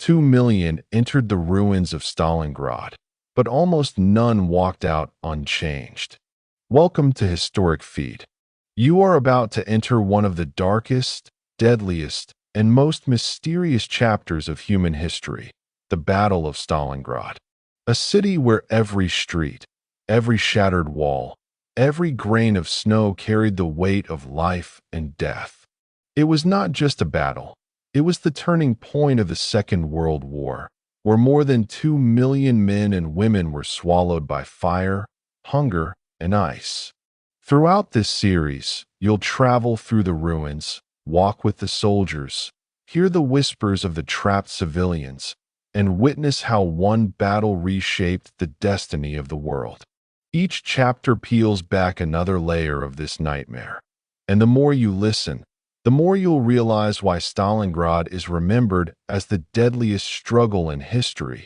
2 million entered the ruins of Stalingrad, but almost none walked out unchanged. Welcome to Historic Feed. You are about to enter one of the darkest, deadliest, and most mysterious chapters of human history, the Battle of Stalingrad. A city where every street, every shattered wall, every grain of snow carried the weight of life and death. It was not just a battle. It was the turning point of the Second World War, where more than 2 million men and women were swallowed by fire, hunger, and ice. Throughout this series, you'll travel through the ruins, walk with the soldiers, hear the whispers of the trapped civilians, and witness how one battle reshaped the destiny of the world. Each chapter peels back another layer of this nightmare, and the more you listen, the more you'll realize why Stalingrad is remembered as the deadliest struggle in history.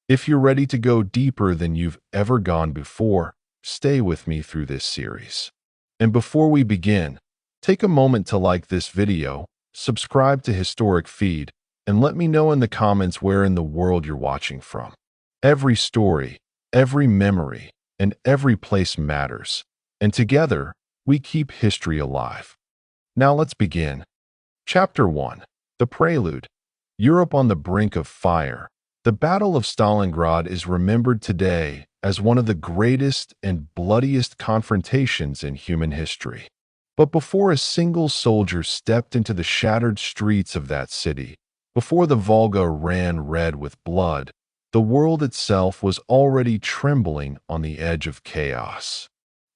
If you're ready to go deeper than you've ever gone before, stay with me through this series. And before we begin, take a moment to like this video, subscribe to Historic Feed, and let me know in the comments where in the world you're watching from. Every story, every memory, and every place matters, and together, we keep history alive. Now let's begin. Chapter 1. The Prelude. Europe on the brink of fire. The Battle of Stalingrad is remembered today as one of the greatest and bloodiest confrontations in human history. But before a single soldier stepped into the shattered streets of that city, before the Volga ran red with blood, the world itself was already trembling on the edge of chaos.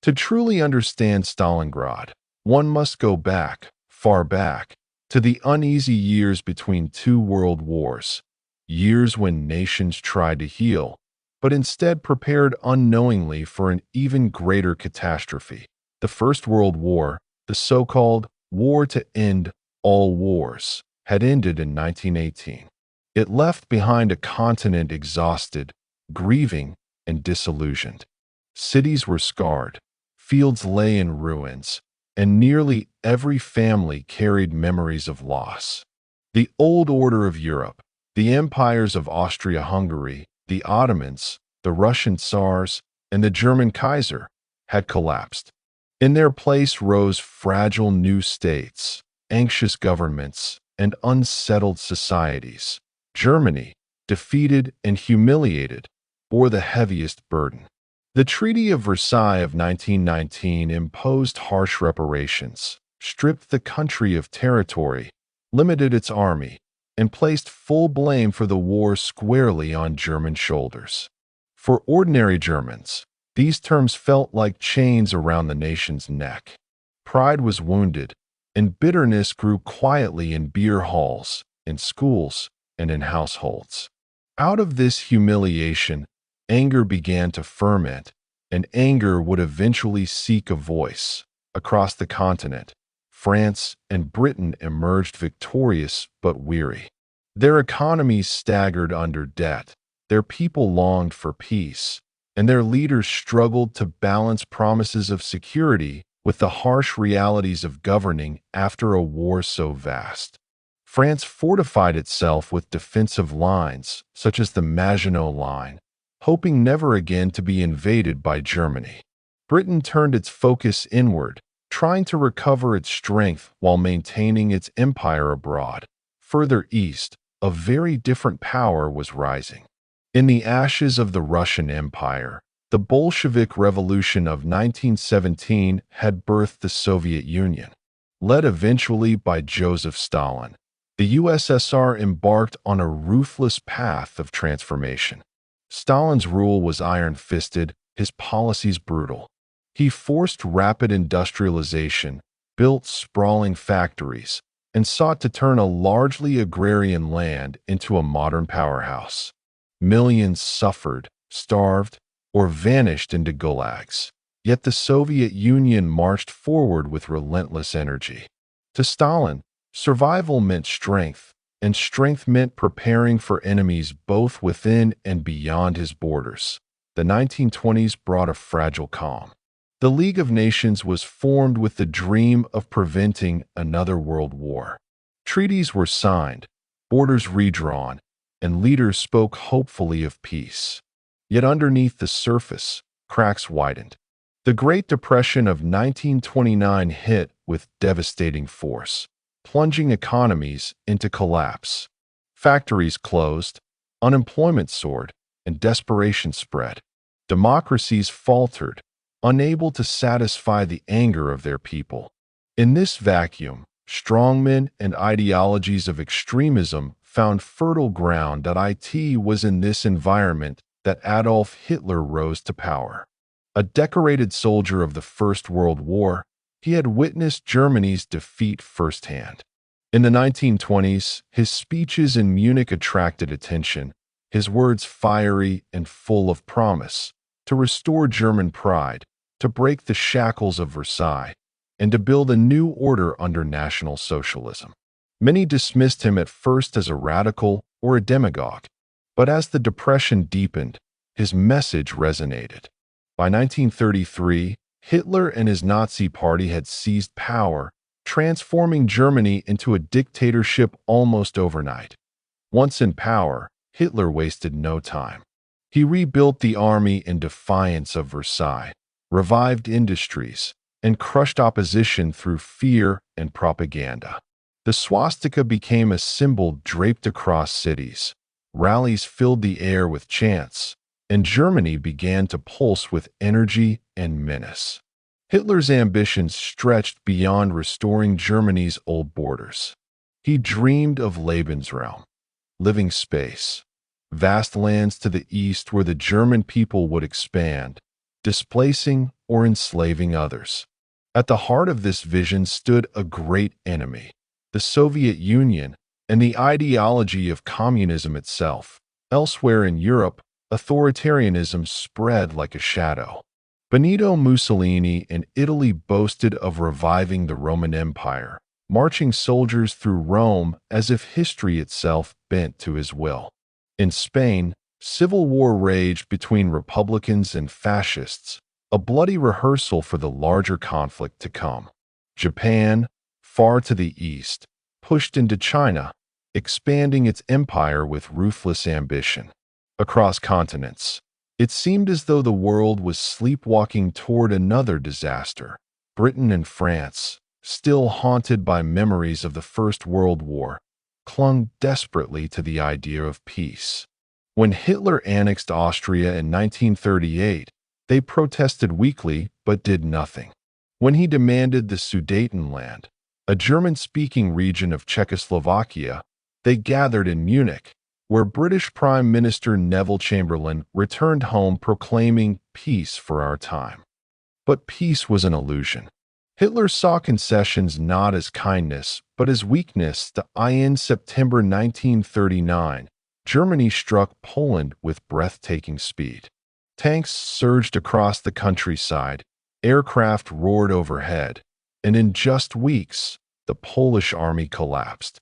To truly understand Stalingrad, one must go back, far back, to the uneasy years between two world wars, years when nations tried to heal, but instead prepared unknowingly for an even greater catastrophe. The First World War, the so-called War to End All Wars, had ended in 1918. It left behind a continent exhausted, grieving, and disillusioned. Cities were scarred, fields lay in ruins, and nearly every family carried memories of loss. The old order of Europe, the empires of Austria-Hungary, the Ottomans, the Russian Tsars, and the German Kaiser, had collapsed. In their place rose fragile new states, anxious governments, and unsettled societies. Germany, defeated and humiliated, bore the heaviest burden. The Treaty of Versailles of 1919 imposed harsh reparations, stripped the country of territory, limited its army, and placed full blame for the war squarely on German shoulders. For ordinary Germans, these terms felt like chains around the nation's neck. Pride was wounded, and bitterness grew quietly in beer halls, in schools, and in households. Out of this humiliation, anger began to ferment, and anger would eventually seek a voice. Across the continent, France and Britain emerged victorious but weary. Their economies staggered under debt, their people longed for peace, and their leaders struggled to balance promises of security with the harsh realities of governing after a war so vast. France fortified itself with defensive lines, such as the Maginot Line, hoping never again to be invaded by Germany. Britain turned its focus inward, trying to recover its strength while maintaining its empire abroad. Further east, a very different power was rising. In the ashes of the Russian Empire, the Bolshevik Revolution of 1917 had birthed the Soviet Union. Led eventually by Joseph Stalin, the USSR embarked on a ruthless path of transformation. Stalin's rule was iron-fisted, his policies brutal. He forced rapid industrialization, built sprawling factories, and sought to turn a largely agrarian land into a modern powerhouse. Millions suffered, starved, or vanished into gulags. Yet the Soviet Union marched forward with relentless energy. To Stalin, survival meant strength, and strength meant preparing for enemies both within and beyond his borders. The 1920s brought a fragile calm. The League of Nations was formed with the dream of preventing another world war. Treaties were signed, borders redrawn, and leaders spoke hopefully of peace. Yet underneath the surface, cracks widened. The Great Depression of 1929 hit with devastating force, plunging economies into collapse. Factories closed, unemployment soared, and desperation spread. Democracies faltered, unable to satisfy the anger of their people. In this vacuum, strongmen and ideologies of extremism found fertile ground. It was in this environment that Adolf Hitler rose to power. A decorated soldier of the First World War, he had witnessed Germany's defeat firsthand. In the 1920s, his speeches in Munich attracted attention, his words fiery and full of promise to restore German pride, to break the shackles of Versailles, and to build a new order under National Socialism. Many dismissed him at first as a radical or a demagogue, but as the Depression deepened, his message resonated. By 1933, Hitler and his Nazi Party had seized power, transforming Germany into a dictatorship almost overnight. Once in power, Hitler wasted no time. He rebuilt the army in defiance of Versailles, revived industries, and crushed opposition through fear and propaganda. The swastika became a symbol draped across cities. Rallies filled the air with chants, and Germany began to pulse with energy and menace. Hitler's ambitions stretched beyond restoring Germany's old borders. He dreamed of Lebensraum, living space, vast lands to the east where the German people would expand, displacing or enslaving others. At the heart of this vision stood a great enemy, the Soviet Union, and the ideology of communism itself. Elsewhere in Europe, authoritarianism spread like a shadow. Benito Mussolini in Italy boasted of reviving the Roman Empire, marching soldiers through Rome as if history itself bent to his will. In Spain, civil war raged between republicans and fascists, a bloody rehearsal for the larger conflict to come. Japan, far to the east, pushed into China, expanding its empire with ruthless ambition. Across continents, it seemed as though the world was sleepwalking toward another disaster. Britain and France, still haunted by memories of the First World War, clung desperately to the idea of peace. When Hitler annexed Austria in 1938, they protested weakly but did nothing. When he demanded the Sudetenland, a German-speaking region of Czechoslovakia, they gathered in Munich, where British Prime Minister Neville Chamberlain returned home proclaiming peace for our time. But peace was an illusion. Hitler saw concessions not as kindness, but as weakness. In September 1939, Germany struck Poland with breathtaking speed. Tanks surged across the countryside, aircraft roared overhead, and in just weeks, the Polish army collapsed.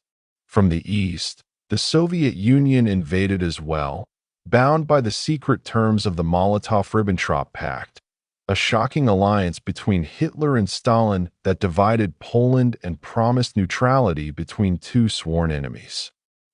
From the east, the Soviet Union invaded as well, bound by the secret terms of the Molotov-Ribbentrop Pact, a shocking alliance between Hitler and Stalin that divided Poland and promised neutrality between two sworn enemies.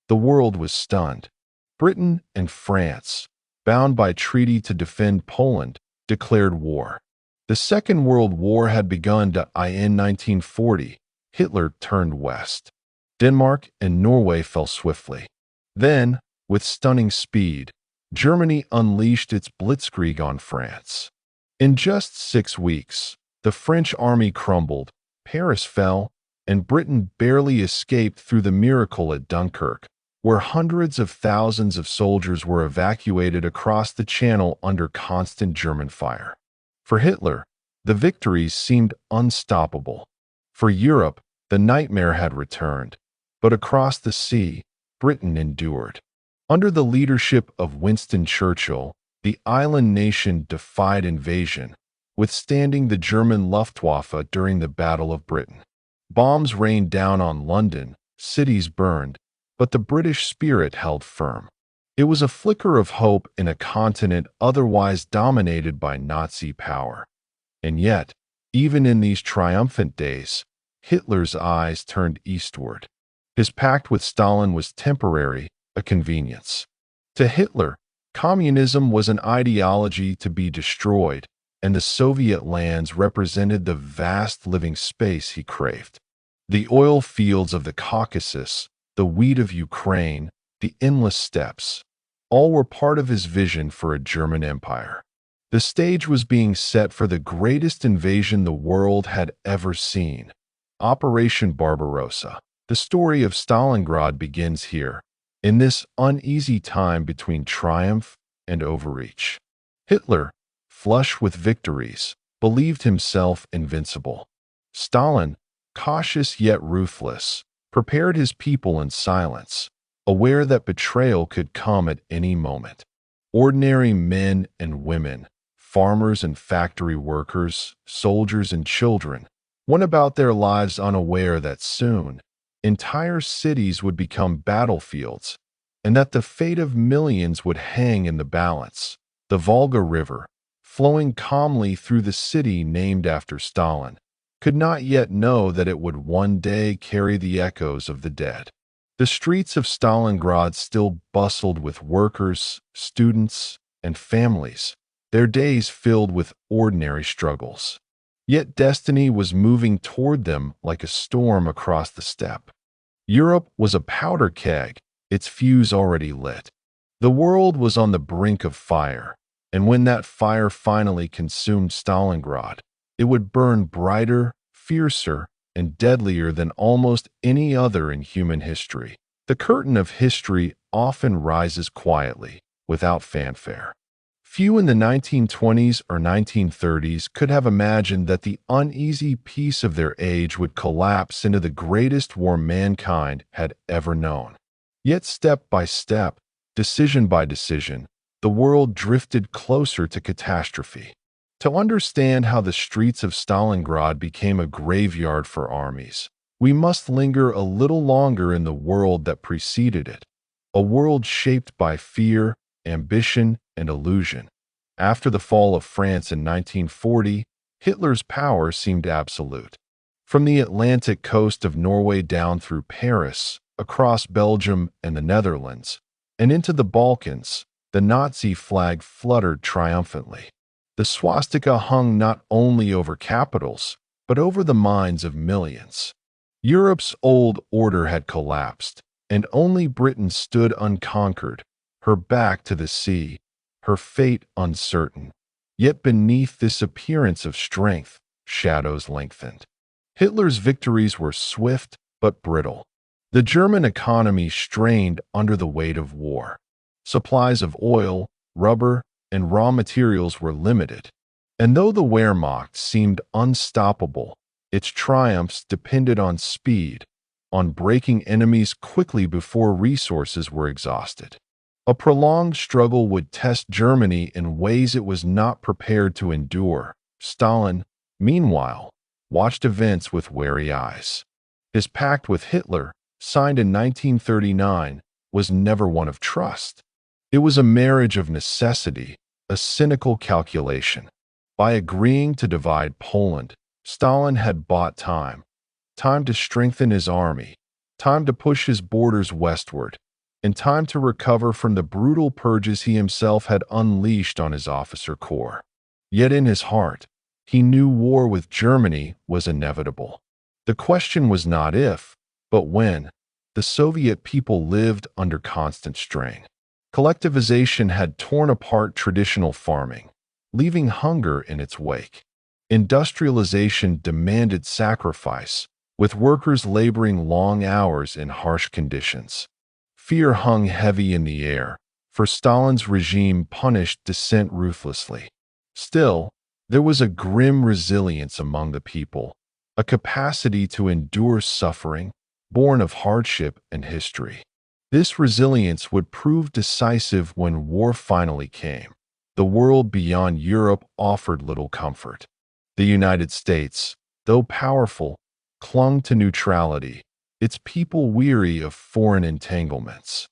The world was stunned. Britain and France, bound by treaty to defend Poland, declared war. The Second World War had begun. In 1940, Hitler turned west. Denmark and Norway fell swiftly. Then, with stunning speed, Germany unleashed its blitzkrieg on France. In just 6 weeks, the French army crumbled, Paris fell, and Britain barely escaped through the miracle at Dunkirk, where hundreds of thousands of soldiers were evacuated across the Channel under constant German fire. For Hitler, the victories seemed unstoppable. For Europe, the nightmare had returned. But across the sea, Britain endured. Under the leadership of Winston Churchill, the island nation defied invasion, withstanding the German Luftwaffe during the Battle of Britain. Bombs rained down on London, cities burned, but the British spirit held firm. It was a flicker of hope in a continent otherwise dominated by Nazi power. And yet, even in these triumphant days, Hitler's eyes turned eastward. His pact with Stalin was temporary, a convenience. To Hitler, communism was an ideology to be destroyed, and the Soviet lands represented the vast living space he craved. The oil fields of the Caucasus, the wheat of Ukraine, the endless steppes, all were part of his vision for a German empire. The stage was being set for the greatest invasion the world had ever seen, Operation Barbarossa. The story of Stalingrad begins here, in this uneasy time between triumph and overreach. Hitler, flush with victories, believed himself invincible. Stalin, cautious yet ruthless, prepared his people in silence, aware that betrayal could come at any moment. Ordinary men and women, farmers and factory workers, soldiers and children, went about their lives unaware that soon, entire cities would become battlefields, and that the fate of millions would hang in the balance. The Volga River, flowing calmly through the city named after Stalin, could not yet know that it would one day carry the echoes of the dead. The streets of Stalingrad still bustled with workers, students, and families, their days filled with ordinary struggles. Yet destiny was moving toward them like a storm across the steppe. Europe was a powder keg, its fuse already lit. The world was on the brink of fire, and when that fire finally consumed Stalingrad, it would burn brighter, fiercer, and deadlier than almost any other in human history. The curtain of history often rises quietly, without fanfare. Few in the 1920s or 1930s could have imagined that the uneasy peace of their age would collapse into the greatest war mankind had ever known. Yet step by step, decision by decision, the world drifted closer to catastrophe. To understand how the streets of Stalingrad became a graveyard for armies, we must linger a little longer in the world that preceded it, a world shaped by fear, ambition, and illusion. After the fall of France in 1940, Hitler's power seemed absolute. From the Atlantic coast of Norway down through Paris, across Belgium and the Netherlands, and into the Balkans, the Nazi flag fluttered triumphantly. The swastika hung not only over capitals, but over the minds of millions. Europe's old order had collapsed, and only Britain stood unconquered, her back to the sea, her fate uncertain. Yet beneath this appearance of strength, shadows lengthened. Hitler's victories were swift but brittle. The German economy strained under the weight of war. Supplies of oil, rubber, and raw materials were limited. And though the Wehrmacht seemed unstoppable, its triumphs depended on speed, on breaking enemies quickly before resources were exhausted. A prolonged struggle would test Germany in ways it was not prepared to endure. Stalin, meanwhile, watched events with wary eyes. His pact with Hitler, signed in 1939, was never one of trust. It was a marriage of necessity, a cynical calculation. By agreeing to divide Poland, Stalin had bought time to strengthen his army, time to push his borders westward, and time to recover from the brutal purges he himself had unleashed on his officer corps. Yet in his heart, he knew war with Germany was inevitable. The question was not if, but when. The Soviet people lived under constant strain. Collectivization had torn apart traditional farming, leaving hunger in its wake. Industrialization demanded sacrifice, with workers laboring long hours in harsh conditions. Fear hung heavy in the air, for Stalin's regime punished dissent ruthlessly. Still, there was a grim resilience among the people, a capacity to endure suffering, born of hardship and history. This resilience would prove decisive when war finally came. The world beyond Europe offered little comfort. The United States, though powerful, clung to neutrality, its people weary of foreign entanglements.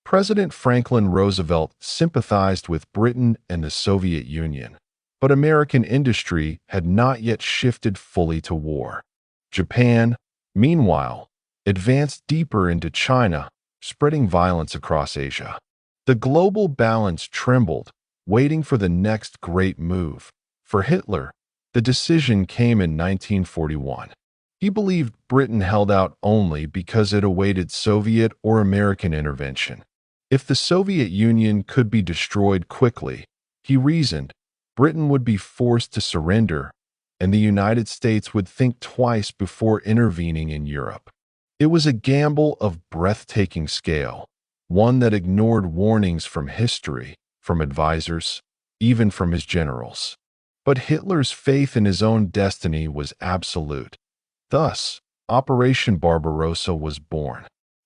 President Franklin Roosevelt sympathized with Britain and the Soviet Union, but American industry had not yet shifted fully to war. Japan, meanwhile, advanced deeper into China, spreading violence across Asia. The global balance trembled, waiting for the next great move. For Hitler, the decision came in 1941. He believed Britain held out only because it awaited Soviet or American intervention. If the Soviet Union could be destroyed quickly, he reasoned, Britain would be forced to surrender, and the United States would think twice before intervening in Europe. It was a gamble of breathtaking scale, one that ignored warnings from history, from advisors, even from his generals. But Hitler's faith in his own destiny was absolute. Thus, Operation Barbarossa was born.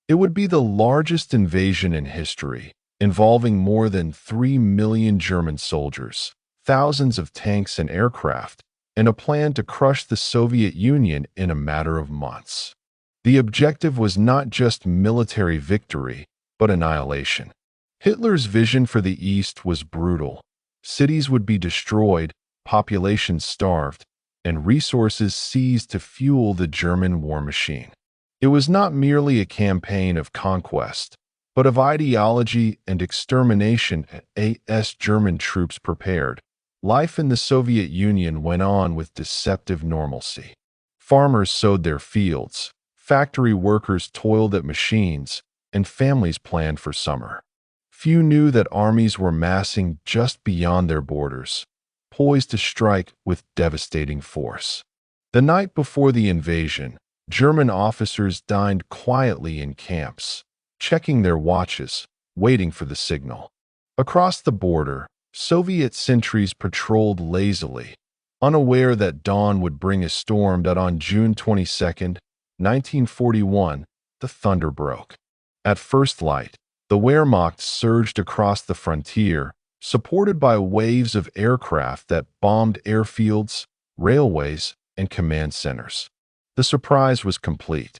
It would be the largest invasion in history, involving more than 3 million German soldiers, thousands of tanks and aircraft, and a plan to crush the Soviet Union in a matter of months. The objective was not just military victory, but annihilation. Hitler's vision for the East was brutal. Cities would be destroyed, populations starved, and resources seized to fuel the German war machine. It was not merely a campaign of conquest, but of ideology and extermination as German troops prepared. Life in the Soviet Union went on with deceptive normalcy. Farmers sowed their fields, factory workers toiled at machines, and families planned for summer. Few knew that armies were massing just beyond their borders, poised to strike with devastating force. The night before the invasion, German officers dined quietly in camps, checking their watches, waiting for the signal. Across the border, Soviet sentries patrolled lazily, unaware that dawn would bring a storm. That on June 22, 1941, the thunder broke. At first light, the Wehrmacht surged across the frontier, supported by waves of aircraft that bombed airfields, railways, and command centers. The surprise was complete.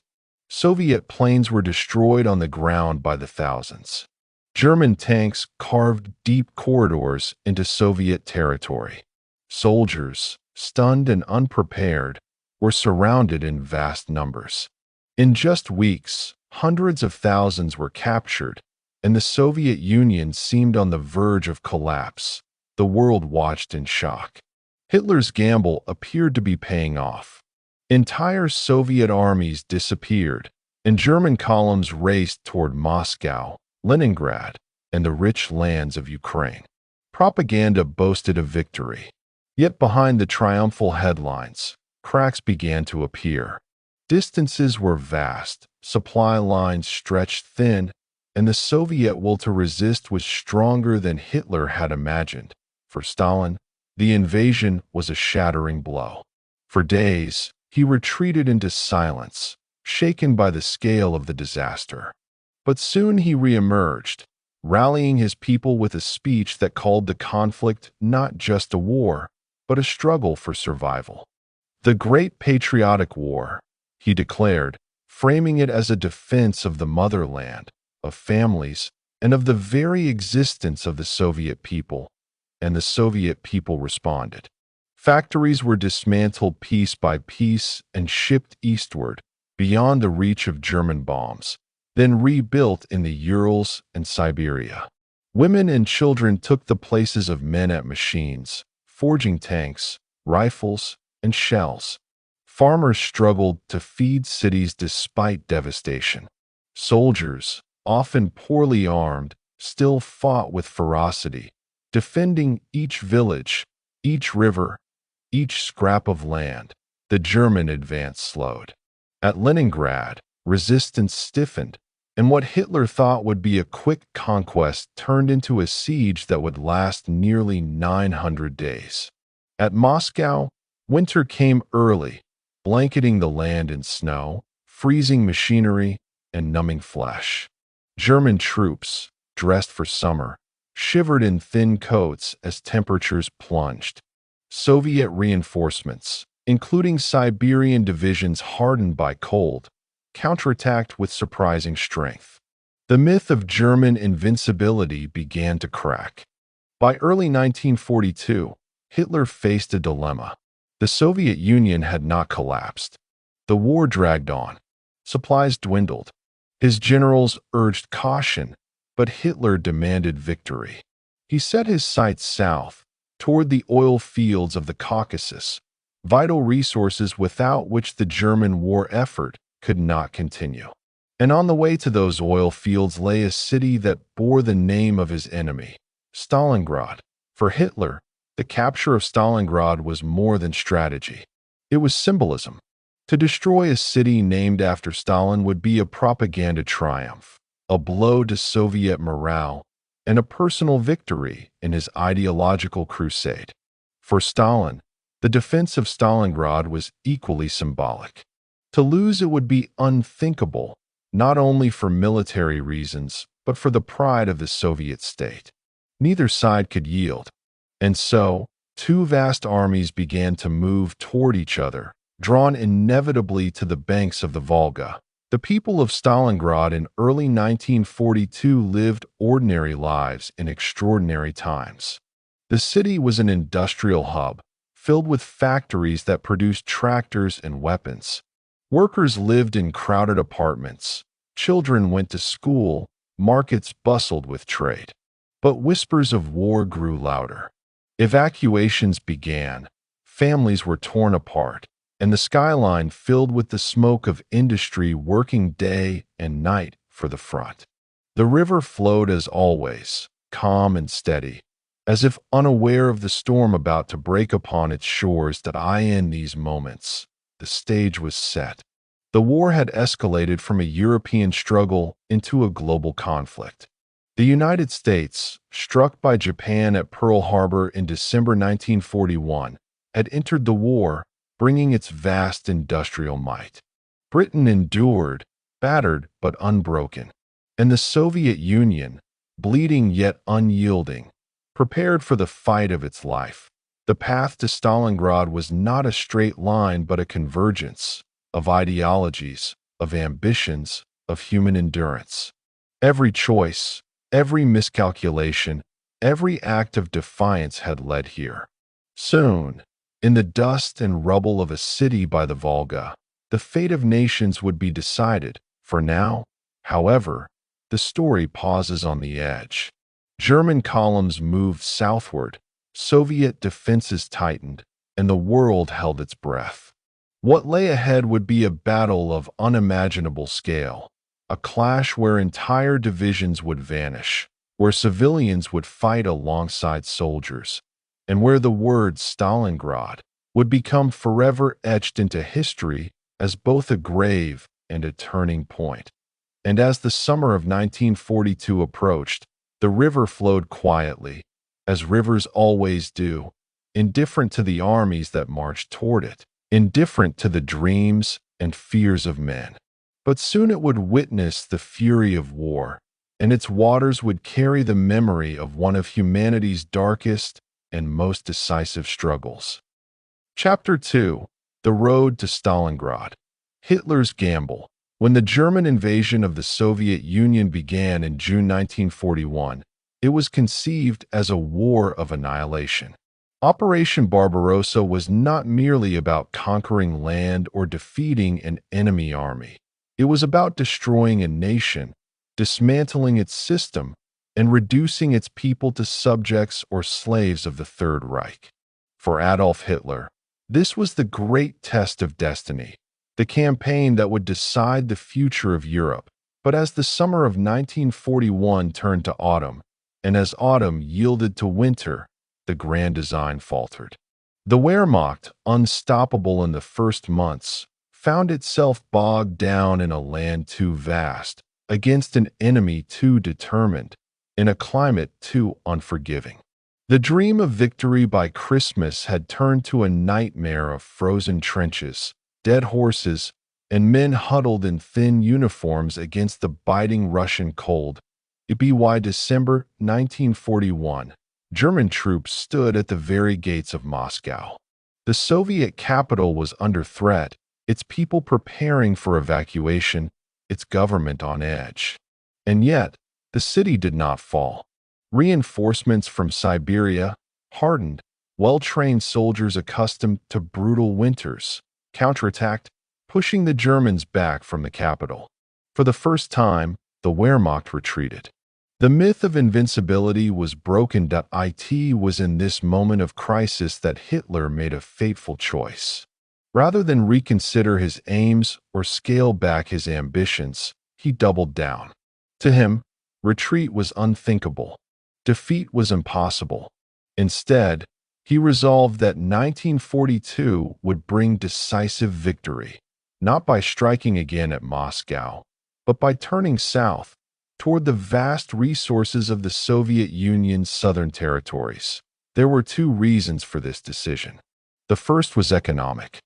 Soviet planes were destroyed on the ground by the thousands. German tanks carved deep corridors into Soviet territory. Soldiers, stunned and unprepared, were surrounded in vast numbers. In just weeks, hundreds of thousands were captured, and the Soviet Union seemed on the verge of collapse. The world watched in shock. Hitler's gamble appeared to be paying off. Entire Soviet armies disappeared, and German columns raced toward Moscow, Leningrad, and the rich lands of Ukraine. Propaganda boasted of victory. Yet behind the triumphal headlines, cracks began to appear. Distances were vast, supply lines stretched thin, and the Soviet will to resist was stronger than Hitler had imagined. For Stalin, the invasion was a shattering blow. For days, he retreated into silence, shaken by the scale of the disaster. But soon he reemerged, rallying his people with a speech that called the conflict not just a war, but a struggle for survival. The Great Patriotic War, he declared, framing it as a defense of the motherland, of families, and of the very existence of the Soviet people. And the Soviet people responded. Factories were dismantled piece by piece and shipped eastward, beyond the reach of German bombs, then rebuilt in the Urals and Siberia. Women and children took the places of men at machines, forging tanks, rifles, and shells. Farmers struggled to feed cities despite devastation. Soldiers, often poorly armed, still fought with ferocity, defending each village, each river, each scrap of land. The German advance slowed. At Leningrad, resistance stiffened, and what Hitler thought would be a quick conquest turned into a siege that would last nearly 900 days. At Moscow, winter came early, blanketing the land in snow, freezing machinery, and numbing flesh. German troops, dressed for summer, shivered in thin coats as temperatures plunged. Soviet reinforcements, including Siberian divisions hardened by cold, counterattacked with surprising strength. The myth of German invincibility began to crack. By early 1942, Hitler faced a dilemma. The Soviet Union had not collapsed. The war dragged on. Supplies dwindled. His generals urged caution, but Hitler demanded victory. He set his sights south, toward the oil fields of the Caucasus, vital resources without which the German war effort could not continue. And on the way to those oil fields lay a city that bore the name of his enemy, Stalingrad. For Hitler, the capture of Stalingrad was more than strategy. It was symbolism. To destroy a city named after Stalin would be a propaganda triumph, a blow to Soviet morale, and a personal victory in his ideological crusade. For Stalin, the defense of Stalingrad was equally symbolic. To lose it would be unthinkable, not only for military reasons, but for the pride of the Soviet state. Neither side could yield. And so, two vast armies began to move toward each other, drawn inevitably to the banks of the Volga. The people of Stalingrad in early 1942 lived ordinary lives in extraordinary times. The city was an industrial hub, filled with factories that produced tractors and weapons. Workers lived in crowded apartments. Children went to school. Markets bustled with trade. But whispers of war grew louder. Evacuations began. Families were torn apart, and the skyline filled with the smoke of industry working day and night for the front. The river flowed as always, calm and steady, as if unaware of the storm about to break upon its shores. That in these moments, the stage was set. The war had escalated from a European struggle into a global conflict. The United States, struck by Japan at Pearl Harbor in December 1941, had entered the war, bringing its vast industrial might. Britain endured, battered but unbroken, and the Soviet Union, bleeding yet unyielding, prepared for the fight of its life. The path to Stalingrad was not a straight line but a convergence of ideologies, of ambitions, of human endurance. Every choice, every miscalculation, every act of defiance had led here. Soon, in the dust and rubble of a city by the Volga, the fate of nations would be decided. For now, however, the story pauses on the edge. German columns moved southward, Soviet defenses tightened, and the world held its breath. What lay ahead would be a battle of unimaginable scale, a clash where entire divisions would vanish, where civilians would fight alongside soldiers, and where the word Stalingrad would become forever etched into history as both a grave and a turning point. And as the summer of 1942 approached, the river flowed quietly, as rivers always do, indifferent to the armies that marched toward it, indifferent to the dreams and fears of men. But soon it would witness the fury of war, and its waters would carry the memory of one of humanity's darkest and most decisive struggles. Chapter 2: The Road to Stalingrad. Hitler's Gamble. When the German invasion of the Soviet Union began in June 1941, it was conceived as a war of annihilation. Operation Barbarossa was not merely about conquering land or defeating an enemy army. It was about destroying a nation, dismantling its system, and reducing its people to subjects or slaves of the Third Reich. For Adolf Hitler, this was the great test of destiny, the campaign that would decide the future of Europe. But as the summer of 1941 turned to autumn, and as autumn yielded to winter, the grand design faltered. The Wehrmacht, unstoppable in the first months, found itself bogged down in a land too vast, against an enemy too determined, in a climate too unforgiving. The dream of victory by Christmas had turned to a nightmare of frozen trenches, dead horses, and men huddled in thin uniforms against the biting Russian cold. By December 1941, German troops stood at the very gates of Moscow. The Soviet capital was under threat, its people preparing for evacuation, its government on edge. And yet, the city did not fall. Reinforcements from Siberia, hardened, well-trained soldiers accustomed to brutal winters, counterattacked, pushing the Germans back from the capital. For the first time, the Wehrmacht retreated. The myth of invincibility was broken. It was in this moment of crisis that Hitler made a fateful choice. Rather than reconsider his aims or scale back his ambitions, he doubled down. To him, retreat was unthinkable. Defeat was impossible. Instead, he resolved that 1942 would bring decisive victory, not by striking again at Moscow, but by turning south toward the vast resources of the Soviet Union's southern territories. There were two reasons for this decision. The first was economic.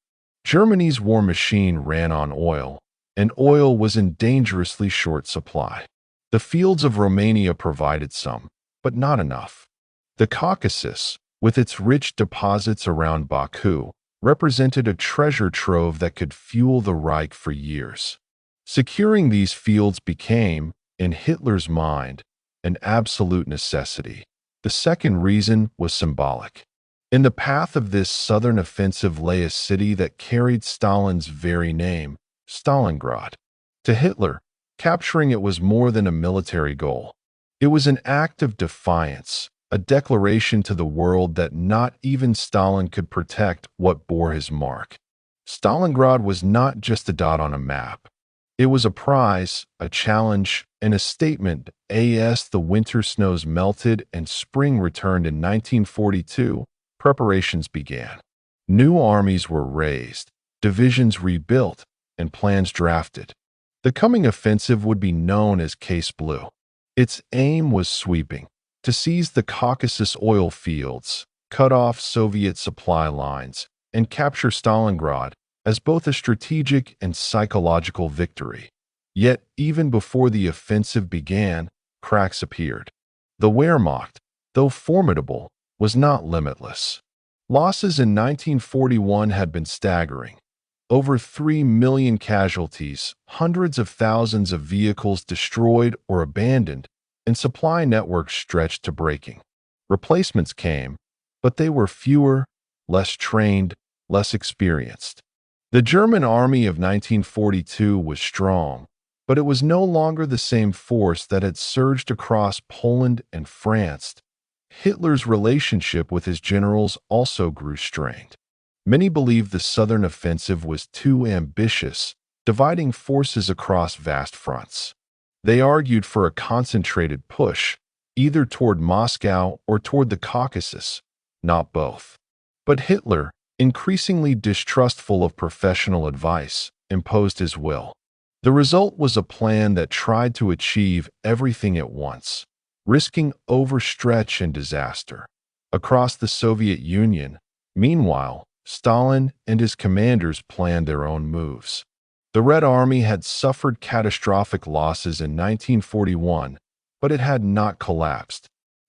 Germany's war machine ran on oil, and oil was in dangerously short supply. The fields of Romania provided some, but not enough. The Caucasus, with its rich deposits around Baku, represented a treasure trove that could fuel the Reich for years. Securing these fields became, in Hitler's mind, an absolute necessity. The second reason was symbolic. In the path of this southern offensive lay a city that carried Stalin's very name, Stalingrad. To Hitler, capturing it was more than a military goal. It was an act of defiance, a declaration to the world that not even Stalin could protect what bore his mark. Stalingrad was not just a dot on a map. It was a prize, a challenge, and a statement. As the winter snows melted and spring returned in 1942, preparations began. New armies were raised, divisions rebuilt, and plans drafted. The coming offensive would be known as Case Blue. Its aim was sweeping, to seize the Caucasus oil fields, cut off Soviet supply lines, and capture Stalingrad as both a strategic and psychological victory. Yet, even before the offensive began, cracks appeared. The Wehrmacht, though formidable, was not limitless. Losses in 1941 had been staggering. Over 3 million casualties, hundreds of thousands of vehicles destroyed or abandoned, and supply networks stretched to breaking. Replacements came, but they were fewer, less trained, less experienced. The German army of 1942 was strong, but it was no longer the same force that had surged across Poland and France. Hitler's relationship with his generals also grew strained. Many believed the southern offensive was too ambitious, dividing forces across vast fronts. They argued for a concentrated push, either toward Moscow or toward the Caucasus, not both. But Hitler, increasingly distrustful of professional advice, imposed his will. The result was a plan that tried to achieve everything at once, risking overstretch and disaster. Across the Soviet Union, meanwhile, Stalin and his commanders planned their own moves. The Red Army had suffered catastrophic losses in 1941, but it had not collapsed.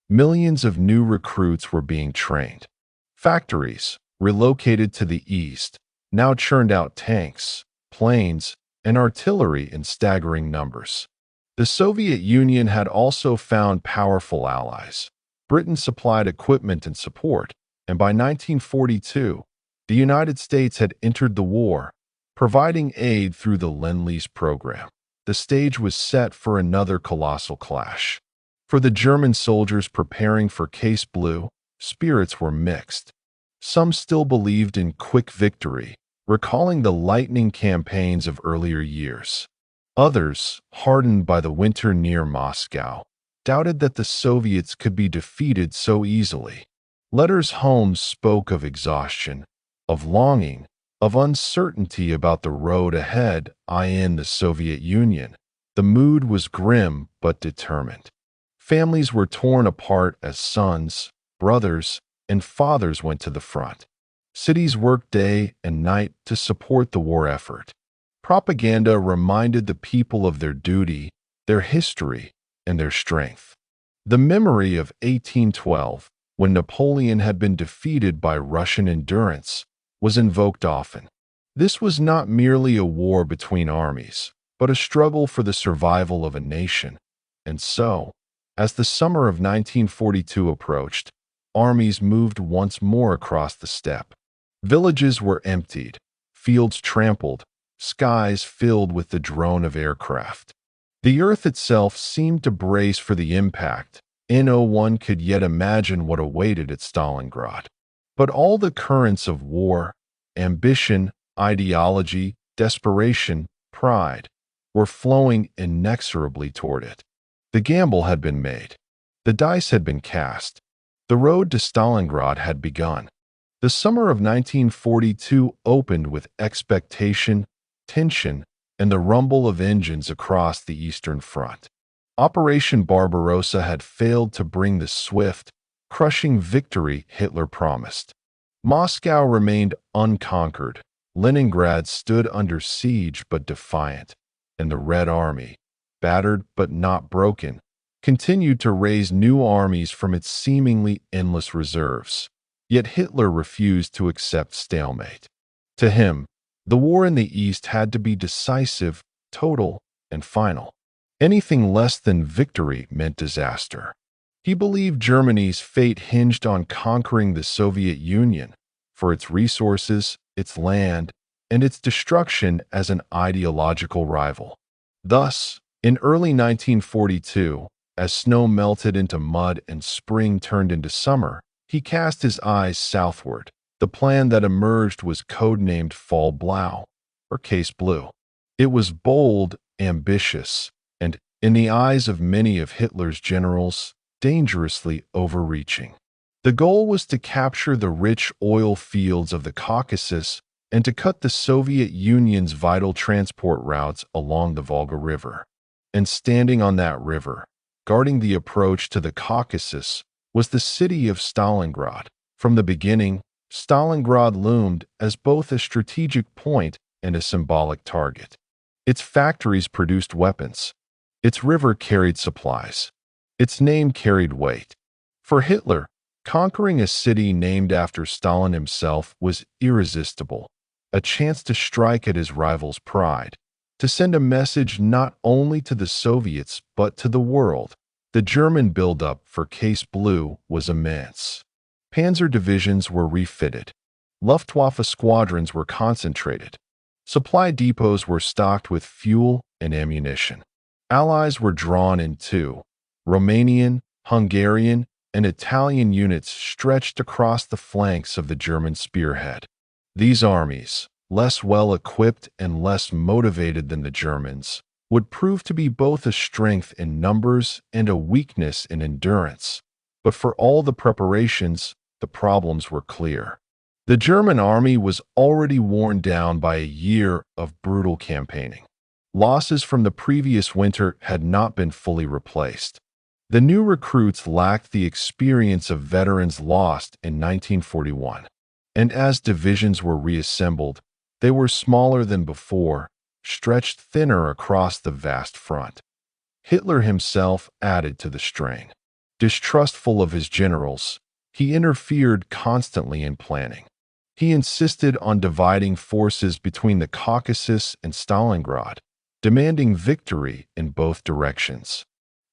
Millions of new recruits were being trained. Factories, relocated to the east, now churned out tanks, planes, and artillery in staggering numbers. The Soviet Union had also found powerful allies. Britain supplied equipment and support, and by 1942, the United States had entered the war, providing aid through the Lend-Lease program. The stage was set for another colossal clash. For the German soldiers preparing for Case Blue, spirits were mixed. Some still believed in quick victory, recalling the lightning campaigns of earlier years. Others, hardened by the winter near Moscow, doubted that the Soviets could be defeated so easily. Letters home spoke of exhaustion, of longing, of uncertainty about the road ahead. In the Soviet Union, the mood was grim but determined. Families were torn apart as sons, brothers, and fathers went to the front. Cities worked day and night to support the war effort. Propaganda reminded the people of their duty, their history, and their strength. The memory of 1812, when Napoleon had been defeated by Russian endurance, was invoked often. This was not merely a war between armies, but a struggle for the survival of a nation. And so, as the summer of 1942 approached, armies moved once more across the steppe. Villages were emptied, fields trampled, skies filled with the drone of aircraft. The Earth itself seemed to brace for the impact. No one could yet imagine what awaited at Stalingrad. But all the currents of war, ambition, ideology, desperation, pride, were flowing inexorably toward it. The gamble had been made. The dice had been cast. The road to Stalingrad had begun. The summer of 1942 opened with expectation, tension, and the rumble of engines across the Eastern Front. Operation Barbarossa had failed to bring the swift, crushing victory Hitler promised. Moscow remained unconquered. Leningrad stood under siege but defiant, and the Red Army, battered but not broken, continued to raise new armies from its seemingly endless reserves. Yet Hitler refused to accept stalemate. To him, the war in the East had to be decisive, total, and final. Anything less than victory meant disaster. He believed Germany's fate hinged on conquering the Soviet Union for its resources, its land, and its destruction as an ideological rival. Thus, in early 1942, as snow melted into mud and spring turned into summer, he cast his eyes southward. The plan that emerged was codenamed Fall Blau, or Case Blue. It was bold, ambitious, and, in the eyes of many of Hitler's generals, dangerously overreaching. The goal was to capture the rich oil fields of the Caucasus and to cut the Soviet Union's vital transport routes along the Volga River. And standing on that river, guarding the approach to the Caucasus, was the city of Stalingrad. From the beginning, Stalingrad loomed as both a strategic point and a symbolic target. Its factories produced weapons. Its river carried supplies. Its name carried weight. For Hitler, conquering a city named after Stalin himself was irresistible, a chance to strike at his rival's pride, to send a message not only to the Soviets but to the world. The German buildup for Case Blue was immense. Panzer divisions were refitted. Luftwaffe squadrons were concentrated. Supply depots were stocked with fuel and ammunition. Allies were drawn in too. Romanian, Hungarian, and Italian units stretched across the flanks of the German spearhead. These armies, less well-equipped and less motivated than the Germans, would prove to be both a strength in numbers and a weakness in endurance. But for all the preparations, the problems were clear. The German army was already worn down by a year of brutal campaigning. Losses from the previous winter had not been fully replaced. The new recruits lacked the experience of veterans lost in 1941. And as divisions were reassembled, they were smaller than before, stretched thinner across the vast front. Hitler himself added to the strain. Distrustful of his generals, he interfered constantly in planning. He insisted on dividing forces between the Caucasus and Stalingrad, demanding victory in both directions.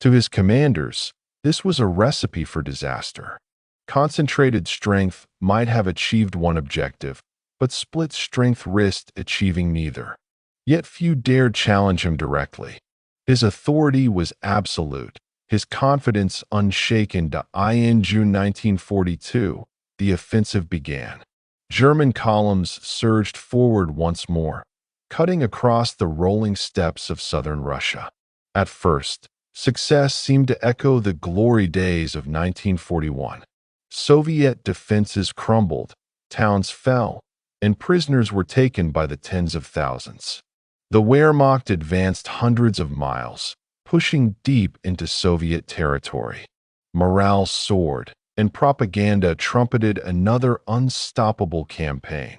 To his commanders, this was a recipe for disaster. Concentrated strength might have achieved one objective, but split strength risked achieving neither. Yet few dared challenge him directly. His authority was absolute, his confidence unshaken. In June 1942, the offensive began. German columns surged forward once more, cutting across the rolling steppes of southern Russia. At first, success seemed to echo the glory days of 1941. Soviet defenses crumbled, towns fell, and prisoners were taken by the tens of thousands. The Wehrmacht advanced hundreds of miles, pushing deep into Soviet territory. Morale soared, and propaganda trumpeted another unstoppable campaign.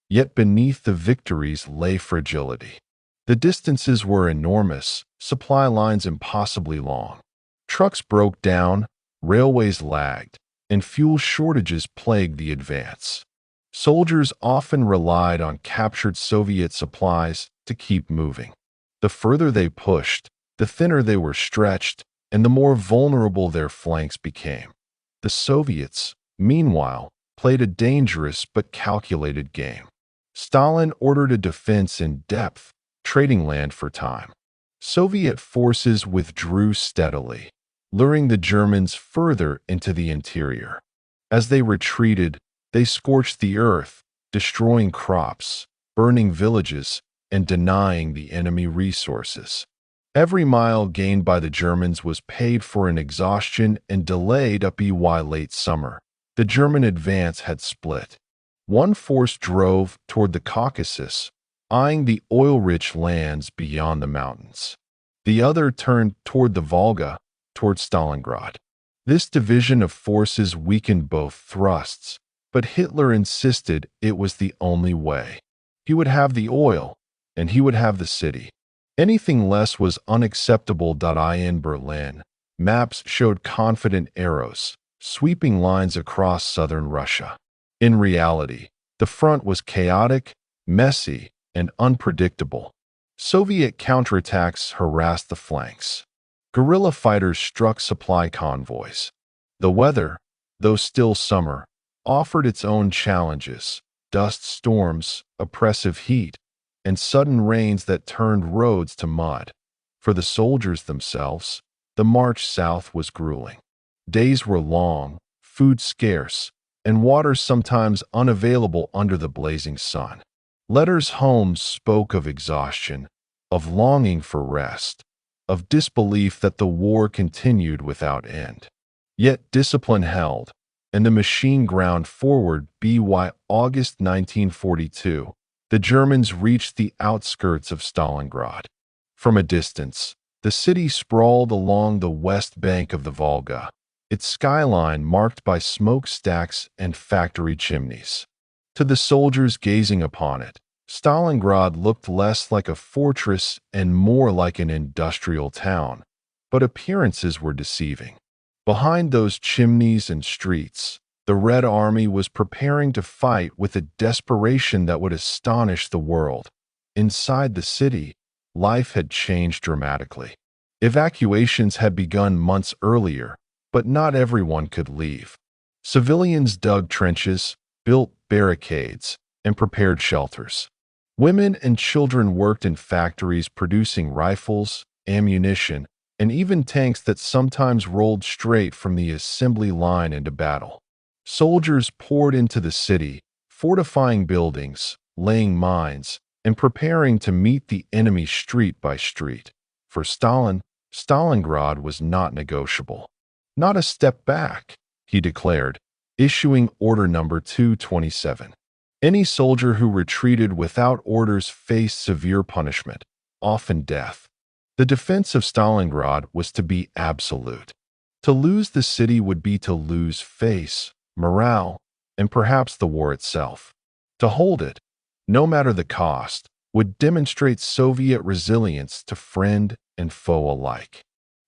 Yet beneath the victories lay fragility. The distances were enormous, supply lines impossibly long. Trucks broke down, railways lagged, and fuel shortages plagued the advance. Soldiers often relied on captured Soviet supplies to keep moving. The further they pushed, the thinner they were stretched, and the more vulnerable their flanks became. The Soviets, meanwhile, played a dangerous but calculated game. Stalin ordered a defense in depth, trading land for time. Soviet forces withdrew steadily, luring the Germans further into the interior. As they retreated, they scorched the earth, destroying crops, burning villages, and denying the enemy resources. Every mile gained by the Germans was paid for in exhaustion and delayed up by late summer. The German advance had split. One force drove toward the Caucasus, eyeing the oil-rich lands beyond the mountains. The other turned toward the Volga, toward Stalingrad. This division of forces weakened both thrusts, but Hitler insisted it was the only way. He would have the oil, and he would have the city. Anything less was unacceptable. In Berlin, maps showed confident arrows, sweeping lines across southern Russia. In reality, the front was chaotic, messy, and unpredictable. Soviet counterattacks harassed the flanks. Guerrilla fighters struck supply convoys. The weather, though still summer, offered its own challenges: dust storms, oppressive heat, and sudden rains that turned roads to mud. For the soldiers themselves, the march south was grueling. Days were long, food scarce, and water sometimes unavailable under the blazing sun. Letters home spoke of exhaustion, of longing for rest, of disbelief that the war continued without end. Yet discipline held, and the machine ground forward. By August 1942, the Germans reached the outskirts of Stalingrad. From a distance, the city sprawled along the west bank of the Volga, its skyline marked by smokestacks and factory chimneys. To the soldiers gazing upon it, Stalingrad looked less like a fortress and more like an industrial town, but appearances were deceiving. Behind those chimneys and streets, the Red Army was preparing to fight with a desperation that would astonish the world. Inside the city, life had changed dramatically. Evacuations had begun months earlier, but not everyone could leave. Civilians dug trenches, built barricades, and prepared shelters. Women and children worked in factories producing rifles, ammunition, and even tanks that sometimes rolled straight from the assembly line into battle. Soldiers poured into the city, fortifying buildings, laying mines, and preparing to meet the enemy street by street. For Stalin, Stalingrad was not negotiable. Not a step back, he declared, issuing Order Number 227. Any soldier who retreated without orders faced severe punishment, often death. The defense of Stalingrad was to be absolute. To lose the city would be to lose face, morale, and perhaps the war itself. To hold it, no matter the cost, would demonstrate Soviet resilience to friend and foe alike.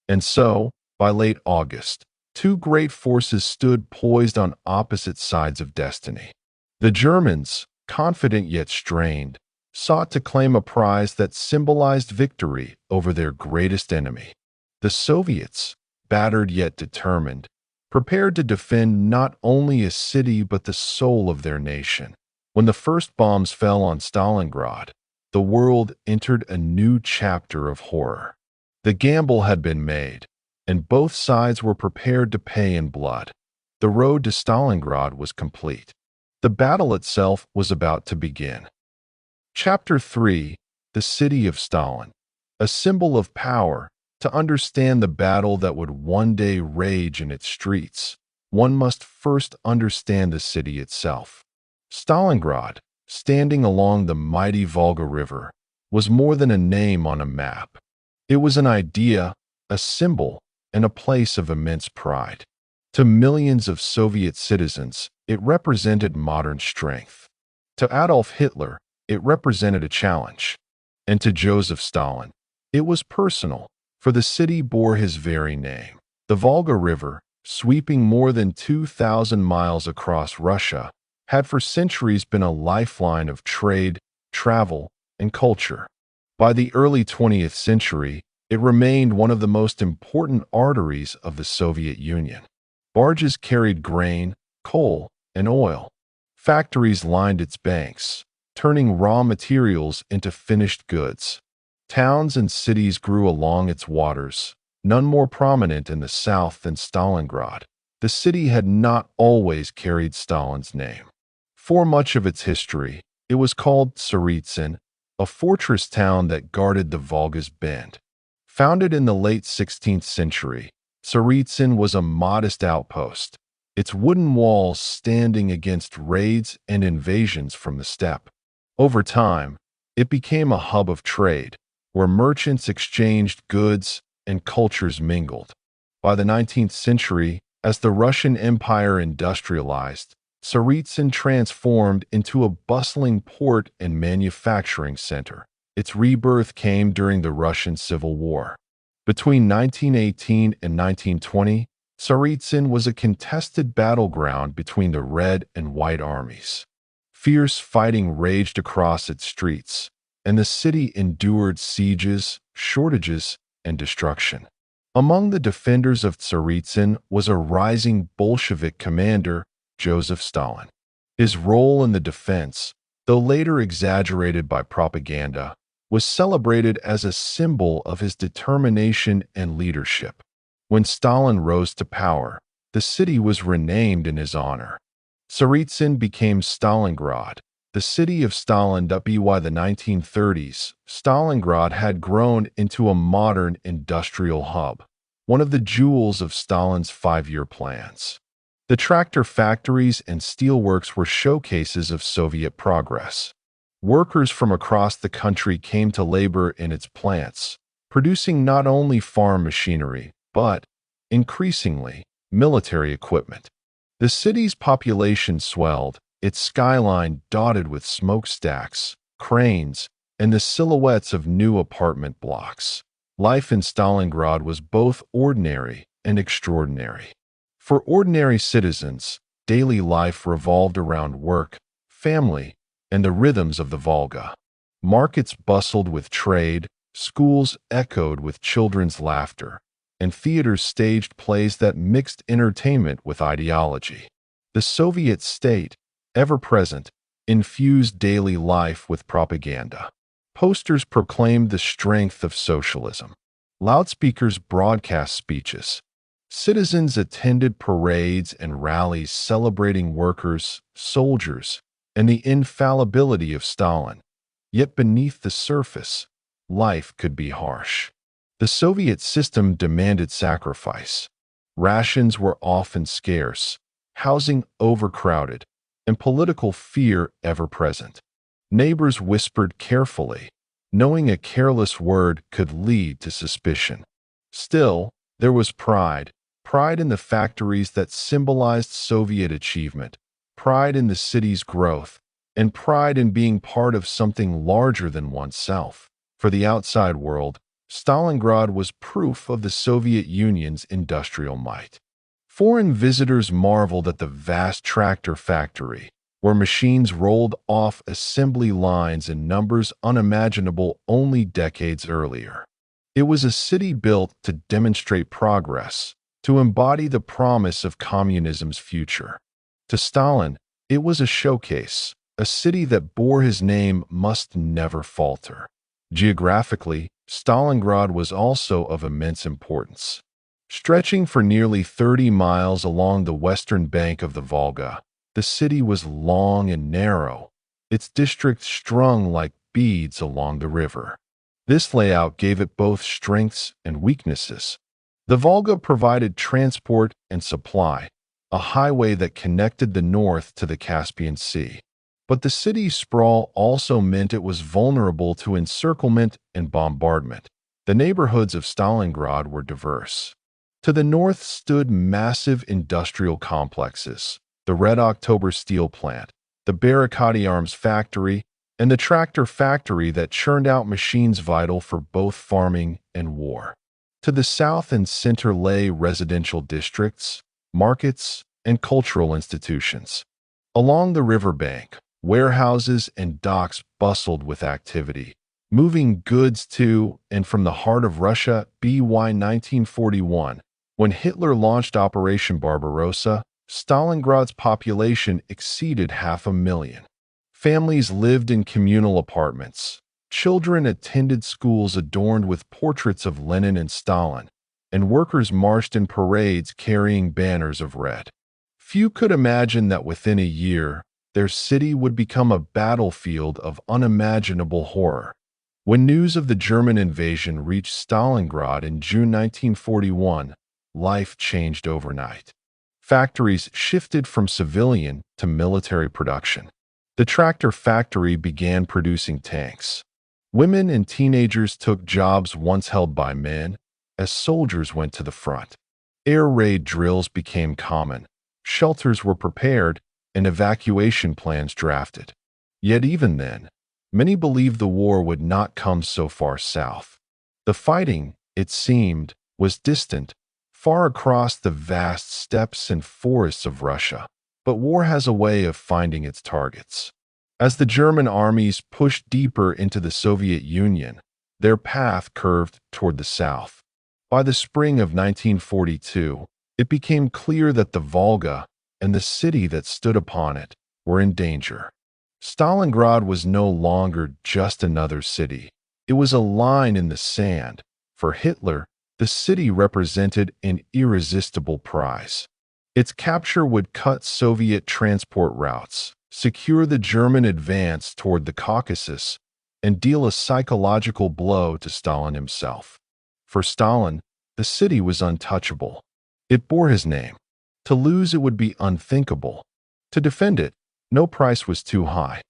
And so, by late August, two great forces stood poised on opposite sides of destiny. The Germans, confident yet strained, sought to claim a prize that symbolized victory over their greatest enemy. The Soviets, battered yet determined, prepared to defend not only a city but the soul of their nation. When the first bombs fell on Stalingrad, the world entered a new chapter of horror. The gamble had been made, and both sides were prepared to pay in blood. The road to Stalingrad was complete. The battle itself was about to begin. Chapter 3: The City of Stalin. A symbol of power. To understand the battle that would one day rage in its streets, one must first understand the city itself. Stalingrad, standing along the mighty Volga River, was more than a name on a map. It was an idea, a symbol, and a place of immense pride. To millions of Soviet citizens, it represented modern strength. To Adolf Hitler, it represented a challenge. And to Joseph Stalin, it was personal, for the city bore his very name. The Volga River, sweeping more than 2,000 miles across Russia, had for centuries been a lifeline of trade, travel, and culture. By the early 20th century, it remained one of the most important arteries of the Soviet Union. Barges carried grain, coal, and oil. Factories lined its banks, turning raw materials into finished goods. Towns and cities grew along its waters, none more prominent in the south than Stalingrad. The city had not always carried Stalin's name. For much of its history, it was called Tsaritsyn, a fortress town that guarded the Volga's bend. Founded in the late 16th century, Tsaritsyn was a modest outpost, its wooden walls standing against raids and invasions from the steppe. Over time, it became a hub of trade, where merchants exchanged goods and cultures mingled. By the 19th century, as the Russian Empire industrialized, Tsaritsyn transformed into a bustling port and manufacturing center. Its rebirth came during the Russian Civil War. Between 1918 and 1920, Tsaritsyn was a contested battleground between the Red and White armies. Fierce fighting raged across its streets, and the city endured sieges, shortages, and destruction. Among the defenders of Tsaritsyn was a rising Bolshevik commander, Joseph Stalin. His role in the defense, though later exaggerated by propaganda, was celebrated as a symbol of his determination and leadership. When Stalin rose to power, the city was renamed in his honor. Tsaritsyn became Stalingrad, the city of Stalin. By the 1930s, Stalingrad had grown into a modern industrial hub, one of the jewels of Stalin's five-year plans. The tractor factories and steelworks were showcases of Soviet progress. Workers from across the country came to labor in its plants, producing not only farm machinery, but, increasingly, military equipment. The city's population swelled, its skyline dotted with smokestacks, cranes, and the silhouettes of new apartment blocks. Life in Stalingrad was both ordinary and extraordinary. For ordinary citizens, daily life revolved around work, family, and the rhythms of the Volga. Markets bustled with trade, schools echoed with children's laughter, and theaters staged plays that mixed entertainment with ideology. The Soviet state, ever present, infused daily life with propaganda. Posters proclaimed the strength of socialism. Loudspeakers broadcast speeches. Citizens attended parades and rallies celebrating workers, soldiers, and the infallibility of Stalin. Yet beneath the surface, life could be harsh. The Soviet system demanded sacrifice. Rations were often scarce, housing overcrowded, and political fear ever present. Neighbors whispered carefully, knowing a careless word could lead to suspicion. Still, there was pride in the factories that symbolized Soviet achievement, pride in the city's growth, and pride in being part of something larger than oneself. For the outside world, Stalingrad was proof of the Soviet Union's industrial might. Foreign visitors marveled at the vast tractor factory, where machines rolled off assembly lines in numbers unimaginable only decades earlier. It was a city built to demonstrate progress, to embody the promise of communism's future. To Stalin, it was a showcase, a city that bore his name must never falter. Geographically, Stalingrad was also of immense importance. Stretching for nearly 30 miles along the western bank of the Volga, the city was long and narrow, its districts strung like beads along the river. This layout gave it both strengths and weaknesses. The Volga provided transport and supply, a highway that connected the north to the Caspian Sea. But the city's sprawl also meant it was vulnerable to encirclement and bombardment. The neighborhoods of Stalingrad were diverse. To the north stood massive industrial complexes, the Red October steel plant, the Barricade arms factory, and the tractor factory that churned out machines vital for both farming and war. To the south and center lay residential districts, markets, and cultural institutions. Along the riverbank, warehouses and docks bustled with activity, moving goods to and from the heart of Russia. By 1941, when Hitler launched Operation Barbarossa, Stalingrad's population exceeded 500,000. Families lived in communal apartments. Children attended schools adorned with portraits of Lenin and Stalin, and workers marched in parades carrying banners of red. Few could imagine that within a year, their city would become a battlefield of unimaginable horror. When news of the German invasion reached Stalingrad in June 1941, life changed overnight. Factories shifted from civilian to military production. The tractor factory began producing tanks. Women and teenagers took jobs once held by men as soldiers went to the front. Air raid drills became common. Shelters were prepared and evacuation plans drafted. Yet even then, many believed the war would not come so far south. The fighting, it seemed, was distant, far across the vast steppes and forests of Russia. But war has a way of finding its targets. As the German armies pushed deeper into the Soviet Union, their path curved toward the south. By the spring of 1942, it became clear that the Volga and the city that stood upon it were in danger. Stalingrad was no longer just another city. It was a line in the sand. For Hitler, the city represented an irresistible prize. Its capture would cut Soviet transport routes, secure the German advance toward the Caucasus, and deal a psychological blow to Stalin himself. For Stalin, the city was untouchable. It bore his name. To lose it would be unthinkable. To defend it, no price was too high.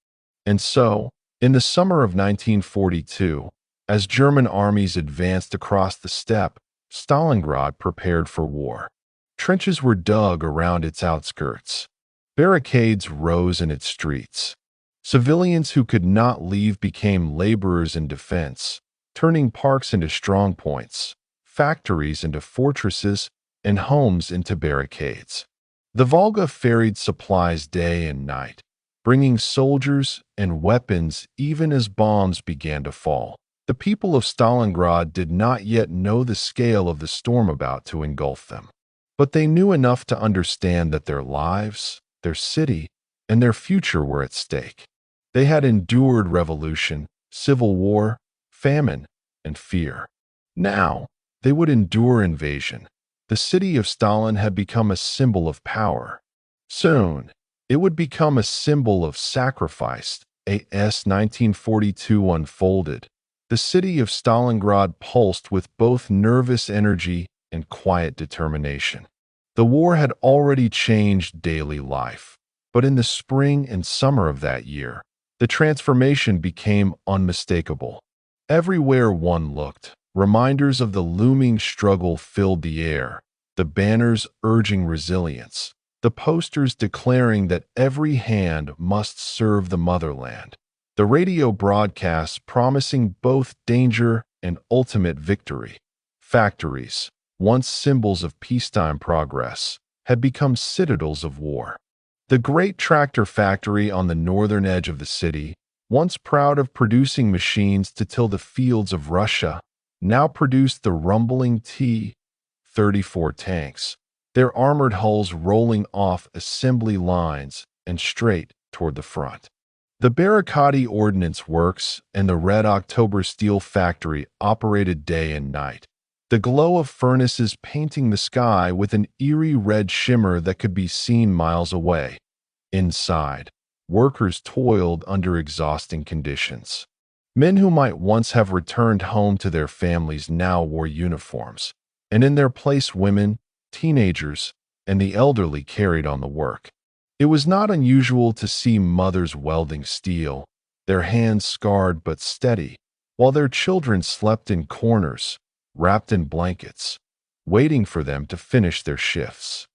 And so, in the summer of 1942, as German armies advanced across the steppe, Stalingrad prepared for war. Trenches were dug around its outskirts. Barricades rose in its streets. Civilians who could not leave became laborers in defense, turning parks into strong points, factories into fortresses, and homes into barricades. The Volga ferried supplies day and night, bringing soldiers and weapons even as bombs began to fall. The people of Stalingrad did not yet know the scale of the storm about to engulf them. But they knew enough to understand that their lives, their city, and their future were at stake. They had endured revolution, civil war, famine, and fear. Now, they would endure invasion. The city of Stalin had become a symbol of power. Soon, it would become a symbol of sacrifice. As 1942 unfolded, the city of Stalingrad pulsed with both nervous energy and quiet determination. The war had already changed daily life, but in the spring and summer of that year, the transformation became unmistakable. Everywhere one looked, reminders of the looming struggle filled the air, the banners urging resilience, the posters declaring that every hand must serve the motherland, the radio broadcasts promising both danger and ultimate victory. Factories, once symbols of peacetime progress, had become citadels of war. The great tractor factory on the northern edge of the city, once proud of producing machines to till the fields of Russia, now produced the rumbling T-34 tanks, their armored hulls rolling off assembly lines and straight toward the front. The Barricade Ordnance Works and the Red October Steel Factory operated day and night, the glow of furnaces painting the sky with an eerie red shimmer that could be seen miles away. Inside, workers toiled under exhausting conditions. Men who might once have returned home to their families now wore uniforms, and in their place women, teenagers, and the elderly carried on the work. It was not unusual to see mothers welding steel, their hands scarred but steady, while their children slept in corners, wrapped in blankets, waiting for them to finish their shifts.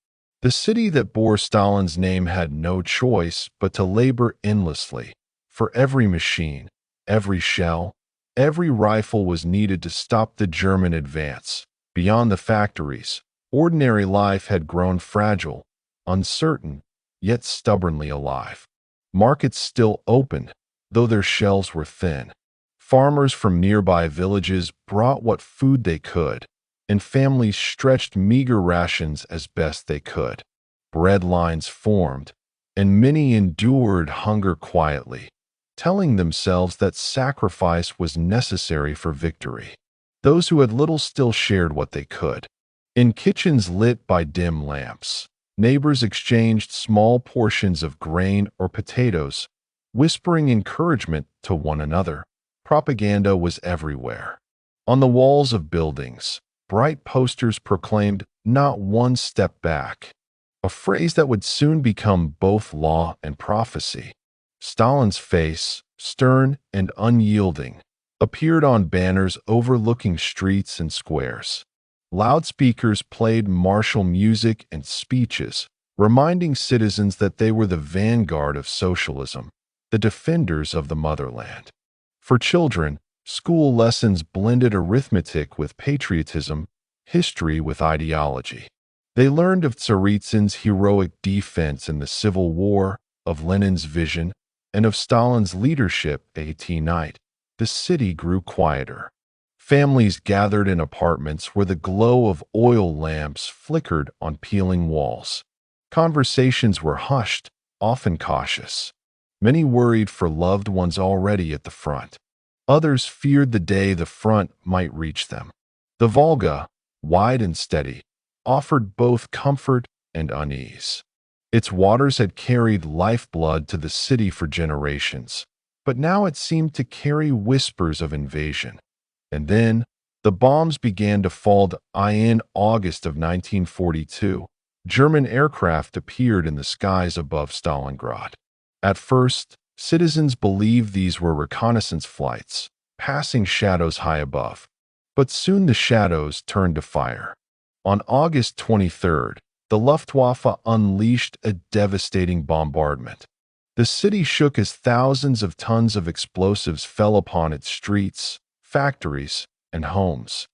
The city that bore Stalin's name had no choice but to labor endlessly. For every machine, every shell, every rifle was needed to stop the German advance. Beyond the factories, ordinary life had grown fragile, uncertain, yet stubbornly alive. Markets still opened, though their shelves were thin. Farmers from nearby villages brought what food they could, and families stretched meager rations as best they could. Bread lines formed, and many endured hunger quietly. telling themselves that sacrifice was necessary for victory. Those who had little still shared what they could. In kitchens lit by dim lamps, neighbors exchanged small portions of grain or potatoes, whispering encouragement to one another. Propaganda was everywhere. On the walls of buildings, bright posters proclaimed, "Not one step back," a phrase that would soon become both law and prophecy. Stalin's face, stern and unyielding, appeared on banners overlooking streets and squares. Loudspeakers played martial music and speeches, reminding citizens that they were the vanguard of socialism, the defenders of the motherland. For children, school lessons blended arithmetic with patriotism, history with ideology. They learned of Tsaritsyn's heroic defense in the Civil War, of Lenin's vision, and of Stalin's leadership at night. The city grew quieter. Families gathered in apartments where the glow of oil lamps flickered on peeling walls. Conversations were hushed, often cautious. Many worried for loved ones already at the front. Others feared the day the front might reach them. The Volga, wide and steady, offered both comfort and unease. Its waters had carried lifeblood to the city for generations, but now it seemed to carry whispers of invasion. And then, the bombs began to fall. In August of 1942, German aircraft appeared in the skies above Stalingrad. At first, citizens believed these were reconnaissance flights, passing shadows high above. But soon the shadows turned to fire. On August 23rd, the Luftwaffe unleashed a devastating bombardment. The city shook as thousands of tons of explosives fell upon its streets, factories, and homes.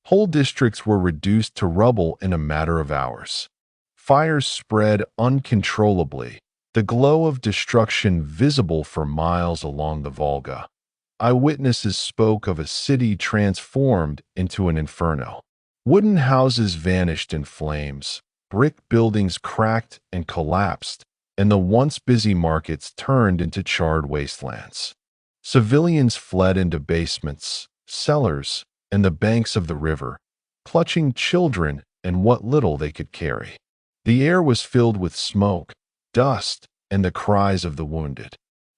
Whole districts were reduced to rubble in a matter of hours. Fires spread uncontrollably, the glow of destruction visible for miles along the Volga. Eyewitnesses spoke of a city transformed into an inferno. Wooden houses vanished in flames, brick buildings cracked and collapsed, and the once busy markets turned into charred wastelands. Civilians fled into basements, cellars, and the banks of the river, clutching children and what little they could carry. The air was filled with smoke, dust, and the cries of the wounded.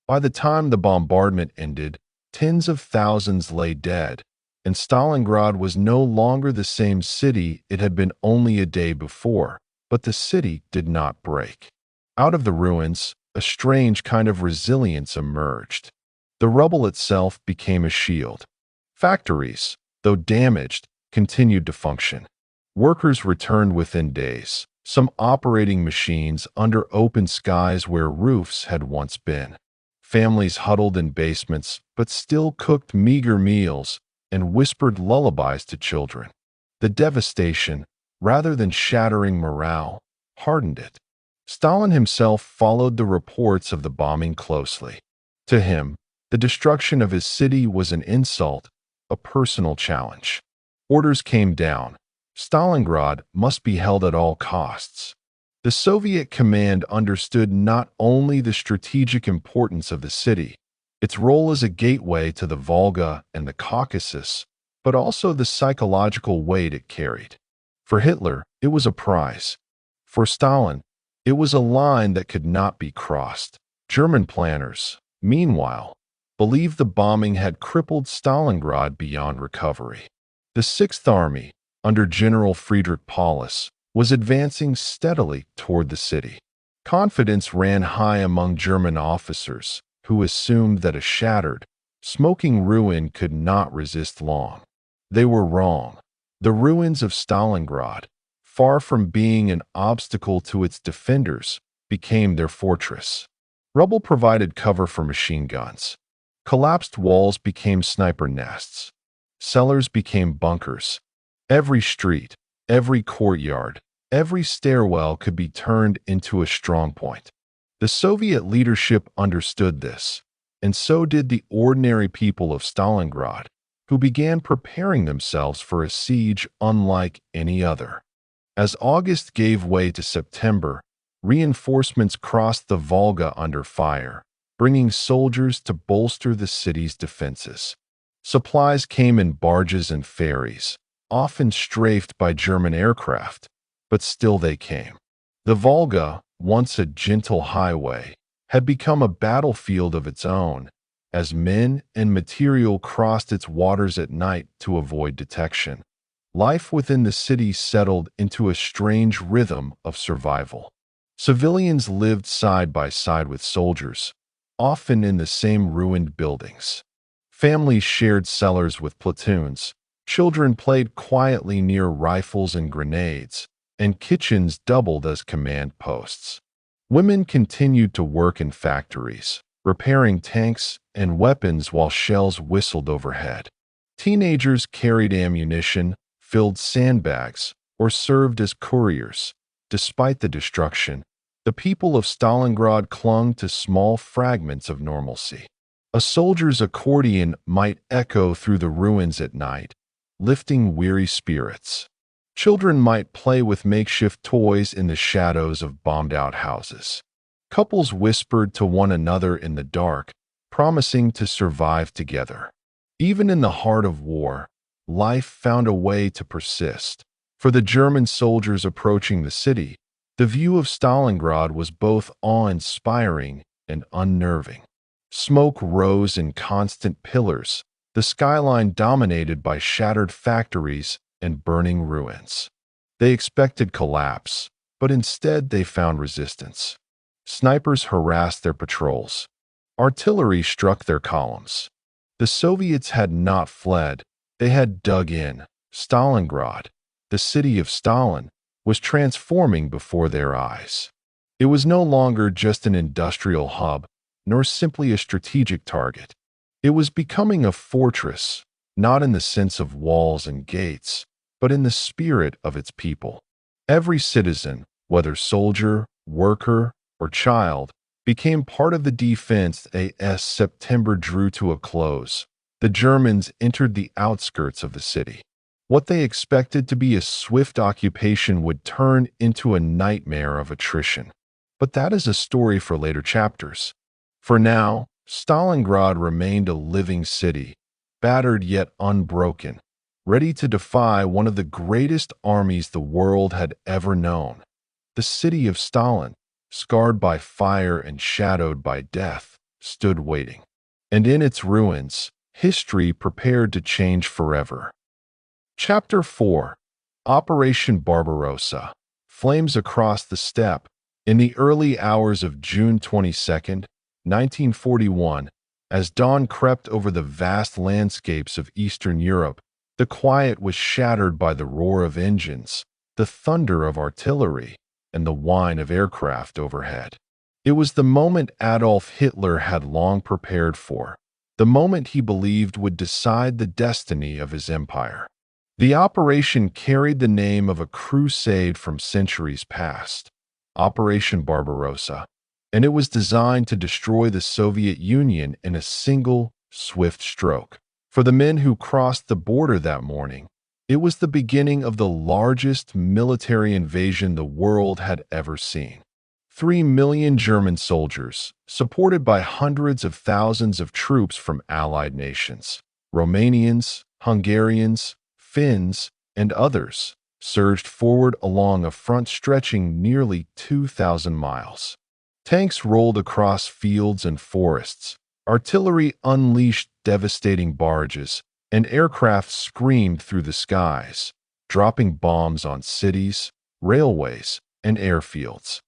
By the time the bombardment ended, tens of thousands lay dead, and Stalingrad was no longer the same city it had been only a day before, but the city did not break. Out of the ruins, a strange kind of resilience emerged. The rubble itself became a shield. Factories, though damaged, continued to function. Workers returned within days, some operating machines under open skies where roofs had once been. Families huddled in basements, but still cooked meager meals and whispered lullabies to children. The devastation, rather than shattering morale, hardened it. Stalin himself followed the reports of the bombing closely. To him, the destruction of his city was an insult, a personal challenge. Orders came down. Stalingrad must be held at all costs. The Soviet command understood not only the strategic importance of the city, its role as a gateway to the Volga and the Caucasus, but also the psychological weight it carried. For Hitler, it was a prize. For Stalin, it was a line that could not be crossed. German planners, meanwhile, believed the bombing had crippled Stalingrad beyond recovery. The Sixth Army, under General Friedrich Paulus, was advancing steadily toward the city. Confidence ran high among German officers, who assumed that a shattered, smoking ruin could not resist long. They were wrong. The ruins of Stalingrad, far from being an obstacle to its defenders, became their fortress. Rubble provided cover for machine guns. Collapsed walls became sniper nests. Cellars became bunkers. Every street, every courtyard, every stairwell could be turned into a strongpoint. The Soviet leadership understood this, and so did the ordinary people of Stalingrad, who began preparing themselves for a siege unlike any other. As August gave way to September, reinforcements crossed the Volga under fire, bringing soldiers to bolster the city's defenses. Supplies came in barges and ferries, often strafed by German aircraft, but still they came. The Volga, once a gentle highway, had become a battlefield of its own, as men and material crossed its waters at night to avoid detection. Life within the city settled into a strange rhythm of survival. Civilians lived side by side with soldiers, often in the same ruined buildings. Families shared cellars with platoons, children played quietly near rifles and grenades, and kitchens doubled as command posts. Women continued to work in factories, repairing tanks and weapons while shells whistled overhead. Teenagers carried ammunition, filled sandbags, or served as couriers. Despite the destruction, the people of Stalingrad clung to small fragments of normalcy. A soldier's accordion might echo through the ruins at night, lifting weary spirits. Children might play with makeshift toys in the shadows of bombed-out houses. Couples whispered to one another in the dark, promising to survive together. Even in the heart of war, life found a way to persist. For the German soldiers approaching the city, the view of Stalingrad was both awe-inspiring and unnerving. Smoke rose in constant pillars, the skyline dominated by shattered factories and burning ruins. They expected collapse, but instead they found resistance. Snipers harassed their patrols. Artillery struck their columns. The Soviets had not fled, they had dug in. Stalingrad, the city of Stalin, was transforming before their eyes. It was no longer just an industrial hub, nor simply a strategic target. It was becoming a fortress, not in the sense of walls and gates, but in the spirit of its people. Every citizen, whether soldier, worker, or child, became part of the defense as September drew to a close. The Germans entered the outskirts of the city. What they expected to be a swift occupation would turn into a nightmare of attrition. But that is a story for later chapters. For now, Stalingrad remained a living city, battered yet unbroken, ready to defy one of the greatest armies the world had ever known. The city of Stalin, scarred by fire and shadowed by death, stood waiting. And in its ruins, history prepared to change forever. Chapter 4. Operation Barbarossa. Flames across the steppe. In the early hours of June 22, 1941, as dawn crept over the vast landscapes of Eastern Europe, the quiet was shattered by the roar of engines, the thunder of artillery, and the whine of aircraft overhead. It was the moment Adolf Hitler had long prepared for, the moment he believed would decide the destiny of his empire. The operation carried the name of a crusade from centuries past, Operation Barbarossa, and it was designed to destroy the Soviet Union in a single, swift stroke. For the men who crossed the border that morning, it was the beginning of the largest military invasion the world had ever seen. 3 million German soldiers, supported by hundreds of thousands of troops from allied nations, Romanians, Hungarians, Finns, and others, surged forward along a front stretching nearly 2,000 miles. Tanks rolled across fields and forests, artillery unleashed devastating barrages, and aircraft screamed through the skies, dropping bombs on cities, railways, and airfields.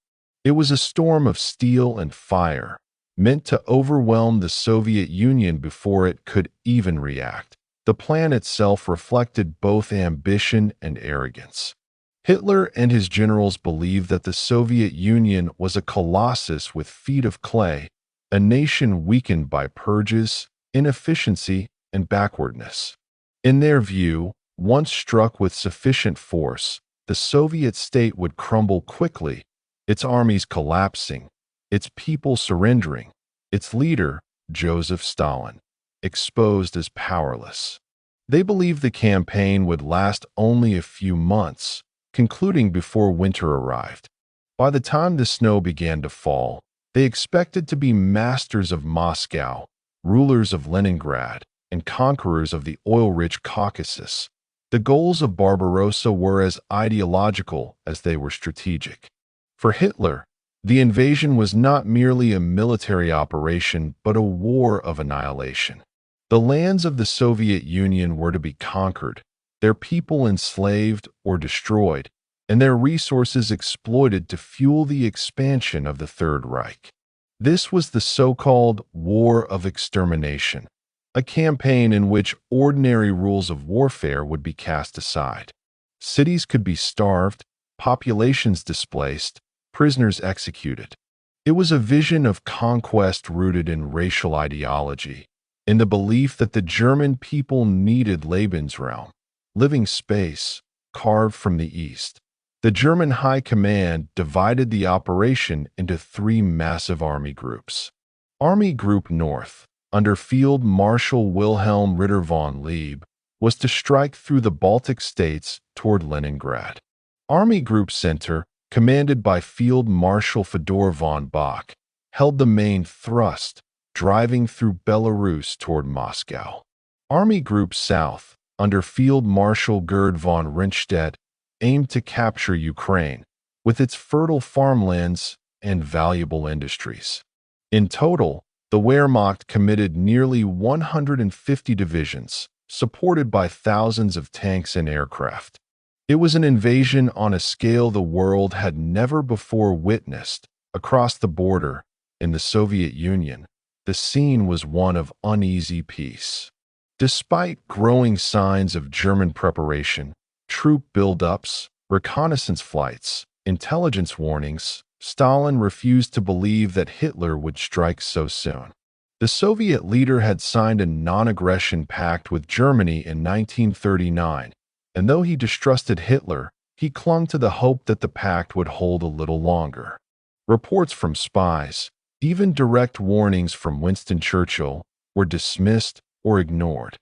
It was a storm of steel and fire, meant to overwhelm the Soviet Union before it could even react. The plan itself reflected both ambition and arrogance. Hitler and his generals believed that the Soviet Union was a colossus with feet of clay, a nation weakened by purges, inefficiency, and backwardness. In their view, once struck with sufficient force, the Soviet state would crumble quickly, its armies collapsing, its people surrendering, its leader, Joseph Stalin, exposed as powerless. They believed the campaign would last only a few months, concluding before winter arrived. By the time the snow began to fall, They expected to be masters of Moscow, rulers of Leningrad, and conquerors of the oil-rich Caucasus. The goals of Barbarossa were as ideological as they were strategic. For Hitler, the invasion was not merely a military operation but a war of annihilation. The lands of the Soviet Union were to be conquered, their people enslaved or destroyed, and their resources exploited to fuel the expansion of the Third Reich. This was the so-called War of Extermination, a campaign in which ordinary rules of warfare would be cast aside. Cities could be starved, populations displaced, prisoners executed. It was a vision of conquest rooted in racial ideology, in the belief that the German people needed Lebensraum, living space, carved from the east. The German High Command divided the operation into three massive army groups. Army Group North, under Field Marshal Wilhelm Ritter von Leeb, was to strike through the Baltic states toward Leningrad. Army Group Center, commanded by Field Marshal Fedor von Bock, held the main thrust, driving through Belarus toward Moscow. Army Group South, under Field Marshal Gerd von Rundstedt, aimed to capture Ukraine, with its fertile farmlands and valuable industries. In total, the Wehrmacht committed nearly 150 divisions, supported by thousands of tanks and aircraft. It was an invasion on a scale the world had never before witnessed. Across the border, in the Soviet Union, the scene was one of uneasy peace. Despite growing signs of German preparation, troop buildups, reconnaissance flights, intelligence warnings, Stalin refused to believe that Hitler would strike so soon. The Soviet leader had signed a non-aggression pact with Germany in 1939, and though he distrusted Hitler, he clung to the hope that the pact would hold a little longer. Reports from spies, even direct warnings from Winston Churchill, were dismissed or ignored.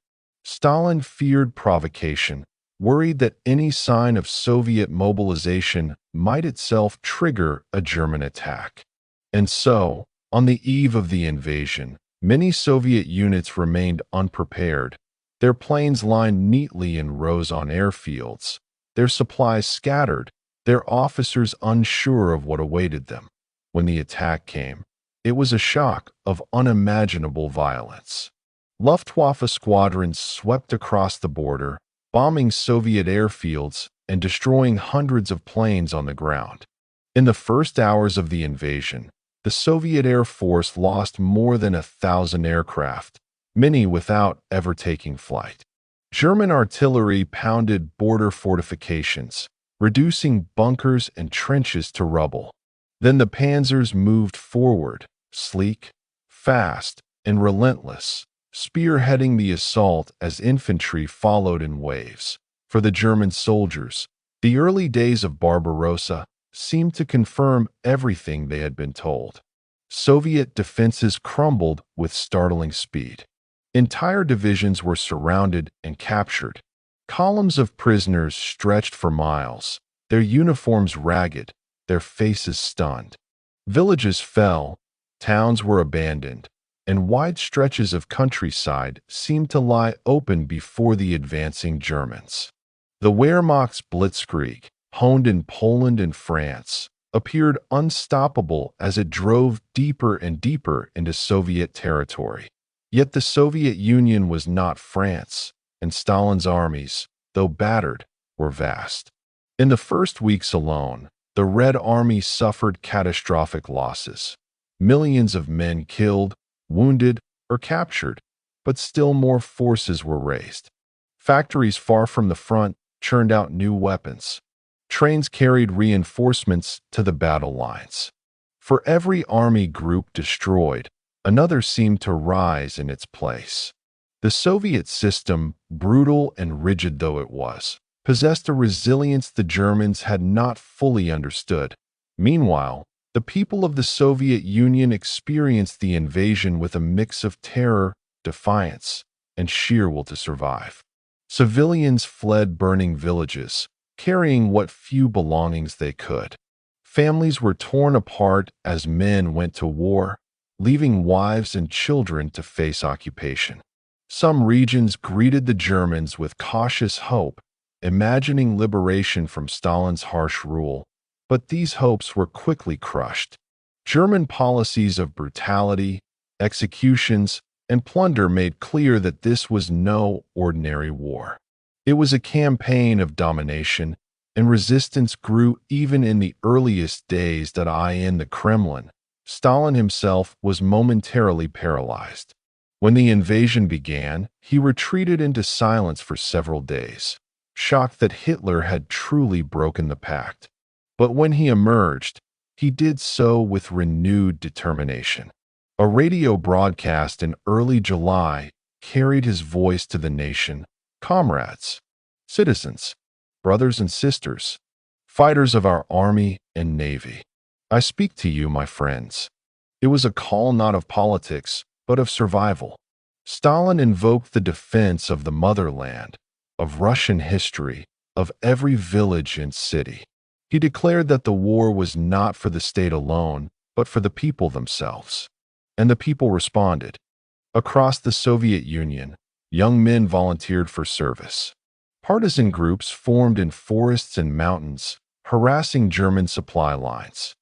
Stalin feared provocation, worried that any sign of Soviet mobilization might itself trigger a German attack. And so, on the eve of the invasion, many Soviet units remained unprepared, their planes lined neatly in rows on airfields, their supplies scattered, their officers unsure of what awaited them. When the attack came, it was a shock of unimaginable violence. Luftwaffe squadrons swept across the border, bombing Soviet airfields and destroying hundreds of planes on the ground. In the first hours of the invasion, the Soviet Air Force lost more than 1,000 aircraft, many without ever taking flight. German artillery pounded border fortifications, reducing bunkers and trenches to rubble. Then the panzers moved forward, sleek, fast, and relentless, spearheading the assault as infantry followed in waves. For the German soldiers, the early days of Barbarossa seemed to confirm everything they had been told. Soviet defenses crumbled with startling speed. Entire divisions were surrounded and captured. Columns of prisoners stretched for miles, their uniforms ragged, their faces stunned. Villages fell, towns were abandoned, and wide stretches of countryside seemed to lie open before the advancing Germans. The Wehrmacht's blitzkrieg, honed in Poland and France, appeared unstoppable as it drove deeper and deeper into Soviet territory. Yet the Soviet Union was not France, and Stalin's armies, though battered, were vast. In the first weeks alone, the Red Army suffered catastrophic losses. Millions of men killed, wounded, or captured, but still more forces were raised. Factories far from the front churned out new weapons. Trains carried reinforcements to the battle lines. For every army group destroyed, another seemed to rise in its place. The Soviet system, brutal and rigid though it was, possessed a resilience the Germans had not fully understood. Meanwhile, the people of the Soviet Union experienced the invasion with a mix of terror, defiance, and sheer will to survive. Civilians fled burning villages, carrying what few belongings they could. Families were torn apart as men went to war, leaving wives and children to face occupation. Some regions greeted the Germans with cautious hope, imagining liberation from Stalin's harsh rule, but these hopes were quickly crushed. German policies of brutality, executions, and plunder made clear that this was no ordinary war. It was a campaign of domination, and resistance grew even in the earliest days that in the Kremlin. Stalin himself was momentarily paralyzed. When the invasion began, he retreated into silence for several days, shocked that Hitler had truly broken the pact. But when he emerged, he did so with renewed determination. A radio broadcast in early July carried his voice to the nation. Comrades, citizens, brothers and sisters, fighters of our army and navy, I speak to you, my friends. It was a call not of politics, but of survival. Stalin invoked the defense of the motherland, of Russian history, of every village and city. He declared that the war was not for the state alone, but for the people themselves. And the people responded. Across the Soviet Union, young men volunteered for service. Partisan groups formed in forests and mountains, harassing German supply lines.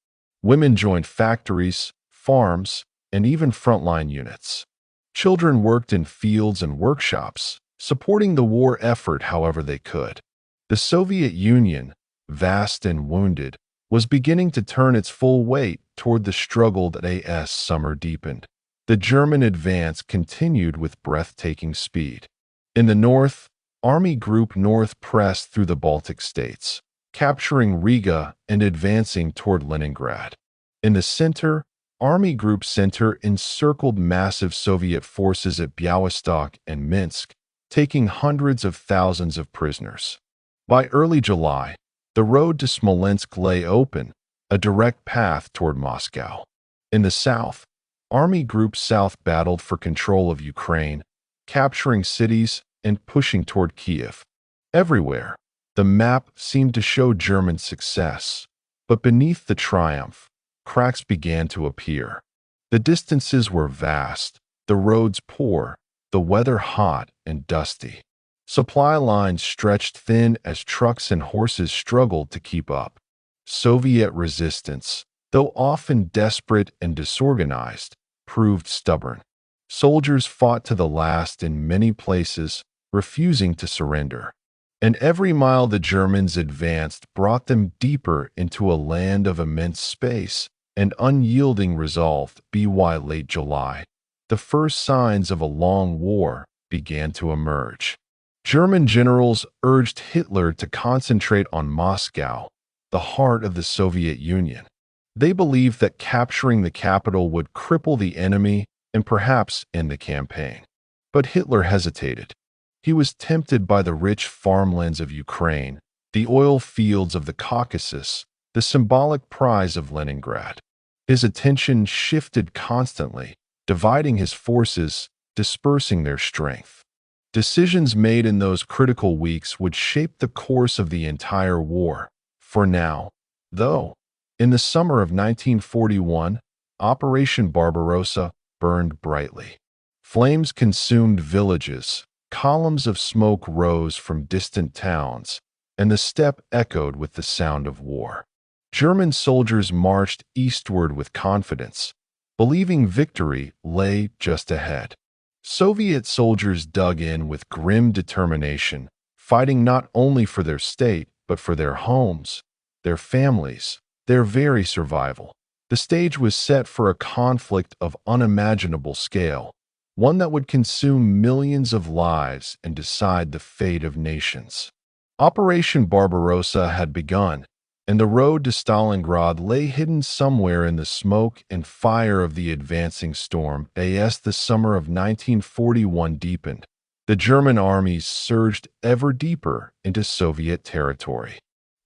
Women joined factories, farms, and even frontline units. Children worked in fields and workshops, supporting the war effort however they could. The Soviet Union, vast and wounded, was beginning to turn its full weight toward the struggle that as summer deepened. The German advance continued with breathtaking speed. In the north, Army Group North pressed through the Baltic states, capturing Riga and advancing toward Leningrad. In the center, Army Group Center encircled massive Soviet forces at Białystok and Minsk, taking hundreds of thousands of prisoners. By early July, the road to Smolensk lay open, a direct path toward Moscow. In the south, Army Group South battled for control of Ukraine, capturing cities and pushing toward Kiev. Everywhere, the map seemed to show German success, but beneath the triumph, cracks began to appear. The distances were vast, the roads poor, the weather hot and dusty. Supply lines stretched thin as trucks and horses struggled to keep up. Soviet resistance, though often desperate and disorganized, proved stubborn. Soldiers fought to the last in many places, refusing to surrender. And every mile the Germans advanced brought them deeper into a land of immense space and unyielding resolve. By late July, the first signs of a long war began to emerge. German generals urged Hitler to concentrate on Moscow, the heart of the Soviet Union. They believed that capturing the capital would cripple the enemy and perhaps end the campaign. But Hitler hesitated. He was tempted by the rich farmlands of Ukraine, the oil fields of the Caucasus, the symbolic prize of Leningrad. His attention shifted constantly, dividing his forces, dispersing their strength. Decisions made in those critical weeks would shape the course of the entire war. For now, though, in the summer of 1941, Operation Barbarossa burned brightly. Flames consumed villages, columns of smoke rose from distant towns, and the steppe echoed with the sound of war. German soldiers marched eastward with confidence, believing victory lay just ahead. Soviet soldiers dug in with grim determination, fighting not only for their state, but for their homes, their families, their very survival. The stage was set for a conflict of unimaginable scale, one that would consume millions of lives and decide the fate of nations. Operation Barbarossa had begun, and the road to Stalingrad lay hidden somewhere in the smoke and fire of the advancing storm. As the summer of 1941 deepened, the German armies surged ever deeper into Soviet territory.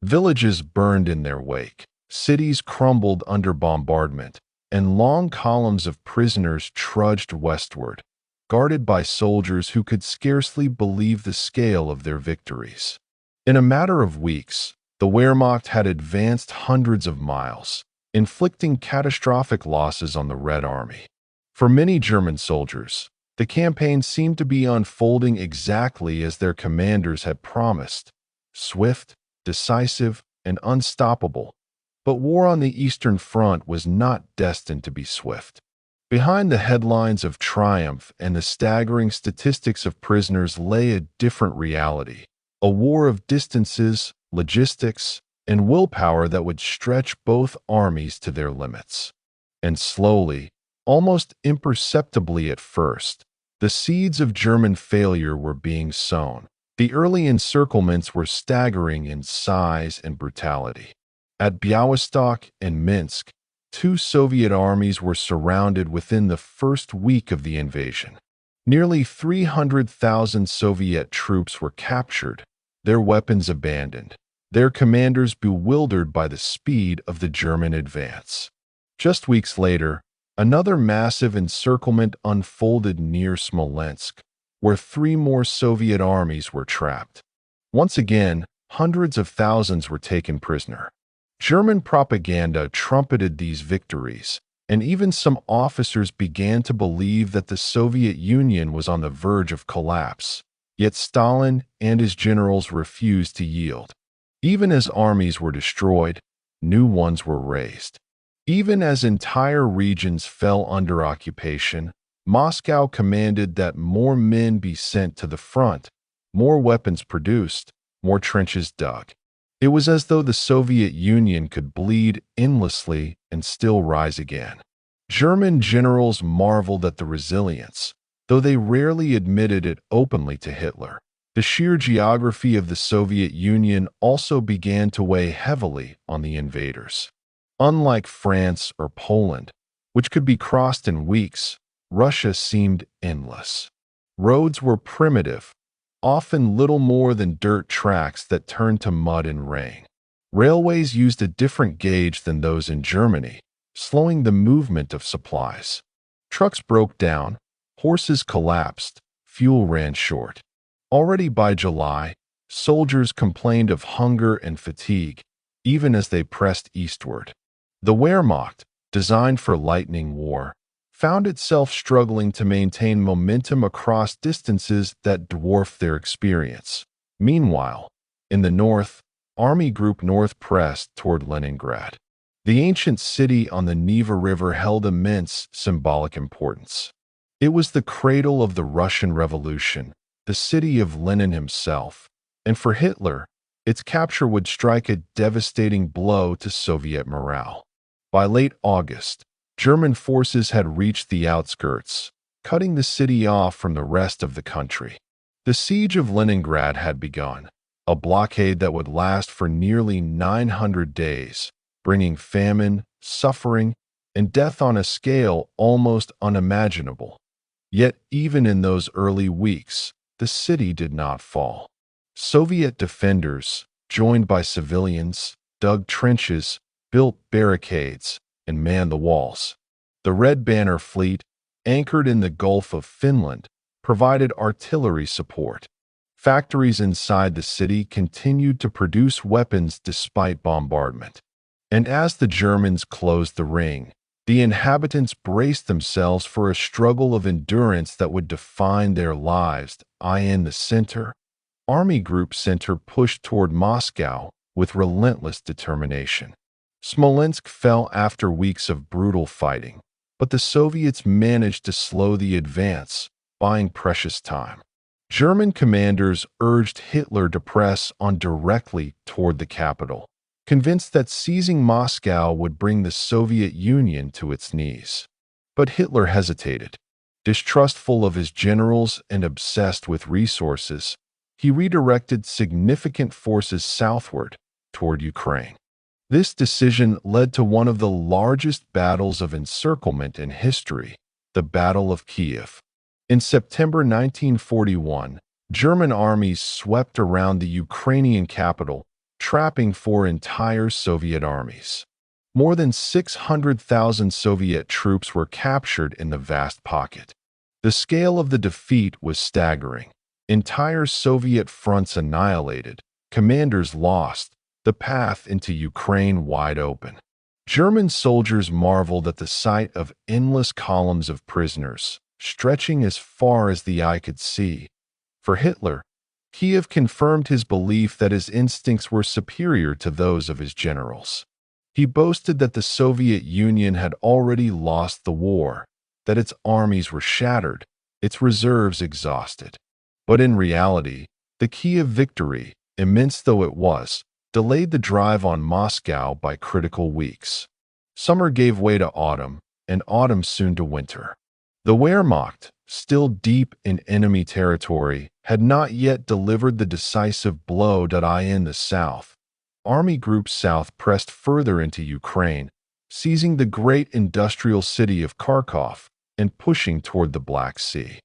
Villages burned in their wake, cities crumbled under bombardment, and long columns of prisoners trudged westward, guarded by soldiers who could scarcely believe the scale of their victories. In a matter of weeks, The Wehrmacht had advanced hundreds of miles, inflicting catastrophic losses on the Red Army. For many German soldiers, the campaign seemed to be unfolding exactly as their commanders had promised: swift, decisive, and unstoppable. But war on the Eastern Front was not destined to be swift. Behind the headlines of triumph and the staggering statistics of prisoners lay a different reality, a war of distances, logistics, and willpower that would stretch both armies to their limits. And slowly, almost imperceptibly at first, the seeds of German failure were being sown. The early encirclements were staggering in size and brutality. At Białystok and Minsk, two Soviet armies were surrounded within the first week of the invasion. Nearly 300,000 Soviet troops were captured, their weapons abandoned, their commanders bewildered by the speed of the German advance. Just weeks later, another massive encirclement unfolded near Smolensk, where three more Soviet armies were trapped. Once again, hundreds of thousands were taken prisoner. German propaganda trumpeted these victories, and even some officers began to believe that the Soviet Union was on the verge of collapse. Yet Stalin and his generals refused to yield. Even as armies were destroyed, new ones were raised. Even as entire regions fell under occupation, Moscow commanded that more men be sent to the front, more weapons produced, more trenches dug. It was as though the Soviet Union could bleed endlessly and still rise again. German generals marveled at the resilience, though they rarely admitted it openly to Hitler. The sheer geography of the Soviet Union also began to weigh heavily on the invaders. Unlike France or Poland, which could be crossed in weeks, Russia seemed endless. Roads were primitive, often little more than dirt tracks that turned to mud and rain. Railways used a different gauge than those in Germany, slowing the movement of supplies. Trucks broke down, horses collapsed, fuel ran short. Already by July, soldiers complained of hunger and fatigue, even as they pressed eastward. The Wehrmacht, designed for lightning war, found itself struggling to maintain momentum across distances that dwarfed their experience. Meanwhile, in the north, Army Group North pressed toward Leningrad. The ancient city on the Neva River held immense symbolic importance. It was the cradle of the Russian Revolution, the city of Lenin himself, and for Hitler, its capture would strike a devastating blow to Soviet morale. By late August, German forces had reached the outskirts, cutting the city off from the rest of the country. The siege of Leningrad had begun, a blockade that would last for nearly 900 days, bringing famine, suffering, and death on a scale almost unimaginable. Yet even in those early weeks, the city did not fall. Soviet defenders, joined by civilians, dug trenches, built barricades, and manned the walls. The Red Banner Fleet, anchored in the Gulf of Finland, provided artillery support. Factories inside the city continued to produce weapons despite bombardment. And as the Germans closed the ring, the inhabitants braced themselves for a struggle of endurance that would define their lives. In the center, Army Group Center pushed toward Moscow with relentless determination. Smolensk fell after weeks of brutal fighting, but the Soviets managed to slow the advance, buying precious time. German commanders urged Hitler to press on directly toward the capital, convinced that seizing Moscow would bring the Soviet Union to its knees. But Hitler hesitated. Distrustful of his generals and obsessed with resources, he redirected significant forces southward toward Ukraine. This decision led to one of the largest battles of encirclement in history, the Battle of Kiev. In September 1941, German armies swept around the Ukrainian capital, trapping four entire Soviet armies. More than 600,000 Soviet troops were captured in the vast pocket. The scale of the defeat was staggering. Entire Soviet fronts annihilated, commanders lost, the path into Ukraine wide open. German soldiers marveled at the sight of endless columns of prisoners, stretching as far as the eye could see. For Hitler, Kiev confirmed his belief that his instincts were superior to those of his generals. He boasted that the Soviet Union had already lost the war, that its armies were shattered, its reserves exhausted. But in reality, the Kiev victory, immense though it was, delayed the drive on Moscow by critical weeks. Summer gave way to autumn, and autumn soon to winter. The Wehrmacht, still deep in enemy territory, had not yet delivered the decisive blow. In the south, Army Group South pressed further into Ukraine, seizing the great industrial city of Kharkov and pushing toward the Black Sea.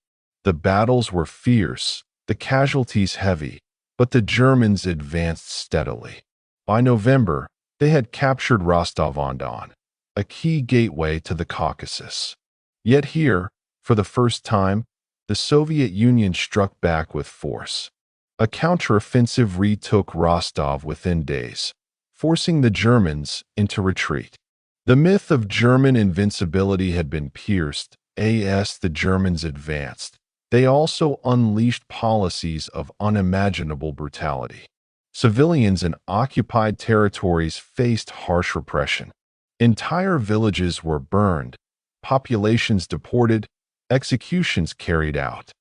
The battles were fierce, the casualties heavy, but the Germans advanced steadily. By November, they had captured Rostov-on-Don, a key gateway to the Caucasus. Yet here, for the first time, the Soviet Union struck back with force. A counteroffensive retook Rostov within days, forcing the Germans into retreat. The myth of German invincibility had been pierced. As the Germans advanced, they also unleashed policies of unimaginable brutality. Civilians in occupied territories faced harsh repression. Entire villages were burned, populations deported, executions carried out.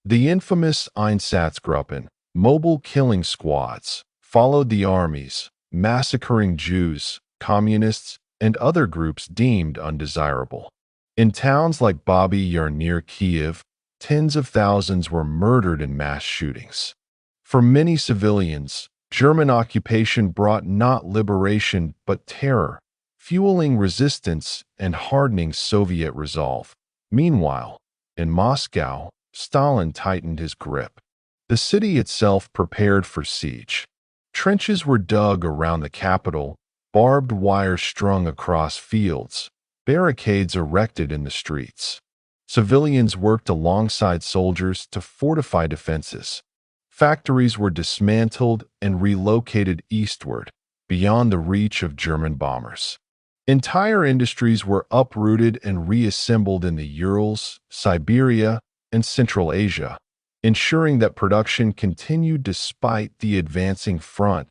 The infamous Einsatzgruppen, mobile killing squads, followed the armies, massacring Jews, communists, and other groups deemed undesirable. In towns like Babi Yar near Kiev, tens of thousands were murdered in mass shootings. For many civilians, German occupation brought not liberation but terror, fueling resistance and hardening Soviet resolve. Meanwhile, in Moscow, Stalin tightened his grip. The city itself prepared for siege. Trenches were dug around the capital, barbed wire strung across fields, barricades erected in the streets. Civilians worked alongside soldiers to fortify defenses. Factories were dismantled and relocated eastward, beyond the reach of German bombers. Entire industries were uprooted and reassembled in the Urals, Siberia, and Central Asia, ensuring that production continued despite the advancing front.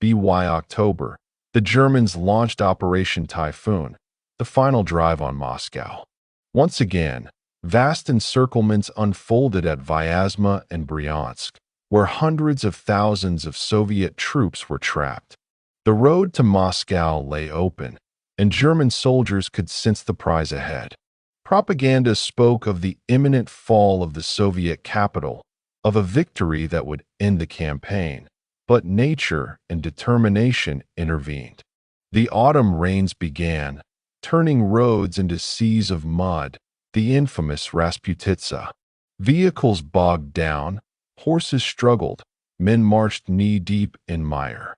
By October, the Germans launched Operation Typhoon, the final drive on Moscow. Once again, vast encirclements unfolded at Vyazma and Bryansk, where hundreds of thousands of Soviet troops were trapped. The road to Moscow lay open, and German soldiers could sense the prize ahead. Propaganda spoke of the imminent fall of the Soviet capital, of a victory that would end the campaign, but nature and determination intervened. The autumn rains began, turning roads into seas of mud, the infamous Rasputitsa. Vehicles bogged down, horses struggled, men marched knee-deep in mire.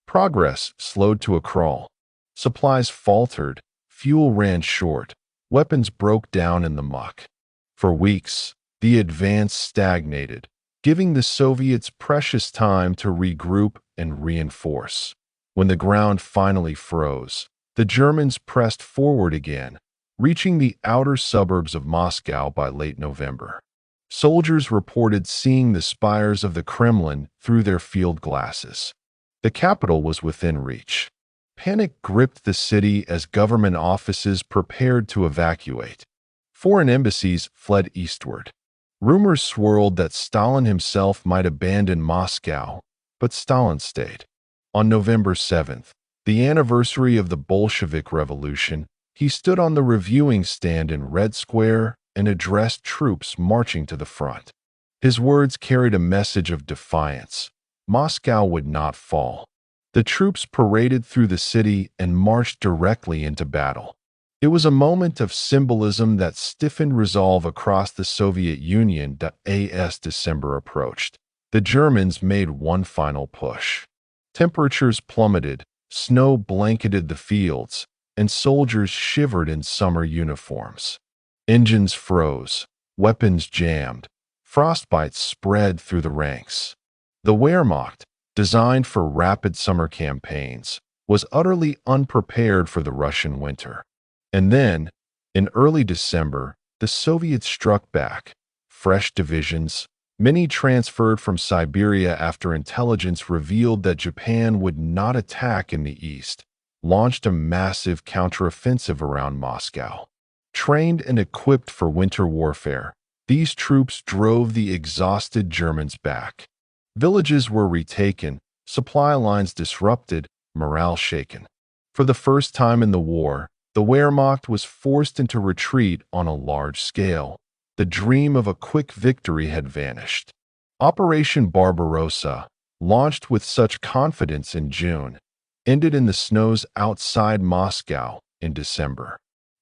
Progress slowed to a crawl. Supplies faltered, fuel ran short, weapons broke down in the muck. For weeks, the advance stagnated, giving the Soviets precious time to regroup and reinforce. When the ground finally froze, the Germans pressed forward again, reaching the outer suburbs of Moscow by late November. Soldiers reported seeing the spires of the Kremlin through their field glasses. The capital was within reach. Panic gripped the city as government offices prepared to evacuate. Foreign embassies fled eastward. Rumors swirled that Stalin himself might abandon Moscow, but Stalin stayed. On November 7th, the anniversary of the Bolshevik Revolution, he stood on the reviewing stand in Red Square and addressed troops marching to the front. His words carried a message of defiance. Moscow would not fall. The troops paraded through the city and marched directly into battle. It was a moment of symbolism that stiffened resolve across the Soviet Union. As December approached, the Germans made one final push. Temperatures plummeted, snow blanketed the fields, and soldiers shivered in summer uniforms. Engines froze, weapons jammed, frostbites spread through the ranks. The Wehrmacht, designed for rapid summer campaigns, was utterly unprepared for the Russian winter. And then, in early December, the Soviets struck back. Fresh divisions, many transferred from Siberia after intelligence revealed that Japan would not attack in the east, launched a massive counteroffensive around Moscow. Trained and equipped for winter warfare, these troops drove the exhausted Germans back. Villages were retaken, supply lines disrupted, morale shaken. For the first time in the war, the Wehrmacht was forced into retreat on a large scale. The dream of a quick victory had vanished. Operation Barbarossa, launched with such confidence in June, ended in the snows outside Moscow in December.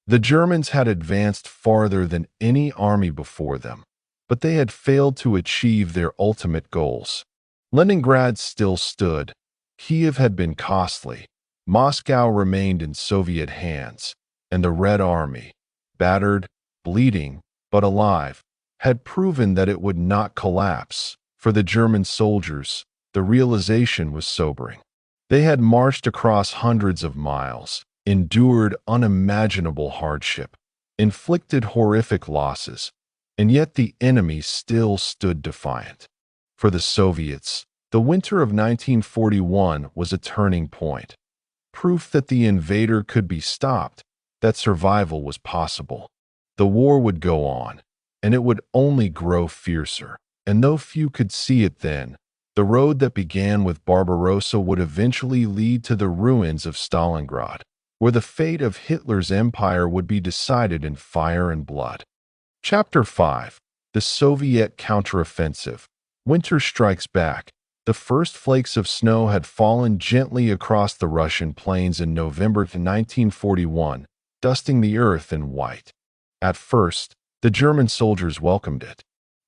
The Germans had advanced farther than any army before them, but they had failed to achieve their ultimate goals. Leningrad still stood. Kiev had been costly. Moscow remained in Soviet hands, and the Red Army, battered, bleeding, but alive, had proven that it would not collapse. For the German soldiers, the realization was sobering. They had marched across hundreds of miles, endured unimaginable hardship, inflicted horrific losses, and yet the enemy still stood defiant. For the Soviets, the winter of 1941 was a turning point. Proof that the invader could be stopped, that survival was possible. The war would go on, and it would only grow fiercer. And though few could see it then, the road that began with Barbarossa would eventually lead to the ruins of Stalingrad, where the fate of Hitler's empire would be decided in fire and blood. Chapter 5. The Soviet Counteroffensive. Winter strikes back. The first flakes of snow had fallen gently across the Russian plains in November 1941, dusting the earth in white. At first, the German soldiers welcomed it.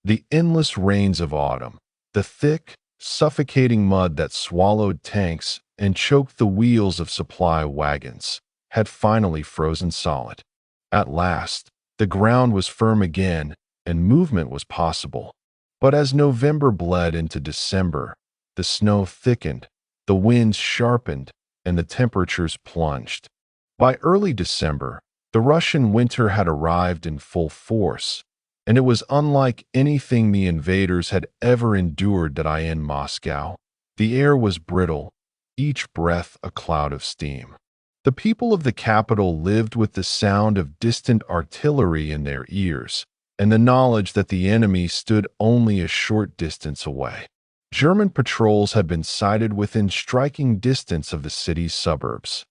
The endless rains of autumn, the thick, suffocating mud that swallowed tanks and choked the wheels of supply wagons, had finally frozen solid. At last, the ground was firm again, and movement was possible. But as November bled into December, the snow thickened, the winds sharpened, and the temperatures plunged. By early December, the Russian winter had arrived in full force, and it was unlike anything the invaders had ever endured in Moscow. The air was brittle, each breath a cloud of steam. The people of the capital lived with the sound of distant artillery in their ears, and the knowledge that the enemy stood only a short distance away. German patrols had been sighted within striking distance of the city's suburbs.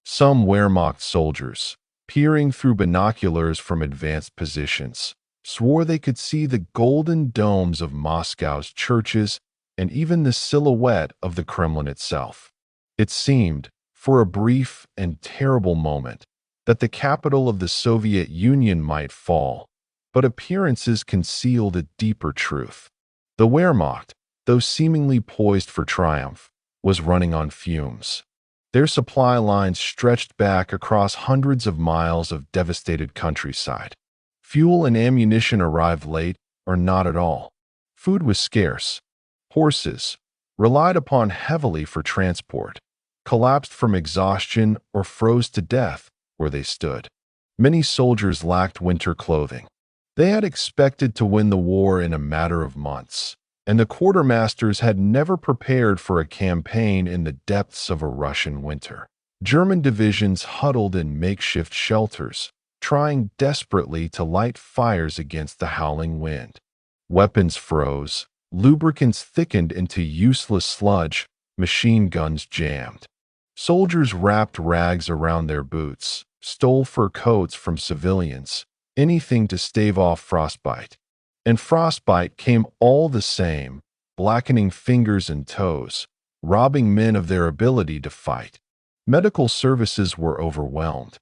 Some Wehrmacht soldiers, peering through binoculars from advanced positions, swore they could see the golden domes of Moscow's churches and even the silhouette of the Kremlin itself. It seemed, for a brief and terrible moment, that the capital of the Soviet Union might fall, but appearances concealed a deeper truth. The Wehrmacht, though seemingly poised for triumph, was running on fumes. Their supply lines stretched back across hundreds of miles of devastated countryside. Fuel and ammunition arrived late or not at all. Food was scarce. Horses, relied upon heavily for transport, collapsed from exhaustion or froze to death where they stood. Many soldiers lacked winter clothing. They had expected to win the war in a matter of months, and the quartermasters had never prepared for a campaign in the depths of a Russian winter. German divisions huddled in makeshift shelters, trying desperately to light fires against the howling wind. Weapons froze, lubricants thickened into useless sludge, machine guns jammed. Soldiers wrapped rags around their boots, stole fur coats from civilians, anything to stave off frostbite. And frostbite came all the same, blackening fingers and toes, robbing men of their ability to fight. Medical services were overwhelmed.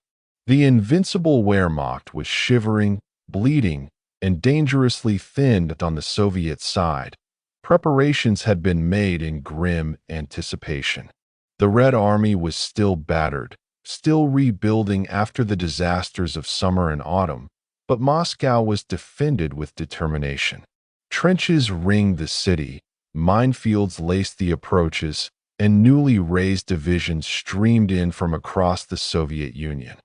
The invincible Wehrmacht was shivering, bleeding, and dangerously thinned on the Soviet side. Preparations had been made in grim anticipation. The Red Army was still battered, still rebuilding after the disasters of summer and autumn, but Moscow was defended with determination. Trenches ringed the city, Minefields laced the approaches, and newly raised divisions streamed in from across the Soviet Union.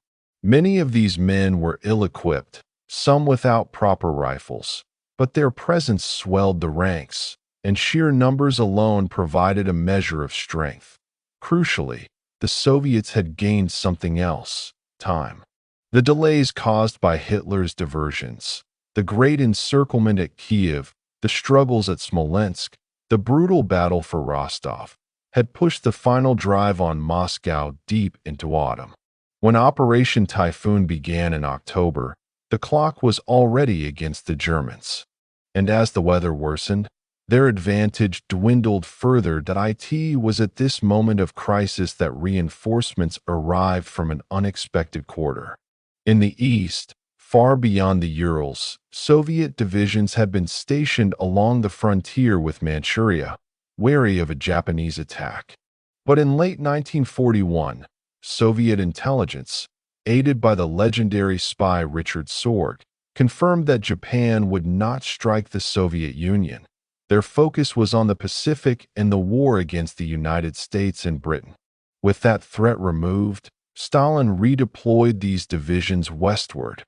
Many of these men were ill-equipped, some without proper rifles, but their presence swelled the ranks, and sheer numbers alone provided a measure of strength. Crucially, the Soviets had gained something else: time. The delays caused by Hitler's diversions, the great encirclement at Kiev, the struggles at Smolensk, the brutal battle for Rostov, had pushed the final drive on Moscow deep into autumn. When Operation Typhoon began in October, the clock was already against the Germans. And as the weather worsened, their advantage dwindled further. It was at this moment of crisis that reinforcements arrived from an unexpected quarter. In the east, far beyond the Urals, Soviet divisions had been stationed along the frontier with Manchuria, wary of a Japanese attack. But in late 1941, Soviet intelligence, aided by the legendary spy Richard Sorge, confirmed that Japan would not strike the Soviet Union. Their focus was on the Pacific and the war against the United States and Britain. With that threat removed, Stalin redeployed these divisions westward.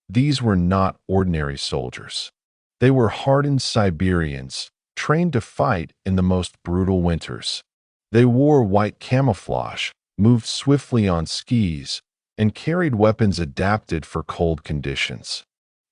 These were not ordinary soldiers. They were hardened Siberians, trained to fight in the most brutal winters. They wore white camouflage, moved swiftly on skis, and carried weapons adapted for cold conditions.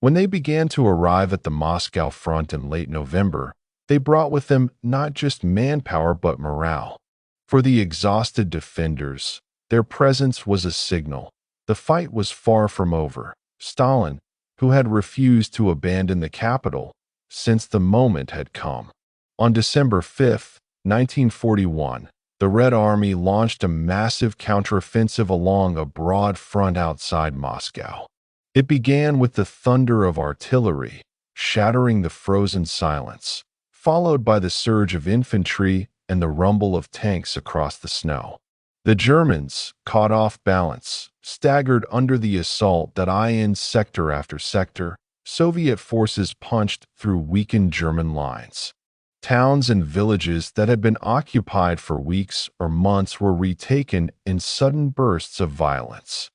When they began to arrive at the Moscow front in late November, they brought with them not just manpower but morale. For the exhausted defenders, their presence was a signal. The fight was far from over. Stalin, who had refused to abandon the capital, sensed the moment had come. On December 5, 1941, the Red Army launched a massive counteroffensive along a broad front outside Moscow. It began with the thunder of artillery, shattering the frozen silence, followed by the surge of infantry and the rumble of tanks across the snow. The Germans, caught off balance, staggered under the assault in sector after sector. Soviet forces punched through weakened German lines. Towns and villages that had been occupied for weeks or months were retaken in sudden bursts of violence.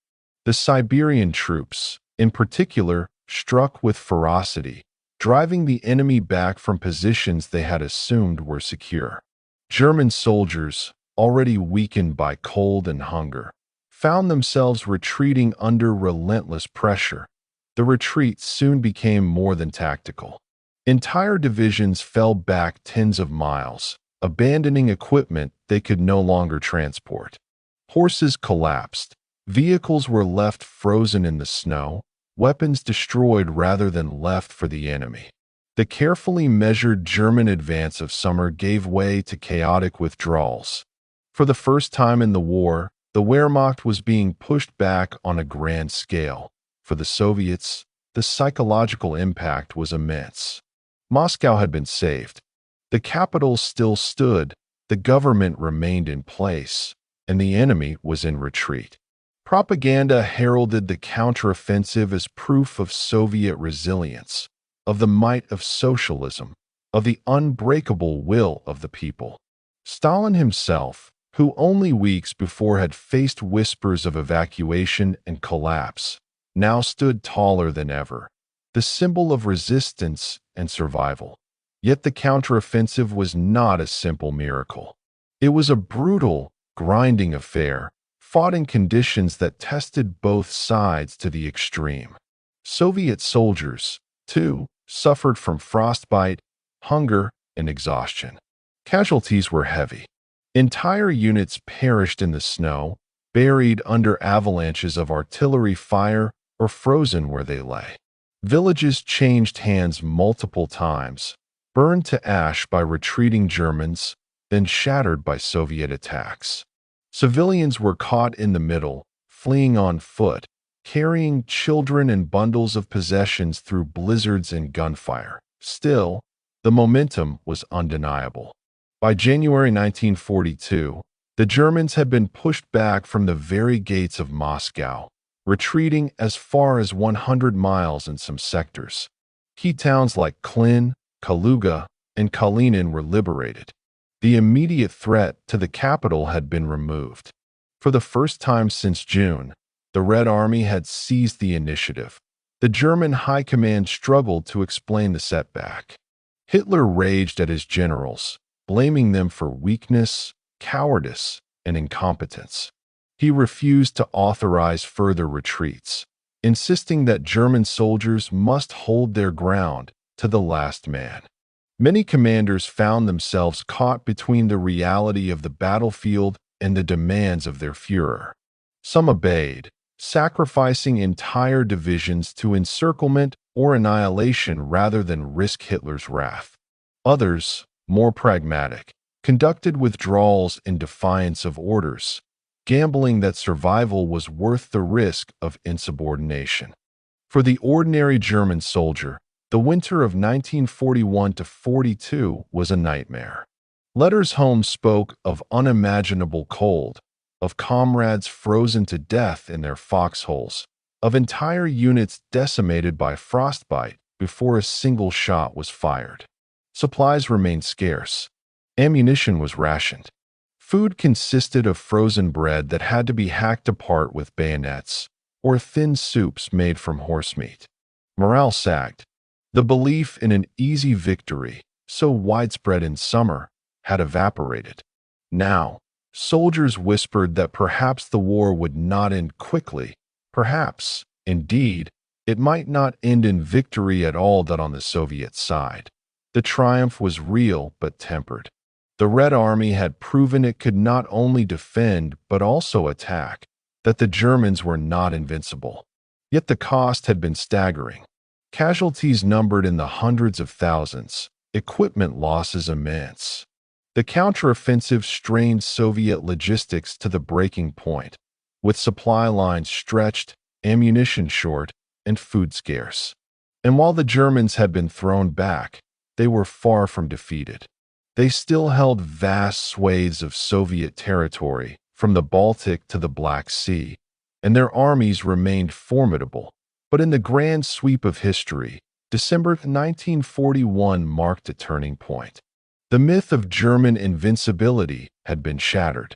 The Siberian troops, in particular, struck with ferocity, driving the enemy back from positions they had assumed were secure. German soldiers, already weakened by cold and hunger, found themselves retreating under relentless pressure. The retreat soon became more than tactical. Entire divisions fell back tens of miles, abandoning equipment they could no longer transport. Horses collapsed, vehicles were left frozen in the snow, weapons destroyed rather than left for the enemy. The carefully measured German advance of summer gave way to chaotic withdrawals. For the first time in the war, the Wehrmacht was being pushed back on a grand scale. For the Soviets, the psychological impact was immense. Moscow had been saved. The capital still stood, the government remained in place, and the enemy was in retreat. Propaganda heralded the counteroffensive as proof of Soviet resilience, of the might of socialism, of the unbreakable will of the people. Stalin himself, who only weeks before had faced whispers of evacuation and collapse, now stood taller than ever, the symbol of resistance and survival. Yet the counteroffensive was not a simple miracle. It was a brutal, grinding affair, fought in conditions that tested both sides to the extreme. Soviet soldiers, too, suffered from frostbite, hunger, and exhaustion. Casualties were heavy. Entire units perished in the snow, buried under avalanches of artillery fire, or frozen where they lay. Villages changed hands multiple times, burned to ash by retreating Germans, then shattered by Soviet attacks. Civilians were caught in the middle, fleeing on foot, carrying children and bundles of possessions through blizzards and gunfire. Still, the momentum was undeniable. By January 1942, the Germans had been pushed back from the very gates of Moscow, retreating as far as 100 miles in some sectors. Key towns like Klin, Kaluga, and Kalinin were liberated. The immediate threat to the capital had been removed. For the first time since June, the Red Army had seized the initiative. The German high command struggled to explain the setback. Hitler raged at his generals, blaming them for weakness, cowardice, and incompetence. He refused to authorize further retreats, insisting that German soldiers must hold their ground to the last man. Many commanders found themselves caught between the reality of the battlefield and the demands of their Führer. Some obeyed, sacrificing entire divisions to encirclement or annihilation rather than risk Hitler's wrath. Others, more pragmatic, conducted withdrawals in defiance of orders, gambling that survival was worth the risk of insubordination. For the ordinary German soldier, the winter of 1941–42 was a nightmare. Letters home spoke of unimaginable cold, of comrades frozen to death in their foxholes, of entire units decimated by frostbite before a single shot was fired. Supplies remained scarce. Ammunition was rationed. Food consisted of frozen bread that had to be hacked apart with bayonets, or thin soups made from horse meat. Morale sagged. The belief in an easy victory, so widespread in summer, had evaporated. Now, soldiers whispered that perhaps the war would not end quickly. Perhaps, indeed, it might not end in victory at all. That on the Soviet side, the triumph was real but tempered. The Red Army had proven it could not only defend but also attack, that the Germans were not invincible. Yet the cost had been staggering. Casualties numbered in the hundreds of thousands, equipment losses immense. The counteroffensive strained Soviet logistics to the breaking point, with supply lines stretched, ammunition short, and food scarce. And while the Germans had been thrown back, they were far from defeated. They still held vast swathes of Soviet territory, from the Baltic to the Black Sea, and their armies remained formidable. But in the grand sweep of history, December 1941 marked a turning point. The myth of German invincibility had been shattered.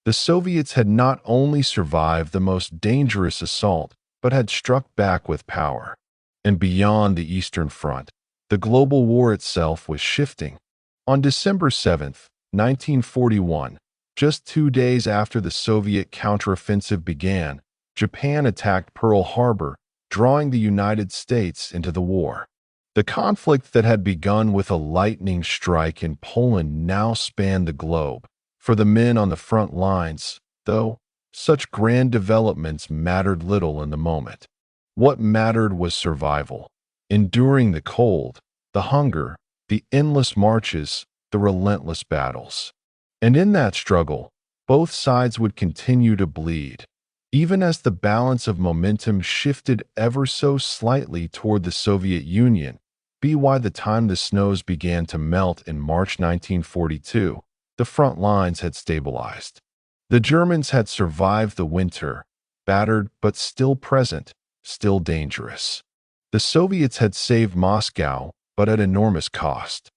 The Soviets had not only survived the most dangerous assault, but had struck back with power. And beyond the Eastern Front, the global war itself was shifting. On December 7, 1941, just 2 days after the Soviet counteroffensive began, Japan attacked Pearl Harbor, drawing the United States into the war. The conflict that had begun with a lightning strike in Poland now spanned the globe. For the men on the front lines, though, such grand developments mattered little in the moment. What mattered was survival, enduring the cold, the hunger, the endless marches, the relentless battles. And in that struggle, both sides would continue to bleed, even as the balance of momentum shifted ever so slightly toward the Soviet Union. By the time the snows began to melt in March 1942, the front lines had stabilized. The Germans had survived the winter, battered but still present, still dangerous. The Soviets had saved Moscow, but at enormous cost.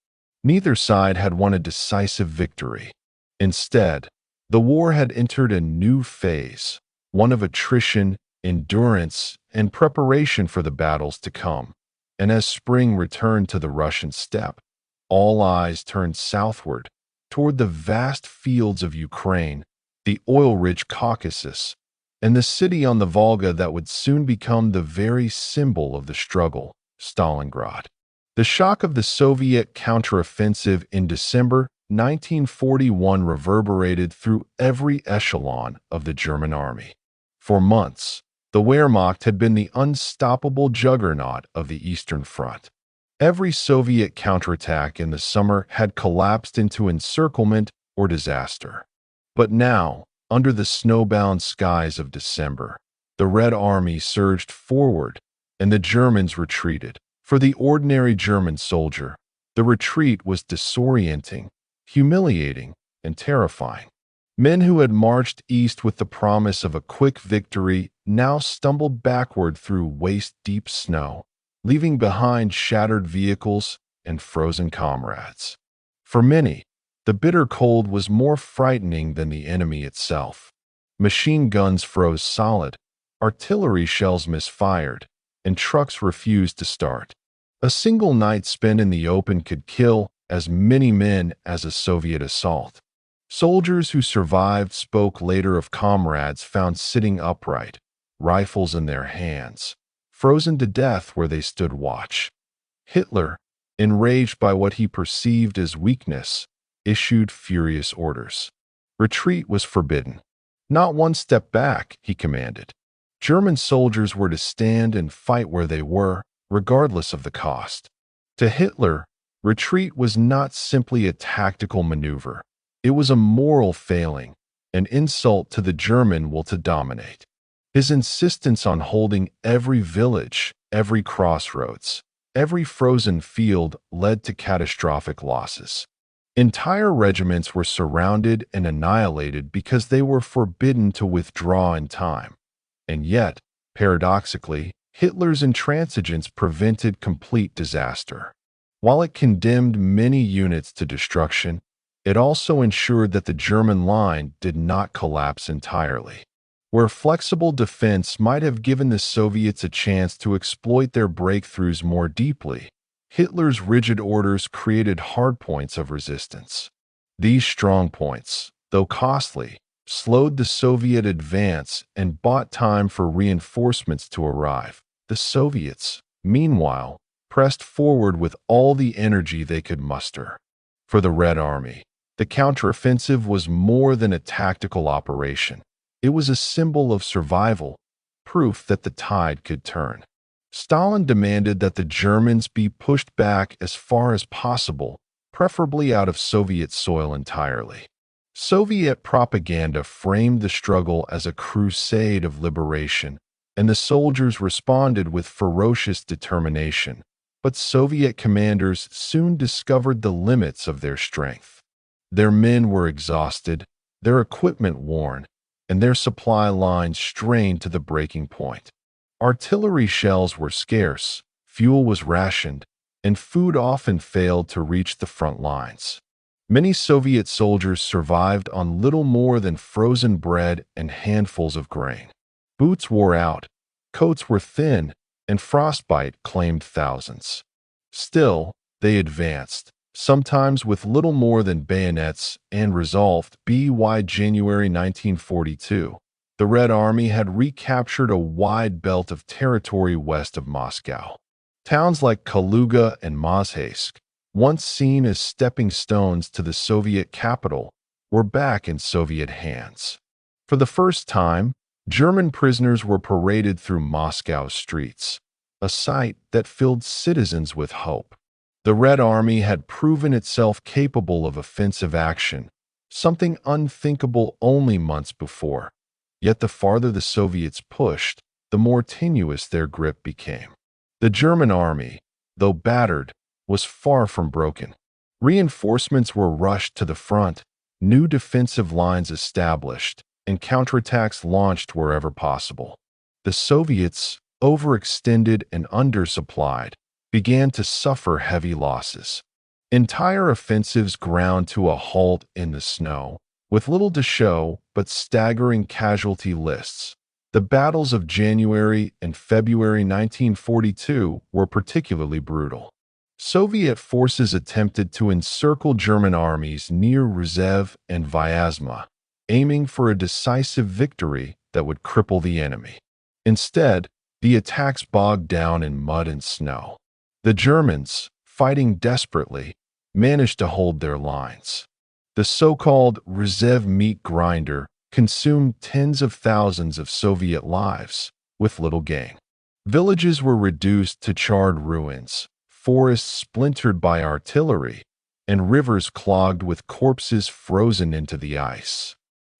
Neither side had won a decisive victory. Instead, the war had entered a new phase, one of attrition, endurance, and preparation for the battles to come. And as spring returned to the Russian steppe, all eyes turned southward, toward the vast fields of Ukraine, the oil-rich Caucasus, and the city on the Volga that would soon become the very symbol of the struggle, Stalingrad. The shock of the Soviet counteroffensive in December 1941 reverberated through every echelon of the German army. For months, the Wehrmacht had been the unstoppable juggernaut of the Eastern Front. Every Soviet counterattack in the summer had collapsed into encirclement or disaster. But now, under the snowbound skies of December, the Red Army surged forward and the Germans retreated. For the ordinary German soldier, the retreat was disorienting, humiliating, and terrifying. Men who had marched east with the promise of a quick victory now stumbled backward through waist-deep snow, leaving behind shattered vehicles and frozen comrades. For many, the bitter cold was more frightening than the enemy itself. Machine guns froze solid, artillery shells misfired, and trucks refused to start. A single night spent in the open could kill as many men as a Soviet assault. Soldiers who survived spoke later of comrades found sitting upright, rifles in their hands, frozen to death where they stood watch. Hitler, enraged by what he perceived as weakness, issued furious orders. Retreat was forbidden. Not one step back, he commanded. German soldiers were to stand and fight where they were, regardless of the cost. To Hitler, retreat was not simply a tactical maneuver. It was a moral failing, an insult to the German will to dominate. His insistence on holding every village, every crossroads, every frozen field led to catastrophic losses. Entire regiments were surrounded and annihilated because they were forbidden to withdraw in time. And yet, paradoxically, Hitler's intransigence prevented complete disaster. While it condemned many units to destruction, it also ensured that the German line did not collapse entirely. Where flexible defense might have given the Soviets a chance to exploit their breakthroughs more deeply, Hitler's rigid orders created hardpoints of resistance. These strong points, though costly, slowed the Soviet advance and bought time for reinforcements to arrive. The Soviets, meanwhile, pressed forward with all the energy they could muster. For the Red Army, the counteroffensive was more than a tactical operation. It was a symbol of survival, proof that the tide could turn. Stalin demanded that the Germans be pushed back as far as possible, preferably out of Soviet soil entirely. Soviet propaganda framed the struggle as a crusade of liberation, and the soldiers responded with ferocious determination. But Soviet commanders soon discovered the limits of their strength. Their men were exhausted, their equipment worn, and their supply lines strained to the breaking point. Artillery shells were scarce, fuel was rationed, and food often failed to reach the front lines. Many Soviet soldiers survived on little more than frozen bread and handfuls of grain. Boots wore out, coats were thin, and frostbite claimed thousands. Still, they advanced, sometimes with little more than bayonets and resolved. By January 1942, the Red Army had recaptured a wide belt of territory west of Moscow. Towns like Kaluga and Mozhaysk, once seen as stepping stones to the Soviet capital, were back in Soviet hands. For the first time, German prisoners were paraded through Moscow's streets, a sight that filled citizens with hope. The Red Army had proven itself capable of offensive action, something unthinkable only months before. Yet the farther the Soviets pushed, the more tenuous their grip became. The German army, though battered, was far from broken. Reinforcements were rushed to the front, new defensive lines established, and counterattacks launched wherever possible. The Soviets, overextended and undersupplied, began to suffer heavy losses. Entire offensives ground to a halt in the snow, with little to show but staggering casualty lists. The battles of January and February 1942 were particularly brutal. Soviet forces attempted to encircle German armies near Rzhev and Vyazma, aiming for a decisive victory that would cripple the enemy. Instead, the attacks bogged down in mud and snow. The Germans, fighting desperately, managed to hold their lines. The so-called Rzhev meat grinder consumed tens of thousands of Soviet lives, with little gain. Villages were reduced to charred ruins, forests splintered by artillery, and rivers clogged with corpses frozen into the ice.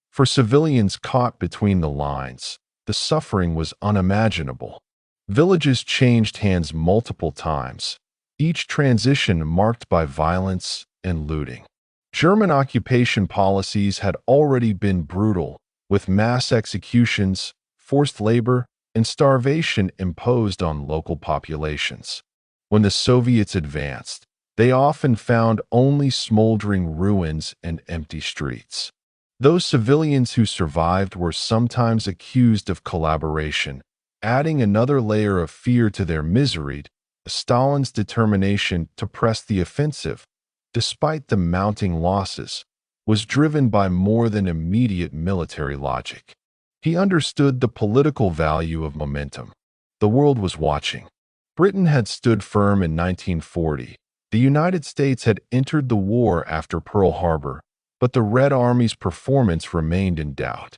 For civilians caught between the lines, the suffering was unimaginable. Villages changed hands multiple times, each transition marked by violence and looting. German occupation policies had already been brutal, with mass executions, forced labor, and starvation imposed on local populations. When the Soviets advanced, They often found only smoldering ruins and empty streets. Those civilians who survived were sometimes accused of collaboration, adding another layer of fear to their misery. Stalin's determination to press the offensive, despite the mounting losses, was driven by more than immediate military logic. He understood the political value of momentum. The world was watching. Britain had stood firm in 1940. The United States had entered the war after Pearl Harbor, but the Red Army's performance remained in doubt.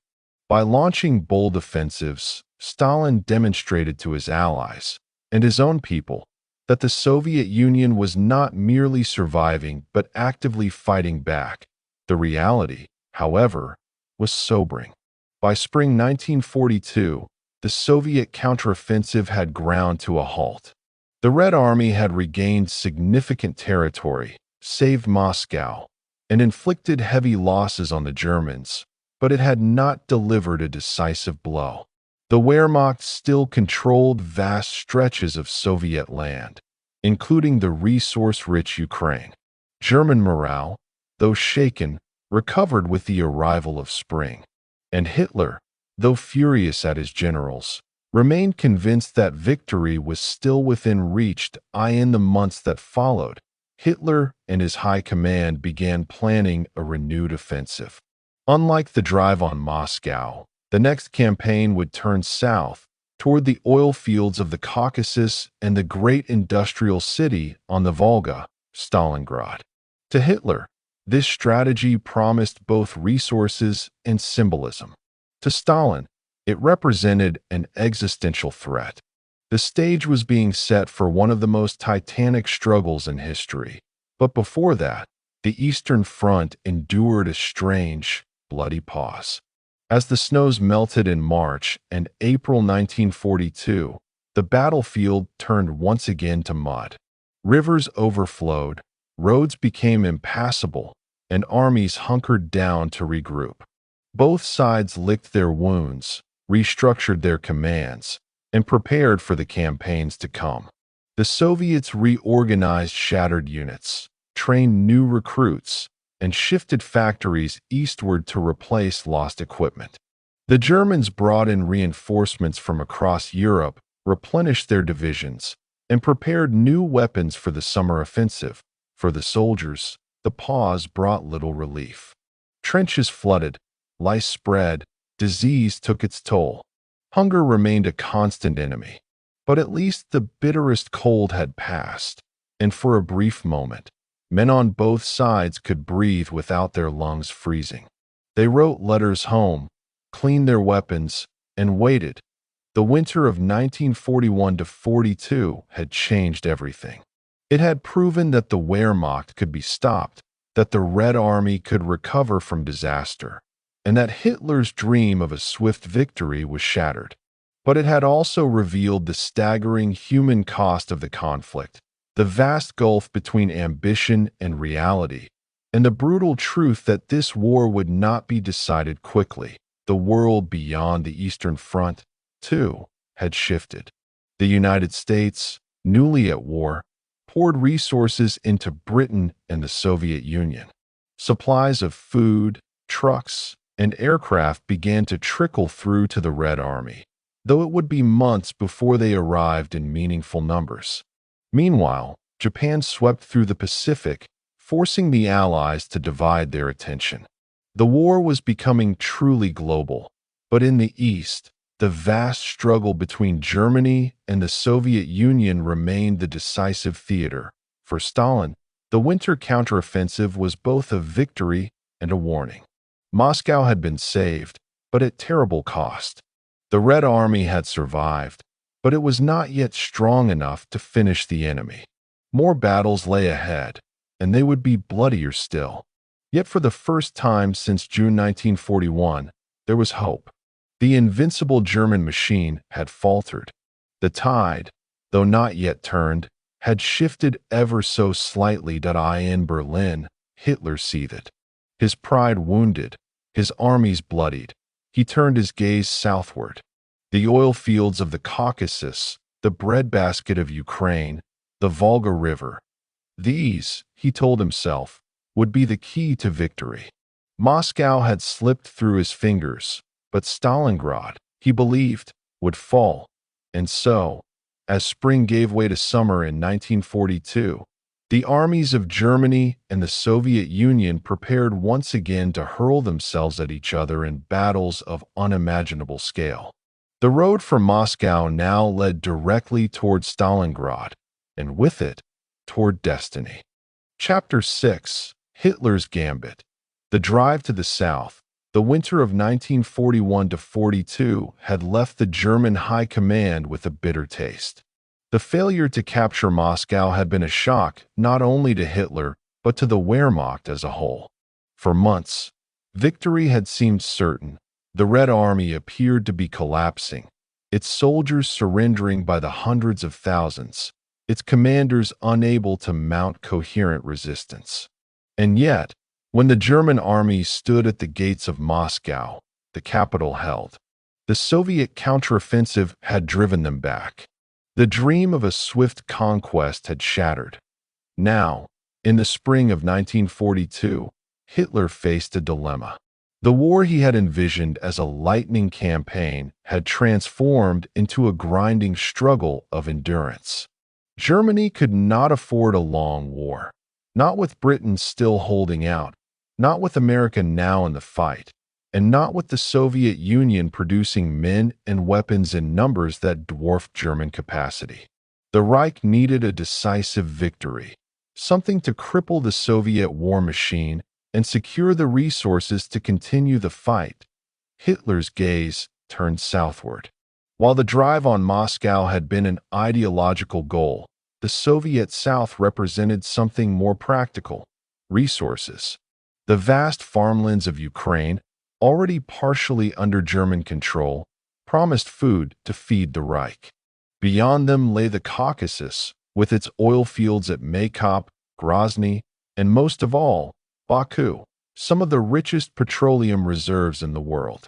By launching bold offensives, Stalin demonstrated to his allies and his own people that the Soviet Union was not merely surviving but actively fighting back. The reality, however, was sobering. By spring 1942, the Soviet counteroffensive had ground to a halt. The Red Army had regained significant territory, saved Moscow, and inflicted heavy losses on the Germans, but it had not delivered a decisive blow. The Wehrmacht still controlled vast stretches of Soviet land, including the resource-rich Ukraine. German morale, though shaken, recovered with the arrival of spring. And Hitler, though furious at his generals, remained convinced that victory was still within reach. In the months that followed, Hitler and his high command began planning a renewed offensive. Unlike the drive on Moscow, the next campaign would turn south toward the oil fields of the Caucasus and the great industrial city on the Volga, Stalingrad. To Hitler, this strategy promised both resources and symbolism. To Stalin, it represented an existential threat. The stage was being set for one of the most titanic struggles in history. But before that, the Eastern Front endured a strange, bloody pause. As the snows melted in March and April 1942, the battlefield turned once again to mud. Rivers overflowed, roads became impassable, and armies hunkered down to regroup. Both sides licked their wounds, restructured their commands, and prepared for the campaigns to come. The Soviets reorganized shattered units, trained new recruits, and shifted factories eastward to replace lost equipment. The Germans brought in reinforcements from across Europe, replenished their divisions, and prepared new weapons for the summer offensive. For the soldiers, the pause brought little relief. Trenches flooded, lice spread, disease took its toll. Hunger remained a constant enemy. But at least the bitterest cold had passed, and for a brief moment, men on both sides could breathe without their lungs freezing. They wrote letters home, cleaned their weapons, and waited. The winter of 1941-42 had changed everything. It had proven that the Wehrmacht could be stopped, that the Red Army could recover from disaster, and that Hitler's dream of a swift victory was shattered. But it had also revealed the staggering human cost of the conflict, the vast gulf between ambition and reality, and the brutal truth that this war would not be decided quickly. The world beyond the Eastern Front, too, had shifted. The United States, newly at war, poured resources into Britain and the Soviet Union. Supplies of food, trucks, and aircraft began to trickle through to the Red Army, though it would be months before they arrived in meaningful numbers. Meanwhile, Japan swept through the Pacific, forcing the Allies to divide their attention. The war was becoming truly global, but in the East, the vast struggle between Germany and the Soviet Union remained the decisive theater. For Stalin, the winter counteroffensive was both a victory and a warning. Moscow had been saved, but at terrible cost. The Red Army had survived, but it was not yet strong enough to finish the enemy. More battles lay ahead, and they would be bloodier still. Yet for the first time since June 1941, there was hope. The invincible German machine had faltered. The tide, though not yet turned, had shifted ever so slightly. In Berlin, Hitler seethed. His pride wounded, his armies bloodied. He turned his gaze southward. The oil fields of the Caucasus, the breadbasket of Ukraine, the Volga River. These, he told himself, would be the key to victory. Moscow had slipped through his fingers, but Stalingrad, he believed, would fall. And so, as spring gave way to summer in 1942, the armies of Germany and the Soviet Union prepared once again to hurl themselves at each other in battles of unimaginable scale. The road from Moscow now led directly toward Stalingrad, and with it, toward destiny. Chapter 6: Hitler's Gambit. The drive to the south, the winter of 1941–42, had left the German high command with a bitter taste. The failure to capture Moscow had been a shock not only to Hitler, but to the Wehrmacht as a whole. For months, victory had seemed certain. The Red Army appeared to be collapsing, its soldiers surrendering by the hundreds of thousands, its commanders unable to mount coherent resistance. And yet, when the German army stood at the gates of Moscow, the capital held. The Soviet counteroffensive had driven them back. The dream of a swift conquest had shattered. Now, in the spring of 1942, Hitler faced a dilemma. The war he had envisioned as a lightning campaign had transformed into a grinding struggle of endurance. Germany could not afford a long war, not with Britain still holding out, not with America now in the fight, and not with the Soviet Union producing men and weapons in numbers that dwarfed German capacity. The Reich needed a decisive victory, something to cripple the Soviet war machine and secure the resources to continue the fight. Hitler's gaze turned southward. While the drive on Moscow had been an ideological goal, the Soviet South represented something more practical: resources. The vast farmlands of Ukraine, already partially under German control, promised food to feed the Reich. Beyond them lay the Caucasus, with its oil fields at Maykop, Grozny, and most of all, Baku, some of the richest petroleum reserves in the world.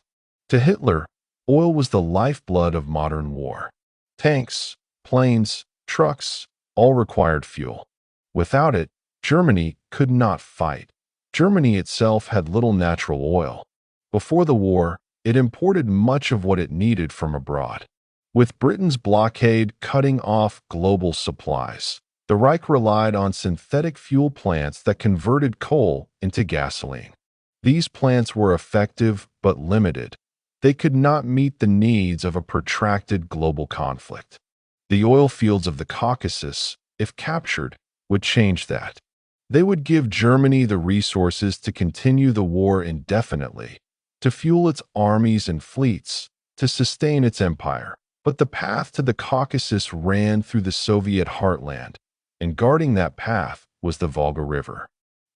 To Hitler, oil was the lifeblood of modern war. Tanks, planes, trucks, all required fuel. Without it, Germany could not fight. Germany itself had little natural oil. Before the war, it imported much of what it needed from abroad. With Britain's blockade cutting off global supplies, the Reich relied on synthetic fuel plants that converted coal into gasoline. These plants were effective but limited. They could not meet the needs of a protracted global conflict. The oil fields of the Caucasus, if captured, would change that. They would give Germany the resources to continue the war indefinitely, to fuel its armies and fleets, to sustain its empire. But the path to the Caucasus ran through the Soviet heartland, and guarding that path was the Volga River.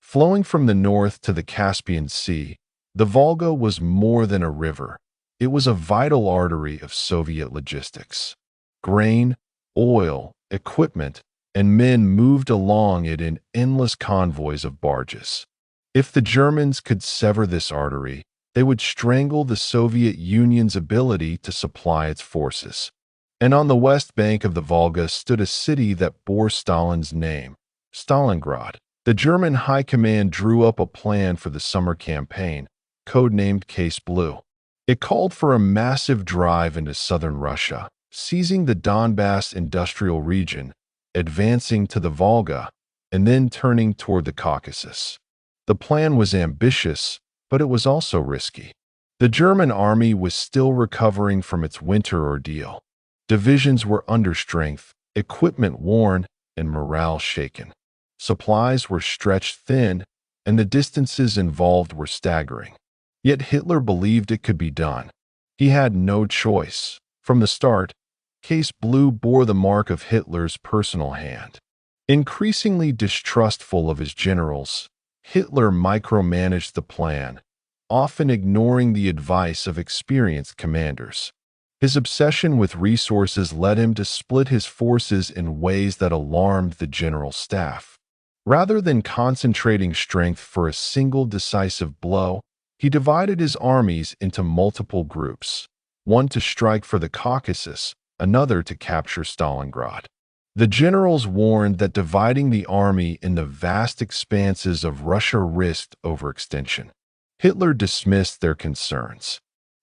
Flowing from the north to the Caspian Sea, the Volga was more than a river. It was a vital artery of Soviet logistics. Grain, oil, equipment, and men moved along it in endless convoys of barges. If the Germans could sever this artery, they would strangle the Soviet Union's ability to supply its forces. And on the west bank of the Volga stood a city that bore Stalin's name, Stalingrad. The German High Command drew up a plan for the summer campaign, codenamed Case Blue. It called for a massive drive into southern Russia, seizing the Donbass industrial region, advancing to the Volga, and then turning toward the Caucasus. The plan was ambitious, but it was also risky. The German army was still recovering from its winter ordeal. Divisions were under strength, equipment worn, and morale shaken. Supplies were stretched thin, and the distances involved were staggering. Yet Hitler believed it could be done. He had no choice. From the start, Case Blue bore the mark of Hitler's personal hand. Increasingly distrustful of his generals, Hitler micromanaged the plan, often ignoring the advice of experienced commanders. His obsession with resources led him to split his forces in ways that alarmed the general staff. Rather than concentrating strength for a single decisive blow, he divided his armies into multiple groups, one to strike for the Caucasus, another to capture Stalingrad. The generals warned that dividing the army in the vast expanses of Russia risked overextension. Hitler dismissed their concerns.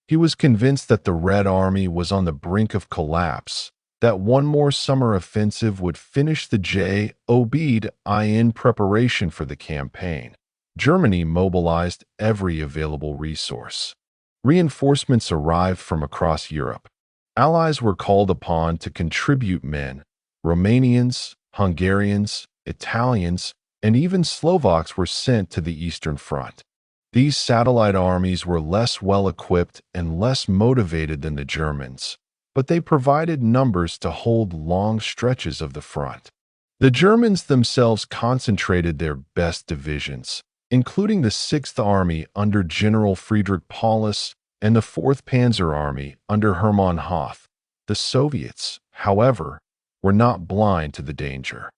He was convinced that the Red Army was on the brink of collapse, that one more summer offensive would finish the job in preparation for the campaign. Germany mobilized every available resource. Reinforcements arrived from across Europe. Allies were called upon to contribute men. Romanians, Hungarians, Italians, and even Slovaks were sent to the Eastern Front. These satellite armies were less well-equipped and less motivated than the Germans, but they provided numbers to hold long stretches of the front. The Germans themselves concentrated their best divisions, including the 6th Army under General Friedrich Paulus and the 4th Panzer Army under Hermann Hoth. The Soviets, however, were not blind to the danger.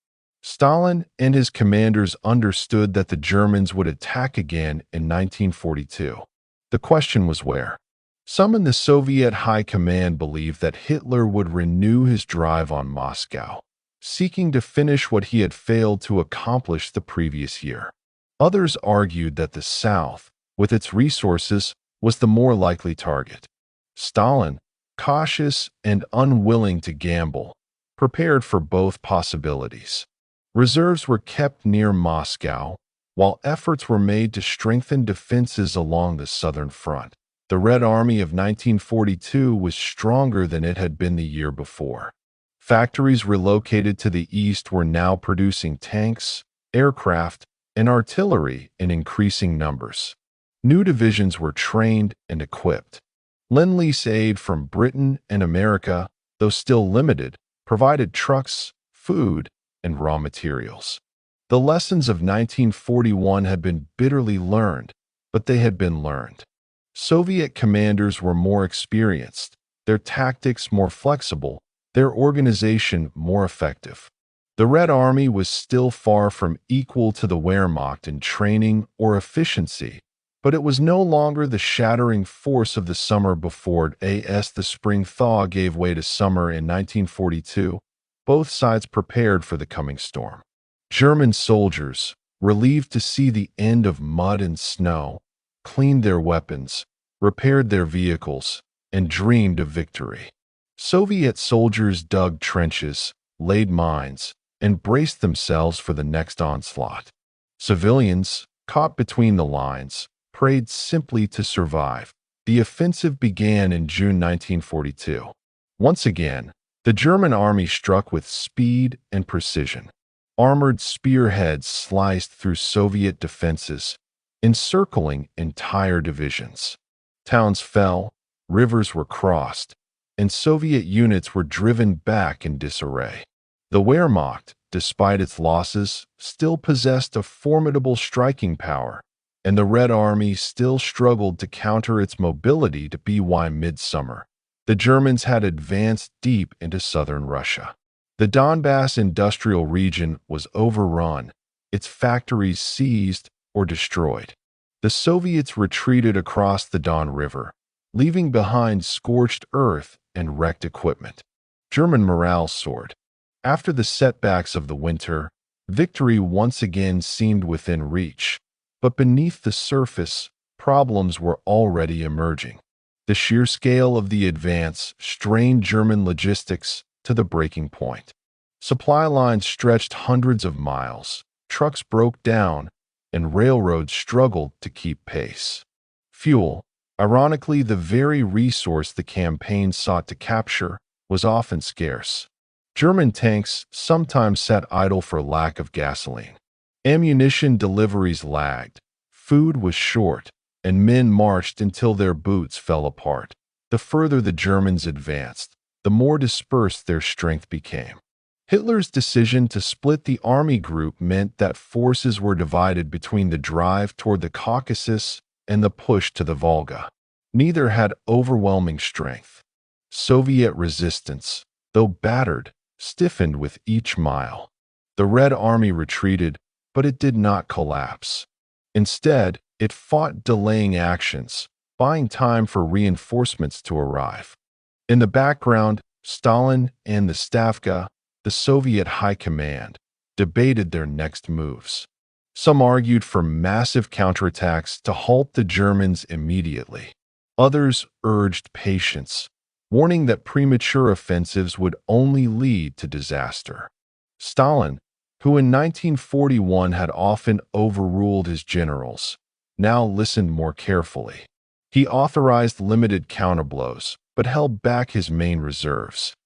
Stalin and his commanders understood that the Germans would attack again in 1942. The question was where. Some in the Soviet high command believed that Hitler would renew his drive on Moscow, seeking to finish what he had failed to accomplish the previous year. Others argued that the South, with its resources, was the more likely target. Stalin, cautious and unwilling to gamble, prepared for both possibilities. Reserves were kept near Moscow, while efforts were made to strengthen defenses along the southern front. The Red Army of 1942 was stronger than it had been the year before. Factories relocated to the east were now producing tanks, aircraft, and artillery in increasing numbers. New divisions were trained and equipped. Lend-Lease aid from Britain and America, though still limited, provided trucks, food, and raw materials. The lessons of 1941 had been bitterly learned, but they had been learned. Soviet commanders were more experienced, their tactics more flexible, their organization more effective. The Red Army was still far from equal to the Wehrmacht in training or efficiency, but it was no longer the shattering force of the summer before it. The spring thaw gave way to summer in 1942. Both sides prepared for the coming storm. German soldiers, relieved to see the end of mud and snow, cleaned their weapons, repaired their vehicles, and dreamed of victory. Soviet soldiers dug trenches, laid mines, and braced themselves for the next onslaught. Civilians, caught between the lines, prayed simply to survive. The offensive began in June 1942. Once again, the German army struck with speed and precision. Armored spearheads sliced through Soviet defenses, encircling entire divisions. Towns fell, rivers were crossed, and Soviet units were driven back in disarray. The Wehrmacht, despite its losses, still possessed a formidable striking power, and the Red Army still struggled to counter its mobility to by midsummer. The Germans had advanced deep into southern Russia. The Donbass industrial region was overrun, its factories seized or destroyed. The Soviets retreated across the Don River, leaving behind scorched earth and wrecked equipment. German morale soared. After the setbacks of the winter, victory once again seemed within reach. But beneath the surface, problems were already emerging. The sheer scale of the advance strained German logistics to the breaking point. Supply lines stretched hundreds of miles, trucks broke down, and railroads struggled to keep pace. Fuel, ironically the very resource the campaign sought to capture, was often scarce. German tanks sometimes sat idle for lack of gasoline. Ammunition deliveries lagged, food was short, and men marched until their boots fell apart. The further the Germans advanced, the more dispersed their strength became. Hitler's decision to split the army group meant that forces were divided between the drive toward the Caucasus and the push to the Volga. Neither had overwhelming strength. Soviet resistance, though battered, stiffened with each mile. The Red Army retreated, but it did not collapse. Instead, it fought delaying actions, buying time for reinforcements to arrive. In the background, Stalin and the Stavka, the Soviet High Command debated their next moves. Some argued for massive counterattacks to halt the Germans immediately. Others urged patience, warning that premature offensives would only lead to disaster. Stalin, who in 1941 had often overruled his generals, now listened more carefully. He authorized limited counterblows, but held back his main reserves.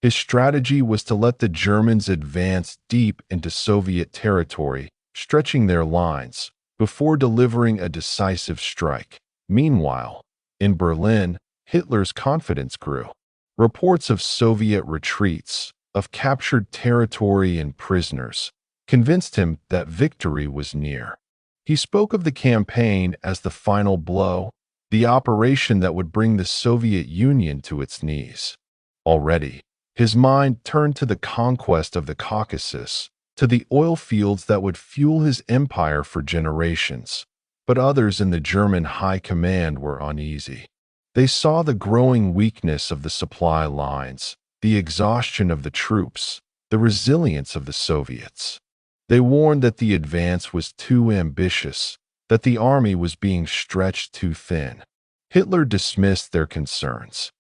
His strategy was to let the Germans advance deep into Soviet territory, stretching their lines, before delivering a decisive strike. Meanwhile, in Berlin, Hitler's confidence grew. Reports of Soviet retreats, of captured territory and prisoners, convinced him that victory was near. He spoke of the campaign as the final blow, the operation that would bring the Soviet Union to its knees. Already, his mind turned to the conquest of the Caucasus, to the oil fields that would fuel his empire for generations. But others in the German high command were uneasy. They saw the growing weakness of the supply lines, the exhaustion of the troops, the resilience of the Soviets. They warned that the advance was too ambitious, that the army was being stretched too thin. Hitler dismissed their concerns.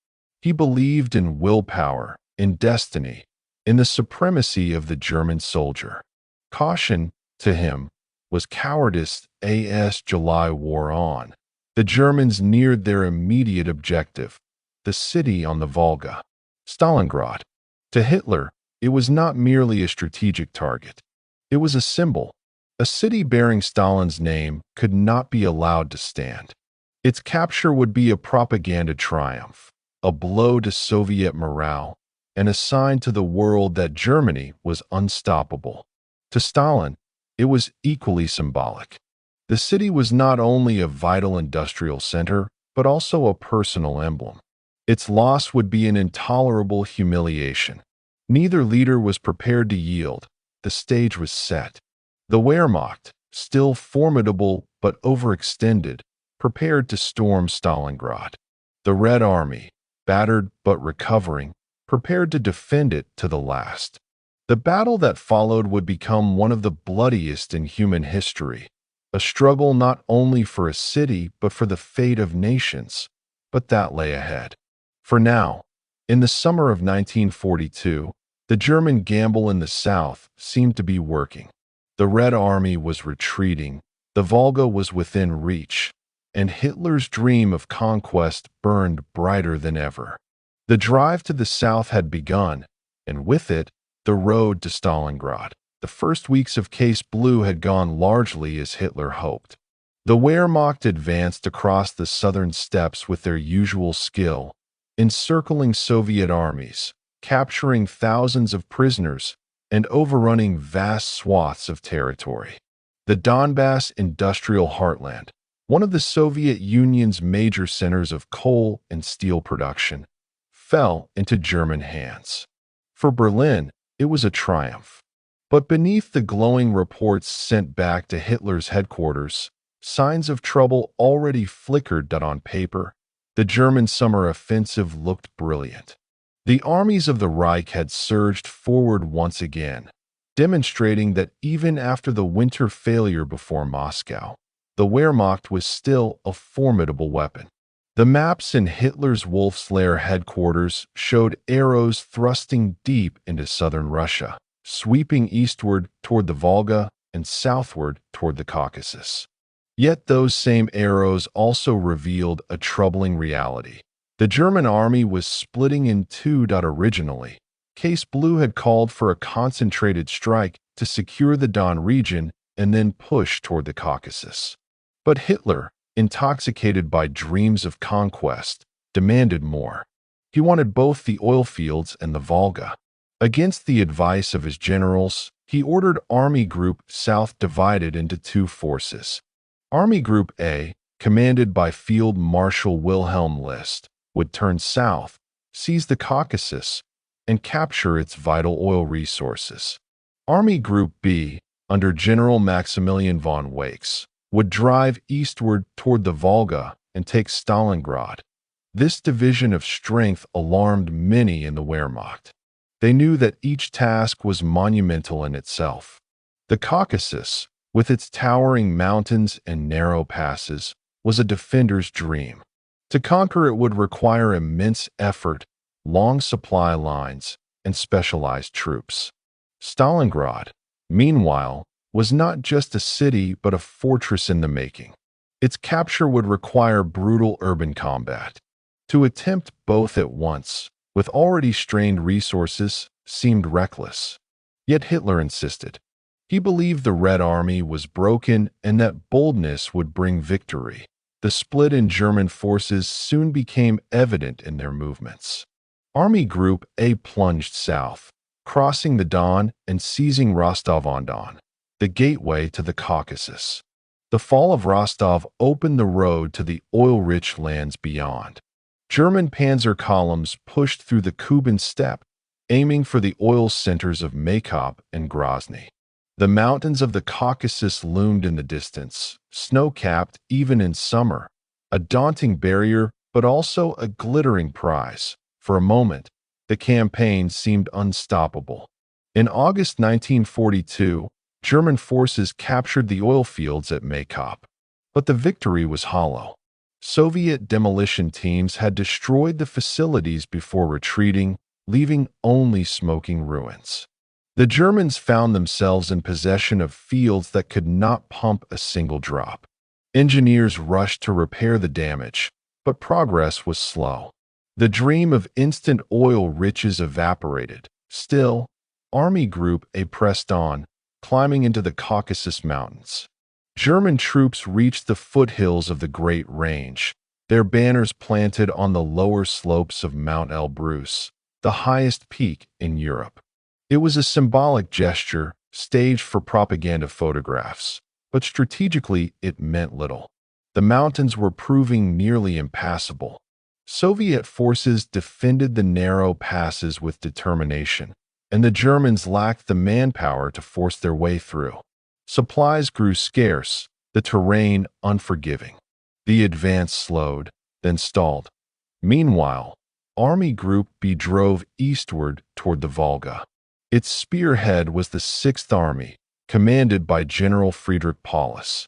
He believed in willpower, in destiny, in the supremacy of the German soldier. Caution, to him, was cowardice as July wore on. The Germans neared their immediate objective, the city on the Volga, Stalingrad. To Hitler, it was not merely a strategic target. It was a symbol. A city bearing Stalin's name could not be allowed to stand. Its capture would be a propaganda triumph, a blow to Soviet morale, and a sign to the world that Germany was unstoppable. To Stalin, it was equally symbolic. The city was not only a vital industrial center, but also a personal emblem. Its loss would be an intolerable humiliation. Neither leader was prepared to yield. The stage was set. The Wehrmacht, still formidable but overextended, prepared to storm Stalingrad. The Red Army, battered but recovering, prepared to defend it to the last. The battle that followed would become one of the bloodiest in human history, a struggle not only for a city but for the fate of nations. But that lay ahead. For now, in the summer of 1942, the German gamble in the south seemed to be working. The Red Army was retreating, the Volga was within reach, and Hitler's dream of conquest burned brighter than ever. The drive to the south had begun, and with it, the road to Stalingrad. The first weeks of Case Blue had gone largely as Hitler hoped. The Wehrmacht advanced across the southern steppes with their usual skill, encircling Soviet armies, capturing thousands of prisoners, and overrunning vast swaths of territory. The Donbass industrial heartland, one of the Soviet Union's major centers of coal and steel production, fell into German hands. For Berlin, it was a triumph. But beneath the glowing reports sent back to Hitler's headquarters, signs of trouble already flickered that on paper, the German summer offensive looked brilliant. The armies of the Reich had surged forward once again, demonstrating that even after the winter failure before Moscow, the Wehrmacht was still a formidable weapon. The maps in Hitler's Wolf's Lair headquarters showed arrows thrusting deep into southern Russia, sweeping eastward toward the Volga and southward toward the Caucasus. Yet those same arrows also revealed a troubling reality. The German army was splitting in two. Originally, Case Blue had called for a concentrated strike to secure the Don region and then push toward the Caucasus. But Hitler, intoxicated by dreams of conquest, demanded more. He wanted both the oil fields and the Volga. Against the advice of his generals, he ordered Army Group South divided into two forces. Army Group A, commanded by Field Marshal Wilhelm List, would turn south, seize the Caucasus, and capture its vital oil resources. Army Group B, under General Maximilian von Wakes, would drive eastward toward the Volga and take Stalingrad. This division of strength alarmed many in the Wehrmacht. They knew that each task was monumental in itself. The Caucasus, with its towering mountains and narrow passes, was a defender's dream. To conquer it would require immense effort, long supply lines, and specialized troops. Stalingrad, meanwhile, was not just a city but a fortress in the making. Its capture would require brutal urban combat. To attempt both at once, with already strained resources, seemed reckless. Yet Hitler insisted. He believed the Red Army was broken and that boldness would bring victory. The split in German forces soon became evident in their movements. Army Group A plunged south, crossing the Don and seizing Rostov-on-Don, the gateway to the Caucasus. The fall of Rostov opened the road to the oil-rich lands beyond. German panzer columns pushed through the Kuban steppe, aiming for the oil centers of Maykop and Grozny. The mountains of the Caucasus loomed in the distance, snow-capped even in summer, a daunting barrier but also a glittering prize. For a moment, the campaign seemed unstoppable. In August 1942, German forces captured the oil fields at Maykop, but the victory was hollow. Soviet demolition teams had destroyed the facilities before retreating, leaving only smoking ruins. The Germans found themselves in possession of fields that could not pump a single drop. Engineers rushed to repair the damage, but progress was slow. The dream of instant oil riches evaporated. Still, Army Group A pressed on, climbing into the Caucasus Mountains. German troops reached the foothills of the Great Range, their banners planted on the lower slopes of Mount Elbrus, the highest peak in Europe. It was a symbolic gesture, staged for propaganda photographs, but strategically it meant little. The mountains were proving nearly impassable. Soviet forces defended the narrow passes with determination, and the Germans lacked the manpower to force their way through. Supplies grew scarce, the terrain unforgiving. The advance slowed, then stalled. Meanwhile, Army Group B drove eastward toward the Volga. Its spearhead was the Sixth Army, commanded by General Friedrich Paulus.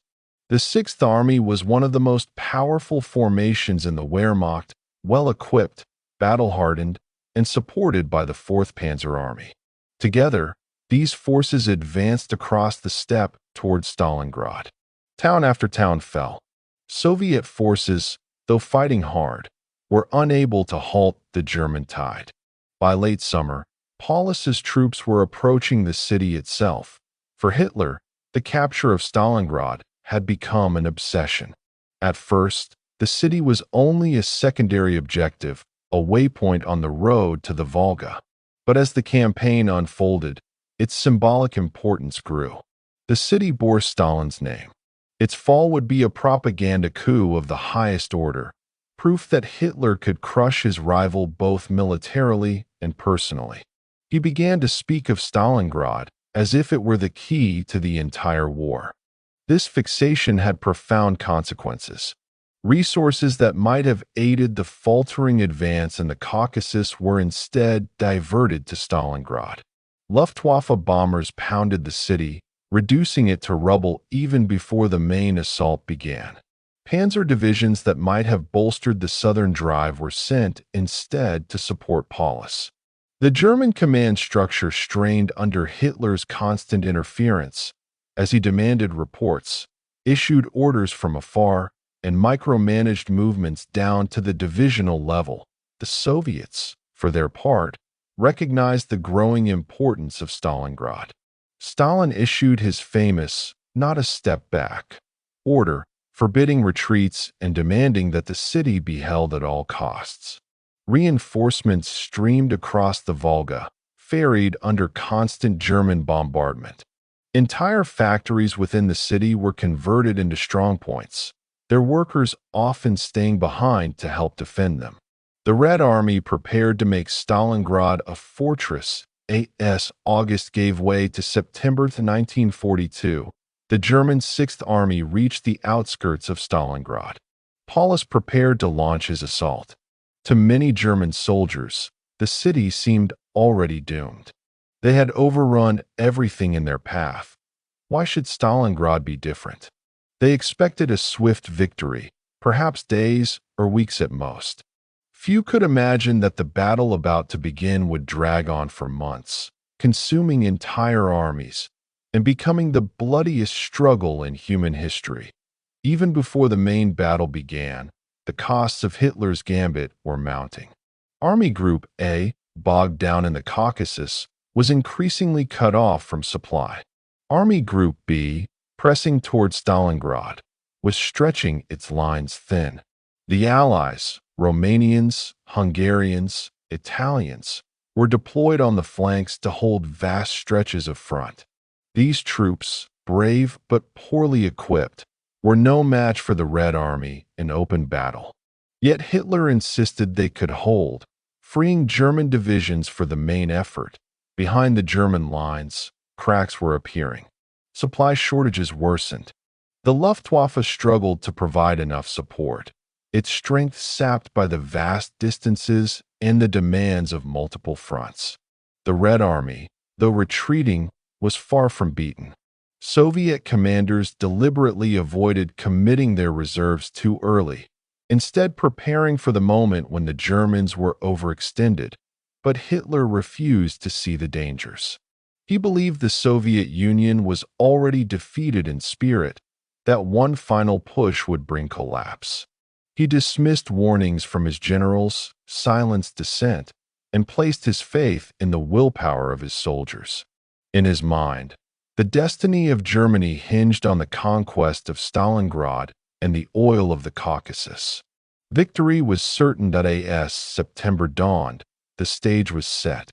The Sixth Army was one of the most powerful formations in the Wehrmacht, well-equipped, battle-hardened, and supported by the 4th Panzer Army. Together, these forces advanced across the steppe toward Stalingrad. Town after town fell. Soviet forces, though fighting hard, were unable to halt the German tide. By late summer, Paulus's troops were approaching the city itself. For Hitler, the capture of Stalingrad had become an obsession. At first, the city was only a secondary objective, a waypoint on the road to the Volga. But as the campaign unfolded, its symbolic importance grew. The city bore Stalin's name. Its fall would be a propaganda coup of the highest order, proof that Hitler could crush his rival both militarily and personally. He began to speak of Stalingrad as if it were the key to the entire war. This fixation had profound consequences. Resources that might have aided the faltering advance in the Caucasus were instead diverted to Stalingrad. Luftwaffe bombers pounded the city, reducing it to rubble even before the main assault began. Panzer divisions that might have bolstered the southern drive were sent instead to support Paulus. The German command structure strained under Hitler's constant interference, as he demanded reports, issued orders from afar, and micromanaged movements down to the divisional level. The Soviets, for their part, recognized the growing importance of Stalingrad. Stalin issued his famous, "not a step back" order, forbidding retreats and demanding that the city be held at all costs. Reinforcements streamed across the Volga, ferried under constant German bombardment. Entire factories within the city were converted into strongpoints, their workers often staying behind to help defend them. The Red Army prepared to make Stalingrad a fortress. As August gave way to September 1942, the German Sixth Army reached the outskirts of Stalingrad. Paulus prepared to launch his assault. To many German soldiers, the city seemed already doomed. They had overrun everything in their path. Why should Stalingrad be different? They expected a swift victory, perhaps days or weeks at most. Few could imagine that the battle about to begin would drag on for months, consuming entire armies, and becoming the bloodiest struggle in human history. Even before the main battle began, the costs of Hitler's gambit were mounting. Army Group A, bogged down in the Caucasus, was increasingly cut off from supply. Army Group B, pressing towards Stalingrad, was stretching its lines thin. The Allies, Romanians, Hungarians, Italians, were deployed on the flanks to hold vast stretches of front. These troops, brave but poorly equipped, were no match for the Red Army in open battle. Yet Hitler insisted they could hold, freeing German divisions for the main effort. Behind the German lines, cracks were appearing. Supply shortages worsened. The Luftwaffe struggled to provide enough support, its strength sapped by the vast distances and the demands of multiple fronts. The Red Army, though retreating, was far from beaten. Soviet commanders deliberately avoided committing their reserves too early, instead preparing for the moment when the Germans were overextended. But Hitler refused to see the dangers. He believed the Soviet Union was already defeated in spirit, that one final push would bring collapse. He dismissed warnings from his generals, silenced dissent, and placed his faith in the willpower of his soldiers. In his mind, the destiny of Germany hinged on the conquest of Stalingrad and the oil of the Caucasus. Victory was certain that as September dawned, the stage was set.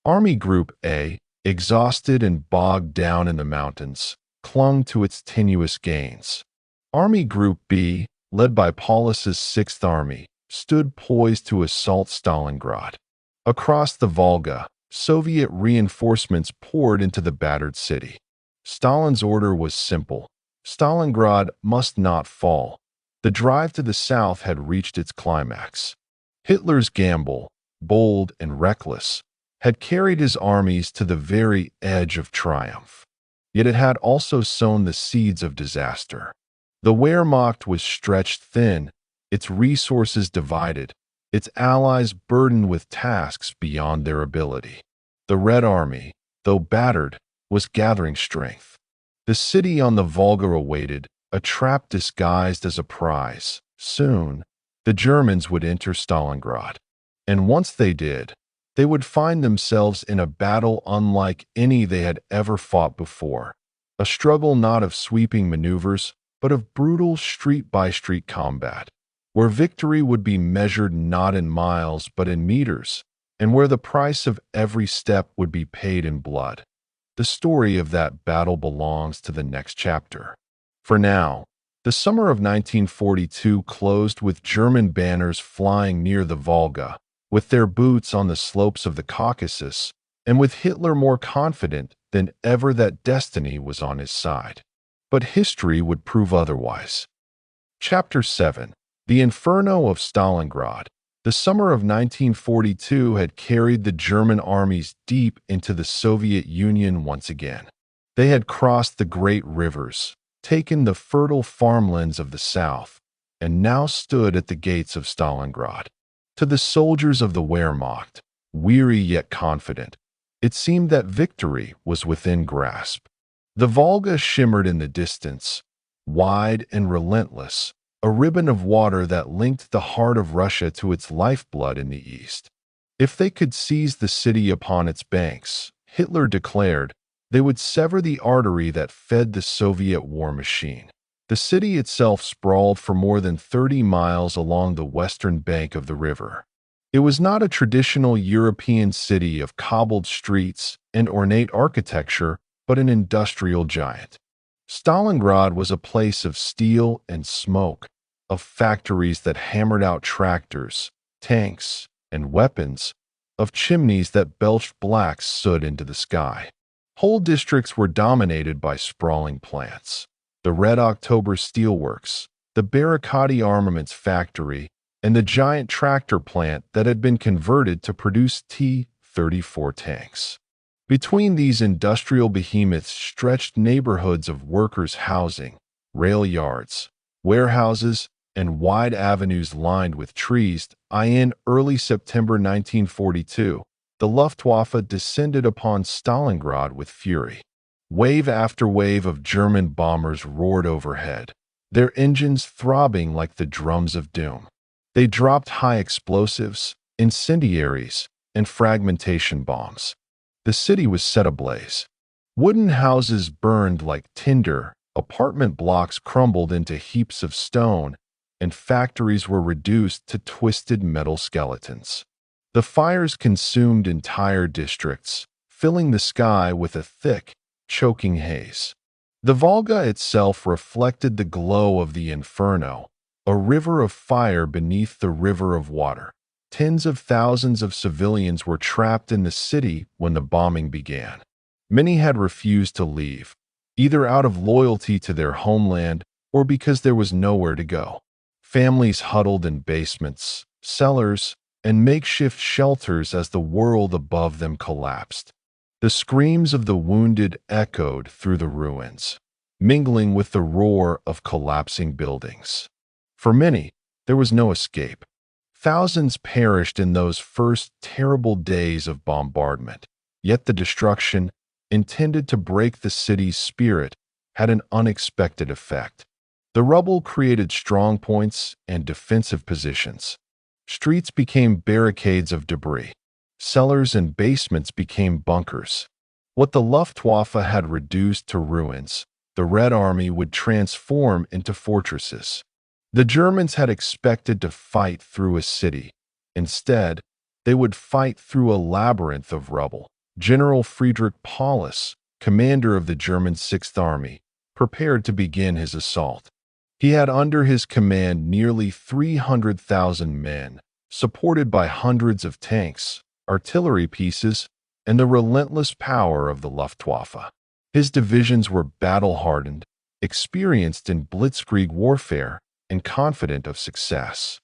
Army Group A, exhausted and bogged down in the mountains, clung to its tenuous gains. Army Group B, led by Paulus's Sixth Army, stood poised to assault Stalingrad. Across the Volga, Soviet reinforcements poured into the battered city. Stalin's order was simple. Stalingrad must not fall. The drive to the south had reached its climax. Hitler's gamble, bold and reckless, had carried his armies to the very edge of triumph. Yet it had also sown the seeds of disaster. The Wehrmacht was stretched thin, its resources divided, its allies burdened with tasks beyond their ability. The Red Army, though battered, was gathering strength. The city on the Volga awaited, a trap disguised as a prize. Soon, the Germans would enter Stalingrad. And once they did, they would find themselves in a battle unlike any they had ever fought before. A struggle not of sweeping maneuvers, but of brutal street-by-street combat, where victory would be measured not in miles but in meters, and where the price of every step would be paid in blood. The story of that battle belongs to the next chapter. For now, the summer of 1942 closed with German banners flying near the Volga, with their boots on the slopes of the Caucasus, and with Hitler more confident than ever that destiny was on his side. But history would prove otherwise. Chapter 7. The Inferno of Stalingrad. The summer of 1942 had carried the German armies deep into the Soviet Union once again. They had crossed the great rivers, taken the fertile farmlands of the south, and now stood at the gates of Stalingrad. To the soldiers of the Wehrmacht, weary yet confident, it seemed that victory was within grasp. The Volga shimmered in the distance, wide and relentless, a ribbon of water that linked the heart of Russia to its lifeblood in the east. If they could seize the city upon its banks, Hitler declared, they would sever the artery that fed the Soviet war machine. The city itself sprawled for more than 30 miles along the western bank of the river. It was not a traditional European city of cobbled streets and ornate architecture, but an industrial giant. Stalingrad was a place of steel and smoke, of factories that hammered out tractors, tanks, and weapons, of chimneys that belched black soot into the sky. Whole districts were dominated by sprawling plants. The Red October Steelworks, the Barricadi Armaments Factory, and the giant tractor plant that had been converted to produce tea, 34 tanks. Between these industrial behemoths stretched neighborhoods of workers' housing, rail yards, warehouses, and wide avenues lined with trees. In early September 1942, the Luftwaffe descended upon Stalingrad with fury. Wave after wave of German bombers roared overhead, their engines throbbing like the drums of doom. They dropped high explosives, incendiaries, and fragmentation bombs. The city was set ablaze. Wooden houses burned like tinder, apartment blocks crumbled into heaps of stone, and factories were reduced to twisted metal skeletons. The fires consumed entire districts, filling the sky with a thick, choking haze. The Volga itself reflected the glow of the Inferno, a river of fire beneath the river of water. Tens of thousands of civilians were trapped in the city when the bombing began. Many had refused to leave, either out of loyalty to their homeland or because there was nowhere to go. Families huddled in basements, cellars, and makeshift shelters as the world above them collapsed. The screams of the wounded echoed through the ruins, mingling with the roar of collapsing buildings. For many, there was no escape. Thousands perished in those first terrible days of bombardment, yet the destruction, intended to break the city's spirit, had an unexpected effect. The rubble created strong points and defensive positions. Streets became barricades of debris. Cellars and basements became bunkers. What the Luftwaffe had reduced to ruins, the Red Army would transform into fortresses. The Germans had expected to fight through a city. Instead, they would fight through a labyrinth of rubble. General Friedrich Paulus, commander of the German Sixth Army, prepared to begin his assault. He had under his command nearly 300,000 men, supported by hundreds of tanks, artillery pieces, and the relentless power of the Luftwaffe. His divisions were battle-hardened, experienced in blitzkrieg warfare, and confident of success.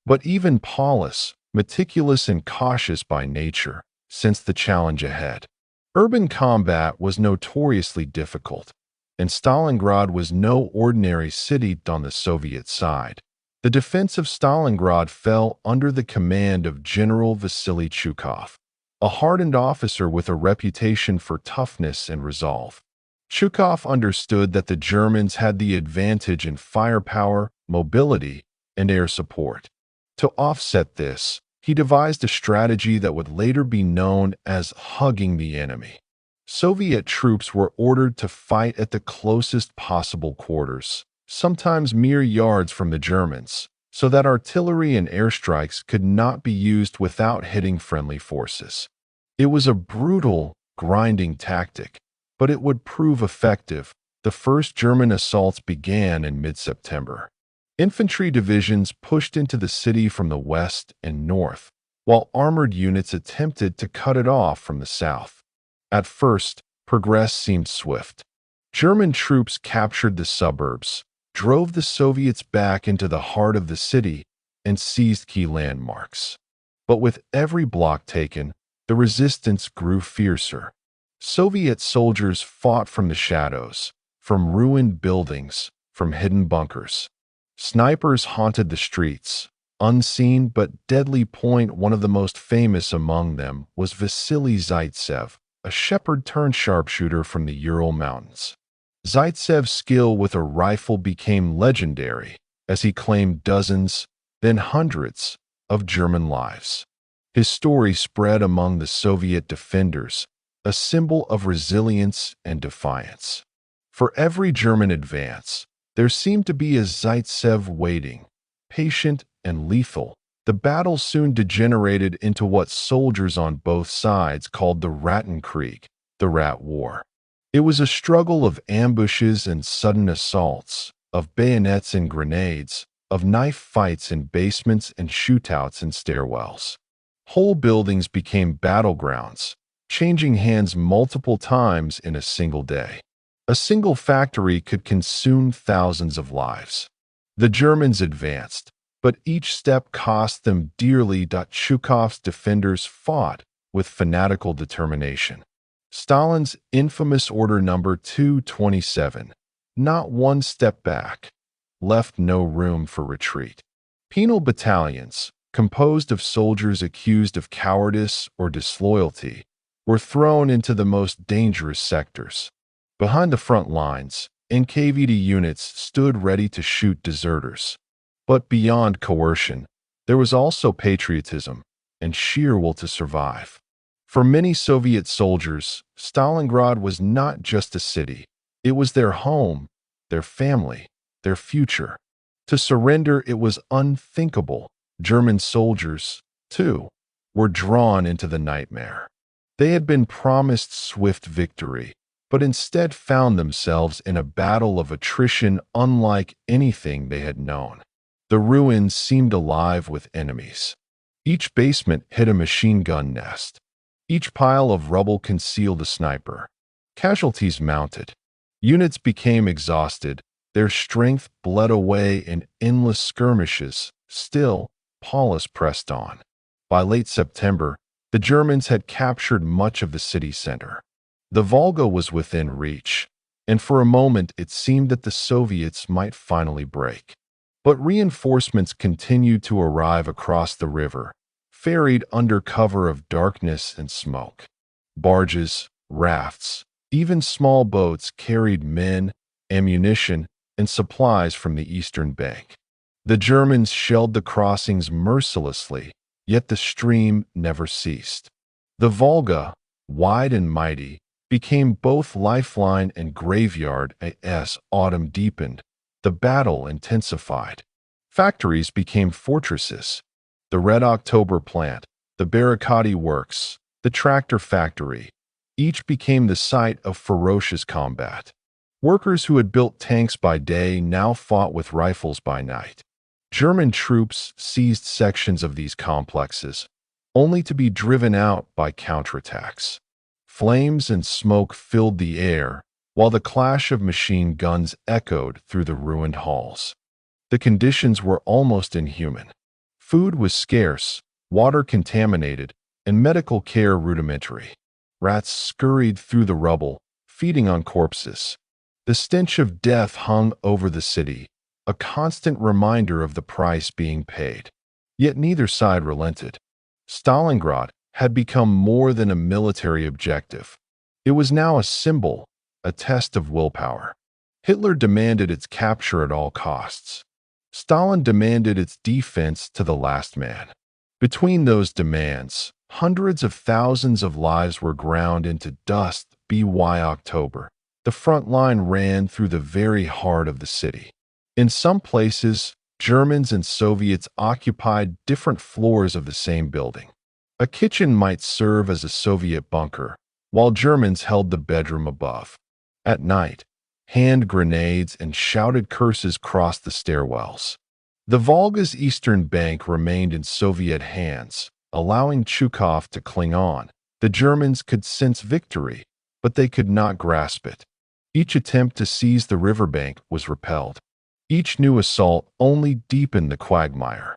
But even Paulus, meticulous and cautious by nature, sensed the challenge ahead. Urban combat was notoriously difficult, and Stalingrad was no ordinary city on the Soviet side. The defense of Stalingrad fell under the command of General Vasily Chukov, a hardened officer with a reputation for toughness and resolve. Chukov understood that the Germans had the advantage in firepower, mobility, and air support. To offset this, he devised a strategy that would later be known as hugging the enemy. Soviet troops were ordered to fight at the closest possible quarters, sometimes mere yards from the Germans, so that artillery and airstrikes could not be used without hitting friendly forces. It was a brutal, grinding tactic, but it would prove effective. The first German assaults began in mid-September. Infantry divisions pushed into the city from the west and north, while armored units attempted to cut it off from the south. At first, progress seemed swift. German troops captured the suburbs, drove the Soviets back into the heart of the city, and seized key landmarks. But with every block taken, the resistance grew fiercer. Soviet soldiers fought from the shadows, from ruined buildings, from hidden bunkers. Snipers haunted the streets, unseen but deadly. One of the most famous among them was Vasily Zaitsev, a shepherd-turned-sharpshooter from the Ural Mountains. Zaitsev's skill with a rifle became legendary, as he claimed dozens, then hundreds, of German lives. His story spread among the Soviet defenders, a symbol of resilience and defiance. For every German advance, there seemed to be a Zaitsev waiting, patient and lethal. The battle soon degenerated into what soldiers on both sides called the Rattenkrieg, the Rat War. It was a struggle of ambushes and sudden assaults, of bayonets and grenades, of knife fights in basements and shootouts in stairwells. Whole buildings became battlegrounds, changing hands multiple times in a single day. A single factory could consume thousands of lives. The Germans advanced, but each step cost them dearly. Chukov's defenders fought, with fanatical determination. Stalin's infamous Order Number 227, not one step back, left no room for retreat. Penal battalions, composed of soldiers accused of cowardice or disloyalty, were thrown into the most dangerous sectors. Behind the front lines, NKVD units stood ready to shoot deserters. But beyond coercion, there was also patriotism and sheer will to survive. For many Soviet soldiers, Stalingrad was not just a city. It was their home, their family, their future. To surrender, it was unthinkable. German soldiers, too, were drawn into the nightmare. They had been promised swift victory, but instead found themselves in a battle of attrition unlike anything they had known. The ruins seemed alive with enemies. Each basement hid a machine gun nest. Each pile of rubble concealed a sniper. Casualties mounted. Units became exhausted. Their strength bled away in endless skirmishes. Still, Paulus pressed on. By late September, the Germans had captured much of the city center. The Volga was within reach, and for a moment it seemed that the Soviets might finally break. But reinforcements continued to arrive across the river, ferried under cover of darkness and smoke. Barges, rafts, even small boats carried men, ammunition, and supplies from the eastern bank. The Germans shelled the crossings mercilessly, yet the stream never ceased. The Volga, wide and mighty, became both lifeline and graveyard as autumn deepened. The battle intensified. Factories became fortresses. The Red October plant, the Barricade works, the tractor factory, each became the site of ferocious combat. Workers who had built tanks by day now fought with rifles by night. German troops seized sections of these complexes, only to be driven out by counterattacks. Flames and smoke filled the air, while the clash of machine guns echoed through the ruined halls. The conditions were almost inhuman. Food was scarce, water contaminated, and medical care rudimentary. Rats scurried through the rubble, feeding on corpses. The stench of death hung over the city, a constant reminder of the price being paid. Yet neither side relented. Stalingrad had become more than a military objective. It was now a symbol, a test of willpower. Hitler demanded its capture at all costs. Stalin demanded its defense to the last man. Between those demands, hundreds of thousands of lives were ground into dust. By October, the front line ran through the very heart of the city. In some places, Germans and Soviets occupied different floors of the same building. A kitchen might serve as a Soviet bunker, while Germans held the bedroom above. At night, hand grenades and shouted curses crossed the stairwells. The Volga's eastern bank remained in Soviet hands, allowing Chukov to cling on. The Germans could sense victory, but they could not grasp it. Each attempt to seize the riverbank was repelled. Each new assault only deepened the quagmire.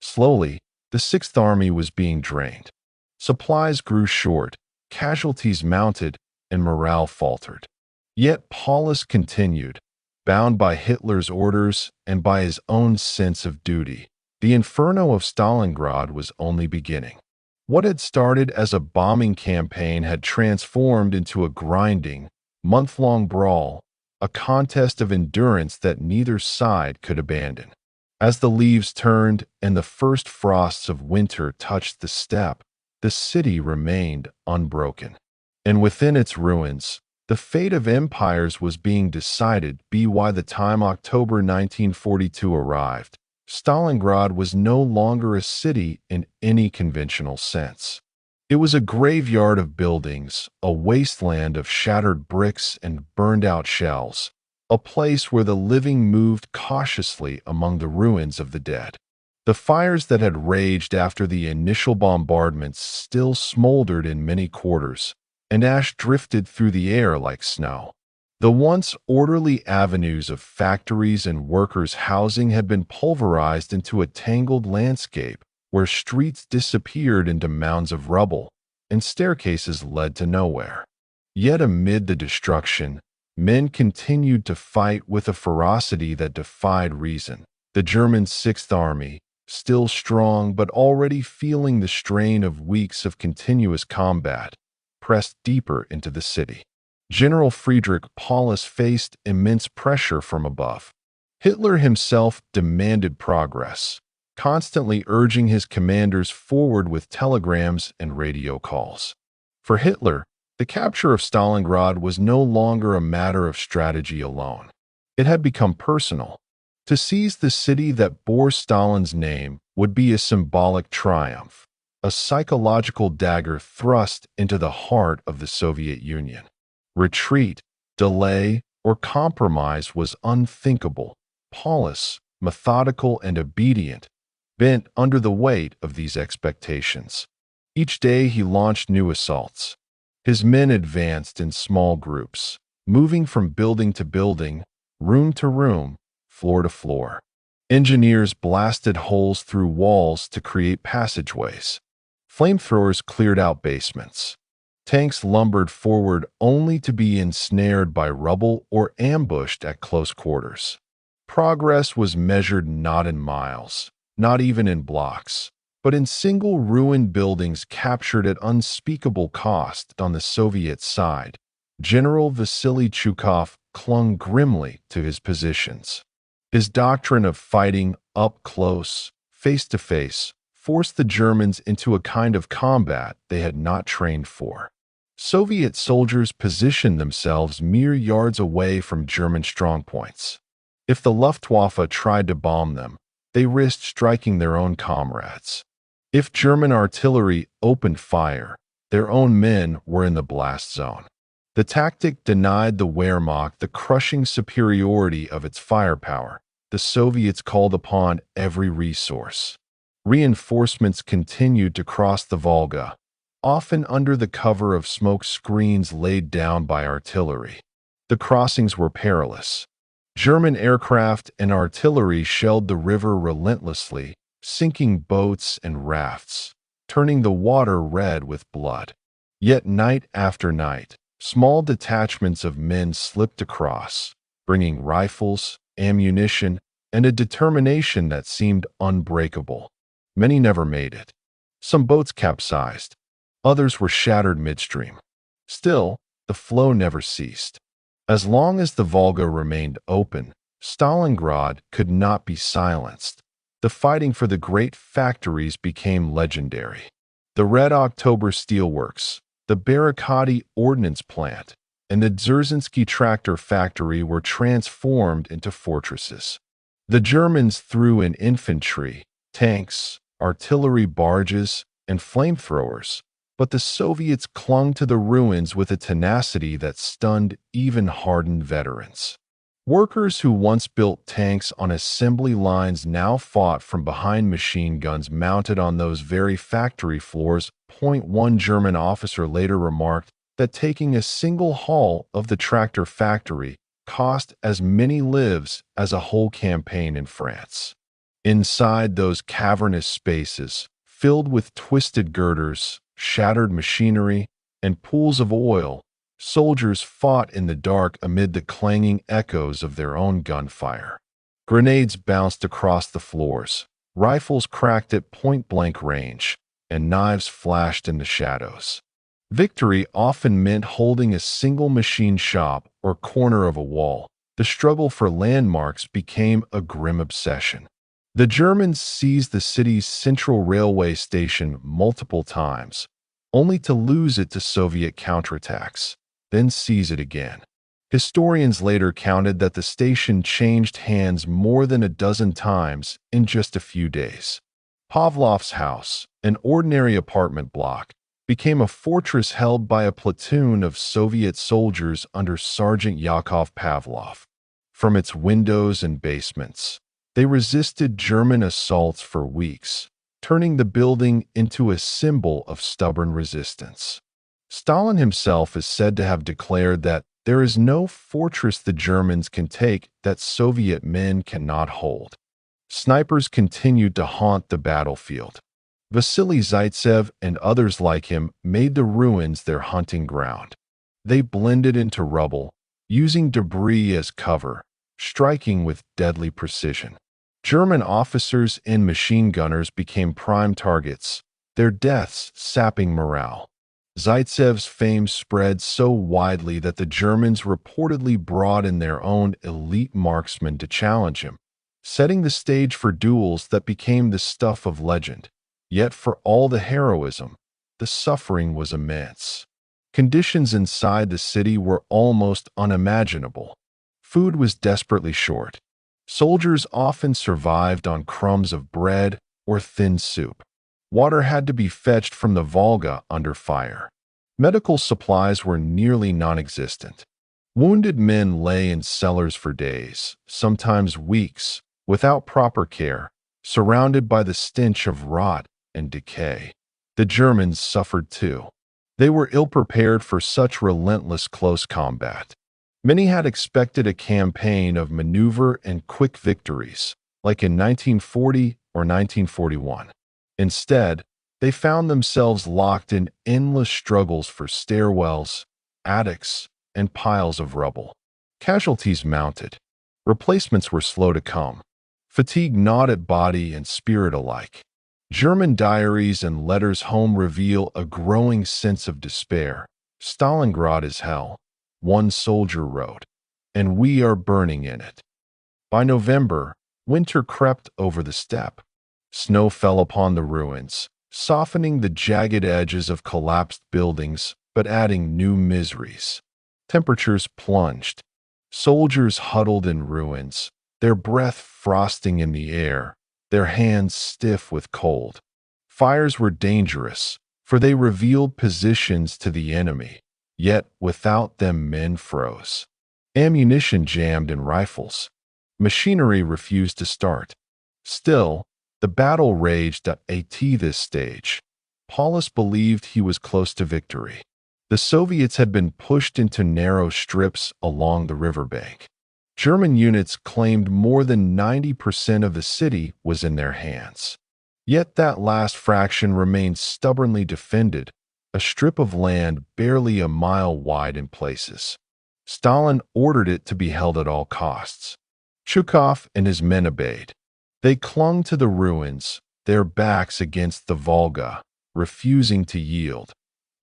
Slowly, the Sixth Army was being drained. Supplies grew short, casualties mounted, and morale faltered. Yet Paulus continued, bound by Hitler's orders and by his own sense of duty. The Inferno of Stalingrad was only beginning. What had started as a bombing campaign had transformed into a grinding, month-long brawl, a contest of endurance that neither side could abandon. As the leaves turned and the first frosts of winter touched the steppe, the city remained unbroken. And within its ruins, the fate of empires was being decided. By the time October 1942 arrived, Stalingrad was no longer a city in any conventional sense. It was a graveyard of buildings, a wasteland of shattered bricks and burned-out shells, a place where the living moved cautiously among the ruins of the dead. The fires that had raged after the initial bombardments still smoldered in many quarters, and ash drifted through the air like snow. The once orderly avenues of factories and workers' housing had been pulverized into a tangled landscape where streets disappeared into mounds of rubble, and staircases led to nowhere. Yet amid the destruction, men continued to fight with a ferocity that defied reason. The German Sixth Army, still strong but already feeling the strain of weeks of continuous combat, pressed deeper into the city. General Friedrich Paulus faced immense pressure from above. Hitler himself demanded progress, constantly urging his commanders forward with telegrams and radio calls. For Hitler, the capture of Stalingrad was no longer a matter of strategy alone. It had become personal. To seize the city that bore Stalin's name would be a symbolic triumph, a psychological dagger thrust into the heart of the Soviet Union. Retreat, delay, or compromise was unthinkable. Paulus, methodical and obedient, bent under the weight of these expectations. Each day he launched new assaults. His men advanced in small groups, moving from building to building, room to room, floor to floor. Engineers blasted holes through walls to create passageways. Flamethrowers cleared out basements. Tanks lumbered forward only to be ensnared by rubble or ambushed at close quarters. Progress was measured not in miles, not even in blocks, but in single ruined buildings captured at unspeakable cost on the Soviet side. General Vasily Chukov clung grimly to his positions. His doctrine of fighting up close, face to face, forced the Germans into a kind of combat they had not trained for. Soviet soldiers positioned themselves mere yards away from German strongpoints. If the Luftwaffe tried to bomb them, they risked striking their own comrades. If German artillery opened fire, their own men were in the blast zone. The tactic denied the Wehrmacht the crushing superiority of its firepower. The Soviets called upon every resource. Reinforcements continued to cross the Volga, often under the cover of smoke screens laid down by artillery. The crossings were perilous. German aircraft and artillery shelled the river relentlessly, sinking boats and rafts, turning the water red with blood. Yet night after night, small detachments of men slipped across, bringing rifles, ammunition, and a determination that seemed unbreakable. Many never made it. Some boats capsized. Others were shattered midstream. Still, the flow never ceased. As long as the Volga remained open, Stalingrad could not be silenced. The fighting for the great factories became legendary. The Red October Steelworks, the Barricadi Ordnance Plant, and the Dzerzhinsky Tractor Factory were transformed into fortresses. The Germans threw in infantry, tanks, artillery barges, and flamethrowers, but the Soviets clung to the ruins with a tenacity that stunned even hardened veterans. Workers who once built tanks on assembly lines now fought from behind machine guns mounted on those very factory floors. One German officer later remarked that taking a single haul of the tractor factory cost as many lives as a whole campaign in France. Inside those cavernous spaces, filled with twisted girders, shattered machinery, and pools of oil, soldiers fought in the dark amid the clanging echoes of their own gunfire. Grenades bounced across the floors, rifles cracked at point-blank range, and knives flashed in the shadows. Victory often meant holding a single machine shop or corner of a wall. The struggle for landmarks became a grim obsession. The Germans seized the city's central railway station multiple times, only to lose it to Soviet counterattacks, then seize it again. Historians later counted that the station changed hands more than a dozen times in just a few days. Pavlov's house, an ordinary apartment block, became a fortress held by a platoon of Soviet soldiers under Sergeant Yakov Pavlov. From its windows and basements, they resisted German assaults for weeks, turning the building into a symbol of stubborn resistance. Stalin himself is said to have declared that there is no fortress the Germans can take that Soviet men cannot hold. Snipers continued to haunt the battlefield. Vasily Zaitsev and others like him made the ruins their hunting ground. They blended into rubble, using debris as cover, striking with deadly precision. German officers and machine gunners became prime targets, their deaths sapping morale. Zaitsev's fame spread so widely that the Germans reportedly brought in their own elite marksmen to challenge him, setting the stage for duels that became the stuff of legend. Yet for all the heroism, the suffering was immense. Conditions inside the city were almost unimaginable. Food was desperately short. Soldiers often survived on crumbs of bread or thin soup. Water had to be fetched from the Volga under fire. Medical supplies were nearly non-existent. Wounded men lay in cellars for days, sometimes weeks, without proper care, surrounded by the stench of rot and decay. The Germans suffered too. They were ill-prepared for such relentless close combat. Many had expected a campaign of maneuver and quick victories, like in 1940 or 1941. Instead, they found themselves locked in endless struggles for stairwells, attics, and piles of rubble. Casualties mounted. Replacements were slow to come. Fatigue gnawed at body and spirit alike. German diaries and letters home reveal a growing sense of despair. Stalingrad is hell, one soldier wrote, and we are burning in it. By November, winter crept over the steppe. Snow fell upon the ruins, softening the jagged edges of collapsed buildings, but adding new miseries. Temperatures plunged. Soldiers huddled in ruins, their breath frosting in the air, their hands stiff with cold. Fires were dangerous, for they revealed positions to the enemy, yet without them men froze. Ammunition jammed in rifles. Machinery refused to start. Still, the battle raged at this stage. Paulus believed he was close to victory. The Soviets had been pushed into narrow strips along the riverbank. German units claimed more than 90% of the city was in their hands. Yet that last fraction remained stubbornly defended, a strip of land barely a mile wide in places. Stalin ordered it to be held at all costs. Zhukov and his men obeyed. They clung to the ruins, their backs against the Volga, refusing to yield.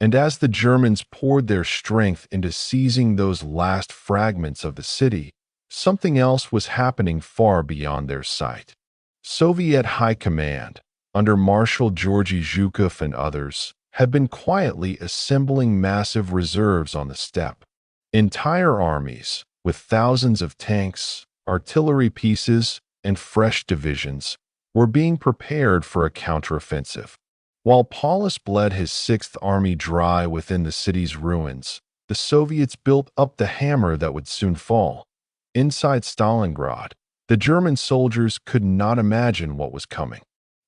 And as the Germans poured their strength into seizing those last fragments of the city, something else was happening far beyond their sight. Soviet High Command, under Marshal Georgy Zhukov and others, had been quietly assembling massive reserves on the steppe. Entire armies, with thousands of tanks, artillery pieces, and fresh divisions, were being prepared for a counteroffensive. While Paulus bled his Sixth Army dry within the city's ruins, the Soviets built up the hammer that would soon fall. Inside Stalingrad, the German soldiers could not imagine what was coming.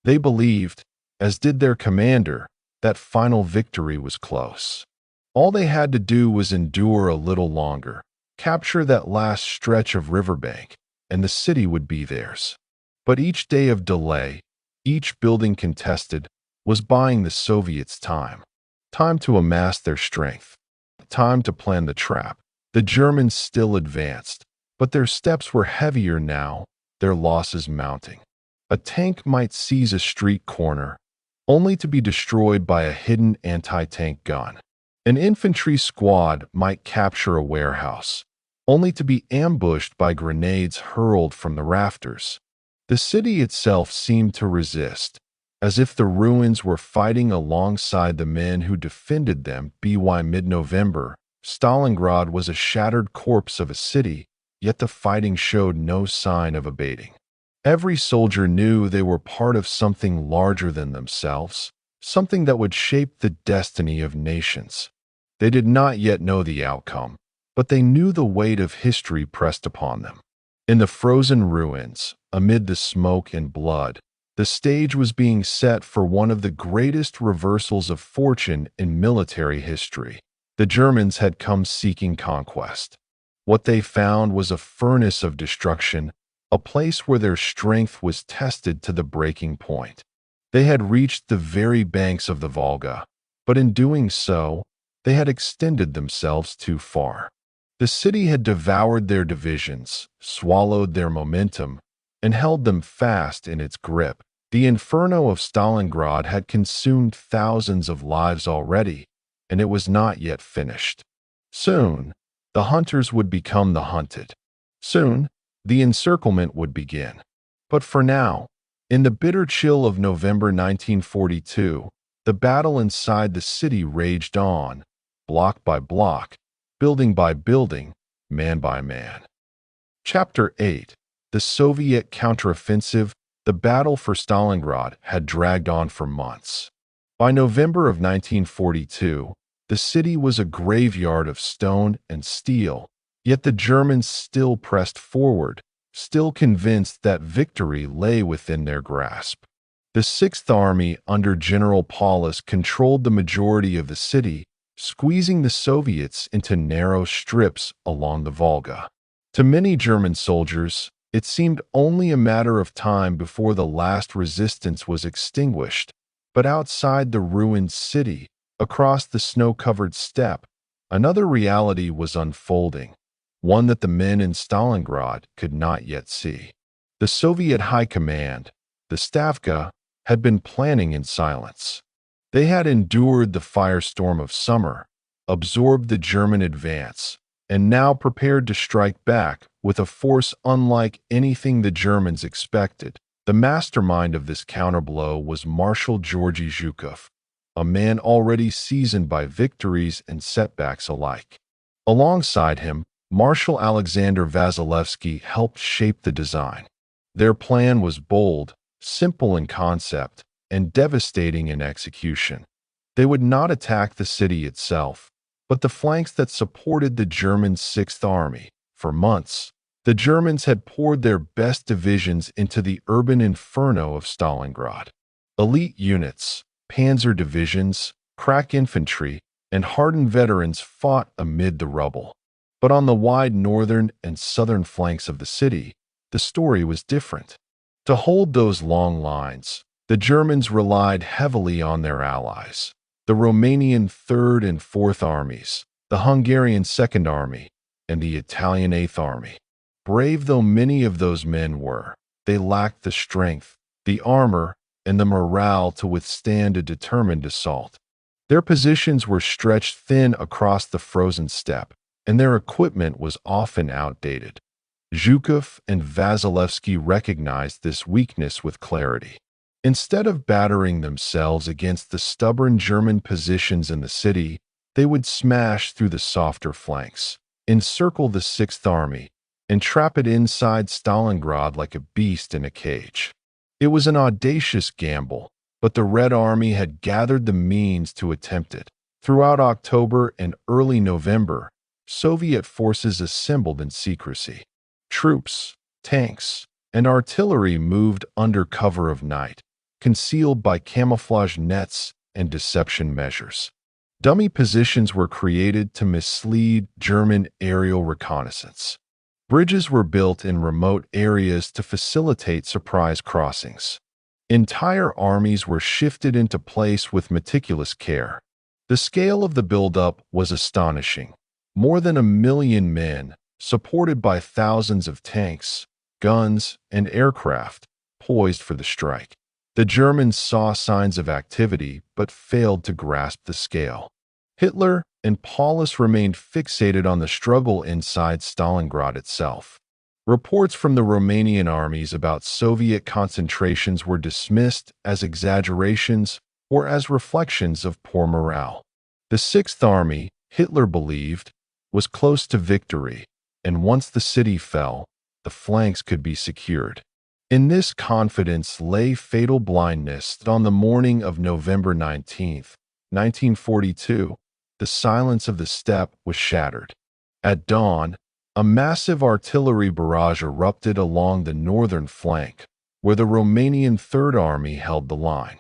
They believed, as did their commander, that final victory was close. All they had to do was endure a little longer, capture that last stretch of riverbank, and the city would be theirs. But each day of delay, each building contested, was buying the Soviets time. Time to amass their strength. Time to plan the trap. The Germans still advanced, but their steps were heavier now, their losses mounting. A tank might seize a street corner, only to be destroyed by a hidden anti-tank gun. An infantry squad might capture a warehouse, only to be ambushed by grenades hurled from the rafters. The city itself seemed to resist, as if the ruins were fighting alongside the men who defended them. By mid-November, Stalingrad was a shattered corpse of a city, yet the fighting showed no sign of abating. Every soldier knew they were part of something larger than themselves, something that would shape the destiny of nations. They did not yet know the outcome, but they knew the weight of history pressed upon them. In the frozen ruins, amid the smoke and blood, the stage was being set for one of the greatest reversals of fortune in military history. The Germans had come seeking conquest. What they found was a furnace of destruction, a place where their strength was tested to the breaking point. They had reached the very banks of the Volga, but in doing so, they had extended themselves too far. The city had devoured their divisions, swallowed their momentum, and held them fast in its grip. The Inferno of Stalingrad had consumed thousands of lives already, and it was not yet finished. Soon, the hunters would become the hunted. Soon, the encirclement would begin. But for now, in the bitter chill of November 1942, the battle inside the city raged on, block by block, building by building, man by man. Chapter 8. The Soviet Counteroffensive. The battle for Stalingrad had dragged on for months. By November of 1942, the city was a graveyard of stone and steel, yet the Germans still pressed forward, still convinced that victory lay within their grasp. The Sixth Army under General Paulus controlled the majority of the city, squeezing the Soviets into narrow strips along the Volga. To many German soldiers, it seemed only a matter of time before the last resistance was extinguished, but outside the ruined city, across the snow-covered steppe, another reality was unfolding, one that the men in Stalingrad could not yet see. The Soviet High Command, the Stavka, had been planning in silence. They had endured the firestorm of summer, absorbed the German advance, and now prepared to strike back with a force unlike anything the Germans expected. The mastermind of this counterblow was Marshal Georgy Zhukov, a man already seasoned by victories and setbacks alike. Alongside him, Marshal Alexander Vasilevsky helped shape the design. Their plan was bold, simple in concept, and devastating in execution. They would not attack the city itself, but the flanks that supported the German Sixth Army. For months, the Germans had poured their best divisions into the urban inferno of Stalingrad. Elite units, panzer divisions, crack infantry, and hardened veterans fought amid the rubble. But on the wide northern and southern flanks of the city, the story was different. To hold those long lines, the Germans relied heavily on their allies, the Romanian Third and Fourth Armies, the Hungarian Second Army, and the Italian Eighth Army. Brave though many of those men were, they lacked the strength, the armor, and the morale to withstand a determined assault. Their positions were stretched thin across the frozen steppe, and their equipment was often outdated. Zhukov and Vasilevsky recognized this weakness with clarity. Instead of battering themselves against the stubborn German positions in the city, they would smash through the softer flanks, encircle the Sixth Army, and trap it inside Stalingrad like a beast in a cage. It was an audacious gamble, but the Red Army had gathered the means to attempt it. Throughout October and early November, Soviet forces assembled in secrecy. Troops, tanks, and artillery moved under cover of night, concealed by camouflage nets and deception measures. Dummy positions were created to mislead German aerial reconnaissance. Bridges were built in remote areas to facilitate surprise crossings. Entire armies were shifted into place with meticulous care. The scale of the buildup was astonishing. More than 1 million men, supported by thousands of tanks, guns, and aircraft, poised for the strike. The Germans saw signs of activity but failed to grasp the scale. Hitler and Paulus remained fixated on the struggle inside Stalingrad itself. Reports from the Romanian armies about Soviet concentrations were dismissed as exaggerations or as reflections of poor morale. The Sixth Army, Hitler believed, was close to victory, and once the city fell, the flanks could be secured. In this confidence lay fatal blindness. On the morning of November 19, 1942, the silence of the steppe was shattered. At dawn, a massive artillery barrage erupted along the northern flank, where the Romanian Third Army held the line.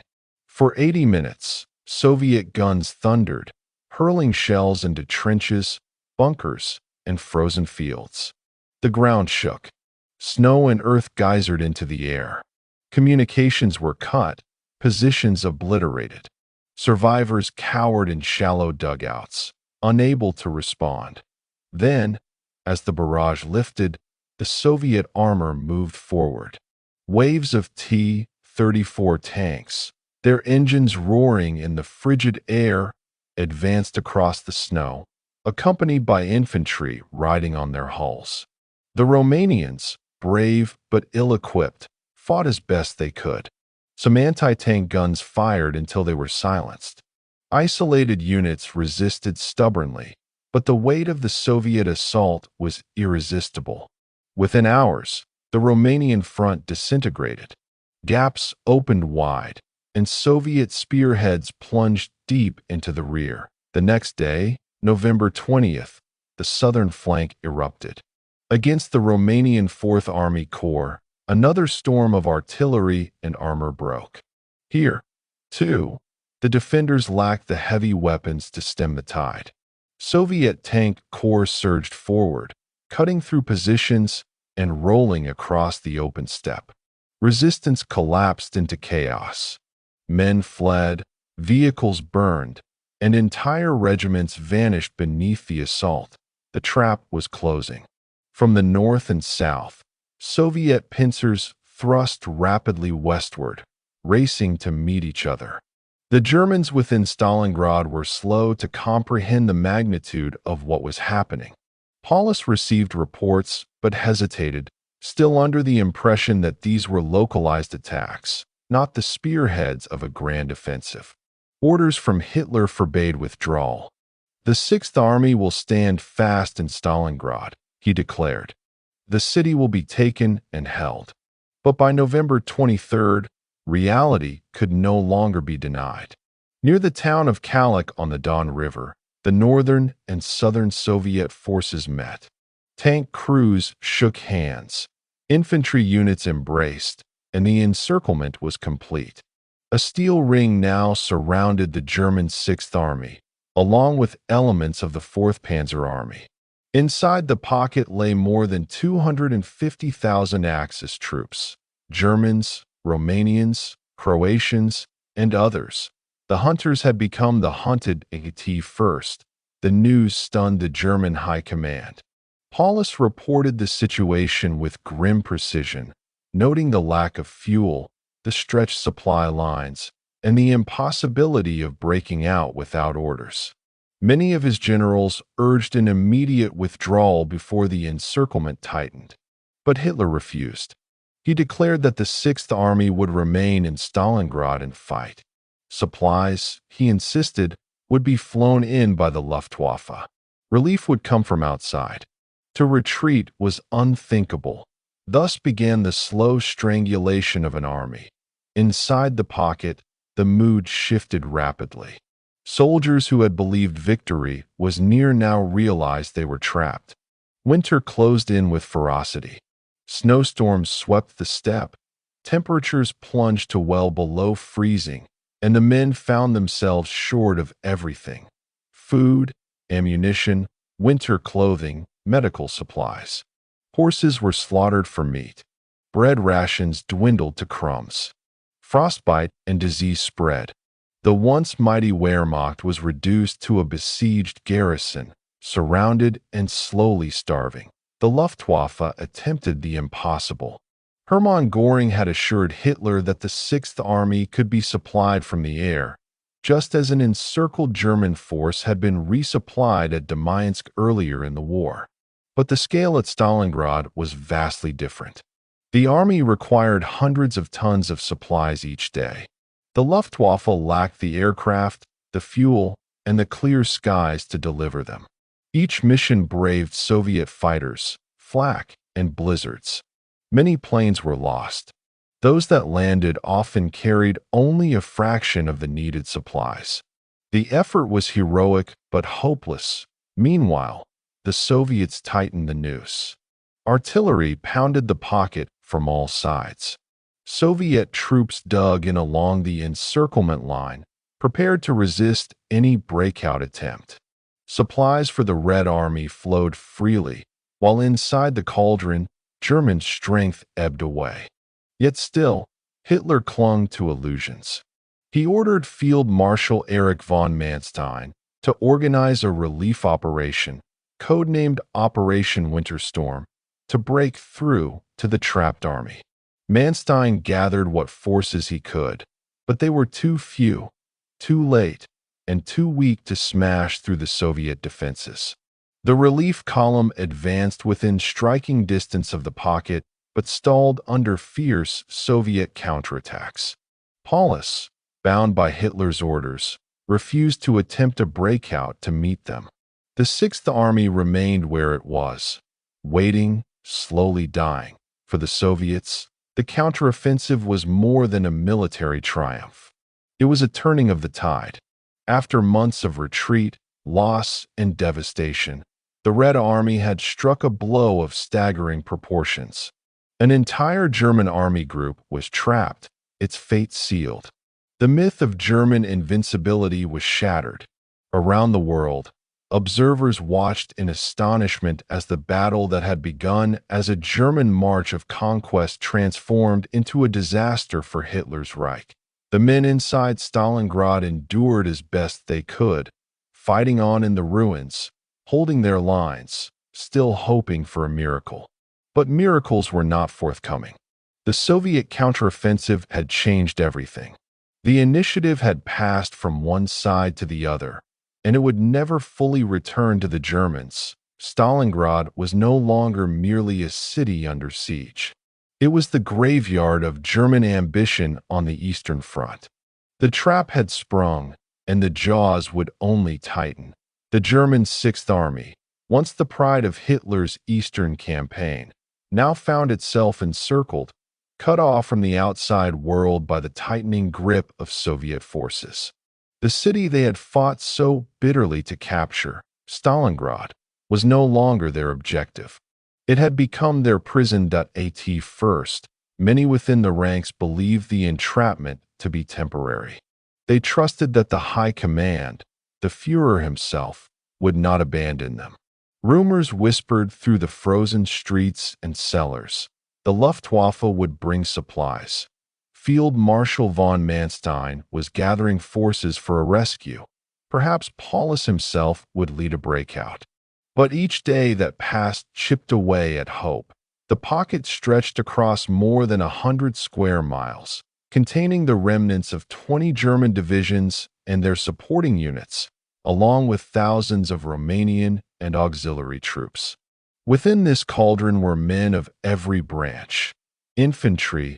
For 80 minutes, Soviet guns thundered, hurling shells into trenches, bunkers, and frozen fields. The ground shook. Snow and earth geysered into the air. Communications were cut, positions obliterated. Survivors cowered in shallow dugouts, unable to respond. Then, as the barrage lifted, the Soviet armor moved forward. Waves of T-34 tanks, their engines roaring in the frigid air, advanced across the snow, accompanied by infantry riding on their hulls. The Romanians, brave but ill-equipped, fought as best they could. Some anti-tank guns fired until they were silenced. Isolated units resisted stubbornly, but the weight of the Soviet assault was irresistible. Within hours, the Romanian front disintegrated. Gaps opened wide, and Soviet spearheads plunged deep into the rear. The next day, November 20th, the southern flank erupted. Against the Romanian Fourth Army Corps, another storm of artillery and armor broke. Here, too, the defenders lacked the heavy weapons to stem the tide. Soviet tank corps surged forward, cutting through positions and rolling across the open steppe. Resistance collapsed into chaos. Men fled, vehicles burned, and entire regiments vanished beneath the assault. The trap was closing. From the north and south, Soviet pincers thrust rapidly westward, racing to meet each other. The Germans within Stalingrad were slow to comprehend the magnitude of what was happening. Paulus received reports but hesitated, still under the impression that these were localized attacks, not the spearheads of a grand offensive. Orders from Hitler forbade withdrawal. "The Sixth Army will stand fast in Stalingrad," he declared. "The city will be taken and held." But by November 23rd, reality could no longer be denied. Near the town of Kalach on the Don River, the northern and southern Soviet forces met. Tank crews shook hands, infantry units embraced, and the encirclement was complete. A steel ring now surrounded the German Sixth Army, along with elements of the 4th Panzer Army. Inside the pocket lay more than 250,000 Axis troops, Germans, Romanians, Croatians, and others. The hunters had become the hunted at first. The news stunned the German high command. Paulus reported the situation with grim precision, noting the lack of fuel, the stretched supply lines, and the impossibility of breaking out without orders. Many of his generals urged an immediate withdrawal before the encirclement tightened, but Hitler refused. He declared that the Sixth Army would remain in Stalingrad and fight. Supplies, he insisted, would be flown in by the Luftwaffe. Relief would come from outside. To retreat was unthinkable. Thus began the slow strangulation of an army. Inside the pocket, the mood shifted rapidly. Soldiers who had believed victory was near now realized they were trapped. Winter closed in with ferocity. Snowstorms swept the steppe. Temperatures plunged to well below freezing, and the men found themselves short of everything: food, ammunition, winter clothing, medical supplies. Horses were slaughtered for meat. Bread rations dwindled to crumbs. Frostbite and disease spread. The once mighty Wehrmacht was reduced to a besieged garrison, surrounded and slowly starving. The Luftwaffe attempted the impossible. Hermann Göring had assured Hitler that the Sixth Army could be supplied from the air, just as an encircled German force had been resupplied at Demainsk earlier in the war. But the scale at Stalingrad was vastly different. The army required hundreds of tons of supplies each day. The Luftwaffe lacked the aircraft, the fuel, and the clear skies to deliver them. Each mission braved Soviet fighters, flak, and blizzards. Many planes were lost. Those that landed often carried only a fraction of the needed supplies. The effort was heroic but hopeless. Meanwhile, the Soviets tightened the noose. Artillery pounded the pocket from all sides. Soviet troops dug in along the encirclement line, prepared to resist any breakout attempt. Supplies for the Red Army flowed freely, while inside the Cauldron, German strength ebbed away. Yet still, Hitler clung to illusions. He ordered Field Marshal Erich von Manstein to organize a relief operation, codenamed Operation Winterstorm, to break through to the trapped army. Manstein gathered what forces he could, but they were too few, too late, and too weak to smash through the Soviet defenses. The relief column advanced within striking distance of the pocket, but stalled under fierce Soviet counterattacks. Paulus, bound by Hitler's orders, refused to attempt a breakout to meet them. The Sixth Army remained where it was, waiting, slowly dying. For the Soviets, the counteroffensive was more than a military triumph. It was a turning of the tide. After months of retreat, loss, and devastation, the Red Army had struck a blow of staggering proportions. An entire German army group was trapped, its fate sealed. The myth of German invincibility was shattered. Around the world, observers watched in astonishment as the battle that had begun as a German march of conquest transformed into a disaster for Hitler's Reich. The men inside Stalingrad endured as best they could, fighting on in the ruins, holding their lines, still hoping for a miracle. But miracles were not forthcoming. The Soviet counteroffensive had changed everything. The initiative had passed from one side to the other, and it would never fully return to the Germans. Stalingrad was no longer merely a city under siege. It was the graveyard of German ambition on the Eastern Front. The trap had sprung, and the jaws would only tighten. The German Sixth Army, once the pride of Hitler's Eastern campaign, now found itself encircled, cut off from the outside world by the tightening grip of Soviet forces. The city they had fought so bitterly to capture, Stalingrad, was no longer their objective. It had become their prison. At first, many within the ranks believed the entrapment to be temporary. They trusted that the high command, the Führer himself, would not abandon them. Rumors whispered through the frozen streets and cellars. The Luftwaffe would bring supplies. Field Marshal von Manstein was gathering forces for a rescue. Perhaps Paulus himself would lead a breakout. But each day that passed chipped away at hope. The pocket stretched across more than 100 square miles, containing the remnants of 20 German divisions and their supporting units, along with thousands of Romanian and auxiliary troops. Within this cauldron were men of every branch: infantry,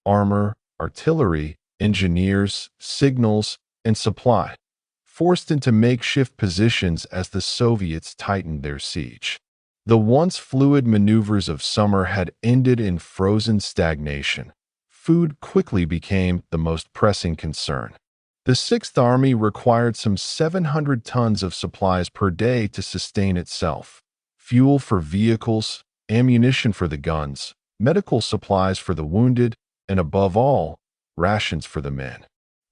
armor, artillery, engineers, signals, and supply, forced into makeshift positions as the Soviets tightened their siege. The once fluid maneuvers of summer had ended in frozen stagnation. Food quickly became the most pressing concern. The Sixth Army required some 700 tons of supplies per day to sustain itself: fuel for vehicles, ammunition for the guns, medical supplies for the wounded, and above all, rations for the men.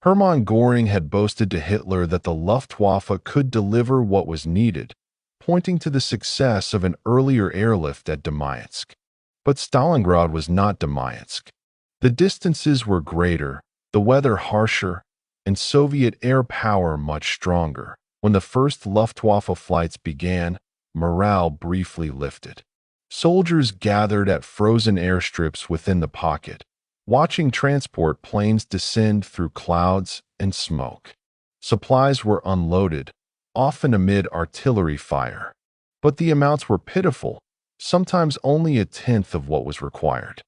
Hermann Göring had boasted to Hitler that the Luftwaffe could deliver what was needed, pointing to the success of an earlier airlift at Demyansk. But Stalingrad was not Demyansk. The distances were greater, the weather harsher, and Soviet air power much stronger. When the first Luftwaffe flights began, morale briefly lifted. Soldiers gathered at frozen airstrips within the pocket, watching transport planes descend through clouds and smoke. Supplies were unloaded, often amid artillery fire. But the amounts were pitiful, sometimes only a tenth of what was required.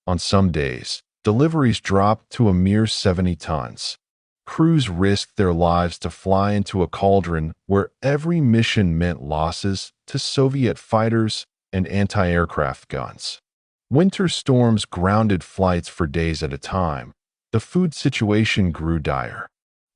On some days, deliveries dropped to a mere 70 tons. Crews risked their lives to fly into a cauldron where every mission meant losses to Soviet fighters and anti-aircraft guns. Winter storms grounded flights for days at a time. The food situation grew dire.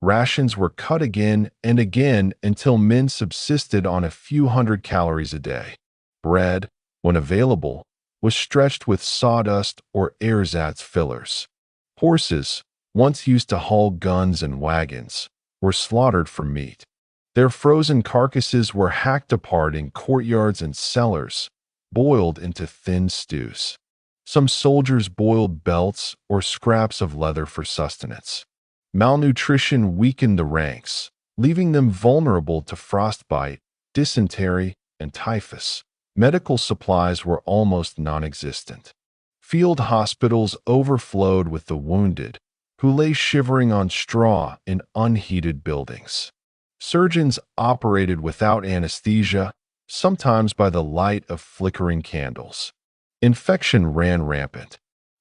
Rations were cut again and again until men subsisted on a few hundred calories a day. Bread, when available, was stretched with sawdust or ersatz fillers. Horses, once used to haul guns and wagons, were slaughtered for meat. Their frozen carcasses were hacked apart in courtyards and cellars, boiled into thin stews. Some soldiers boiled belts or scraps of leather for sustenance. Malnutrition weakened the ranks, leaving them vulnerable to frostbite, dysentery, and typhus. Medical supplies were almost non-existent. Field hospitals overflowed with the wounded, who lay shivering on straw in unheated buildings. Surgeons operated without anesthesia, sometimes by the light of flickering candles. Infection ran rampant.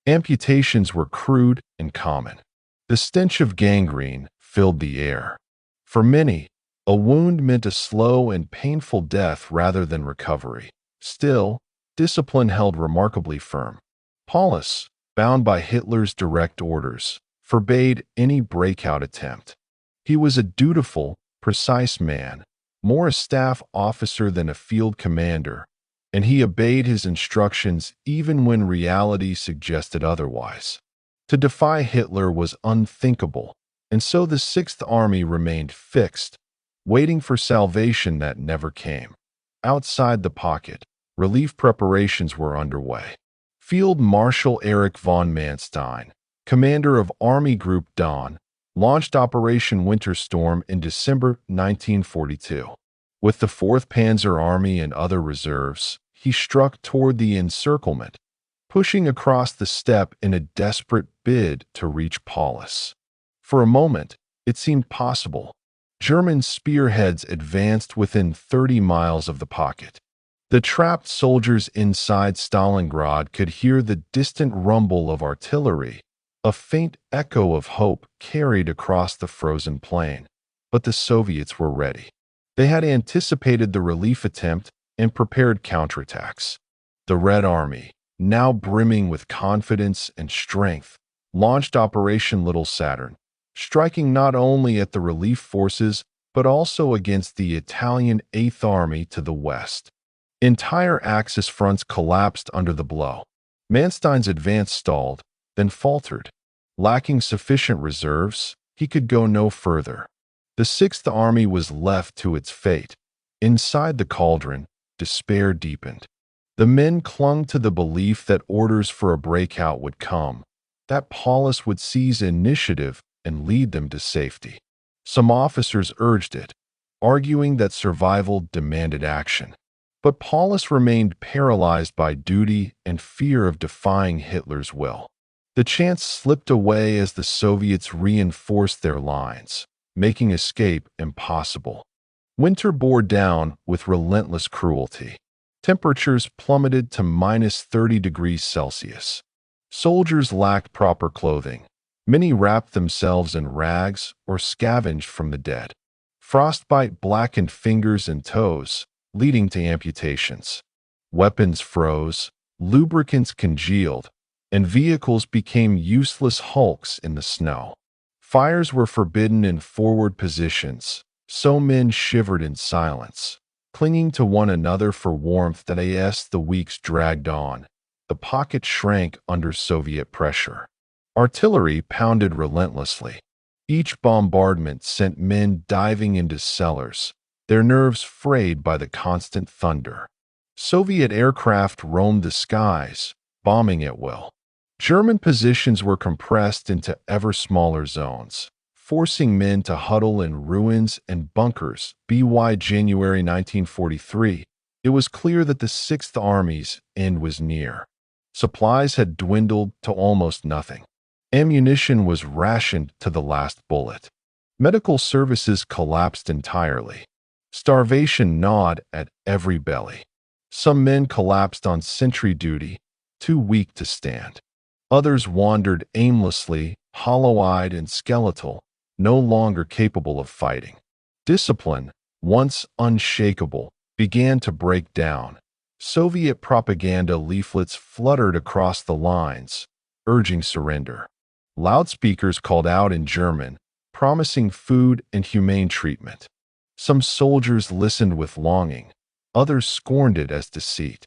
Amputations were crude and common. The stench of gangrene filled the air. For many, a wound meant a slow and painful death rather than recovery. Still, discipline held remarkably firm. Paulus, bound by Hitler's direct orders, forbade any breakout attempt. He was a dutiful, precise man, more a staff officer than a field commander, and he obeyed his instructions even when reality suggested otherwise. To defy Hitler was unthinkable, and so the Sixth Army remained fixed, waiting for salvation that never came. Outside the pocket, relief preparations were underway. Field Marshal Erich von Manstein, commander of Army Group Dawn, launched Operation Winterstorm in December 1942. With the 4th Panzer Army and other reserves, he struck toward the Encirclement, pushing across the steppe in a desperate bid to reach Paulus. For a moment, it seemed possible. German spearheads advanced within 30 miles of the pocket. The trapped soldiers inside Stalingrad could hear the distant rumble of artillery, a faint echo of hope carried across the frozen plain. But the Soviets were ready. They had anticipated the relief attempt and prepared counterattacks. The Red Army, now brimming with confidence and strength, launched Operation Little Saturn, striking not only at the relief forces but also against the Italian 8th Army to the west. Entire Axis fronts collapsed under the blow. Manstein's advance stalled, then faltered. Lacking sufficient reserves, he could go no further. The Sixth Army was left to its fate. Inside the Cauldron, despair deepened. The men clung to the belief that orders for a breakout would come, that Paulus would seize initiative and lead them to safety. Some officers urged it, arguing that survival demanded action. But Paulus remained paralyzed by duty and fear of defying Hitler's will. The chance slipped away as the Soviets reinforced their lines, making escape impossible. Winter bore down with relentless cruelty. Temperatures plummeted to minus 30 degrees Celsius. Soldiers lacked proper clothing. Many wrapped themselves in rags or scavenged from the dead. Frostbite blackened fingers and toes, leading to amputations. Weapons froze, lubricants congealed, and vehicles became useless hulks in the snow. Fires were forbidden in forward positions, so men shivered in silence, clinging to one another for warmth as the weeks dragged on. The pocket shrank under Soviet pressure. Artillery pounded relentlessly. Each bombardment sent men diving into cellars, their nerves frayed by the constant thunder. Soviet aircraft roamed the skies, bombing at will. German positions were compressed into ever smaller zones, forcing men to huddle in ruins and bunkers. By January 1943, it was clear that the Sixth Army's end was near. Supplies had dwindled to almost nothing. Ammunition was rationed to the last bullet. Medical services collapsed entirely. Starvation gnawed at every belly. Some men collapsed on sentry duty, too weak to stand. Others wandered aimlessly, hollow-eyed and skeletal, no longer capable of fighting. Discipline, once unshakable, began to break down. Soviet propaganda leaflets fluttered across the lines, urging surrender. Loudspeakers called out in German, promising food and humane treatment. Some soldiers listened with longing, others scorned it as deceit.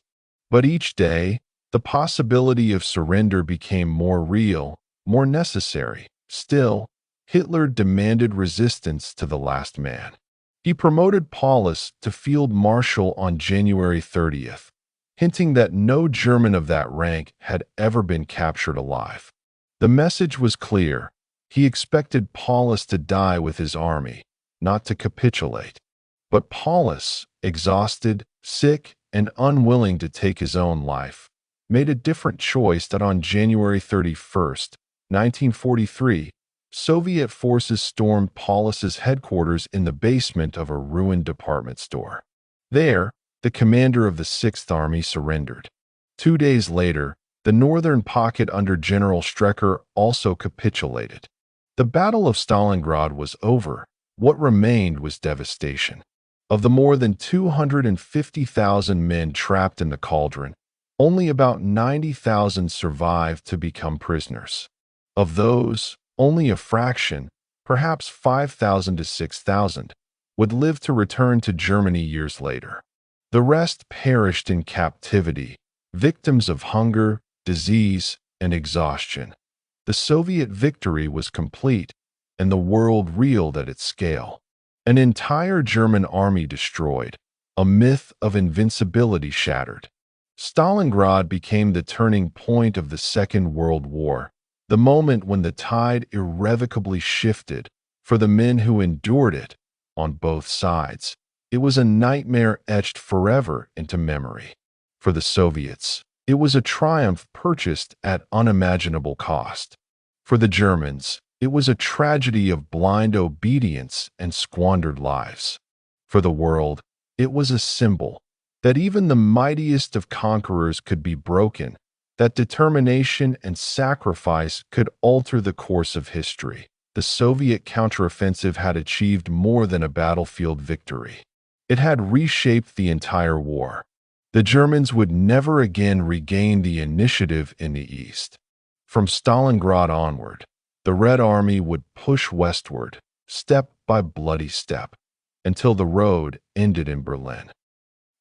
But each day, the possibility of surrender became more real, more necessary. Still, Hitler demanded resistance to the last man. He promoted Paulus to Field Marshal on January 30th, hinting that no German of that rank had ever been captured alive. The message was clear: He expected Paulus to die with his army, not to capitulate. But Paulus, exhausted, sick, and unwilling to take his own life, made a different choice. That on January 31st, 1943, Soviet forces stormed Paulus's headquarters in the basement of a ruined department store. There, the commander of the Sixth Army surrendered. 2 days later, the northern pocket under General Strecker also capitulated. The Battle of Stalingrad was over. What remained was devastation. Of the more than 250,000 men trapped in the Cauldron, only about 90,000 survived to become prisoners. Of those, only a fraction, perhaps 5,000 to 6,000, would live to return to Germany years later. The rest perished in captivity, victims of hunger, disease, and exhaustion. The Soviet victory was complete, and the world reeled at its scale. An entire German army destroyed, a myth of invincibility shattered. Stalingrad became the turning point of the Second World War, the moment when the tide irrevocably shifted for the men who endured it on both sides. It was a nightmare etched forever into memory. For the Soviets, it was a triumph purchased at unimaginable cost. For the Germans, it was a tragedy of blind obedience and squandered lives. For the world, it was a symbol that even the mightiest of conquerors could be broken, that determination and sacrifice could alter the course of history. The Soviet counteroffensive had achieved more than a battlefield victory. It had reshaped the entire war. The Germans would never again regain the initiative in the east. From Stalingrad onward, the Red Army would push westward, step by bloody step, until the road ended in Berlin.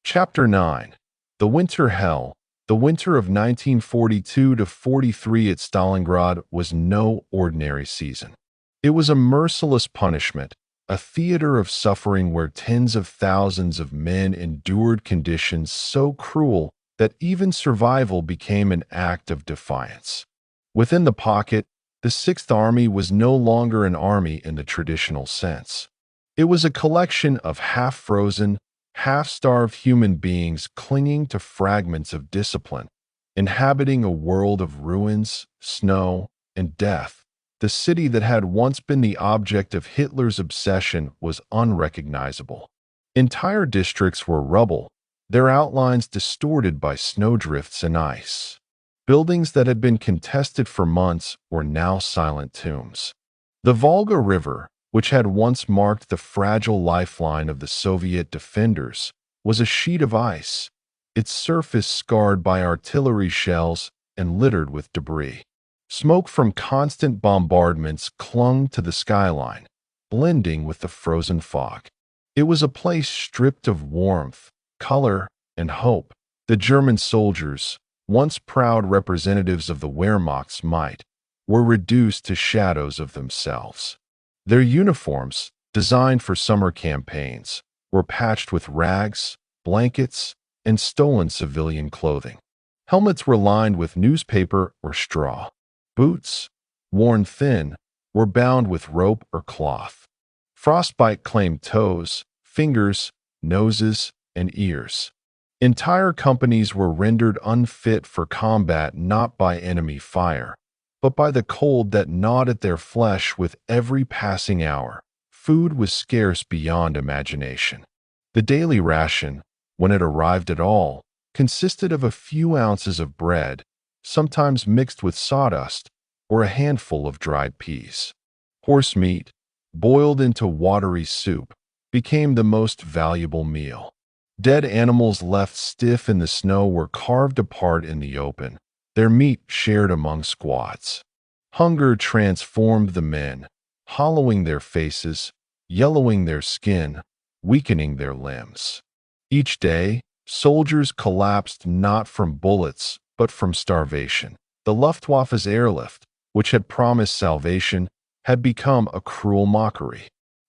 Chapter 9. The Winter Hell. The winter of 1942-43 at Stalingrad was no ordinary season. It was a merciless punishment, a theater of suffering where tens of thousands of men endured conditions so cruel that even survival became an act of defiance. Within the pocket, the Sixth Army was no longer an army in the traditional sense. It was a collection of half-frozen, half-starved human beings clinging to fragments of discipline, inhabiting a world of ruins, snow, and death. The city that had once been the object of Hitler's obsession was unrecognizable. Entire districts were rubble, their outlines distorted by snowdrifts and ice. Buildings that had been contested for months were now silent tombs. The Volga River, which had once marked the fragile lifeline of the Soviet defenders, was a sheet of ice, its surface scarred by artillery shells and littered with debris. Smoke from constant bombardments clung to the skyline, blending with the frozen fog. It was a place stripped of warmth, color, and hope. The German soldiers, once proud representatives of the Wehrmacht's might, were reduced to shadows of themselves. Their uniforms, designed for summer campaigns, were patched with rags, blankets, and stolen civilian clothing. Helmets were lined with newspaper or straw. Boots, worn thin, were bound with rope or cloth. Frostbite claimed toes, fingers, noses, and ears. Entire companies were rendered unfit for combat not by enemy fire, but by the cold that gnawed at their flesh with every passing hour. Food was scarce beyond imagination. The daily ration, when it arrived at all, consisted of a few ounces of bread, sometimes mixed with sawdust, or a handful of dried peas. Horse meat, boiled into watery soup, became the most valuable meal. Dead animals left stiff in the snow were carved apart in the open, their meat shared among squads. Hunger transformed the men, hollowing their faces, yellowing their skin, weakening their limbs. Each day, soldiers collapsed not from bullets, but from starvation. The Luftwaffe's airlift, which had promised salvation, had become a cruel mockery.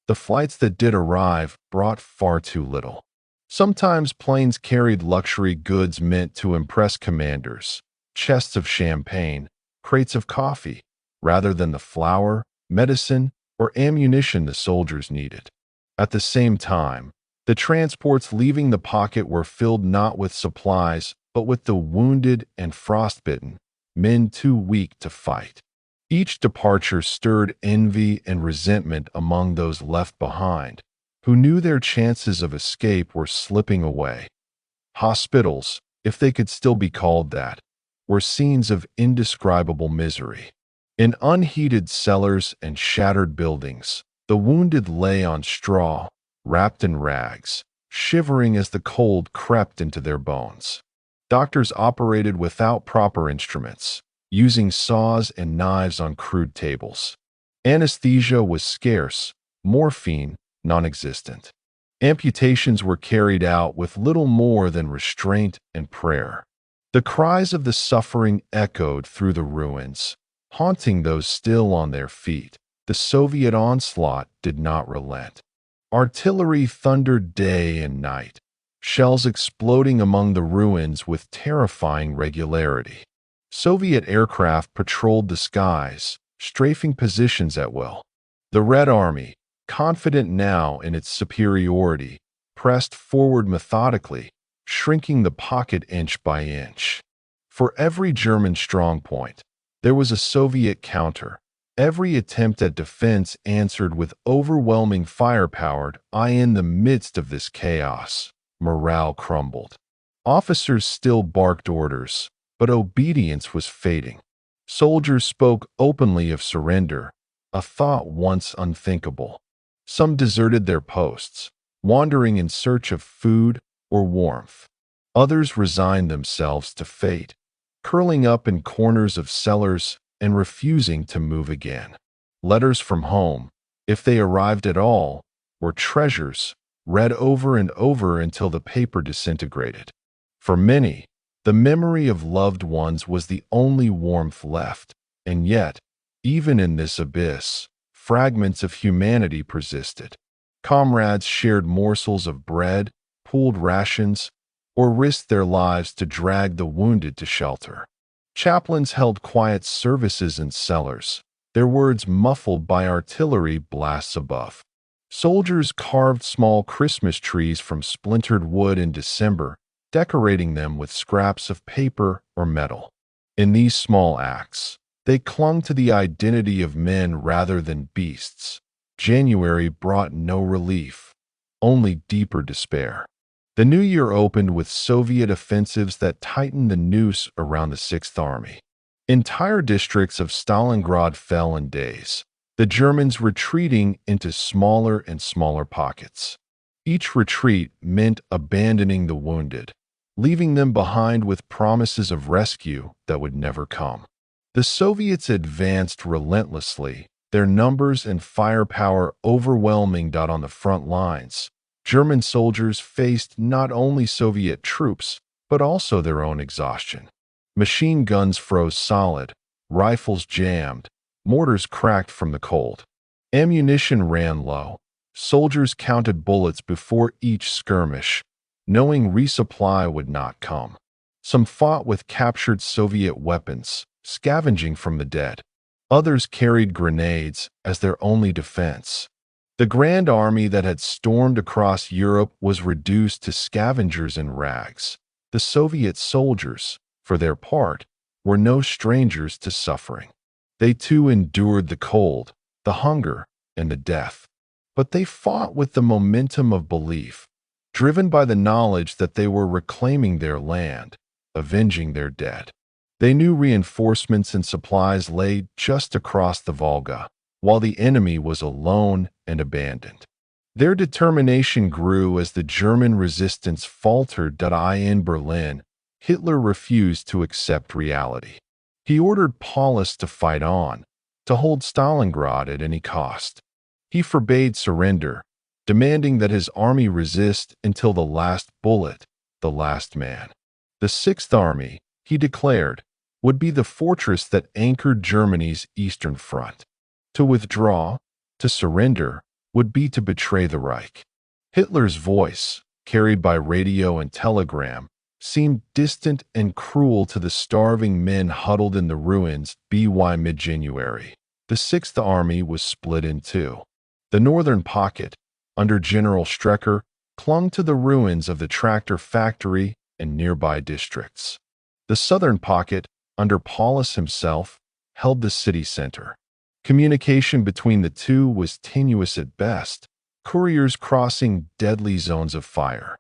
The flights that did arrive brought far too little. Sometimes planes carried luxury goods meant to impress commanders, chests of champagne, crates of coffee, rather than the flour, medicine, or ammunition the soldiers needed. At the same time, the transports leaving the pocket were filled not with supplies, but with the wounded and frostbitten, men too weak to fight. Each departure stirred envy and resentment among those left behind, who knew their chances of escape were slipping away. Hospitals, if they could still be called that, were scenes of indescribable misery. In unheated cellars and shattered buildings, the wounded lay on straw, wrapped in rags, shivering as the cold crept into their bones. Doctors operated without proper instruments, using saws and knives on crude tables. Anesthesia was scarce, morphine non-existent. Amputations were carried out with little more than restraint and prayer. The cries of the suffering echoed through the ruins, haunting those still on their feet. The Soviet onslaught did not relent. Artillery thundered day and night, shells exploding among the ruins with terrifying regularity. Soviet aircraft patrolled the skies, strafing positions at will. The Red Army, confident now in its superiority, pressed forward methodically, shrinking the pocket inch by inch. For every German strongpoint, there was a Soviet counter. Every attempt at defense answered with overwhelming firepower. In the midst of this chaos, morale crumbled. Officers still barked orders, but obedience was fading. Soldiers spoke openly of surrender, a thought once unthinkable. Some deserted their posts, wandering in search of food or warmth. Others resigned themselves to fate, curling up in corners of cellars and refusing to move again. Letters from home, if they arrived at all, were treasures, read over and over until the paper disintegrated. For many, the memory of loved ones was the only warmth left, and yet, even in this abyss, fragments of humanity persisted. Comrades shared morsels of bread, pooled rations, or risked their lives to drag the wounded to shelter. Chaplains held quiet services in cellars, their words muffled by artillery blasts above. Soldiers carved small Christmas trees from splintered wood in December, decorating them with scraps of paper or metal. In these small acts, they clung to the identity of men rather than beasts. January brought no relief, only deeper despair. The new year opened with Soviet offensives that tightened the noose around the Sixth Army. Entire districts of Stalingrad fell in days, the Germans retreating into smaller and smaller pockets. Each retreat meant abandoning the wounded, leaving them behind with promises of rescue that would never come. The Soviets advanced relentlessly, their numbers and firepower overwhelming. On the front lines, German soldiers faced not only Soviet troops, but also their own exhaustion. Machine guns froze solid, rifles jammed, mortars cracked from the cold. Ammunition ran low. Soldiers counted bullets before each skirmish, knowing resupply would not come. Some fought with captured Soviet weapons, scavenging from the dead. Others carried grenades as their only defense. The Grand Army that had stormed across Europe was reduced to scavengers in rags. The Soviet soldiers, for their part, were no strangers to suffering. They too endured the cold, the hunger, and the death. But they fought with the momentum of belief, driven by the knowledge that they were reclaiming their land, avenging their dead. They knew reinforcements and supplies lay just across the Volga, while the enemy was alone and abandoned. Their determination grew as the German resistance faltered. In Berlin, Hitler refused to accept reality. He ordered Paulus to fight on, to hold Stalingrad at any cost. He forbade surrender, demanding that his army resist until the last bullet, the last man. The Sixth Army, he declared, would be the fortress that anchored Germany's eastern front. To withdraw, to surrender, would be to betray the Reich. Hitler's voice, carried by radio and telegram, seemed distant and cruel to the starving men huddled in the ruins by mid-January. The Sixth Army was split in two. The northern pocket, under General Strecker, clung to the ruins of the tractor factory and nearby districts. The southern pocket, under Paulus himself, held the city center. Communication between the two was tenuous at best, couriers crossing deadly zones of fire.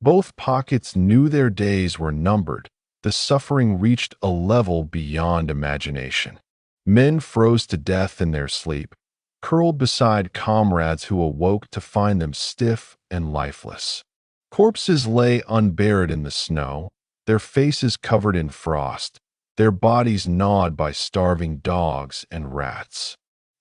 Both pockets knew their days were numbered. The suffering reached a level beyond imagination. Men froze to death in their sleep, curled beside comrades who awoke to find them stiff and lifeless. Corpses lay unburied in the snow, their faces covered in frost, their bodies gnawed by starving dogs and rats.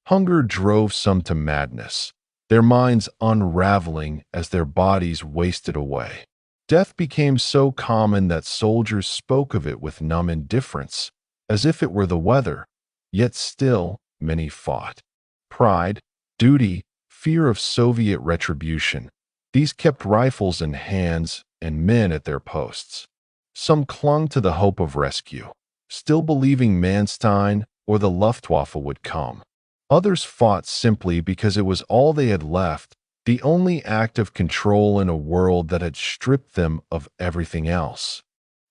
Hunger drove some to madness, their minds unraveling as their bodies wasted away. Death became so common that soldiers spoke of it with numb indifference, as if it were the weather, yet still many fought. Pride, duty, fear of Soviet retribution, these kept rifles in hands and men at their posts. Some clung to the hope of rescue, still believing Manstein or the Luftwaffe would come. Others fought simply because it was all they had left, the only act of control in a world that had stripped them of everything else.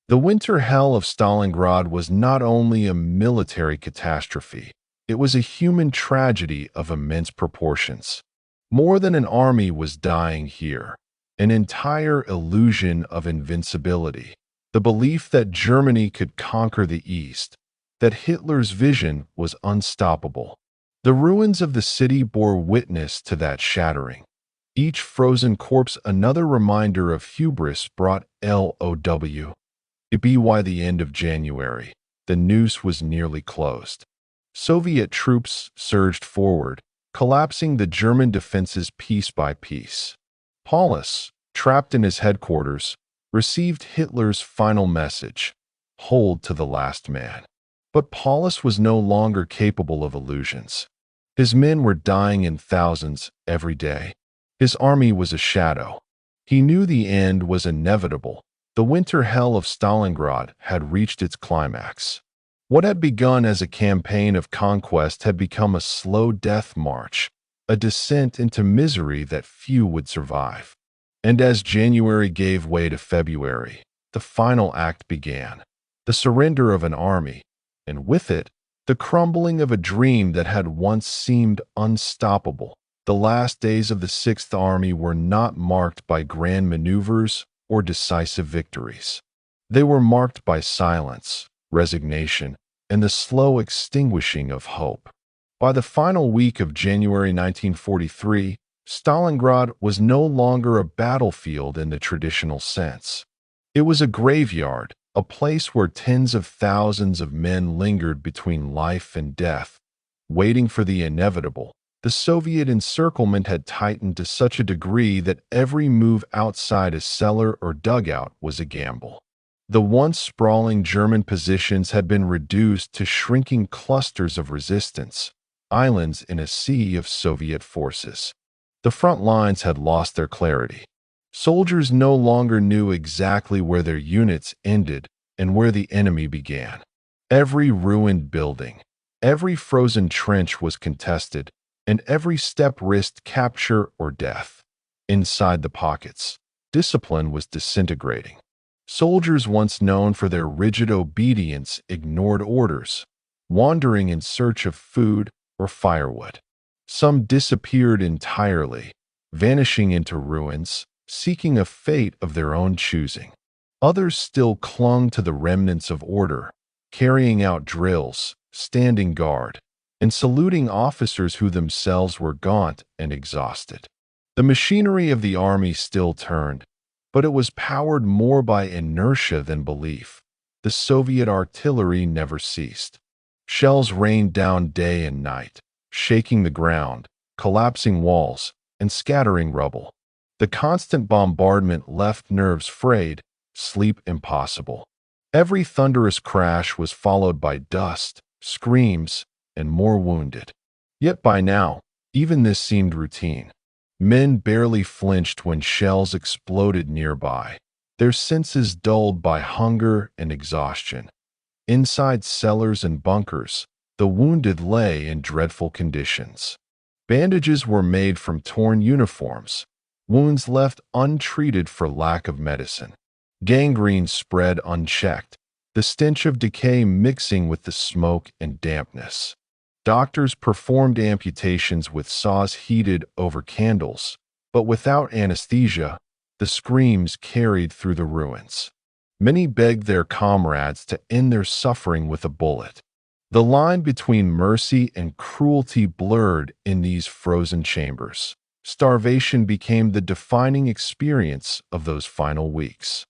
The winter hell of Stalingrad was not only a military catastrophe, it was a human tragedy of immense proportions. More than an army was dying here, an entire illusion of invincibility. The belief that Germany could conquer the East, that Hitler's vision was unstoppable. The ruins of the city bore witness to that shattering. Each frozen corpse another reminder of hubris brought LOW. By the end of January, the noose was nearly closed. Soviet troops surged forward, collapsing the German defenses piece by piece. Paulus, trapped in his headquarters, received Hitler's final message, "Hold to the last man." But Paulus was no longer capable of illusions. His men were dying in thousands every day. His army was a shadow. He knew the end was inevitable. The winter hell of Stalingrad had reached its climax. What had begun as a campaign of conquest had become a slow death march, a descent into misery that few would survive. And as January gave way to February, the final act began, the surrender of an army, and with it, the crumbling of a dream that had once seemed unstoppable. The last days of the Sixth Army were not marked by grand maneuvers or decisive victories. They were marked by silence, resignation, and the slow extinguishing of hope. By the final week of January 1943, Stalingrad was no longer a battlefield in the traditional sense. It was a graveyard, a place where tens of thousands of men lingered between life and death, waiting for the inevitable. The Soviet encirclement had tightened to such a degree that every move outside a cellar or dugout was a gamble. The once sprawling German positions had been reduced to shrinking clusters of resistance, islands in a sea of Soviet forces. The front lines had lost their clarity. Soldiers no longer knew exactly where their units ended and where the enemy began. Every ruined building, every frozen trench was contested, and every step risked capture or death. Inside the pockets, discipline was disintegrating. Soldiers once known for their rigid obedience ignored orders, wandering in search of food or firewood. Some disappeared entirely, vanishing into ruins, seeking a fate of their own choosing. Others still clung to the remnants of order, carrying out drills, standing guard, and saluting officers who themselves were gaunt and exhausted. The machinery of the army still turned, but it was powered more by inertia than belief. The Soviet artillery never ceased. Shells rained down day and night, shaking the ground, collapsing walls, and scattering rubble. The constant bombardment left nerves frayed, sleep impossible. Every thunderous crash was followed by dust, screams, and more wounded. Yet by now, even this seemed routine. Men barely flinched when shells exploded nearby, their senses dulled by hunger and exhaustion. Inside cellars and bunkers, the wounded lay in dreadful conditions. Bandages were made from torn uniforms, wounds left untreated for lack of medicine. Gangrene spread unchecked, the stench of decay mixing with the smoke and dampness. Doctors performed amputations with saws heated over candles, but without anesthesia, the screams carried through the ruins. Many begged their comrades to end their suffering with a bullet. The line between mercy and cruelty blurred in these frozen chambers. Starvation became the defining experience of those final weeks.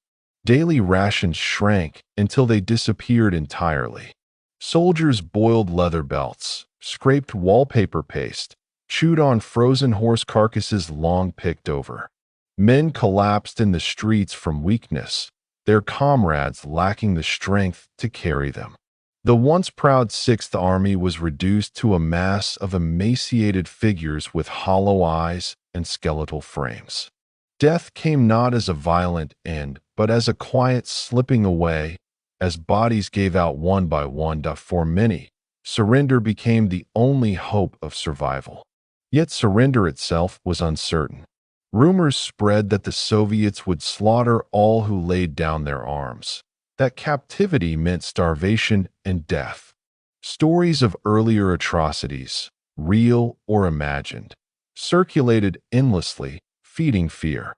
Daily rations shrank until they disappeared entirely. Soldiers boiled leather belts, scraped wallpaper paste, chewed on frozen horse carcasses long picked over. Men collapsed in the streets from weakness, their comrades lacking the strength to carry them. The once proud Sixth Army was reduced to a mass of emaciated figures with hollow eyes and skeletal frames. Death came not as a violent end, but as a quiet slipping away, as bodies gave out one by one. For many, surrender became the only hope of survival. Yet surrender itself was uncertain. Rumors spread that the Soviets would slaughter all who laid down their arms, that captivity meant starvation and death. Stories of earlier atrocities, real or imagined, circulated endlessly, feeding fear.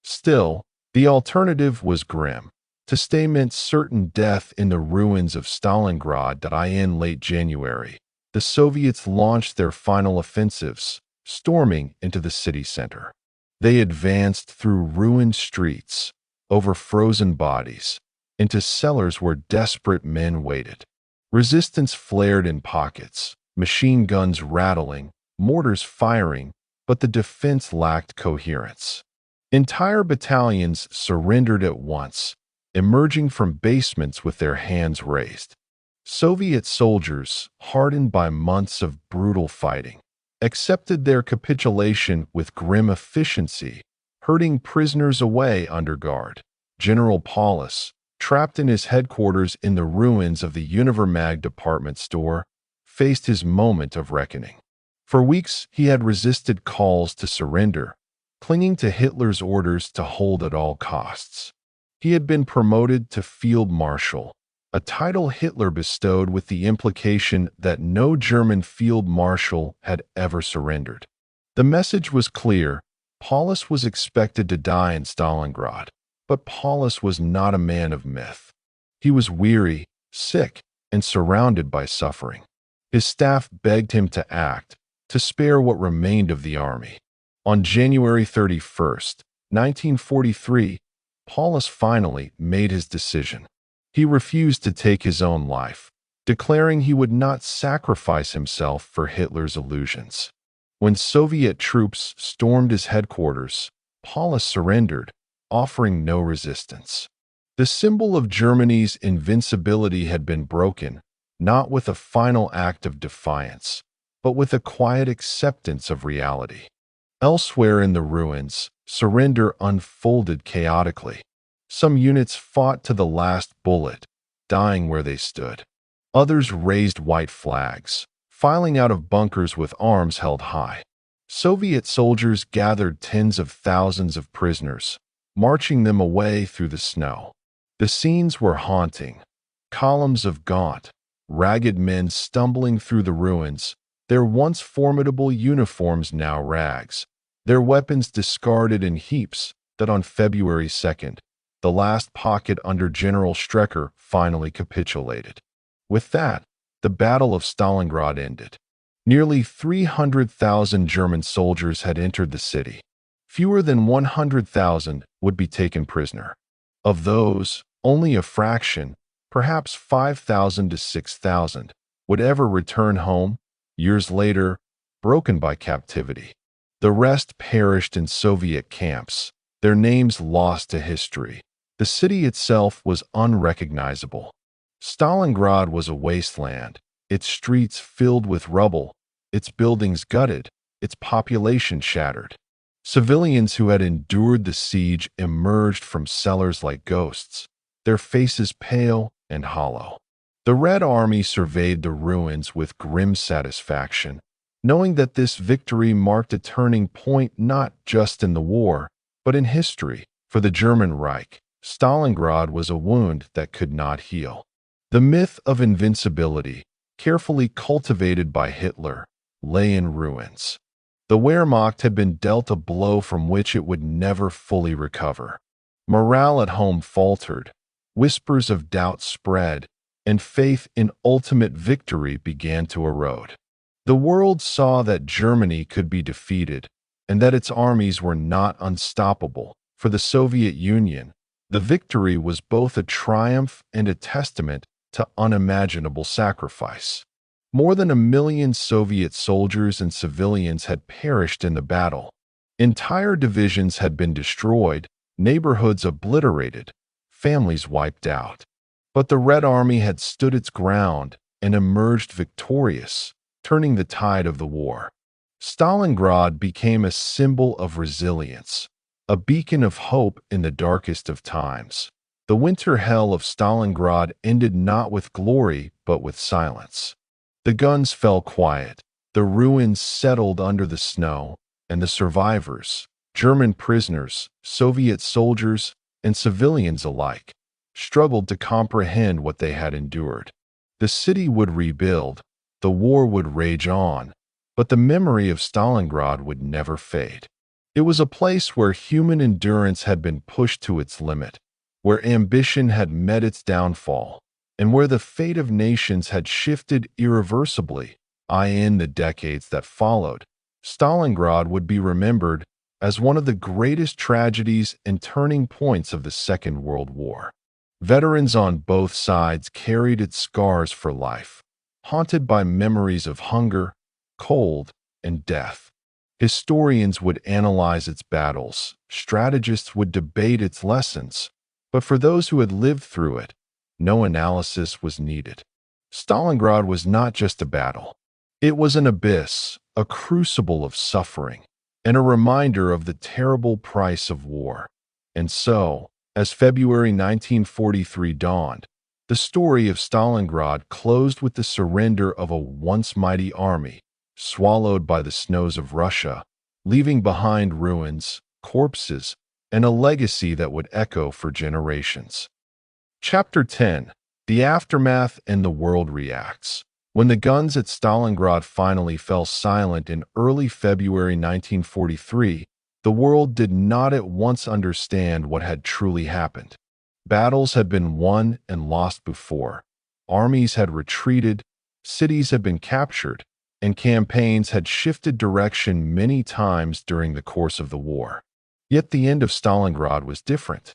Still, the alternative was grim. To stay meant certain death in the ruins of Stalingrad. In late January, the Soviets launched their final offensives, storming into the city center. They advanced through ruined streets, over frozen bodies, into cellars where desperate men waited. Resistance flared in pockets, machine guns rattling, mortars firing, but the defense lacked coherence. Entire battalions surrendered at once, emerging from basements with their hands raised. Soviet soldiers, hardened by months of brutal fighting, accepted their capitulation with grim efficiency, herding prisoners away under guard. General Paulus, trapped in his headquarters in the ruins of the Univermag department store, faced his moment of reckoning. For weeks, he had resisted calls to surrender, clinging to Hitler's orders to hold at all costs. He had been promoted to Field Marshal, a title Hitler bestowed with the implication that no German field marshal had ever surrendered. The message was clear: Paulus was expected to die in Stalingrad, but Paulus was not a man of myth. He was weary, sick, and surrounded by suffering. His staff begged him to act, to spare what remained of the army. On January 31st, 1943, Paulus finally made his decision. He refused to take his own life, declaring he would not sacrifice himself for Hitler's illusions. When Soviet troops stormed his headquarters, Paulus surrendered, offering no resistance. The symbol of Germany's invincibility had been broken, not with a final act of defiance, but with a quiet acceptance of reality. Elsewhere in the ruins, surrender unfolded chaotically. Some units fought to the last bullet, dying where they stood. Others raised white flags, filing out of bunkers with arms held high. Soviet soldiers gathered tens of thousands of prisoners, marching them away through the snow. The scenes were haunting. Columns of gaunt, ragged men stumbling through the ruins, their once formidable uniforms now rags, their weapons discarded in heaps. That on February 2nd, the last pocket under General Strecker finally capitulated. With that, the Battle of Stalingrad ended. Nearly 300,000 German soldiers had entered the city. Fewer than 100,000 would be taken prisoner. Of those, only a fraction, perhaps 5,000 to 6,000, would ever return home, years later, broken by captivity. The rest perished in Soviet camps, their names lost to history. The city itself was unrecognizable. Stalingrad was a wasteland, its streets filled with rubble, its buildings gutted, its population shattered. Civilians who had endured the siege emerged from cellars like ghosts, their faces pale and hollow. The Red Army surveyed the ruins with grim satisfaction, knowing that this victory marked a turning point not just in the war, but in history. For the German Reich, Stalingrad was a wound that could not heal. The myth of invincibility, carefully cultivated by Hitler, lay in ruins. The Wehrmacht had been dealt a blow from which it would never fully recover. Morale at home faltered, whispers of doubt spread, and faith in ultimate victory began to erode. The world saw that Germany could be defeated, and that its armies were not unstoppable. For the Soviet Union, the victory was both a triumph and a testament to unimaginable sacrifice. More than 1 million Soviet soldiers and civilians had perished in the battle. Entire divisions had been destroyed, neighborhoods obliterated, families wiped out. But the Red Army had stood its ground and emerged victorious, turning the tide of the war. Stalingrad became a symbol of resilience, a beacon of hope in the darkest of times. The winter hell of Stalingrad ended not with glory, but with silence. The guns fell quiet, the ruins settled under the snow, and the survivors, German prisoners, Soviet soldiers, and civilians alike, struggled to comprehend what they had endured. The city would rebuild, the war would rage on, but the memory of Stalingrad would never fade. It was a place where human endurance had been pushed to its limit, where ambition had met its downfall, and where the fate of nations had shifted irreversibly. In the decades that followed, Stalingrad would be remembered as one of the greatest tragedies and turning points of the Second World War. Veterans on both sides carried its scars for life, haunted by memories of hunger, cold, and death. Historians would analyze its battles, strategists would debate its lessons, but for those who had lived through it, no analysis was needed. Stalingrad was not just a battle. It was an abyss, a crucible of suffering, and a reminder of the terrible price of war. And so, as February 1943 dawned, the story of Stalingrad closed with the surrender of a once mighty army, swallowed by the snows of Russia, leaving behind ruins, corpses, and a legacy that would echo for generations. Chapter 10. The Aftermath and the World Reacts. When the guns at Stalingrad finally fell silent in early February 1943, the world did not at once understand what had truly happened. Battles had been won and lost before. Armies had retreated, cities had been captured, and campaigns had shifted direction many times during the course of the war. Yet the end of Stalingrad was different.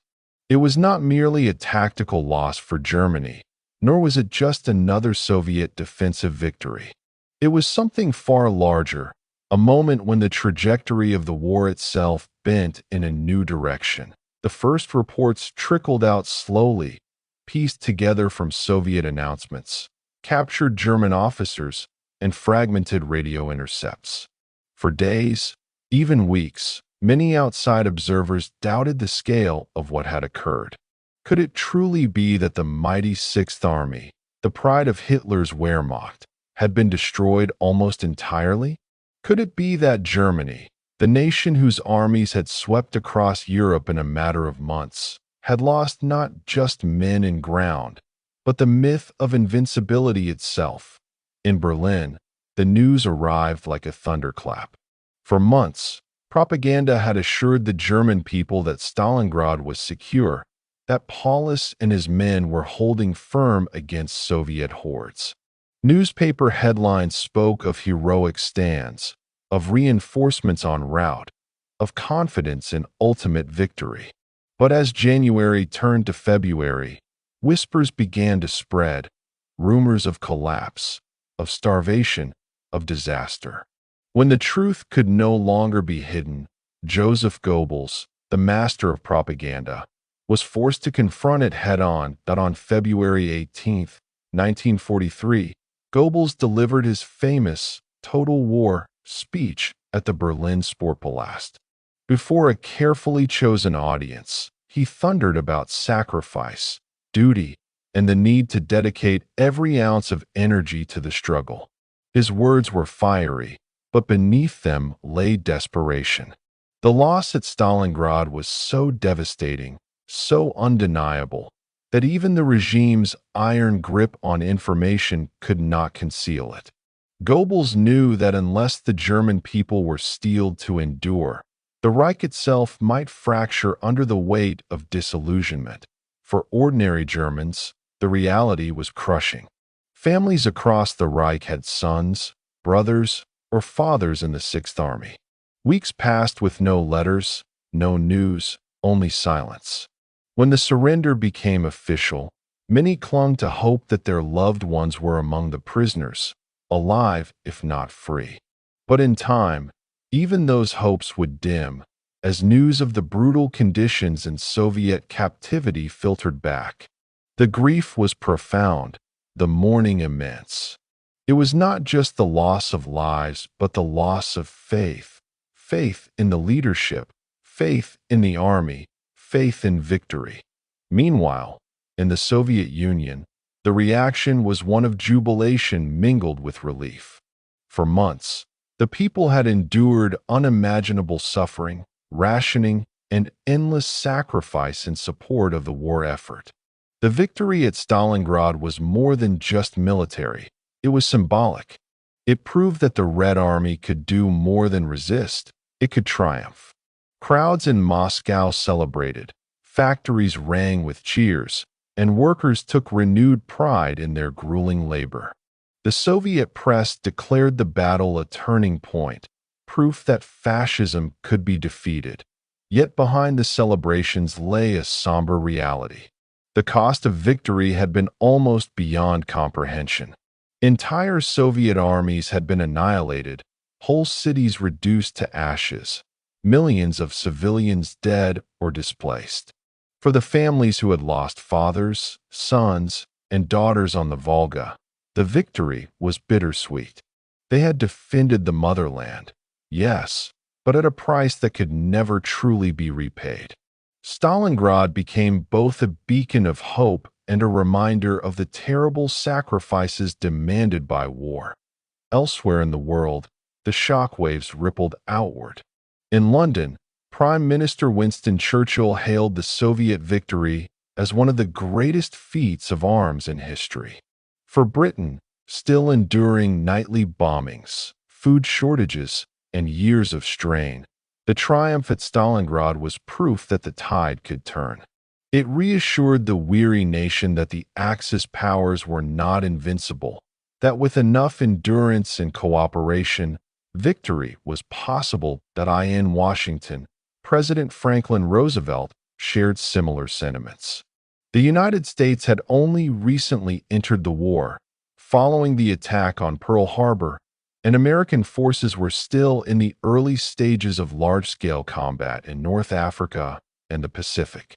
It was not merely a tactical loss for Germany, nor was it just another Soviet defensive victory. It was something far larger, a moment when the trajectory of the war itself bent in a new direction. The first reports trickled out slowly, pieced together from Soviet announcements, captured German officers, and fragmented radio intercepts. For days, even weeks, many outside observers doubted the scale of what had occurred. Could it truly be that the mighty Sixth Army, the pride of Hitler's Wehrmacht, had been destroyed almost entirely? Could it be that Germany, the nation whose armies had swept across Europe in a matter of months, had lost not just men and ground, but the myth of invincibility itself? In Berlin, the news arrived like a thunderclap. For months, propaganda had assured the German people that Stalingrad was secure, that Paulus and his men were holding firm against Soviet hordes. Newspaper headlines spoke of heroic stands, of reinforcements en route, of confidence in ultimate victory. But as January turned to February, whispers began to spread, rumors of collapse, of starvation, of disaster. When the truth could no longer be hidden, Joseph Goebbels, the master of propaganda, was forced to confront it head-on. That on February 18, 1943, Goebbels delivered his famous Total War speech at the Berlin Sportpalast. Before a carefully chosen audience, he thundered about sacrifice, duty, and the need to dedicate every ounce of energy to the struggle. His words were fiery, but beneath them lay desperation. The loss at Stalingrad was so devastating, so undeniable, that even the regime's iron grip on information could not conceal it. Goebbels knew that unless the German people were steeled to endure, the Reich itself might fracture under the weight of disillusionment. For ordinary Germans, the reality was crushing. Families across the Reich had sons, brothers, or fathers in the Sixth Army. Weeks passed with no letters, no news, only silence. When the surrender became official, many clung to hope that their loved ones were among the prisoners, alive if not free. But in time, even those hopes would dim, as news of the brutal conditions in Soviet captivity filtered back. The grief was profound, the mourning immense. It was not just the loss of lives, but the loss of faith. Faith in the leadership, faith in the army, faith in victory. Meanwhile, in the Soviet Union, the reaction was one of jubilation mingled with relief. For months, the people had endured unimaginable suffering, rationing, and endless sacrifice in support of the war effort. The victory at Stalingrad was more than just military. It was symbolic. It proved that the Red Army could do more than resist. It could triumph. Crowds in Moscow celebrated, factories rang with cheers, and workers took renewed pride in their grueling labor. The Soviet press declared the battle a turning point, proof that fascism could be defeated. Yet behind the celebrations lay a somber reality. The cost of victory had been almost beyond comprehension. Entire Soviet armies had been annihilated, whole cities reduced to ashes, millions of civilians dead or displaced. For the families who had lost fathers, sons, and daughters on the Volga, the victory was bittersweet. They had defended the motherland, yes, but at a price that could never truly be repaid. Stalingrad became both a beacon of hope and a reminder of the terrible sacrifices demanded by war. Elsewhere in the world, the shockwaves rippled outward. In London, Prime Minister Winston Churchill hailed the Soviet victory as one of the greatest feats of arms in history. For Britain, still enduring nightly bombings, food shortages, and years of strain, the triumph at Stalingrad was proof that the tide could turn. It reassured the weary nation that the Axis powers were not invincible, that with enough endurance and cooperation, victory was possible. That in Washington, President Franklin Roosevelt shared similar sentiments. The United States had only recently entered the war, following the attack on Pearl Harbor, and American forces were still in the early stages of large-scale combat in North Africa and the Pacific.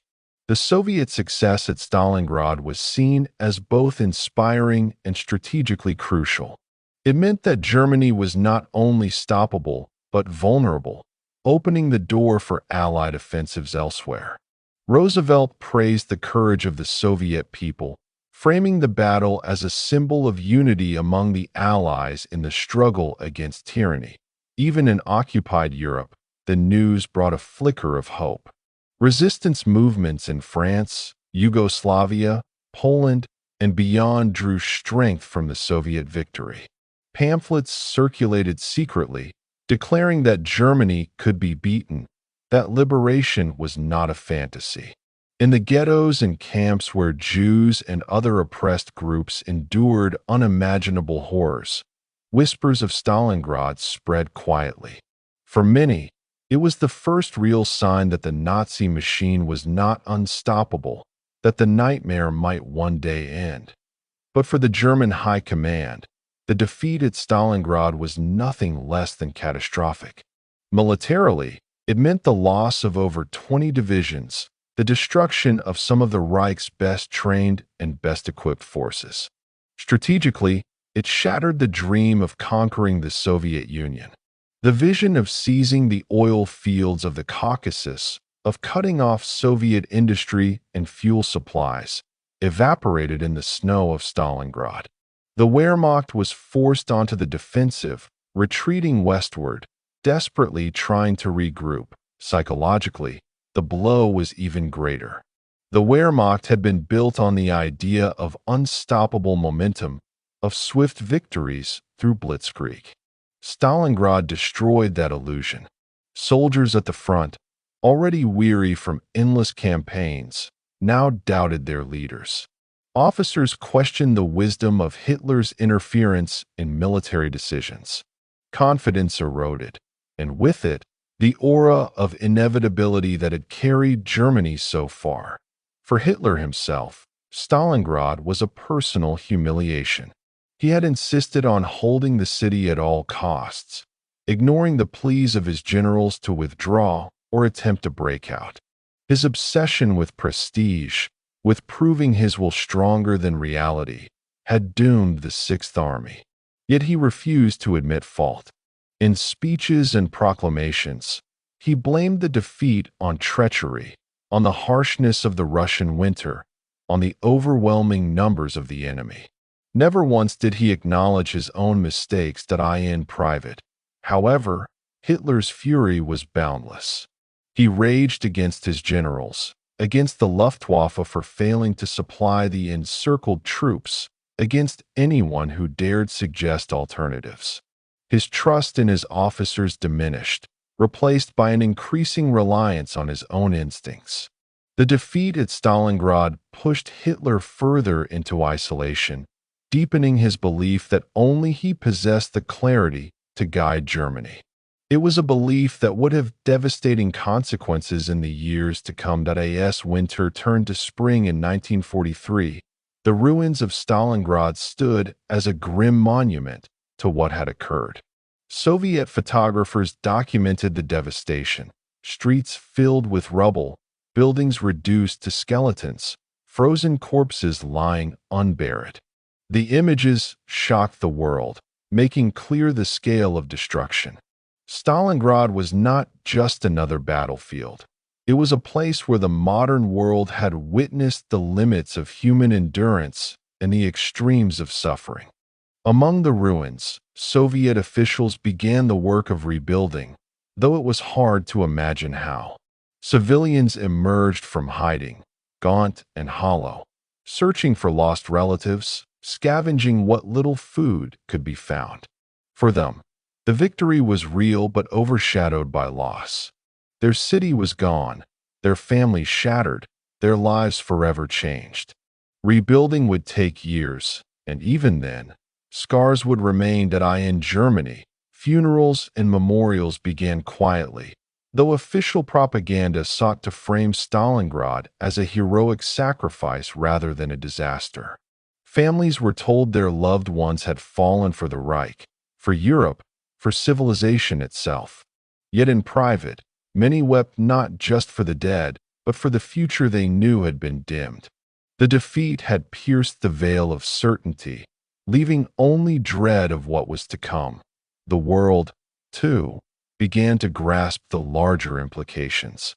The Soviet success at Stalingrad was seen as both inspiring and strategically crucial. It meant that Germany was not only stoppable, but vulnerable, opening the door for Allied offensives elsewhere. Roosevelt praised the courage of the Soviet people, framing the battle as a symbol of unity among the Allies in the struggle against tyranny. Even in occupied Europe, the news brought a flicker of hope. Resistance movements in France, Yugoslavia, Poland, and beyond drew strength from the Soviet victory. Pamphlets circulated secretly, declaring that Germany could be beaten, that liberation was not a fantasy. In the ghettos and camps where Jews and other oppressed groups endured unimaginable horrors, whispers of Stalingrad spread quietly. For many, it was the first real sign that the Nazi machine was not unstoppable, that the nightmare might one day end. But for the German high command, the defeat at Stalingrad was nothing less than catastrophic. Militarily, it meant the loss of over 20 divisions, the destruction of some of the Reich's best trained and best equipped forces. Strategically, it shattered the dream of conquering the Soviet Union. The vision of seizing the oil fields of the Caucasus, of cutting off Soviet industry and fuel supplies, evaporated in the snow of Stalingrad. The Wehrmacht was forced onto the defensive, retreating westward, desperately trying to regroup. Psychologically, the blow was even greater. The Wehrmacht had been built on the idea of unstoppable momentum, of swift victories through blitzkrieg. Stalingrad destroyed that illusion. Soldiers at the front, already weary from endless campaigns, now doubted their leaders. Officers questioned the wisdom of Hitler's interference in military decisions. Confidence eroded, and with it, the aura of inevitability that had carried Germany so far. For Hitler himself, Stalingrad was a personal humiliation. He had insisted on holding the city at all costs, ignoring the pleas of his generals to withdraw or attempt a breakout. His obsession with prestige, with proving his will stronger than reality, had doomed the Sixth Army. Yet he refused to admit fault. In speeches and proclamations, he blamed the defeat on treachery, on the harshness of the Russian winter, on the overwhelming numbers of the enemy. Never once did he acknowledge his own mistakes in private. However, Hitler's fury was boundless. He raged against his generals, against the Luftwaffe for failing to supply the encircled troops, against anyone who dared suggest alternatives. His trust in his officers diminished, replaced by an increasing reliance on his own instincts. The defeat at Stalingrad pushed Hitler further into isolation, deepening his belief that only he possessed the clarity to guide Germany. It was a belief that would have devastating consequences in the years to come. As winter turned to spring in 1943, the ruins of Stalingrad stood as a grim monument to what had occurred. Soviet photographers documented the devastation: streets filled with rubble, buildings reduced to skeletons, frozen corpses lying unburied. The images shocked the world, making clear the scale of destruction. Stalingrad was not just another battlefield. It was a place where the modern world had witnessed the limits of human endurance and the extremes of suffering. Among the ruins, Soviet officials began the work of rebuilding, though it was hard to imagine how. Civilians emerged from hiding, gaunt and hollow, searching for lost relatives, scavenging what little food could be found. For them, the victory was real but overshadowed by loss. Their city was gone, their family shattered, their lives forever changed. Rebuilding would take years, and even then, scars would remain. In Germany, funerals and memorials began quietly, though official propaganda sought to frame Stalingrad as a heroic sacrifice rather than a disaster. Families were told their loved ones had fallen for the Reich, for Europe, for civilization itself. Yet in private, many wept not just for the dead, but for the future they knew had been dimmed. The defeat had pierced the veil of certainty, leaving only dread of what was to come. The world, too, began to grasp the larger implications.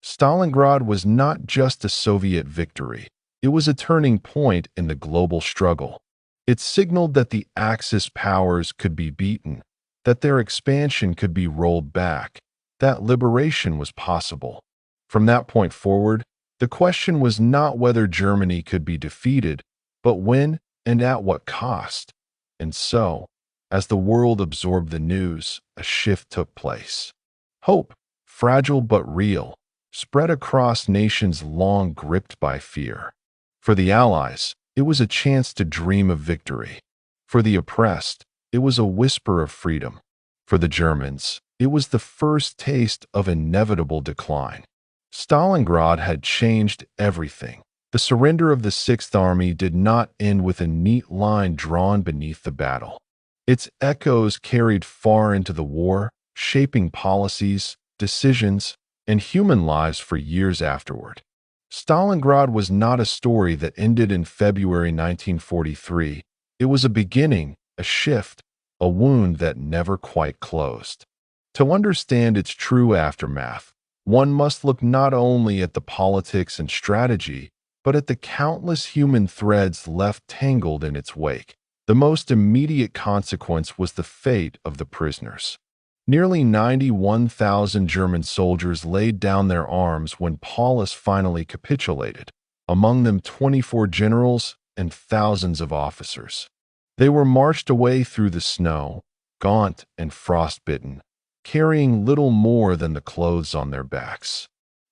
Stalingrad was not just a Soviet victory. It was a turning point in the global struggle. It signaled that the Axis powers could be beaten, that their expansion could be rolled back, that liberation was possible. From that point forward, the question was not whether Germany could be defeated, but when and at what cost. And so, as the world absorbed the news, a shift took place. Hope, fragile but real, spread across nations long gripped by fear. For the Allies, it was a chance to dream of victory. For the oppressed, it was a whisper of freedom. For the Germans, it was the first taste of inevitable decline. Stalingrad had changed everything. The surrender of the Sixth Army did not end with a neat line drawn beneath the battle. Its echoes carried far into the war, shaping policies, decisions, and human lives for years afterward. Stalingrad was not a story that ended in February 1943. It was a beginning, a shift, a wound that never quite closed. To understand its true aftermath, one must look not only at the politics and strategy, but at the countless human threads left tangled in its wake. The most immediate consequence was the fate of the prisoners. Nearly 91,000 German soldiers laid down their arms when Paulus finally capitulated, among them 24 generals and thousands of officers. They were marched away through the snow, gaunt and frostbitten, carrying little more than the clothes on their backs.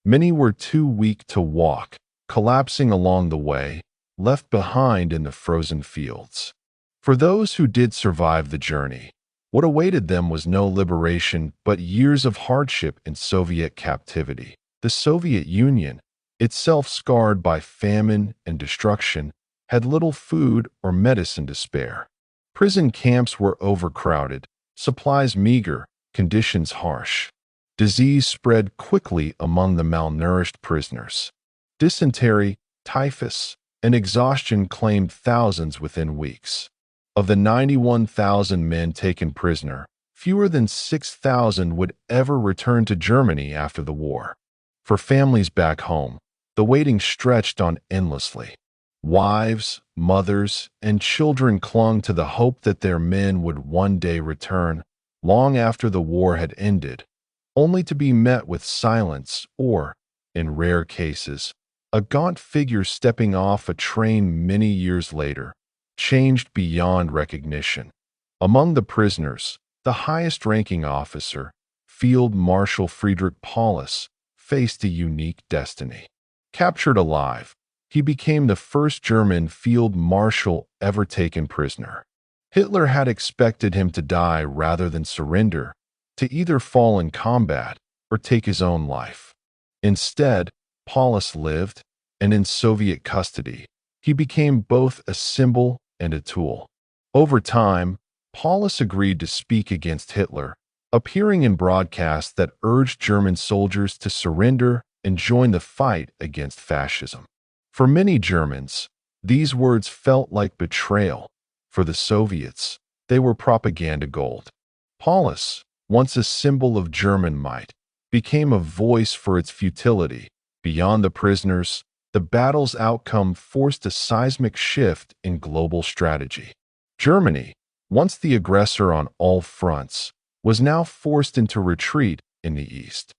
Many were too weak to walk, collapsing along the way, left behind in the frozen fields. For those who did survive the journey, what awaited them was no liberation but years of hardship in Soviet captivity. The Soviet Union, itself scarred by famine and destruction, had little food or medicine to spare. Prison camps were overcrowded, supplies meager, conditions harsh. Disease spread quickly among the malnourished prisoners. Dysentery, typhus, and exhaustion claimed thousands within weeks. Of the 91,000 men taken prisoner, fewer than 6,000 would ever return to Germany after the war. For families back home, the waiting stretched on endlessly. Wives, mothers, and children clung to the hope that their men would one day return, long after the war had ended, only to be met with silence or, in rare cases, a gaunt figure stepping off a train many years later, changed beyond recognition. Among the prisoners, the highest-ranking officer, Field Marshal Friedrich Paulus, faced a unique destiny. Captured alive, he became the first German field marshal ever taken prisoner. Hitler had expected him to die rather than surrender, to either fall in combat or take his own life. Instead, Paulus lived, and in Soviet custody, he became both a symbol and a tool. Over time, Paulus agreed to speak against Hitler, appearing in broadcasts that urged German soldiers to surrender and join the fight against fascism. For many Germans, these words felt like betrayal. For the Soviets, they were propaganda gold. Paulus, once a symbol of German might, became a voice for its futility. Beyond the prisoners, the battle's outcome forced a seismic shift in global strategy. Germany, once the aggressor on all fronts, was now forced into retreat in the east.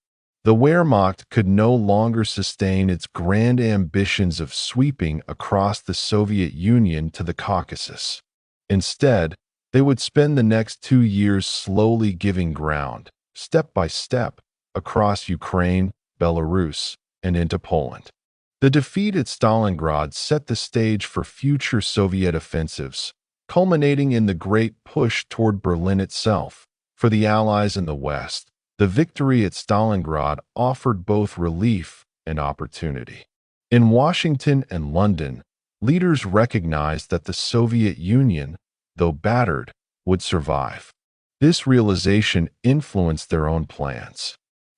The Wehrmacht could no longer sustain its grand ambitions of sweeping across the Soviet Union to the Caucasus. Instead, they would spend the next 2 years slowly giving ground, step by step, across Ukraine, Belarus, and into Poland. The defeat at Stalingrad set the stage for future Soviet offensives, culminating in the Great Push toward Berlin itself. For the Allies in the West, the victory at Stalingrad offered both relief and opportunity. In Washington and London, leaders recognized that the Soviet Union, though battered, would survive. This realization influenced their own plans.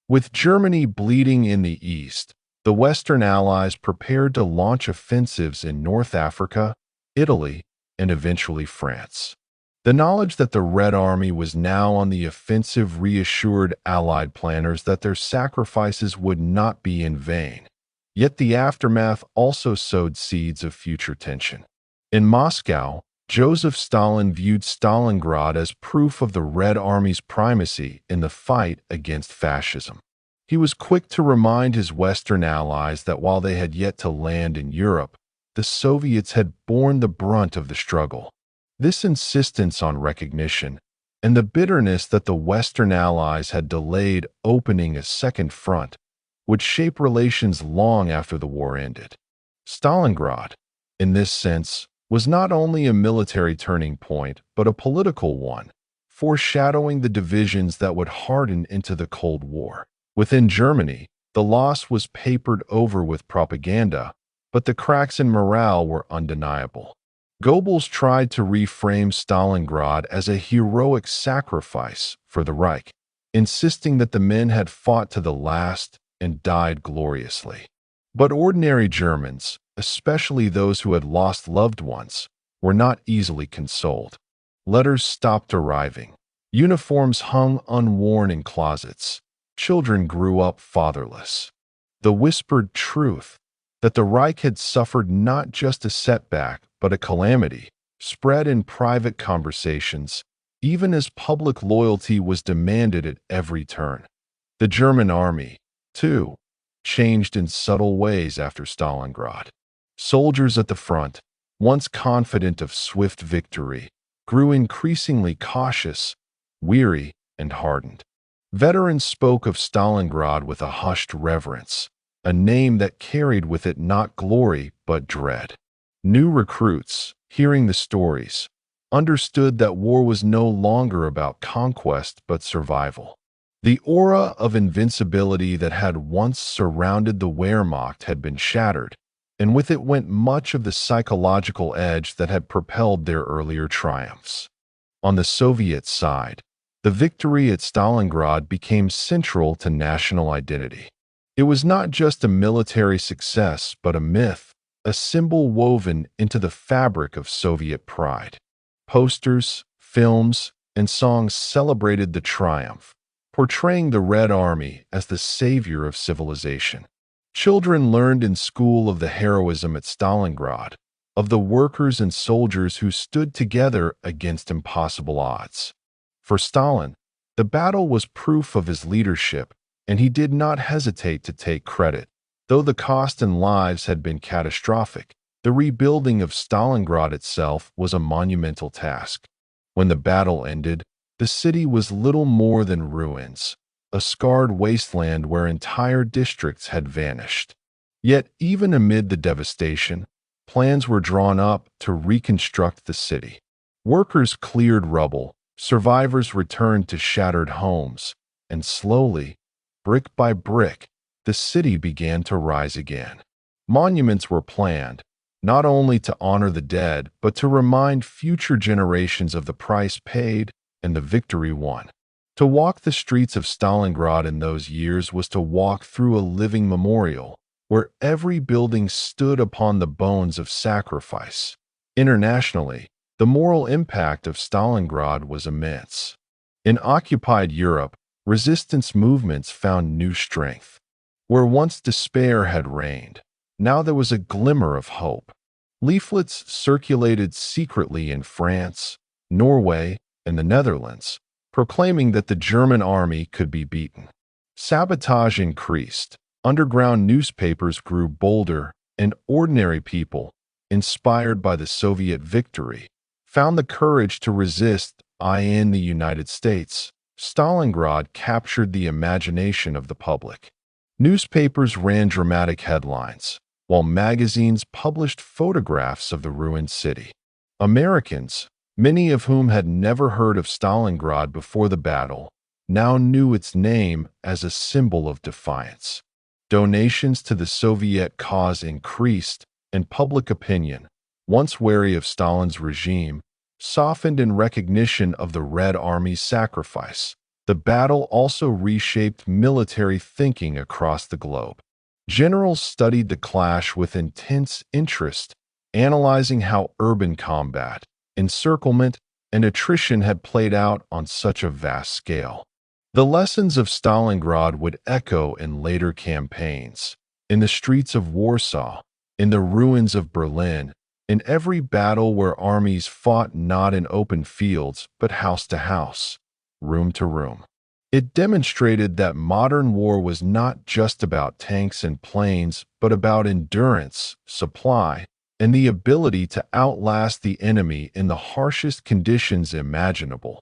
With Germany bleeding in the east, the Western Allies prepared to launch offensives in North Africa, Italy, and eventually France. The knowledge that the Red Army was now on the offensive reassured Allied planners that their sacrifices would not be in vain. Yet the aftermath also sowed seeds of future tension. In Moscow, Joseph Stalin viewed Stalingrad as proof of the Red Army's primacy in the fight against fascism. He was quick to remind his Western allies that while they had yet to land in Europe, the Soviets had borne the brunt of the struggle. This insistence on recognition, and the bitterness that the Western allies had delayed opening a second front, would shape relations long after the war ended. Stalingrad, in this sense, was not only a military turning point, but a political one, foreshadowing the divisions that would harden into the Cold War. Within Germany, the loss was papered over with propaganda, but the cracks in morale were undeniable. Goebbels tried to reframe Stalingrad as a heroic sacrifice for the Reich, insisting that the men had fought to the last and died gloriously. But ordinary Germans, especially those who had lost loved ones, were not easily consoled. Letters stopped arriving. Uniforms hung unworn in closets. Children grew up fatherless. The whispered truth, that the Reich had suffered not just a setback, but a calamity, spread in private conversations, even as public loyalty was demanded at every turn. The German army, too, changed in subtle ways after Stalingrad. Soldiers at the front, once confident of swift victory, grew increasingly cautious, weary, and hardened. Veterans spoke of Stalingrad with a hushed reverence, a name that carried with it not glory but dread. New recruits, hearing the stories, understood that war was no longer about conquest but survival. The aura of invincibility that had once surrounded the Wehrmacht had been shattered, and with it went much of the psychological edge that had propelled their earlier triumphs. On the Soviet side, the victory at Stalingrad became central to national identity. It was not just a military success, but a myth, a symbol woven into the fabric of Soviet pride. Posters, films, and songs celebrated the triumph, portraying the Red Army as the savior of civilization. Children learned in school of the heroism at Stalingrad, of the workers and soldiers who stood together against impossible odds. For Stalin, the battle was proof of his leadership, and he did not hesitate to take credit. Though the cost in lives had been catastrophic, the rebuilding of Stalingrad itself was a monumental task. When the battle ended, the city was little more than ruins, a scarred wasteland where entire districts had vanished. Yet, even amid the devastation, plans were drawn up to reconstruct the city. Workers cleared rubble, survivors returned to shattered homes, and slowly, brick by brick, the city began to rise again. Monuments were planned, not only to honor the dead, but to remind future generations of the price paid and the victory won. To walk the streets of Stalingrad in those years was to walk through a living memorial, where every building stood upon the bones of sacrifice. Internationally, the moral impact of Stalingrad was immense. In occupied Europe, resistance movements found new strength. Where once despair had reigned, now there was a glimmer of hope. Leaflets circulated secretly in France, Norway, and the Netherlands, proclaiming that the German army could be beaten. Sabotage increased, underground newspapers grew bolder, and ordinary people, inspired by the Soviet victory, found the courage to resist. In the United States, Stalingrad captured the imagination of the public. Newspapers ran dramatic headlines, while magazines published photographs of the ruined city. Americans, many of whom had never heard of Stalingrad before the battle, now knew its name as a symbol of defiance. Donations to the Soviet cause increased, and public opinion, once wary of Stalin's regime, softened in recognition of the Red Army's sacrifice. The battle also reshaped military thinking across the globe. Generals studied the clash with intense interest, analyzing how urban combat, encirclement, and attrition had played out on such a vast scale. The lessons of Stalingrad would echo in later campaigns, in the streets of Warsaw, in the ruins of Berlin, in every battle where armies fought not in open fields but house to house, room to room. It demonstrated that modern war was not just about tanks and planes, but about endurance, supply, and the ability to outlast the enemy in the harshest conditions imaginable.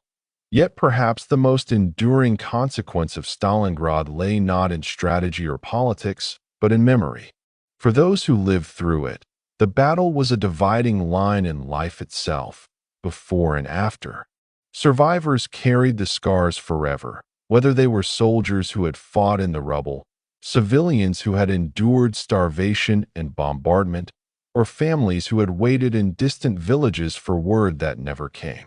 Yet perhaps the most enduring consequence of Stalingrad lay not in strategy or politics, but in memory. For those who lived through it, the battle was a dividing line in life itself, before and after. Survivors carried the scars forever, whether they were soldiers who had fought in the rubble, civilians who had endured starvation and bombardment, or families who had waited in distant villages for word that never came.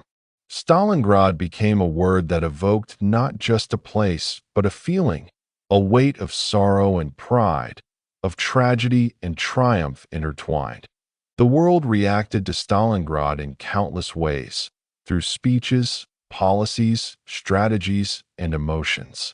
Stalingrad became a word that evoked not just a place, but a feeling, a weight of sorrow and pride, of tragedy and triumph intertwined. The world reacted to Stalingrad in countless ways, through speeches, policies, strategies, and emotions.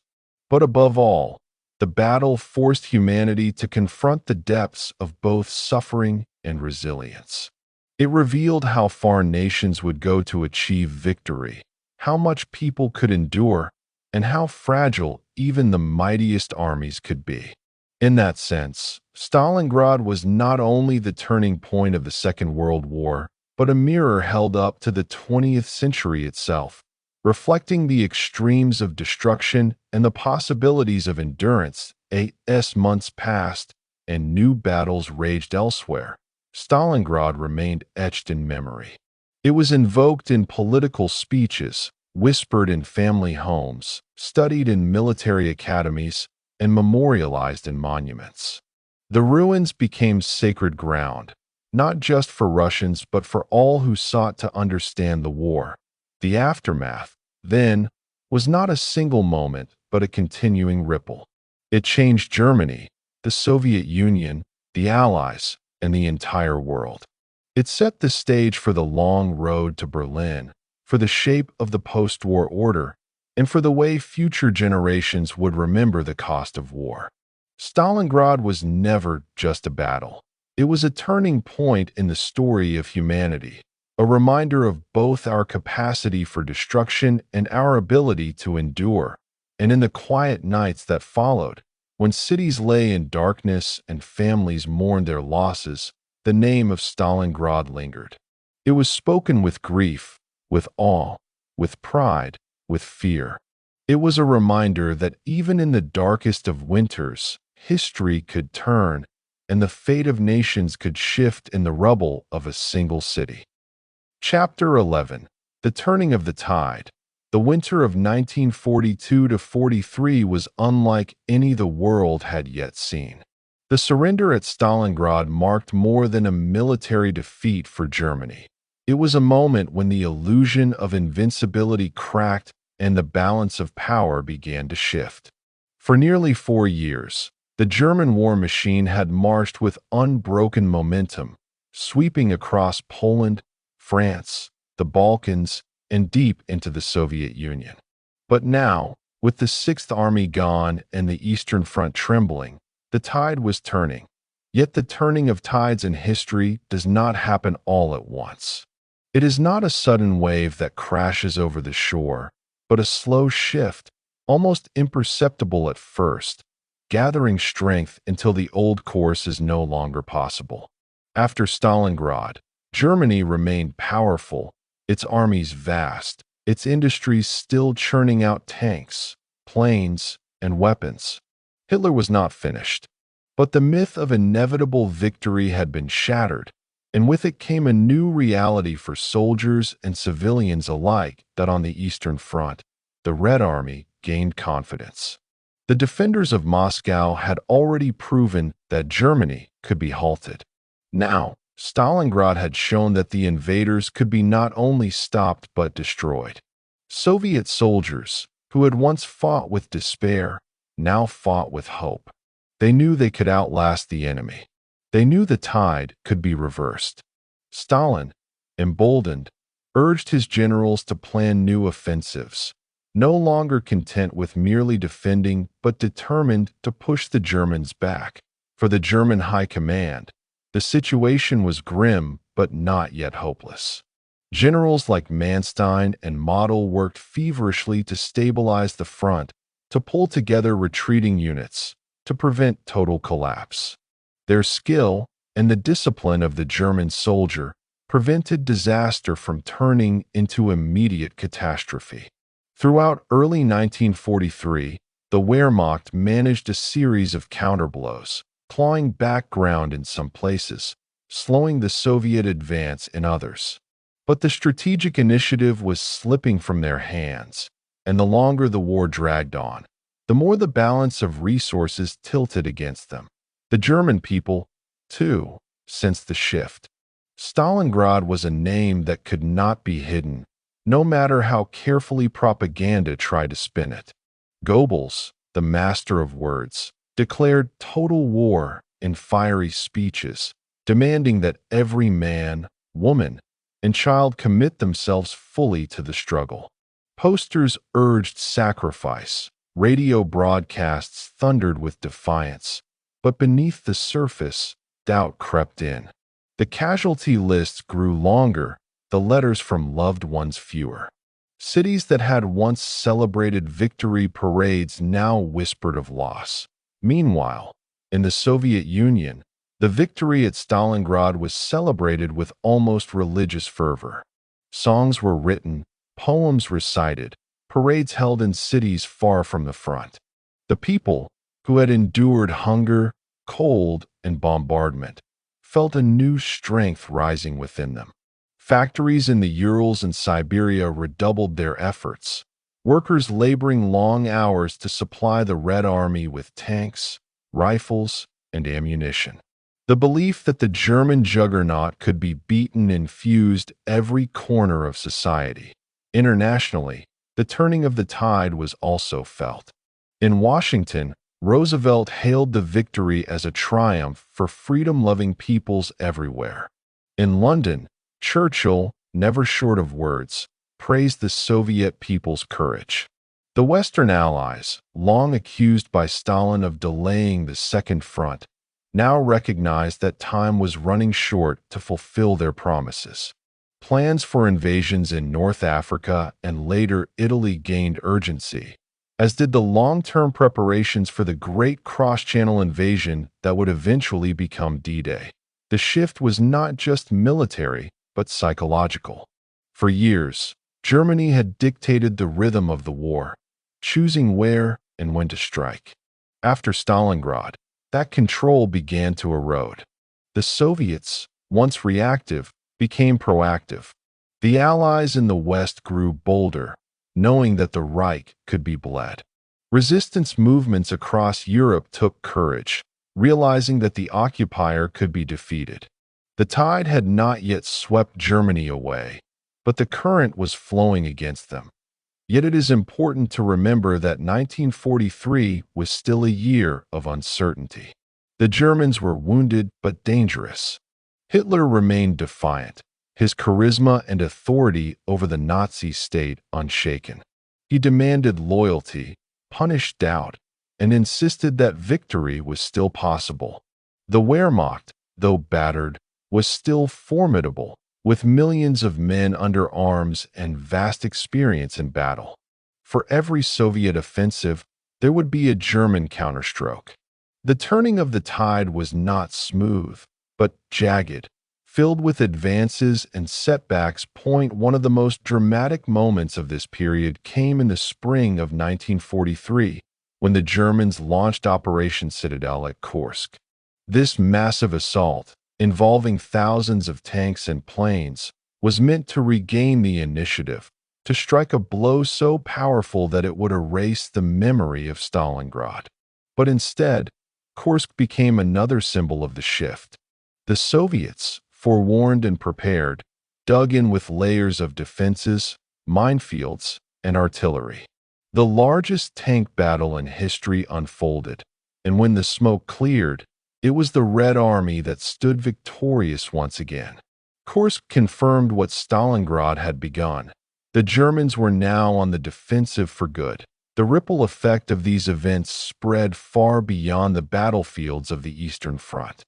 But above all, the The battle forced humanity to confront the depths of both suffering and resilience. It revealed how far nations would go to achieve victory, how much people could endure, and how fragile even the mightiest armies could be. In that sense, Stalingrad was not only the turning point of the Second World War, but a mirror held up to the 20th century itself, reflecting the extremes of destruction and the possibilities of endurance. 8 months passed, and new battles raged elsewhere. Stalingrad remained etched in memory. It was invoked in political speeches, whispered in family homes, studied in military academies, and memorialized in monuments. The ruins became sacred ground, not just for Russians but for all who sought to understand the war. The aftermath, then, was not a single moment but a continuing ripple. It changed Germany, the Soviet Union, the Allies, and the entire world. It set the stage for the long road to Berlin, for the shape of the post-war order, and for the way future generations would remember the cost of war. Stalingrad was never just a battle. It was a turning point in the story of humanity, a reminder of both our capacity for destruction and our ability to endure. And in the quiet nights that followed, when cities lay in darkness and families mourned their losses, the name of Stalingrad lingered. It was spoken with grief, with awe, with pride, with fear. It was a reminder that even in the darkest of winters, history could turn, and the fate of nations could shift in the rubble of a single city. Chapter 11. The Turning of the Tide. The winter of 1942–43 was unlike any the world had yet seen. The surrender at Stalingrad marked more than a military defeat for Germany. It was a moment when the illusion of invincibility cracked and the balance of power began to shift. For nearly 4 years, the German war machine had marched with unbroken momentum, sweeping across Poland, France, the Balkans, and deep into the Soviet Union. But now, with the Sixth Army gone and the Eastern Front trembling, the tide was turning. Yet the turning of tides in history does not happen all at once. It is not a sudden wave that crashes over the shore, but a slow shift, almost imperceptible at first, gathering strength until the old course is no longer possible. After Stalingrad, Germany remained powerful, its armies vast, its industries still churning out tanks, planes, and weapons. Hitler was not finished, but the myth of inevitable victory had been shattered, and with it came a new reality for soldiers and civilians alike that on the Eastern Front, the Red Army gained confidence. The defenders of Moscow had already proven that Germany could be halted. Now, Stalingrad had shown that the invaders could be not only stopped but destroyed. Soviet soldiers, who had once fought with despair, now fought with hope. They knew they could outlast the enemy. They knew the tide could be reversed. Stalin, emboldened, urged his generals to plan new offensives, no longer content with merely defending but determined to push the Germans back. For the German high command, the situation was grim but not yet hopeless. Generals like Manstein and Model worked feverishly to stabilize the front, to pull together retreating units, to prevent total collapse. Their skill and the discipline of the German soldier prevented disaster from turning into immediate catastrophe. Throughout early 1943, the Wehrmacht managed a series of counterblows, clawing back ground in some places, slowing the Soviet advance in others. But the strategic initiative was slipping from their hands, and the longer the war dragged on, the more the balance of resources tilted against them. The German people, too, sensed the shift. Stalingrad was a name that could not be hidden, no matter how carefully propaganda tried to spin it. Goebbels, the master of words, declared total war in fiery speeches, demanding that every man, woman, and child commit themselves fully to the struggle. Posters urged sacrifice, Radio broadcasts thundered with defiance, but beneath the surface, doubt crept in. The casualty lists grew longer, the letters from loved ones fewer. Cities that had once celebrated victory parades now whispered of loss. Meanwhile, in the Soviet Union, the victory at Stalingrad was celebrated with almost religious fervor. Songs were written, poems recited, parades held in cities far from the front. The people, who had endured hunger, cold, and bombardment, felt a new strength rising within them. Factories in the Urals and Siberia redoubled their efforts, workers laboring long hours to supply the Red Army with tanks, rifles, and ammunition. The belief that the German juggernaut could be beaten infused every corner of society. Internationally, the turning of the tide was also felt. In Washington, Roosevelt hailed the victory as a triumph for freedom-loving peoples everywhere. In London, Churchill, never short of words, praised the Soviet people's courage. The Western Allies, long accused by Stalin of delaying the Second Front, now recognized that time was running short to fulfill their promises. Plans for invasions in North Africa and later Italy gained urgency, as did the long-term preparations for the great cross-channel invasion that would eventually become D-Day. The shift was not just military, but psychological. For years, Germany had dictated the rhythm of the war, choosing where and when to strike. After Stalingrad, that control began to erode. The Soviets, once reactive, became proactive. The Allies in the West grew bolder, knowing that the Reich could be bled. Resistance movements across Europe took courage, realizing that the occupier could be defeated. The tide had not yet swept Germany away, but the current was flowing against them. Yet it is important to remember that 1943 was still a year of uncertainty. The Germans were wounded but dangerous. Hitler remained defiant, his charisma and authority over the Nazi state unshaken. He demanded loyalty, punished doubt, and insisted that victory was still possible. The Wehrmacht, though battered, was still formidable, with millions of men under arms and vast experience in battle. For every Soviet offensive, there would be a German counterstroke. The turning of the tide was not smooth, but jagged, filled with advances and setbacks. One of the most dramatic moments of this period came in the spring of 1943, when the Germans launched Operation Citadel at Kursk. This massive assault, involving thousands of tanks and planes, was meant to regain the initiative, to strike a blow so powerful that it would erase the memory of Stalingrad. But instead, Kursk became another symbol of the shift. The Soviets, forewarned and prepared, dug in with layers of defenses, minefields, and artillery. The largest tank battle in history unfolded, and when the smoke cleared, it was the Red Army that stood victorious once again. Kursk confirmed what Stalingrad had begun. The Germans were now on the defensive for good. The ripple effect of these events spread far beyond the battlefields of the Eastern Front.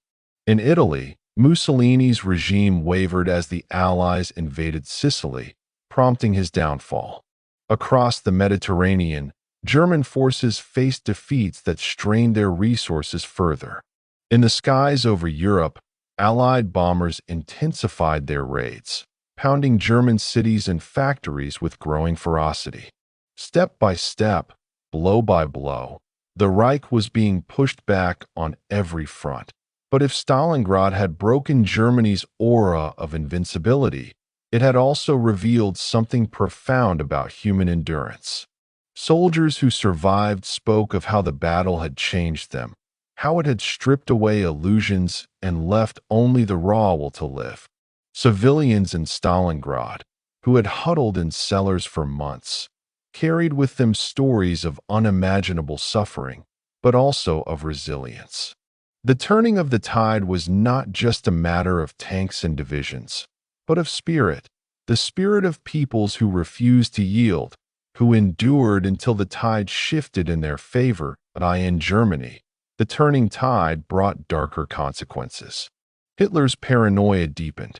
In Italy, Mussolini's regime wavered as the Allies invaded Sicily, prompting his downfall. Across the Mediterranean, German forces faced defeats that strained their resources further. In the skies over Europe, Allied bombers intensified their raids, pounding German cities and factories with growing ferocity. Step by step, blow by blow, the Reich was being pushed back on every front. But if Stalingrad had broken Germany's aura of invincibility, it had also revealed something profound about human endurance. Soldiers who survived spoke of how the battle had changed them, how it had stripped away illusions and left only the raw will to live. Civilians in Stalingrad, who had huddled in cellars for months, carried with them stories of unimaginable suffering, but also of resilience. The turning of the tide was not just a matter of tanks and divisions, but of spirit, the spirit of peoples who refused to yield, who endured until the tide shifted in their favor. But in Germany, the turning tide brought darker consequences. Hitler's paranoia deepened.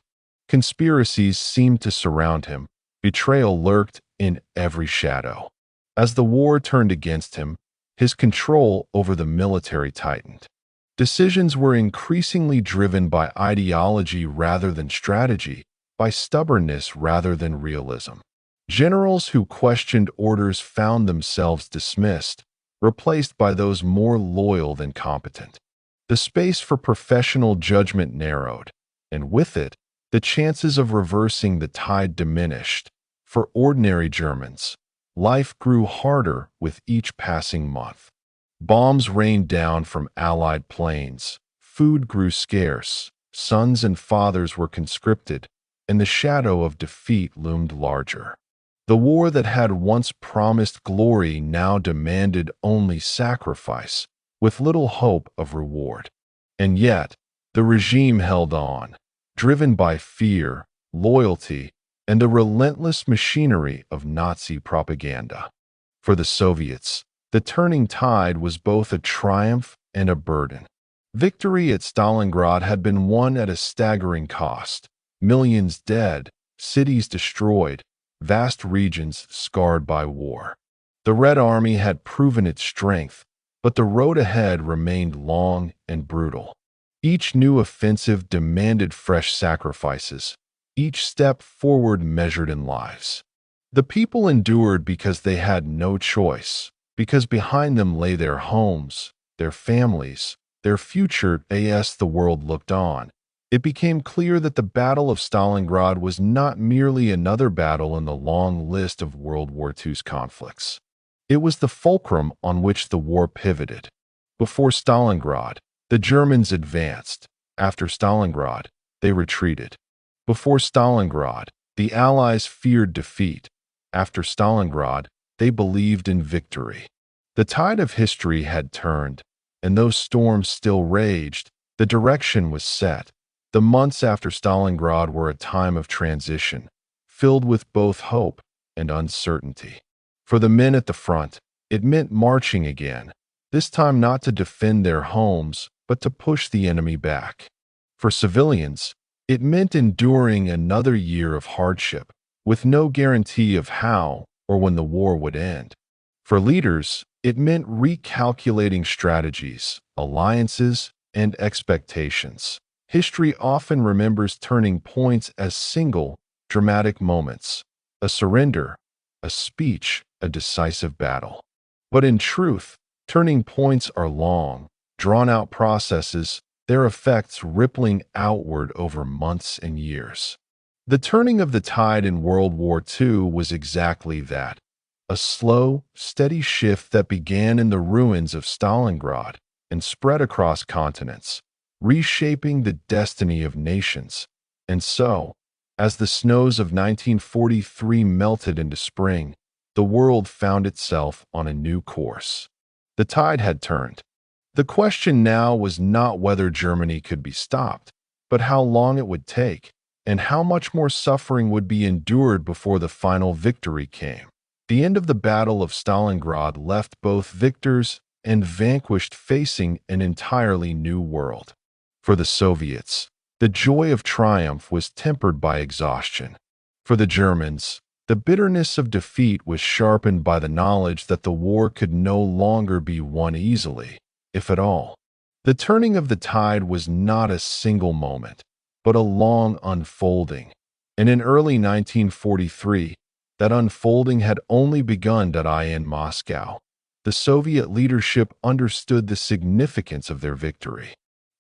Conspiracies seemed to surround him. Betrayal lurked in every shadow. As the war turned against him, his control over the military tightened. Decisions were increasingly driven by ideology rather than strategy, by stubbornness rather than realism. Generals who questioned orders found themselves dismissed, replaced by those more loyal than competent. The space for professional judgment narrowed, and with it, the chances of reversing the tide diminished. For ordinary Germans, life grew harder with each passing month. Bombs rained down from Allied planes, food grew scarce, sons and fathers were conscripted, and the shadow of defeat loomed larger. The war that had once promised glory now demanded only sacrifice, with little hope of reward. And yet, the regime held on, driven by fear, loyalty, and the relentless machinery of Nazi propaganda. For the Soviets, the turning tide was both a triumph and a burden. Victory at Stalingrad had been won at a staggering cost. Millions dead, cities destroyed, vast regions scarred by war. The Red Army had proven its strength, but the road ahead remained long and brutal. Each new offensive demanded fresh sacrifices, each step forward measured in lives. The people endured because they had no choice, because behind them lay their homes, their families, their future. As the world looked on, it became clear that the Battle of Stalingrad was not merely another battle in the long list of World War II's conflicts. It was the fulcrum on which the war pivoted. Before Stalingrad, the Germans advanced. After Stalingrad, they retreated. Before Stalingrad, the Allies feared defeat. After Stalingrad, they believed in victory. The tide of history had turned, and though storms still raged, the direction was set. The months after Stalingrad were a time of transition, filled with both hope and uncertainty. For the men at the front, it meant marching again, this time not to defend their homes, but to push the enemy back. For civilians, it meant enduring another year of hardship, with no guarantee of how or when the war would end. For leaders, it meant recalculating strategies, alliances, and expectations. History often remembers turning points as single, dramatic moments, a surrender, a speech, a decisive battle. But in truth, turning points are long, drawn-out processes, their effects rippling outward over months and years. The turning of the tide in World War II was exactly that, a slow, steady shift that began in the ruins of Stalingrad and spread across continents, reshaping the destiny of nations. And so, as the snows of 1943 melted into spring, the world found itself on a new course. The tide had turned. The question now was not whether Germany could be stopped, but how long it would take, and how much more suffering would be endured before the final victory came. The end of the Battle of Stalingrad left both victors and vanquished facing an entirely new world. For the Soviets, the joy of triumph was tempered by exhaustion. For the Germans, the bitterness of defeat was sharpened by the knowledge that the war could no longer be won easily, if at all. The turning of the tide was not a single moment, but a long unfolding. And in early 1943, that unfolding had only begun. In Moscow, the Soviet leadership understood the significance of their victory.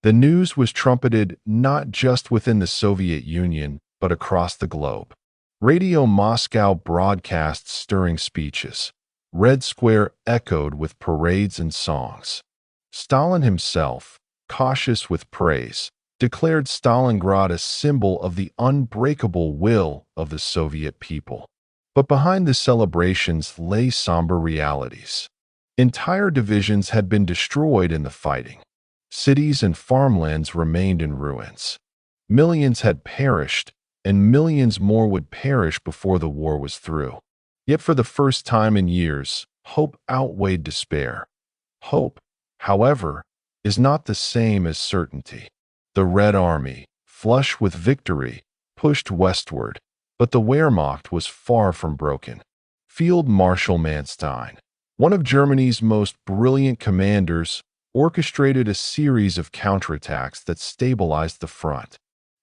The news was trumpeted not just within the Soviet Union, but across the globe. Radio Moscow broadcast stirring speeches. Red Square echoed with parades and songs. Stalin himself, cautious with praise, declared Stalingrad a symbol of the unbreakable will of the Soviet people. But behind the celebrations lay somber realities. Entire divisions had been destroyed in the fighting. Cities and farmlands remained in ruins. Millions had perished, and millions more would perish before the war was through. Yet for the first time in years, hope outweighed despair. Hope, however, is not the same as certainty. The Red Army, flush with victory, pushed westward, but the Wehrmacht was far from broken. Field Marshal Manstein, one of Germany's most brilliant commanders, orchestrated a series of counterattacks that stabilized the front.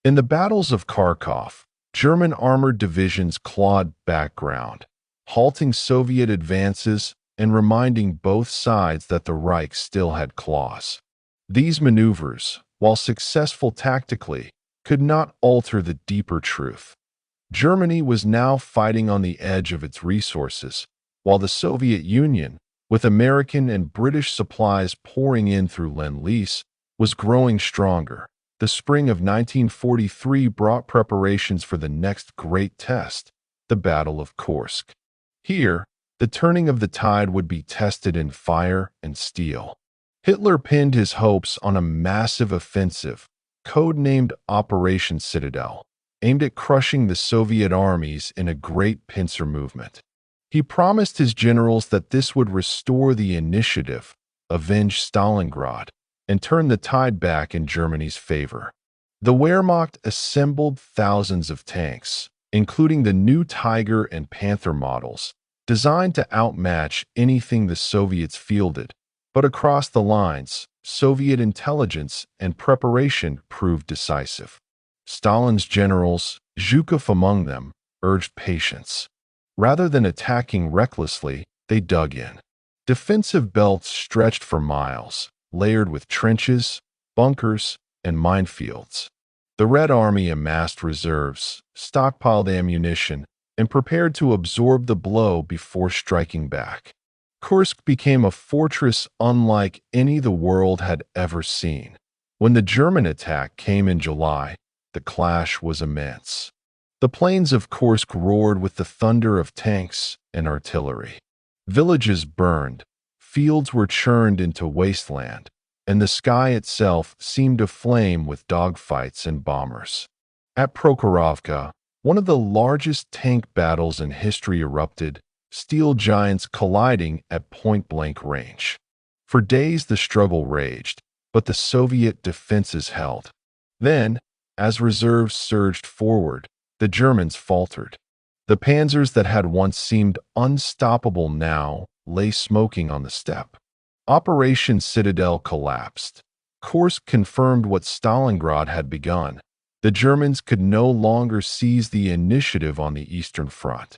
In the battles of Kharkov, German armored divisions clawed back ground, halting Soviet advances and reminding both sides that the Reich still had claws. These maneuvers, while successful tactically, could not alter the deeper truth. Germany was now fighting on the edge of its resources, while the Soviet Union, with American and British supplies pouring in through Lend-Lease, was growing stronger. The spring of 1943 brought preparations for the next great test, the Battle of Kursk. Here, the turning of the tide would be tested in fire and steel. Hitler pinned his hopes on a massive offensive, codenamed Operation Citadel, aimed at crushing the Soviet armies in a great pincer movement. He promised his generals that this would restore the initiative, avenge Stalingrad, and turn the tide back in Germany's favor. The Wehrmacht assembled thousands of tanks, including the new Tiger and Panther models, designed to outmatch anything the Soviets fielded. But across the lines, Soviet intelligence and preparation proved decisive. Stalin's generals, Zhukov among them, urged patience. Rather than attacking recklessly, they dug in. Defensive belts stretched for miles, layered with trenches, bunkers, and minefields. The Red Army amassed reserves, stockpiled ammunition, and prepared to absorb the blow before striking back. Kursk became a fortress unlike any the world had ever seen. When the German attack came in July, the clash was immense. The plains of Kursk roared with the thunder of tanks and artillery. Villages burned, fields were churned into wasteland, and the sky itself seemed aflame with dogfights and bombers. At Prokhorovka, one of the largest tank battles in history erupted, steel giants colliding at point-blank range. For days the struggle raged, but the Soviet defenses held. Then, as reserves surged forward, the Germans faltered. The panzers that had once seemed unstoppable now lay smoking on the steppe. Operation Citadel collapsed. Kursk confirmed what Stalingrad had begun. The Germans could no longer seize the initiative on the Eastern Front.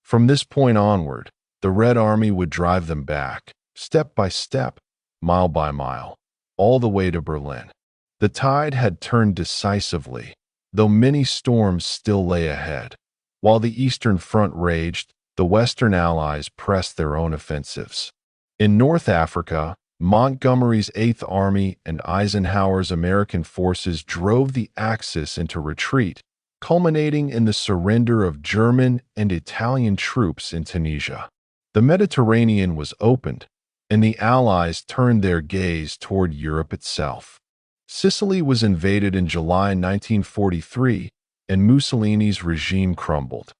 From this point onward, the Red Army would drive them back, step by step, mile by mile, all the way to Berlin. The tide had turned decisively, though many storms still lay ahead. While the Eastern Front raged, the Western Allies pressed their own offensives. In North Africa, Montgomery's Eighth Army and Eisenhower's American forces drove the Axis into retreat, culminating in the surrender of German and Italian troops in Tunisia. The Mediterranean was opened, and the Allies turned their gaze toward Europe itself. Sicily was invaded in July 1943, and Mussolini's regime crumbled.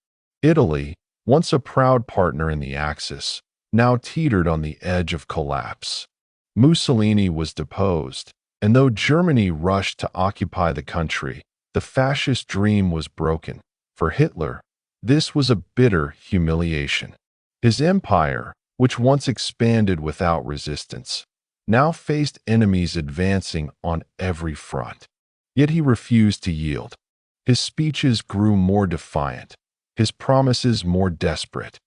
Italy, once a proud partner in the Axis, now teetered on the edge of collapse. Mussolini was deposed, and though Germany rushed to occupy the country, the fascist dream was broken. For Hitler, this was a bitter humiliation. His empire, which once expanded without resistance, now faced enemies advancing on every front. Yet he refused to yield. His speeches grew more defiant, his promises more desperate.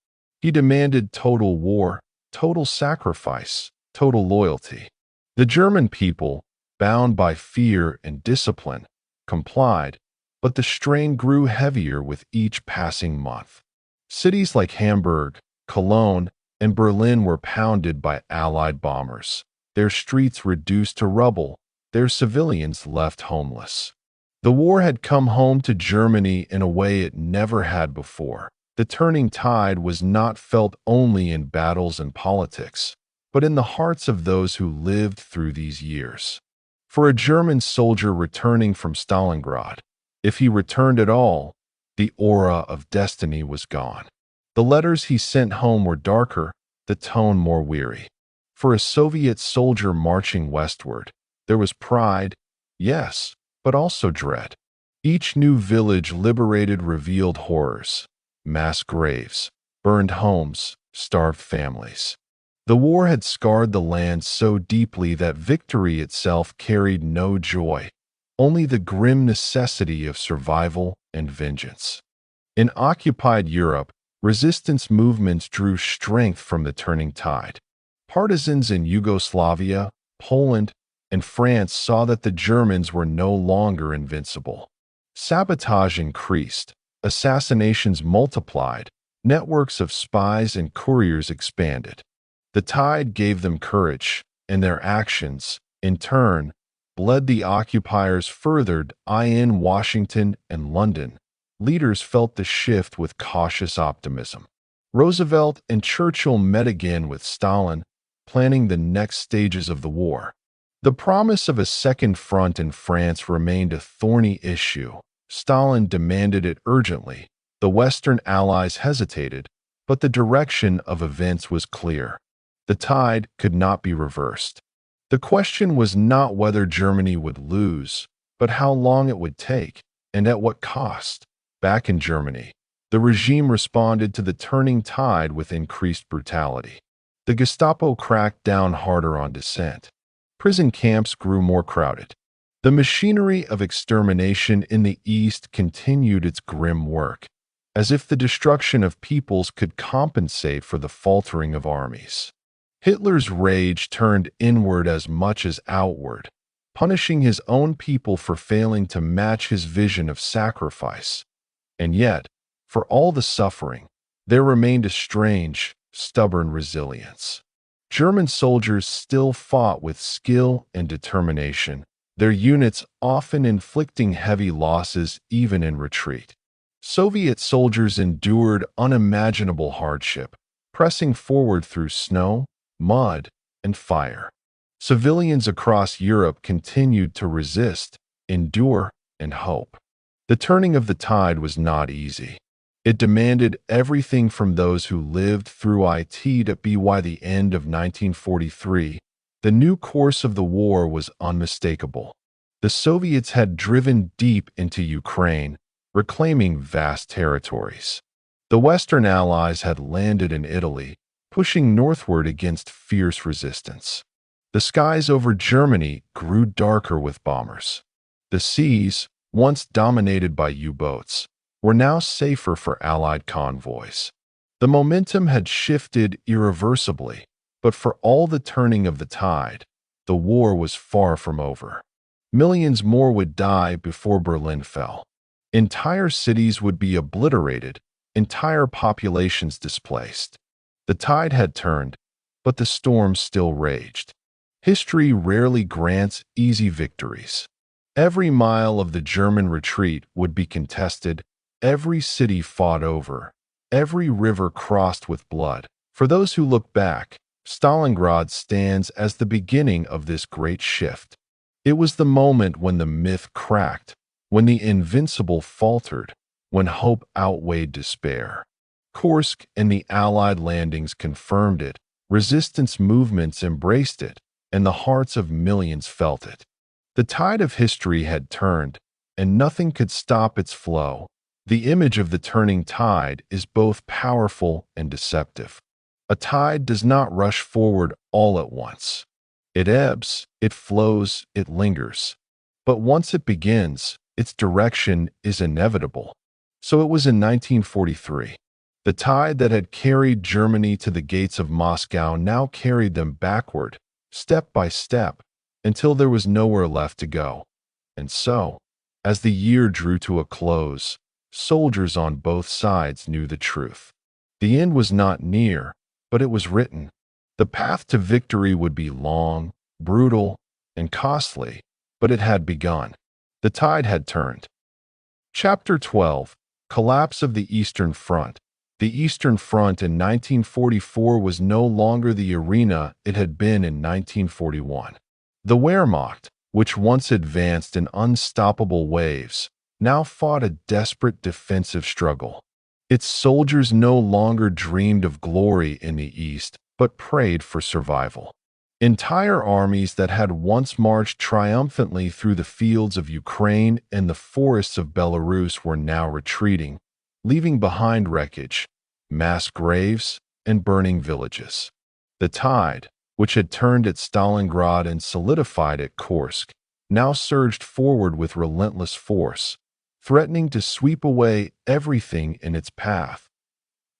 He demanded total war, total sacrifice, total loyalty. The German people, bound by fear and discipline, complied, but the strain grew heavier with each passing month. Cities like Hamburg, Cologne, and Berlin were pounded by Allied bombers, their streets reduced to rubble, their civilians left homeless. The war had come home to Germany in a way it never had before. The turning tide was not felt only in battles and politics, but in the hearts of those who lived through these years. For a German soldier returning from Stalingrad, if he returned at all, the aura of destiny was gone. The letters he sent home were darker, the tone more weary. For a Soviet soldier marching westward, there was pride, yes, but also dread. Each new village liberated revealed horrors, mass graves, burned homes, starved families. The war had scarred the land so deeply that victory itself carried no joy, only the grim necessity of survival and vengeance. In occupied Europe, resistance movements drew strength from the turning tide. Partisans in Yugoslavia, Poland, and France saw that the Germans were no longer invincible. Sabotage increased, assassinations multiplied, networks of spies and couriers expanded. The tide gave them courage, and their actions, in turn, bled the occupiers furthered. In Washington and London, leaders felt the shift with cautious optimism. Roosevelt and Churchill met again with Stalin, planning the next stages of the war. The promise of a second front in France remained a thorny issue. Stalin demanded it urgently. The Western Allies hesitated, but the direction of events was clear. The tide could not be reversed. The question was not whether Germany would lose, but how long it would take, and at what cost. Back in Germany, the regime responded to the turning tide with increased brutality. The Gestapo cracked down harder on dissent. Prison camps grew more crowded. The machinery of extermination in the East continued its grim work, as if the destruction of peoples could compensate for the faltering of armies. Hitler's rage turned inward as much as outward, punishing his own people for failing to match his vision of sacrifice. And yet, for all the suffering, there remained a strange, stubborn resilience. German soldiers still fought with skill and determination, their units often inflicting heavy losses even in retreat. Soviet soldiers endured unimaginable hardship, pressing forward through snow, mud, and fire. Civilians across Europe continued to resist, endure, and hope. The turning of the tide was not easy. It demanded everything from those who lived through it to be. By the end of 1943, the new course of the war was unmistakable. The Soviets had driven deep into Ukraine, reclaiming vast territories. The Western Allies had landed in Italy, pushing northward against fierce resistance. The skies over Germany grew darker with bombers. The seas, once dominated by U-boats, were now safer for Allied convoys. The momentum had shifted irreversibly, but for all the turning of the tide, the war was far from over. Millions more would die before Berlin fell. Entire cities would be obliterated, entire populations displaced. The tide had turned, but the storm still raged. History rarely grants easy victories. Every mile of the German retreat would be contested, every city fought over, every river crossed with blood. For those who look back, Stalingrad stands as the beginning of this great shift. It was the moment when the myth cracked, when the invincible faltered, when hope outweighed despair. Kursk and the Allied landings confirmed it, resistance movements embraced it, and the hearts of millions felt it. The tide of history had turned, and nothing could stop its flow. The image of the turning tide is both powerful and deceptive. A tide does not rush forward all at once. It ebbs, it flows, it lingers. But once it begins, its direction is inevitable. So it was in 1943. The tide that had carried Germany to the gates of Moscow now carried them backward, step by step, until there was nowhere left to go. And so, as the year drew to a close, soldiers on both sides knew the truth. The end was not near, but it was written. The path to victory would be long, brutal, and costly, but it had begun. The tide had turned. Chapter 12. Collapse of the Eastern Front. The Eastern Front in 1944 was no longer the arena it had been in 1941. The Wehrmacht, which once advanced in unstoppable waves, now fought a desperate defensive struggle. Its soldiers no longer dreamed of glory in the east, but prayed for survival. Entire armies that had once marched triumphantly through the fields of Ukraine and the forests of Belarus were now retreating, leaving behind wreckage, mass graves, and burning villages. The tide, which had turned at Stalingrad and solidified at Kursk, now surged forward with relentless force, threatening to sweep away everything in its path.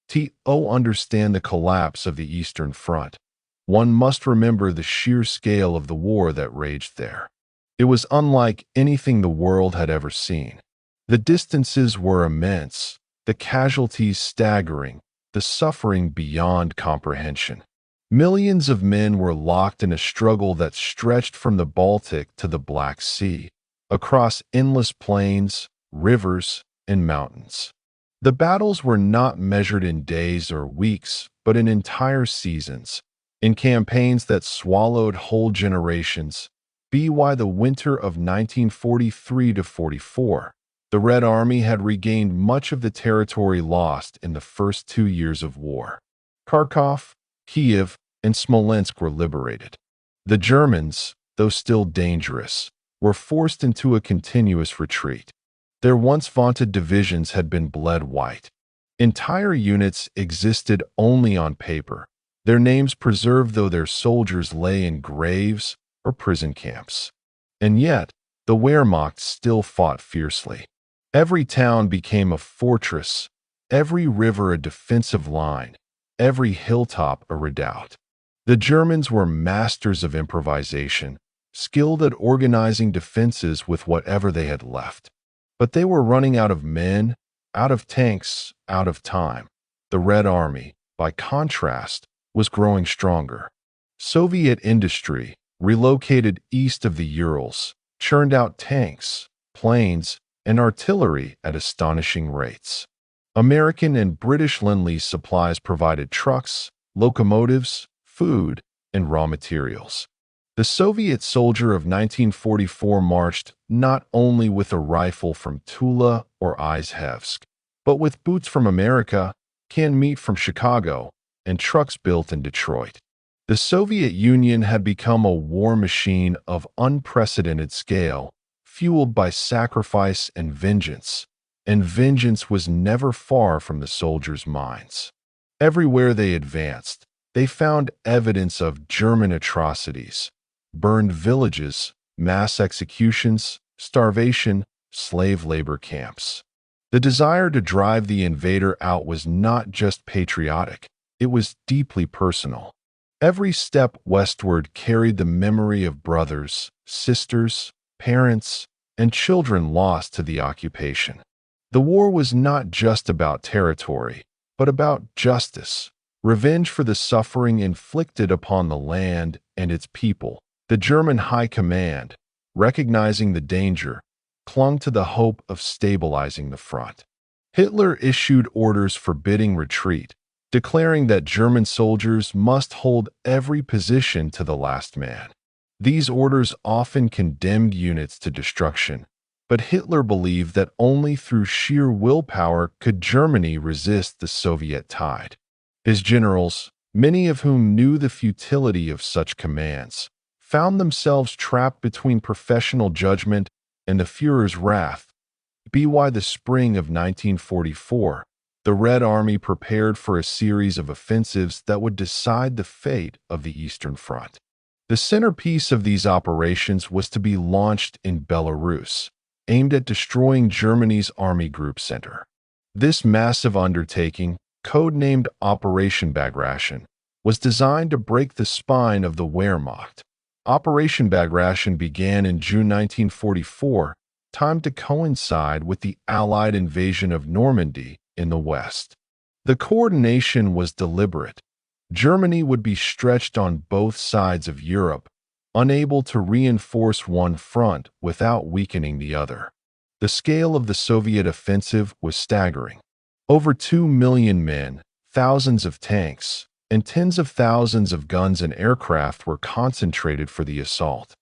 To understand the collapse of the Eastern Front, one must remember the sheer scale of the war that raged there. It was unlike anything the world had ever seen. The distances were immense, the casualties staggering, the suffering beyond comprehension. Millions of men were locked in a struggle that stretched from the Baltic to the Black Sea, across endless plains, rivers, and mountains. The battles were not measured in days or weeks, but in entire seasons, in campaigns that swallowed whole generations. By the winter of 1943–44, the Red Army had regained much of the territory lost in the first 2 years of war. Kharkov, Kiev, and Smolensk were liberated. The Germans, though still dangerous, were forced into a continuous retreat. Their once vaunted divisions had been bled white. Entire units existed only on paper, their names preserved though their soldiers lay in graves or prison camps. And yet, the Wehrmacht still fought fiercely. Every town became a fortress, every river a defensive line, every hilltop a redoubt. The Germans were masters of improvisation, skilled at organizing defenses with whatever they had left. But they were running out of men, out of tanks, out of time. The Red Army, by contrast, was growing stronger. Soviet industry, relocated east of the Urals, churned out tanks, planes, and artillery at astonishing rates. American and British Lend-Lease supplies provided trucks, locomotives, food, and raw materials. The Soviet soldier of 1944 marched not only with a rifle from Tula or Izhevsk, but with boots from America, canned meat from Chicago, and trucks built in Detroit. The Soviet Union had become a war machine of unprecedented scale, fueled by sacrifice and vengeance was never far from the soldiers' minds. Everywhere they advanced, they found evidence of German atrocities: burned villages, mass executions, starvation, slave labor camps. The desire to drive the invader out was not just patriotic, it was deeply personal. Every step westward carried the memory of brothers, sisters, parents, and children lost to the occupation. The war was not just about territory, but about justice, revenge for the suffering inflicted upon the land and its people. The German High Command, recognizing the danger, clung to the hope of stabilizing the front. Hitler issued orders forbidding retreat, declaring that German soldiers must hold every position to the last man. These orders often condemned units to destruction, but Hitler believed that only through sheer willpower could Germany resist the Soviet tide. His generals, many of whom knew the futility of such commands, found themselves trapped between professional judgment and the Führer's wrath. By the spring of 1944, the Red Army prepared for a series of offensives that would decide the fate of the Eastern Front. The centerpiece of these operations was to be launched in Belarus, aimed at destroying Germany's Army Group Center. This massive undertaking, codenamed Operation Bagration, was designed to break the spine of the Wehrmacht. Operation Bagration began in June 1944, timed to coincide with the Allied invasion of Normandy in the west. The coordination was deliberate. Germany would be stretched on both sides of Europe, unable to reinforce one front without weakening the other. The scale of the Soviet offensive was staggering. Over 2 million men, thousands of tanks, and tens of thousands of guns and aircraft were concentrated for the assault.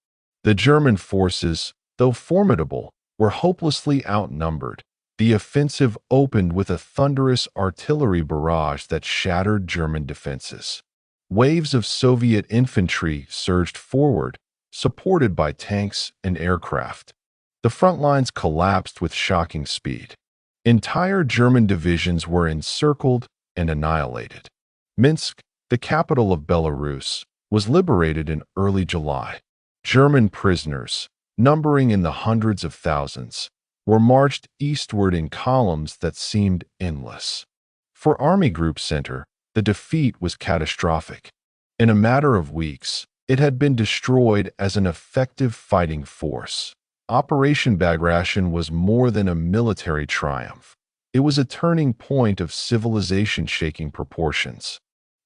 The German forces, though formidable, were hopelessly outnumbered, The offensive opened with a thunderous artillery barrage that shattered German defenses. Waves of Soviet infantry surged forward, supported by tanks and aircraft. The front lines collapsed with shocking speed. Entire German divisions were encircled and annihilated. Minsk, the capital of Belarus, was liberated in early July. German prisoners, numbering in the hundreds of thousands, were marched eastward in columns that seemed endless. For Army Group Center, the defeat was catastrophic. In a matter of weeks, it had been destroyed as an effective fighting force. Operation Bagration was more than a military triumph. It was a turning point of civilization-shaking proportions.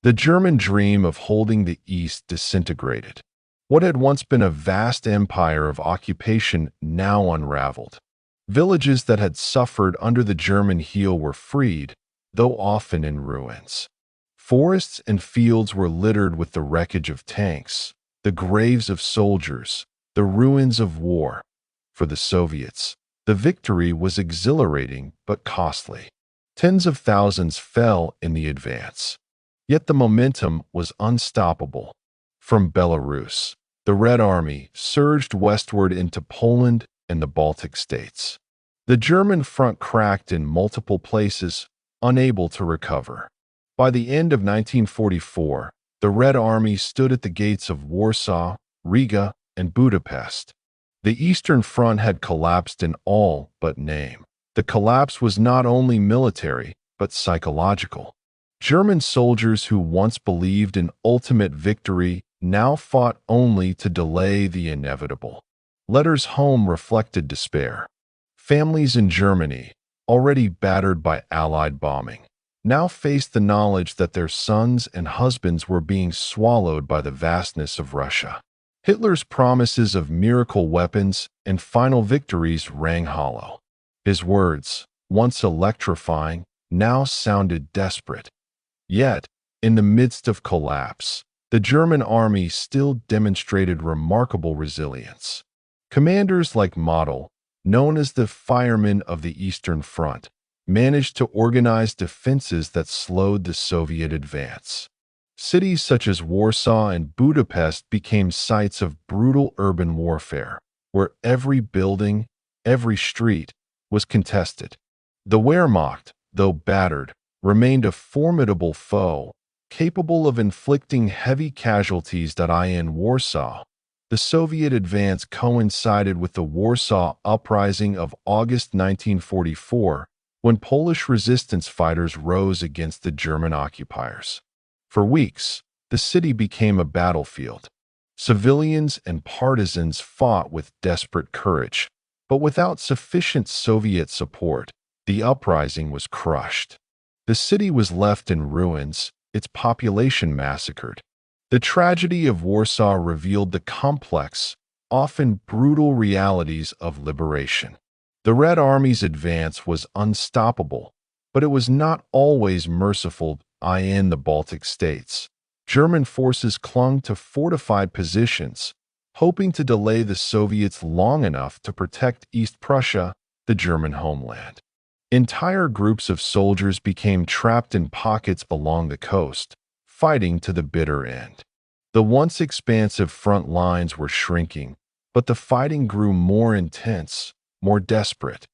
The German dream of holding the East disintegrated. What had once been a vast empire of occupation now unraveled. Villages that had suffered under the German heel were freed, though often in ruins. Forests and fields were littered with the wreckage of tanks, the graves of soldiers, the ruins of war. For the Soviets, the victory was exhilarating but costly. Tens of thousands fell in the advance. Yet the momentum was unstoppable. From Belarus, the Red Army surged westward into Poland and the Baltic states. The German front cracked in multiple places, unable to recover. By the end of 1944, the Red Army stood at the gates of Warsaw, Riga, and Budapest. The Eastern Front had collapsed in all but name. The collapse was not only military, but psychological. German soldiers who once believed in ultimate victory now fought only to delay the inevitable. Letters home reflected despair. Families in Germany, already battered by Allied bombing, now faced the knowledge that their sons and husbands were being swallowed by the vastness of Russia. Hitler's promises of miracle weapons and final victories rang hollow. His words, once electrifying, now sounded desperate. Yet, in the midst of collapse, the German army still demonstrated remarkable resilience. Commanders like Model, known as the Firemen of the Eastern Front, managed to organize defenses that slowed the Soviet advance. Cities such as Warsaw and Budapest became sites of brutal urban warfare, where every building, every street, was contested. The Wehrmacht, though battered, remained a formidable foe, capable of inflicting heavy casualties. In Warsaw, the Soviet advance coincided with the Warsaw Uprising of August 1944, when Polish resistance fighters rose against the German occupiers. For weeks, the city became a battlefield. Civilians and partisans fought with desperate courage, but without sufficient Soviet support, the uprising was crushed. The city was left in ruins, its population massacred. The tragedy of Warsaw revealed the complex, often brutal realities of liberation. The Red Army's advance was unstoppable, but it was not always merciful. In the Baltic states, German forces clung to fortified positions, hoping to delay the Soviets long enough to protect East Prussia, the German homeland. Entire groups of soldiers became trapped in pockets along the coast, fighting to the bitter end. The once expansive front lines were shrinking, but the fighting grew more intense, more desperate.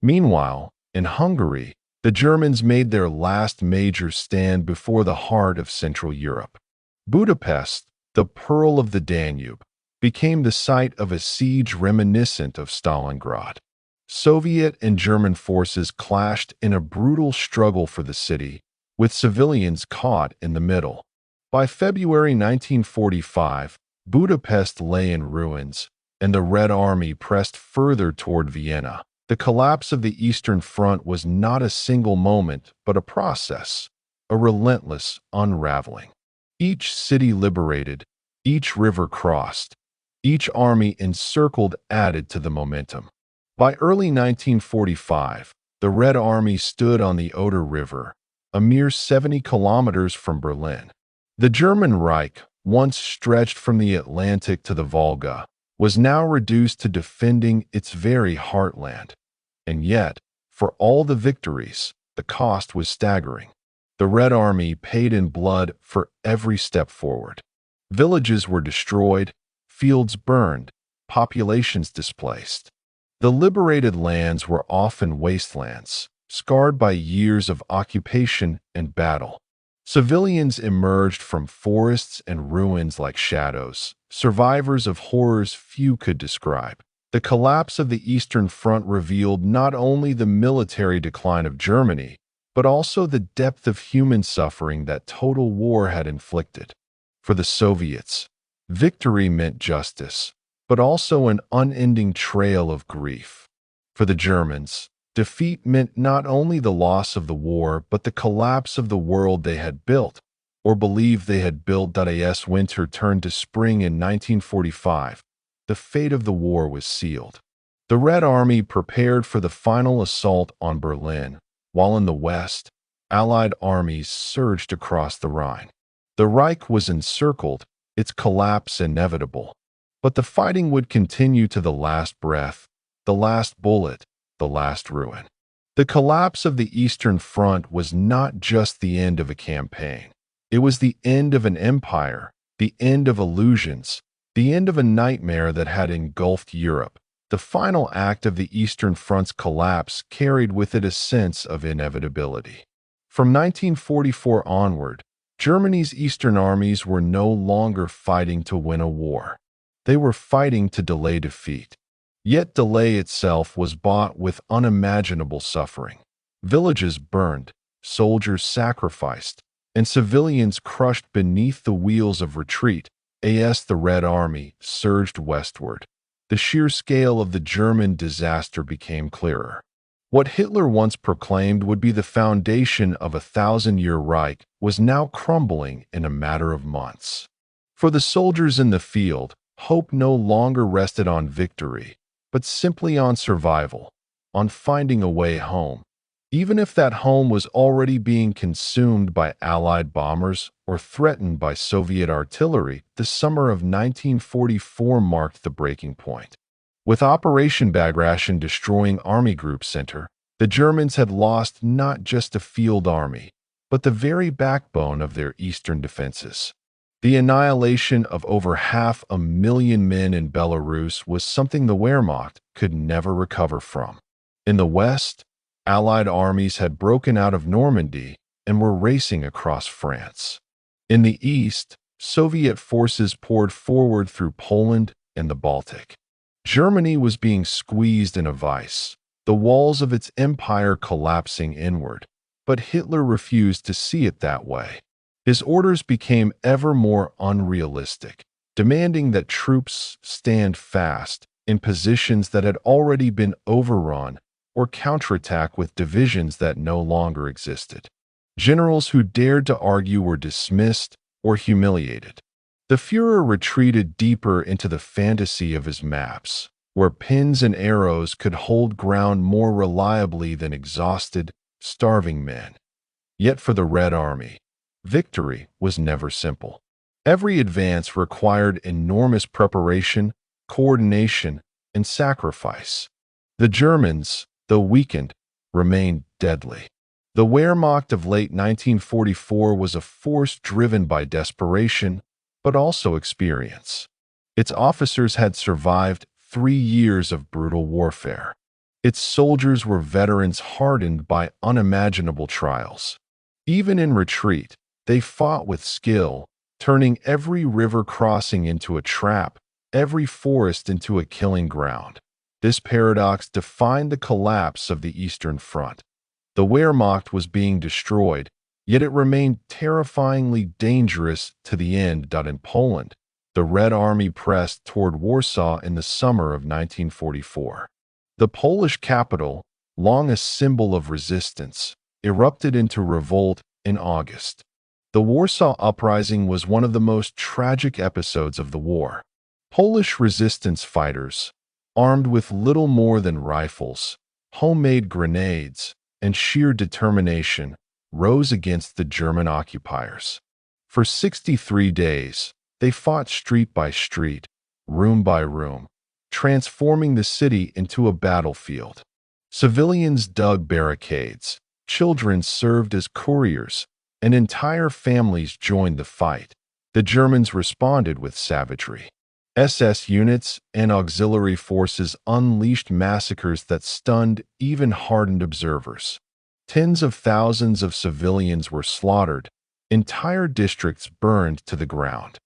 Meanwhile, in Hungary, the Germans made their last major stand before the heart of Central Europe. Budapest, the pearl of the Danube, became the site of a siege reminiscent of Stalingrad. Soviet and German forces clashed in a brutal struggle for the city, with civilians caught in the middle. By February 1945, Budapest lay in ruins, and the Red Army pressed further toward Vienna. The collapse of the Eastern Front was not a single moment, but a process, a relentless unraveling. Each city liberated, each river crossed, each army encircled added to the momentum. By early 1945, the Red Army stood on the Oder River, a mere 70 kilometers from Berlin. The German Reich, once stretched from the Atlantic to the Volga, was now reduced to defending its very heartland. And yet, For all the victories, the cost was staggering. The Red Army paid in blood for every step forward. Villages were destroyed, fields burned, populations displaced. The liberated lands were often wastelands, scarred by years of occupation and battle. Civilians emerged from forests and ruins like shadows, survivors of horrors few could describe. The collapse of the Eastern Front revealed not only the military decline of Germany, but also the depth of human suffering that total war had inflicted. For the Soviets, victory meant justice, but also an unending trail of grief. For the Germans, defeat meant not only the loss of the war, but the collapse of the world they had built, or believed they had built. As winter turned to spring in 1945, the fate of the war was sealed. The Red Army prepared for the final assault on Berlin, while in the West, Allied armies surged across the Rhine. The Reich was encircled, its collapse inevitable. But the fighting would continue to the last breath, the last bullet, the last ruin. The collapse of the Eastern Front was not just the end of a campaign. It was the end of an empire, the end of illusions, the end of a nightmare that had engulfed Europe. The final act of the Eastern Front's collapse carried with it a sense of inevitability. From 1944 onward, Germany's Eastern armies were no longer fighting to win a war. They were fighting to delay defeat. Yet delay itself was bought with unimaginable suffering. Villages burned, soldiers sacrificed, and civilians crushed beneath the wheels of retreat. As the Red Army surged westward, the sheer scale of the German disaster became clearer. What Hitler once proclaimed would be the foundation of a 1,000-year Reich was now crumbling in a matter of months. For the soldiers in the field, hope no longer rested on victory, but simply on survival, on finding a way home, even if that home was already being consumed by Allied bombers or threatened by Soviet artillery. The summer of 1944 marked the breaking point. With Operation Bagration destroying Army Group Center, the Germans had lost not just a field army, but the very backbone of their eastern defenses. The annihilation of over 500,000 men in Belarus was something the Wehrmacht could never recover from. In the West, Allied armies had broken out of Normandy and were racing across France. In the East, Soviet forces poured forward through Poland and the Baltic. Germany was being squeezed in a vice, the walls of its empire collapsing inward, but Hitler refused to see it that way. His orders became ever more unrealistic, demanding that troops stand fast in positions that had already been overrun or counterattack with divisions that no longer existed. Generals who dared to argue were dismissed or humiliated. The Führer retreated deeper into the fantasy of his maps, where pins and arrows could hold ground more reliably than exhausted, starving men. Yet for the Red Army, victory was never simple. Every advance required enormous preparation, coordination, and sacrifice. The Germans, though weakened, remained deadly. The Wehrmacht of late 1944 was a force driven by desperation, but also experience. Its officers had survived 3 years of brutal warfare. Its soldiers were veterans hardened by unimaginable trials. Even in retreat, they fought with skill, turning every river crossing into a trap, every forest into a killing ground. This paradox defined the collapse of the Eastern Front. The Wehrmacht was being destroyed, yet it remained terrifyingly dangerous to the end. In Poland, the Red Army pressed toward Warsaw in the summer of 1944. The Polish capital, long a symbol of resistance, erupted into revolt in August. The Warsaw Uprising was one of the most tragic episodes of the war. Polish resistance fighters, armed with little more than rifles, homemade grenades, and sheer determination, rose against the German occupiers. For 63 days, they fought street by street, room by room, transforming the city into a battlefield. Civilians dug barricades, children served as couriers, and entire families joined the fight. The Germans responded with savagery. SS units and auxiliary forces unleashed massacres that stunned even hardened observers. Tens of thousands of civilians were slaughtered, entire districts burned to the ground.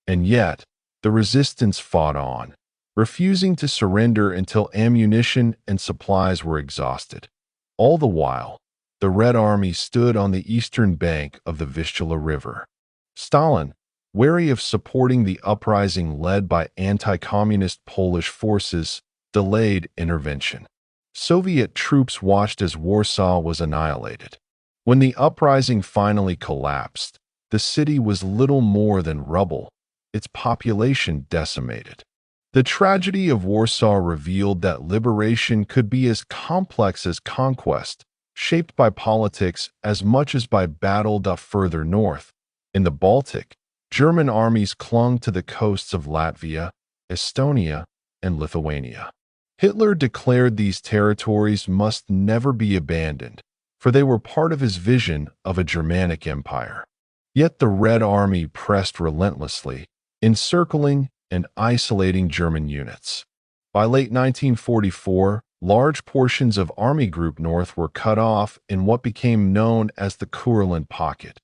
And yet, the resistance fought on, refusing to surrender until ammunition and supplies were exhausted. All the while, the Red Army stood on the eastern bank of the Vistula River. Stalin, wary of supporting the uprising led by anti-communist Polish forces, delayed intervention. Soviet troops watched as Warsaw was annihilated. When the uprising finally collapsed, the city was little more than rubble, its population decimated. The tragedy of Warsaw revealed that liberation could be as complex as conquest, shaped by politics as much as by battle. Further north, in the Baltic, German armies clung to the coasts of Latvia, Estonia, and Lithuania. Hitler declared these territories must never be abandoned, for they were part of his vision of a Germanic empire. Yet the Red Army pressed relentlessly, encircling and isolating German units. By late 1944, large portions of Army Group North were cut off in what became known as the Courland Pocket.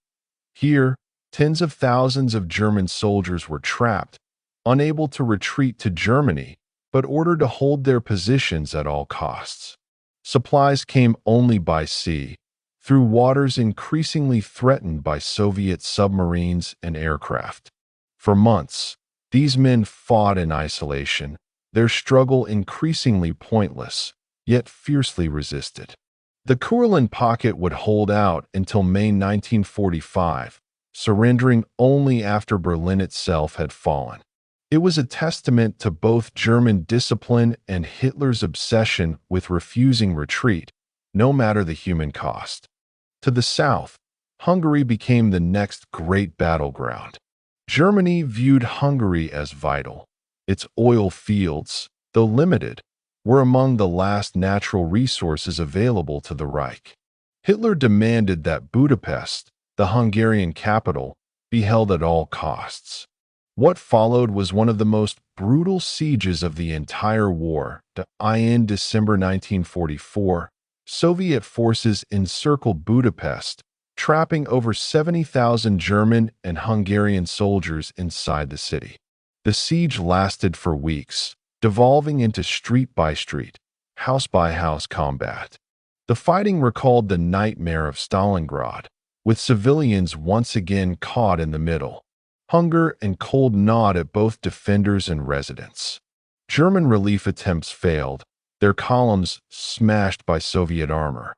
Here, tens of thousands of German soldiers were trapped, unable to retreat to Germany, but ordered to hold their positions at all costs. Supplies came only by sea, through waters increasingly threatened by Soviet submarines and aircraft. For months, these men fought in isolation, their struggle increasingly pointless, yet fiercely resisted. The Courland Pocket would hold out until May 1945, surrendering only after Berlin itself had fallen. It was a testament to both German discipline and Hitler's obsession with refusing retreat, no matter the human cost. To the south, Hungary became the next great battleground. Germany viewed Hungary as vital. Its oil fields, though limited, were among the last natural resources available to the Reich. Hitler demanded that Budapest, the Hungarian capital, be held at all costs. What followed was one of the most brutal sieges of the entire war. In December 1944, Soviet forces encircled Budapest, trapping over 70,000 German and Hungarian soldiers inside the city. The siege lasted for weeks, devolving into street-by-street, house-by-house combat. The fighting recalled the nightmare of Stalingrad, with civilians once again caught in the middle. Hunger and cold gnawed at both defenders and residents. German relief attempts failed, their columns smashed by Soviet armor.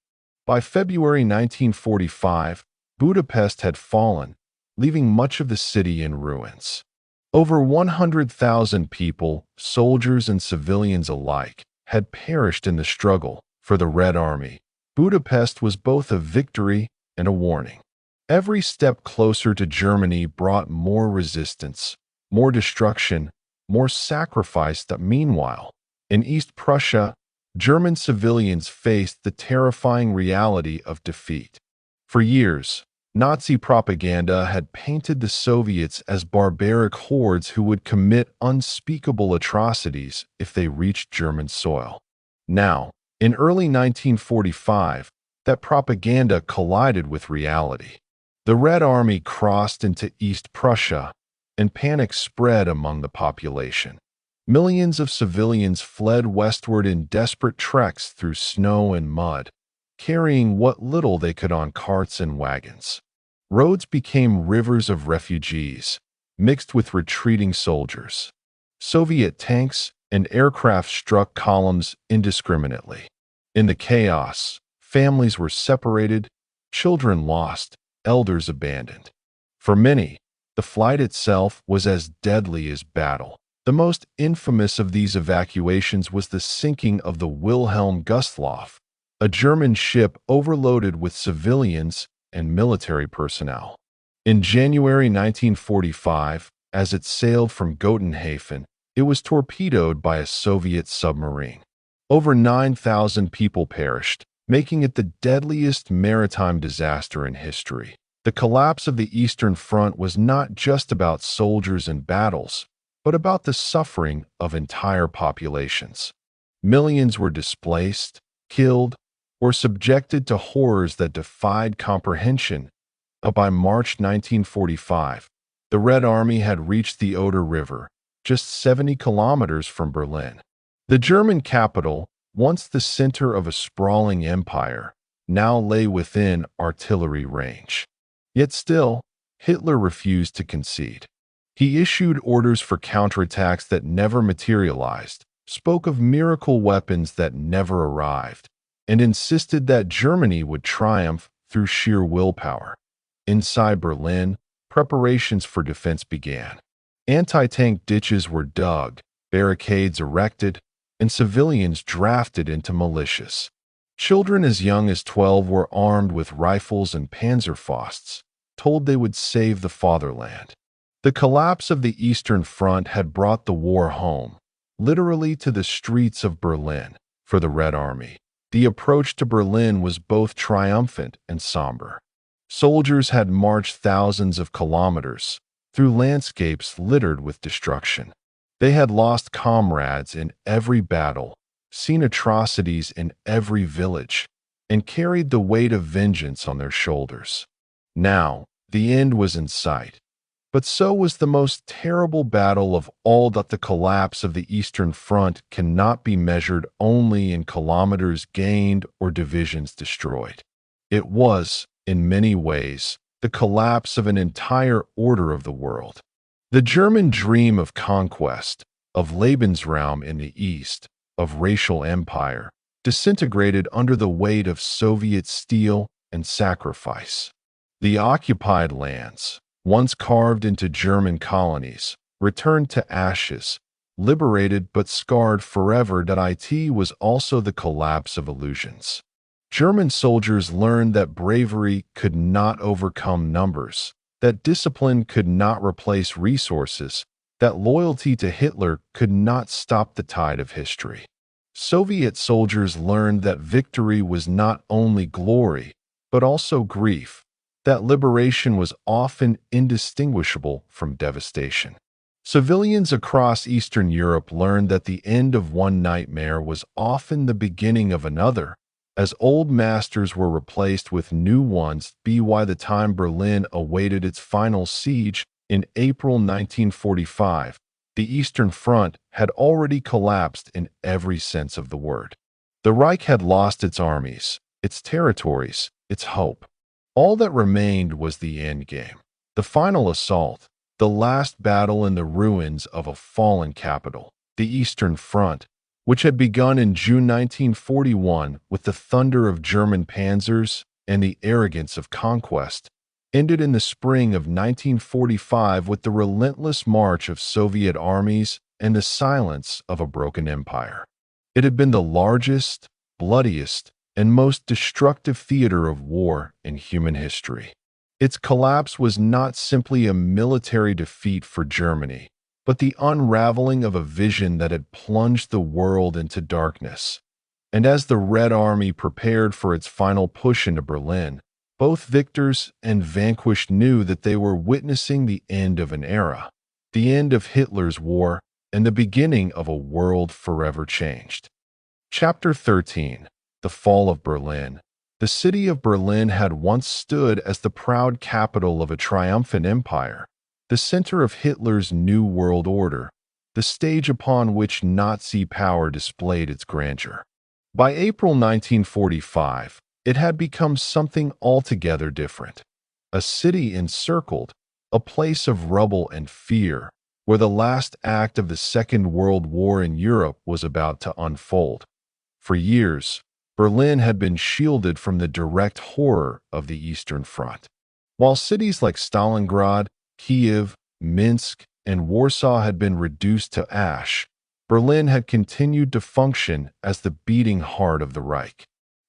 By February 1945, Budapest had fallen, leaving much of the city in ruins. Over 100,000 people, soldiers and civilians alike, had perished in the struggle for the Red Army. Budapest was both a victory and a warning. Every step closer to Germany brought more resistance, more destruction, more sacrifice. Meanwhile, in East Prussia, German civilians faced the terrifying reality of defeat. For years, Nazi propaganda had painted the Soviets as barbaric hordes who would commit unspeakable atrocities if they reached German soil. Now, in early 1945, that propaganda collided with reality. The Red Army crossed into East Prussia, and panic spread among the population. Millions of civilians fled westward in desperate treks through snow and mud, carrying what little they could on carts and wagons. Roads became rivers of refugees, mixed with retreating soldiers. Soviet tanks and aircraft struck columns indiscriminately. In the chaos, families were separated, children lost, elders abandoned. For many, the flight itself was as deadly as battle. The most infamous of these evacuations was the sinking of the Wilhelm Gustloff, a German ship overloaded with civilians and military personnel. In January 1945, as it sailed from Gotenhafen, it was torpedoed by a Soviet submarine. Over 9,000 people perished, making it the deadliest maritime disaster in history. The collapse of the Eastern Front was not just about soldiers and battles, but about the suffering of entire populations. Millions were displaced, killed, or subjected to horrors that defied comprehension. By March 1945, the Red Army had reached the Oder River, just 70 kilometers from Berlin. The German capital, once the center of a sprawling empire, now lay within artillery range. Yet still, Hitler refused to concede. He issued orders for counterattacks that never materialized, spoke of miracle weapons that never arrived, and insisted that Germany would triumph through sheer willpower. Inside Berlin, preparations for defense began. Anti-tank ditches were dug, barricades erected, and civilians drafted into militias. Children as young as 12 were armed with rifles and Panzerfausts, told they would save the fatherland. The collapse of the Eastern Front had brought the war home, literally to the streets of Berlin, for the Red Army. The approach to Berlin was both triumphant and somber. Soldiers had marched thousands of kilometers through landscapes littered with destruction. They had lost comrades in every battle, seen atrocities in every village, and carried the weight of vengeance on their shoulders. Now, the end was in sight. But so was the most terrible battle of all. That the collapse of the Eastern Front cannot be measured only in kilometers gained or divisions destroyed. It was, in many ways, the collapse of an entire order of the world. The German dream of conquest, of Lebensraum in the East, of racial empire, disintegrated under the weight of Soviet steel and sacrifice. The occupied lands, once carved into German colonies, returned to ashes, liberated but scarred forever. It was also the collapse of illusions. German soldiers learned that bravery could not overcome numbers, that discipline could not replace resources, that loyalty to Hitler could not stop the tide of history. Soviet soldiers learned that victory was not only glory, but also grief, that liberation was often indistinguishable from devastation. Civilians across Eastern Europe learned that the end of one nightmare was often the beginning of another, as old masters were replaced with new ones. By the time Berlin awaited its final siege in April 1945, the Eastern Front had already collapsed in every sense of the word. The Reich had lost its armies, its territories, its hope. All that remained was the endgame, the final assault, the last battle in the ruins of a fallen capital. The Eastern Front, which had begun in June 1941 with the thunder of German panzers and the arrogance of conquest, ended in the spring of 1945 with the relentless march of Soviet armies and the silence of a broken empire. It had been the largest, bloodiest, and most destructive theater of war in human history. Its collapse was not simply a military defeat for Germany, but the unraveling of a vision that had plunged the world into darkness. And as the Red Army prepared for its final push into Berlin, both victors and vanquished knew that they were witnessing the end of an era, the end of Hitler's war, and the beginning of a world forever changed. Chapter 13. The Fall of Berlin. The city of Berlin had once stood as the proud capital of a triumphant empire, the center of Hitler's New World Order, the stage upon which Nazi power displayed its grandeur. By April 1945, it had become something altogether different. A city encircled, a place of rubble and fear, where the last act of the Second World War in Europe was about to unfold. For years, Berlin had been shielded from the direct horror of the Eastern Front. While cities like Stalingrad, Kiev, Minsk, and Warsaw had been reduced to ash, Berlin had continued to function as the beating heart of the Reich.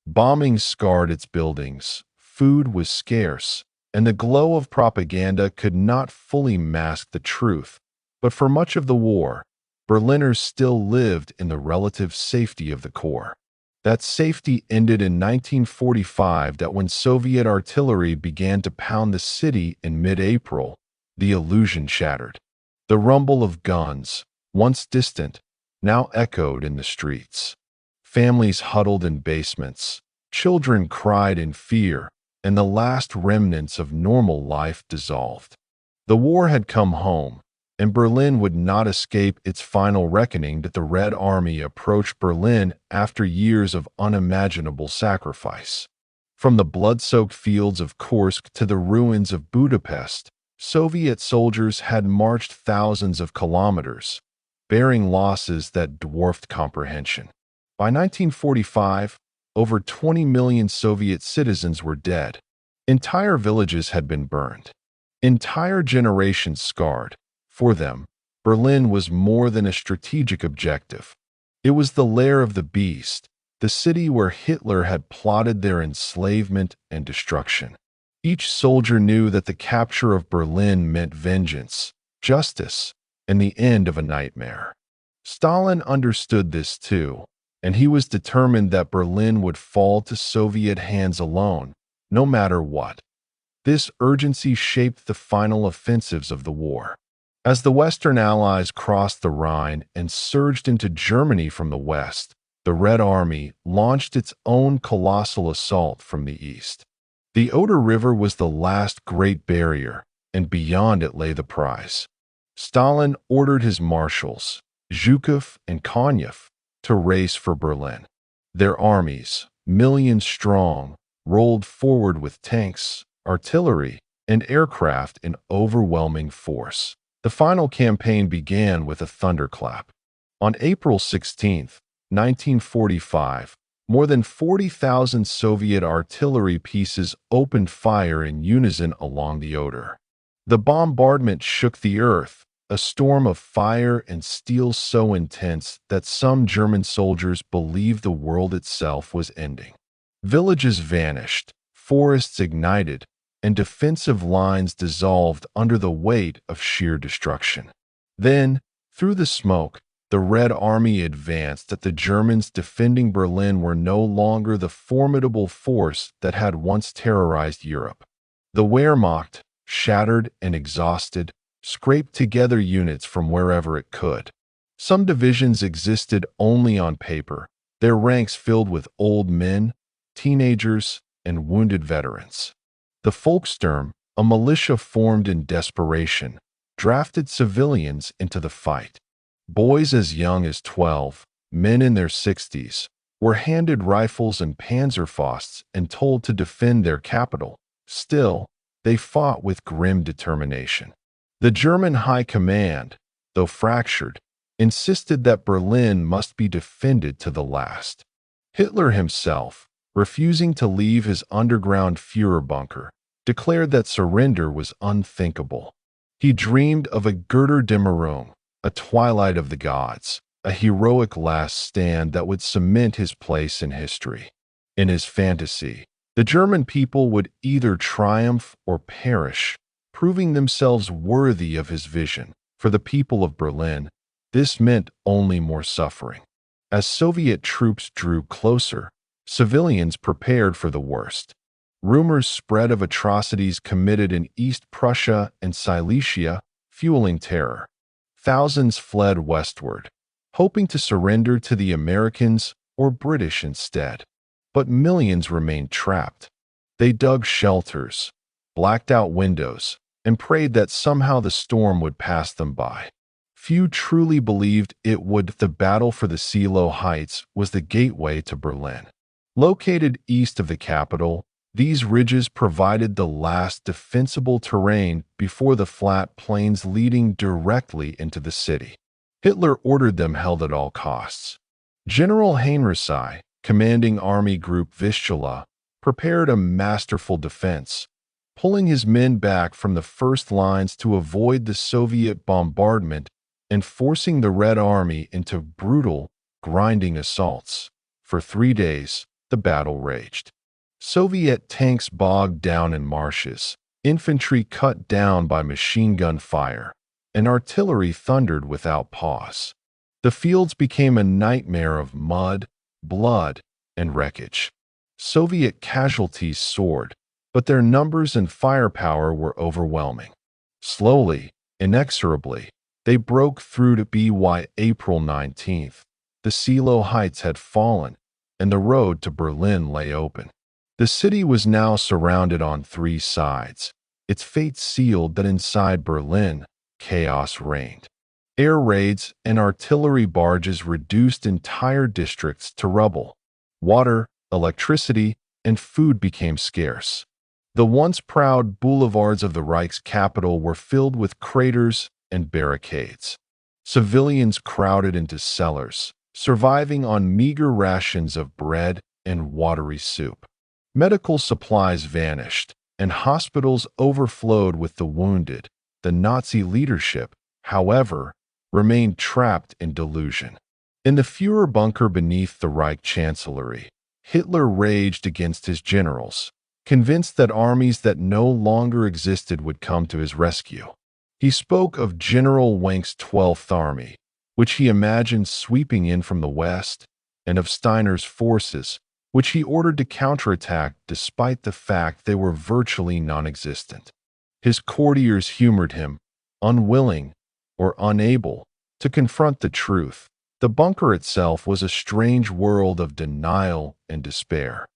Bombing scarred its buildings, food was scarce, and the glow of propaganda could not fully mask the truth. But for much of the war, Berliners still lived in the relative safety of the core. That safety ended in 1945 when Soviet artillery began to pound the city in mid-April. The illusion shattered. The rumble of guns, once distant, now echoed in the streets. Families huddled in basements. Children cried in fear, and the last remnants of normal life dissolved. The war had come home, and Berlin would not escape its final reckoning. That the Red Army approached Berlin after years of unimaginable sacrifice. From the blood-soaked fields of Kursk to the ruins of Budapest, Soviet soldiers had marched thousands of kilometers, bearing losses that dwarfed comprehension. By 1945, over 20 million Soviet citizens were dead. Entire villages had been burned. Entire generations scarred. For them, Berlin was more than a strategic objective. It was the lair of the beast, the city where Hitler had plotted their enslavement and destruction. Each soldier knew that the capture of Berlin meant vengeance, justice, and the end of a nightmare. Stalin understood this too, and he was determined that Berlin would fall to Soviet hands alone, no matter what. This urgency shaped the final offensives of the war. As the Western Allies crossed the Rhine and surged into Germany from the west, the Red Army launched its own colossal assault from the east. The Oder River was the last great barrier, and beyond it lay the prize. Stalin ordered his marshals, Zhukov and Konyev, to race for Berlin. Their armies, millions strong, rolled forward with tanks, artillery, and aircraft in overwhelming force. The final campaign began with a thunderclap. On April 16, 1945, more than 40,000 Soviet artillery pieces opened fire in unison along the Oder. The bombardment shook the earth, a storm of fire and steel so intense that some German soldiers believed the world itself was ending. Villages vanished, forests ignited, and defensive lines dissolved under the weight of sheer destruction. Then, through the smoke, the Red Army advanced. That the Germans defending Berlin were no longer the formidable force that had once terrorized Europe. The Wehrmacht, shattered and exhausted, scraped together units from wherever it could. Some divisions existed only on paper, their ranks filled with old men, teenagers, and wounded veterans. The Volkssturm, a militia formed in desperation, drafted civilians into the fight. Boys as young as 12, men in their 60s, were handed rifles and Panzerfausts and told to defend their capital. Still, they fought with grim determination. The German high command, though fractured, insisted that Berlin must be defended to the last. Hitler himself, refusing to leave his underground Führer bunker, declared that surrender was unthinkable. He dreamed of a Götterdämmerung, a twilight of the gods, a heroic last stand that would cement his place in history. In his fantasy, the German people would either triumph or perish, proving themselves worthy of his vision. For the people of Berlin, this meant only more suffering. As Soviet troops drew closer, civilians prepared for the worst. Rumors spread of atrocities committed in East Prussia and Silesia, fueling terror. Thousands fled westward, hoping to surrender to the Americans or British instead. But millions remained trapped. They dug shelters, blacked out windows, and prayed that somehow the storm would pass them by. Few truly believed it would. The battle for the Seelow Heights was the gateway to Berlin. Located east of the capital, these ridges provided the last defensible terrain before the flat plains leading directly into the city. Hitler ordered them held at all costs. General Heinrichsei, commanding Army Group Vistula, prepared a masterful defense, pulling his men back from the first lines to avoid the Soviet bombardment and forcing the Red Army into brutal, grinding assaults. For 3 days, the battle raged. Soviet tanks bogged down in marshes, infantry cut down by machine gun fire, and artillery thundered without pause. The fields became a nightmare of mud, blood, and wreckage. Soviet casualties soared, but their numbers and firepower were overwhelming. Slowly, inexorably, they broke through to by April 19th. The Silo Heights had fallen, and the road to Berlin lay open. The city was now surrounded on three sides, its fate sealed that inside Berlin, chaos reigned. Air raids and artillery barges reduced entire districts to rubble. Water, electricity, and food became scarce. The once proud boulevards of the Reich's capital were filled with craters and barricades. Civilians crowded into cellars, surviving on meager rations of bread and watery soup. Medical supplies vanished, and hospitals overflowed with the wounded. The Nazi leadership, however, remained trapped in delusion. In the Führer bunker beneath the Reich Chancellery, Hitler raged against his generals, convinced that armies that no longer existed would come to his rescue. He spoke of General Wenck's 12th Army, which he imagined sweeping in from the west, and of Steiner's forces, which he ordered to counterattack despite the fact they were virtually non-existent. His courtiers humored him, unwilling or unable to confront the truth. The bunker itself was a strange world of denial and despair.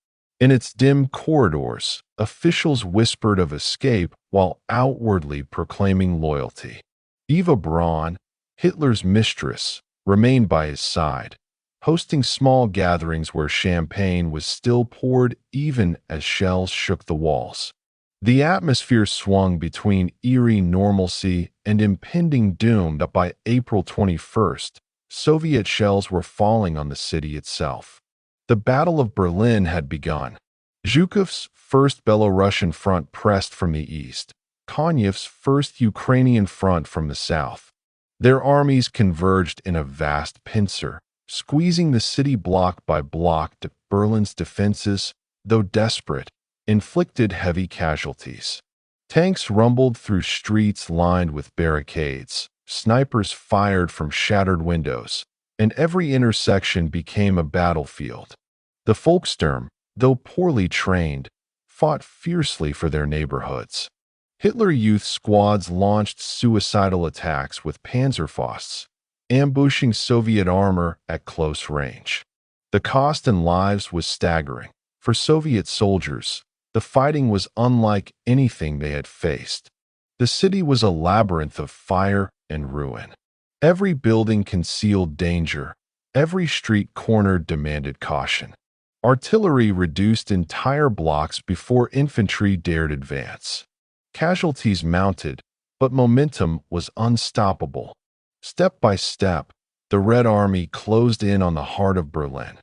In its dim corridors, officials whispered of escape while outwardly proclaiming loyalty. Eva Braun, Hitler's mistress, remained by his side, hosting small gatherings where champagne was still poured even as shells shook the walls. The atmosphere swung between eerie normalcy and impending doom that by April 21st, Soviet shells were falling on the city itself. The Battle of Berlin had begun. Zhukov's first Belarusian front pressed from the east, Konyev's first Ukrainian front from the south. Their armies converged in a vast pincer, squeezing the city block by block. Berlin's defenses, though desperate, inflicted heavy casualties. Tanks rumbled through streets lined with barricades, snipers fired from shattered windows, and every intersection became a battlefield. The Volkssturm, though poorly trained, fought fiercely for their neighborhoods. Hitler Youth squads launched suicidal attacks with Panzerfausts, ambushing Soviet armor at close range. The cost in lives was staggering. For Soviet soldiers, the fighting was unlike anything they had faced. The city was a labyrinth of fire and ruin. Every building concealed danger. Every street corner demanded caution. Artillery reduced entire blocks before infantry dared advance. Casualties mounted, but momentum was unstoppable. Step by step, the Red Army closed in on the heart of Berlin.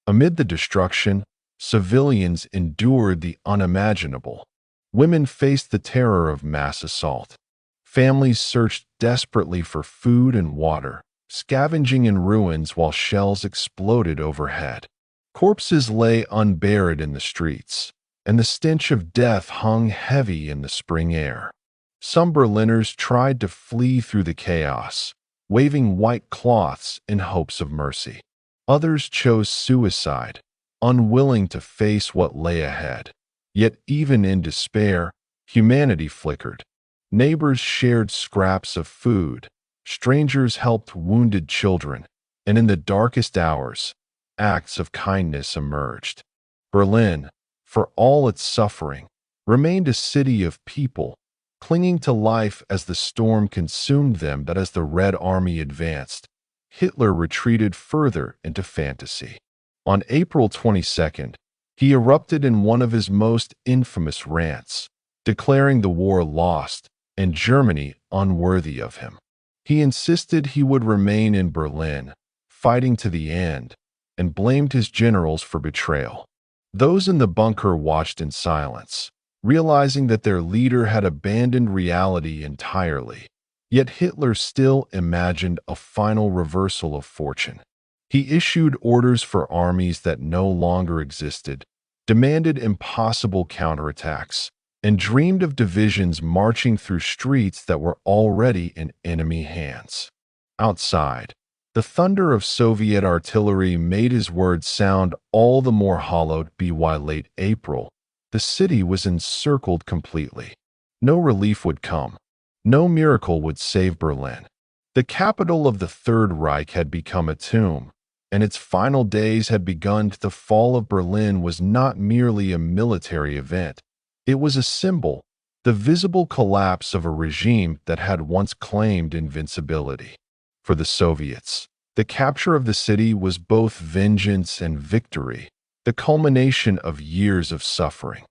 Amid the destruction, civilians endured the unimaginable. Women faced the terror of mass assault. Families searched desperately for food and water, scavenging in ruins while shells exploded overhead. Corpses lay unburied in the streets, and the stench of death hung heavy in the spring air. Some Berliners tried to flee through the chaos, waving white cloths in hopes of mercy. Others chose suicide, unwilling to face what lay ahead. Yet even in despair, humanity flickered. Neighbors shared scraps of food, strangers helped wounded children, and in the darkest hours, acts of kindness emerged. Berlin, for all its suffering, remained a city of people, clinging to life as the storm consumed them. But as the Red Army advanced, Hitler retreated further into fantasy. On April 22nd, he erupted in one of his most infamous rants, declaring the war lost and Germany unworthy of him. He insisted he would remain in Berlin, fighting to the end, and blamed his generals for betrayal. Those in the bunker watched in silence, realizing that their leader had abandoned reality entirely. Yet Hitler still imagined a final reversal of fortune. He issued orders for armies that no longer existed, demanded impossible counterattacks, and dreamed of divisions marching through streets that were already in enemy hands. Outside, The thunder of Soviet artillery made his words sound all the more hollow. By late April, the city was encircled completely. No relief would come. No miracle would save Berlin. The capital of the Third Reich had become a tomb, and its final days had begun. The fall of Berlin was not merely a military event. It was a symbol, the visible collapse of a regime that had once claimed invincibility. For the Soviets, the capture of the city was both vengeance and victory, the culmination of years of suffering.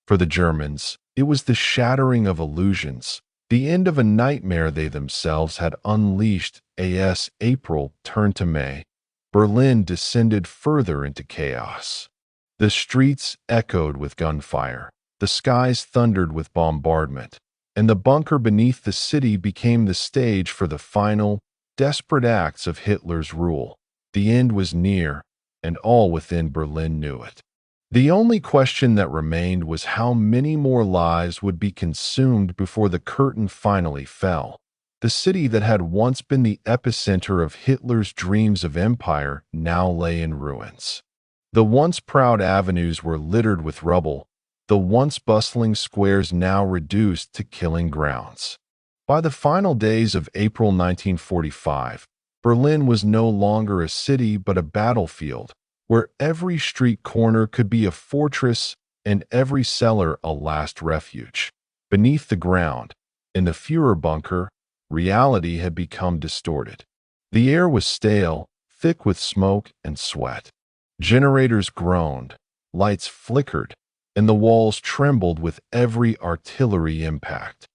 For the Germans, it was the shattering of illusions, the end of a nightmare they themselves had unleashed. As April turned to May, Berlin descended further into chaos. The streets echoed with gunfire, the skies thundered with bombardment, and the bunker beneath the city became the stage for the final, desperate acts of Hitler's rule. The end was near, and all within Berlin knew it. The only question that remained was how many more lives would be consumed before the curtain finally fell. The city that had once been the epicenter of Hitler's dreams of empire now lay in ruins. The once proud avenues were littered with rubble, the once bustling squares now reduced to killing grounds. By the final days of April 1945, Berlin was no longer a city but a battlefield, where every street corner could be a fortress and every cellar a last refuge. Beneath the ground, in the Führer bunker, reality had become distorted. The air was stale, thick with smoke and sweat. Generators groaned, lights flickered, and the walls trembled with every artillery impact.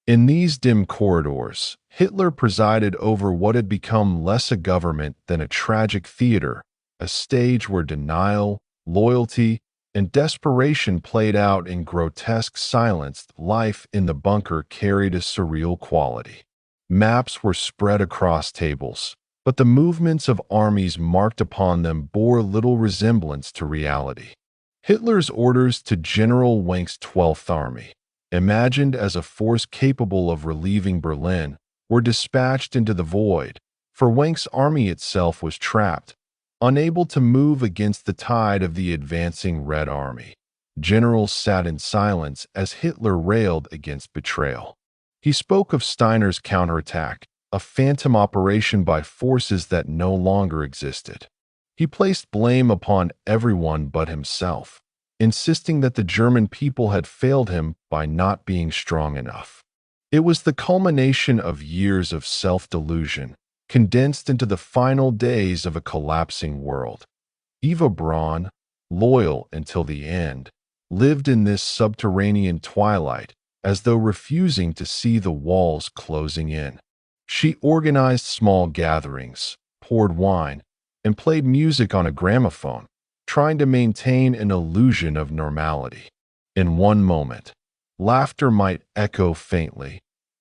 In these dim corridors, Hitler presided over what had become less a government than a tragic theater, a stage where denial, loyalty, and desperation played out in grotesque silence. Life in the bunker carried a surreal quality. Maps were spread across tables, but the movements of armies marked upon them bore little resemblance to reality. Hitler's orders to General Wenck's 12th Army, imagined as a force capable of relieving Berlin, were dispatched into the void, for Wenck's army itself was trapped, unable to move against the tide of the advancing Red Army. Generals sat in silence as Hitler railed against betrayal. He spoke of Steiner's counterattack, a phantom operation by forces that no longer existed. He placed blame upon everyone but himself, insisting that the German people had failed him by not being strong enough. It was the culmination of years of self-delusion, condensed into the final days of a collapsing world. Eva Braun, loyal until the end, lived in this subterranean twilight as though refusing to see the walls closing in. She organized small gatherings, poured wine, and played music on a gramophone, trying to maintain an illusion of normality. In one moment, laughter might echo faintly,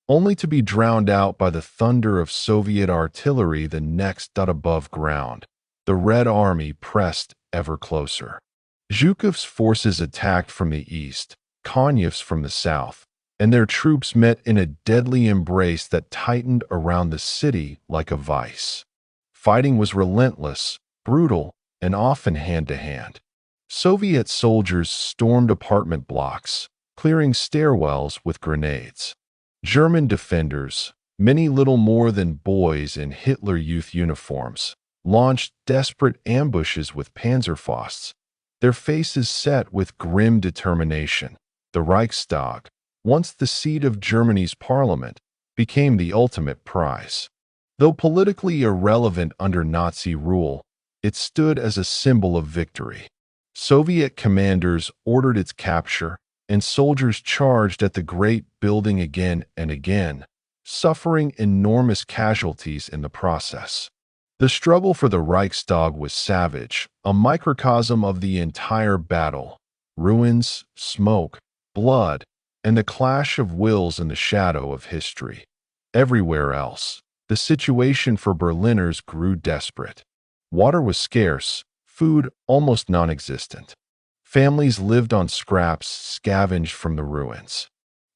only to be drowned out by the thunder of Soviet artillery the next. Above ground, the Red Army pressed ever closer. Zhukov's forces attacked from the east, Konyev's from the south, and their troops met in a deadly embrace that tightened around the city like a vice. Fighting was relentless, brutal, and often hand-to-hand. Soviet soldiers stormed apartment blocks, clearing stairwells with grenades. German defenders, many little more than boys in Hitler Youth uniforms, launched desperate ambushes with Panzerfausts, their faces set with grim determination. The Reichstag, once the seat of Germany's parliament, became the ultimate prize. Though politically irrelevant under Nazi rule, it stood as a symbol of victory. Soviet commanders ordered its capture, and soldiers charged at the great building again and again, suffering enormous casualties in the process. The struggle for the Reichstag was savage, a microcosm of the entire battle. Ruins, smoke, blood, and the clash of wills in the shadow of history. Everywhere else, the situation for Berliners grew desperate. Water was scarce, food almost non-existent. Families lived on scraps scavenged from the ruins.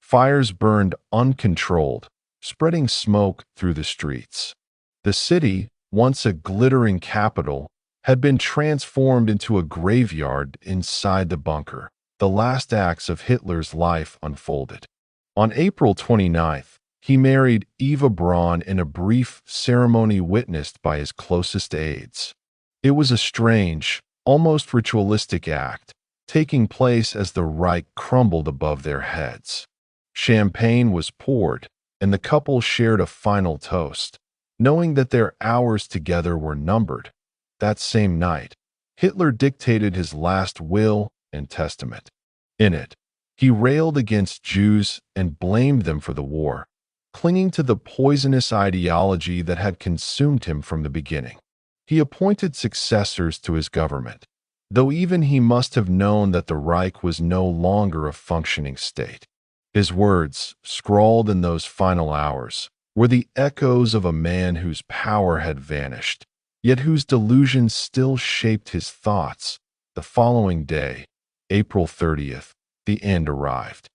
Fires burned uncontrolled, spreading smoke through the streets. The city, once a glittering capital, had been transformed into a graveyard inside the bunker. The last acts of Hitler's life unfolded. On April 29th, he married Eva Braun in a brief ceremony witnessed by his closest aides. It was a strange, almost ritualistic act, taking place as the Reich crumbled above their heads. Champagne was poured, and the couple shared a final toast, knowing that their hours together were numbered. That same night, Hitler dictated his last will and testament. In it, he railed against Jews and blamed them for the war, clinging to the poisonous ideology that had consumed him from the beginning. He appointed successors to his government, though even he must have known that the Reich was no longer a functioning state. His words, scrawled in those final hours, were the echoes of a man whose power had vanished, yet whose delusions still shaped his thoughts. The following day, April 30th, the end arrived.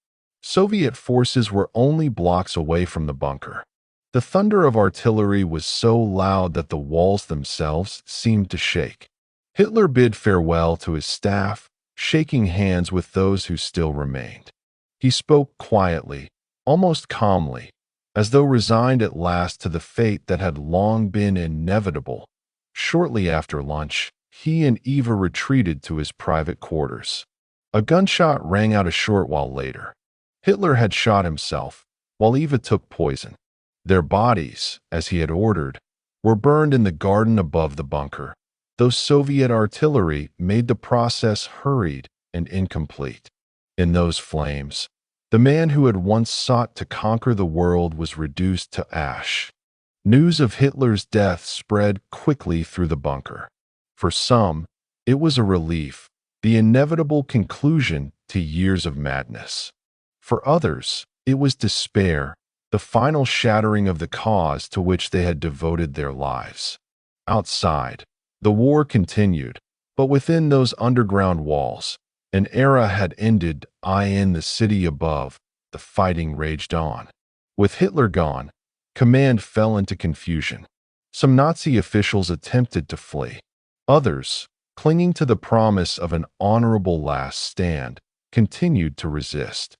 Soviet forces were only blocks away from the bunker. The thunder of artillery was so loud that the walls themselves seemed to shake. Hitler bid farewell to his staff, shaking hands with those who still remained. He spoke quietly, almost calmly, as though resigned at last to the fate that had long been inevitable. Shortly after lunch, he and Eva retreated to his private quarters. A gunshot rang out a short while later. Hitler had shot himself, while Eva took poison. Their bodies, as he had ordered, were burned in the garden above the bunker, though Soviet artillery made the process hurried and incomplete. In those flames, the man who had once sought to conquer the world was reduced to ash. News of Hitler's death spread quickly through the bunker. For some, it was a relief, the inevitable conclusion to years of madness. For others, it was despair, the final shattering of the cause to which they had devoted their lives. Outside, the war continued, but within those underground walls, an era had ended. In the city above, the fighting raged on. With Hitler gone, command fell into confusion. Some Nazi officials attempted to flee. Others, clinging to the promise of an honorable last stand, continued to resist.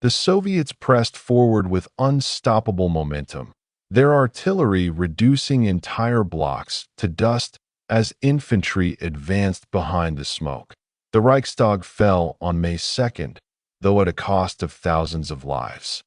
The Soviets pressed forward with unstoppable momentum, their artillery reducing entire blocks to dust as infantry advanced behind the smoke. The Reichstag fell on May 2nd, though at a cost of thousands of lives.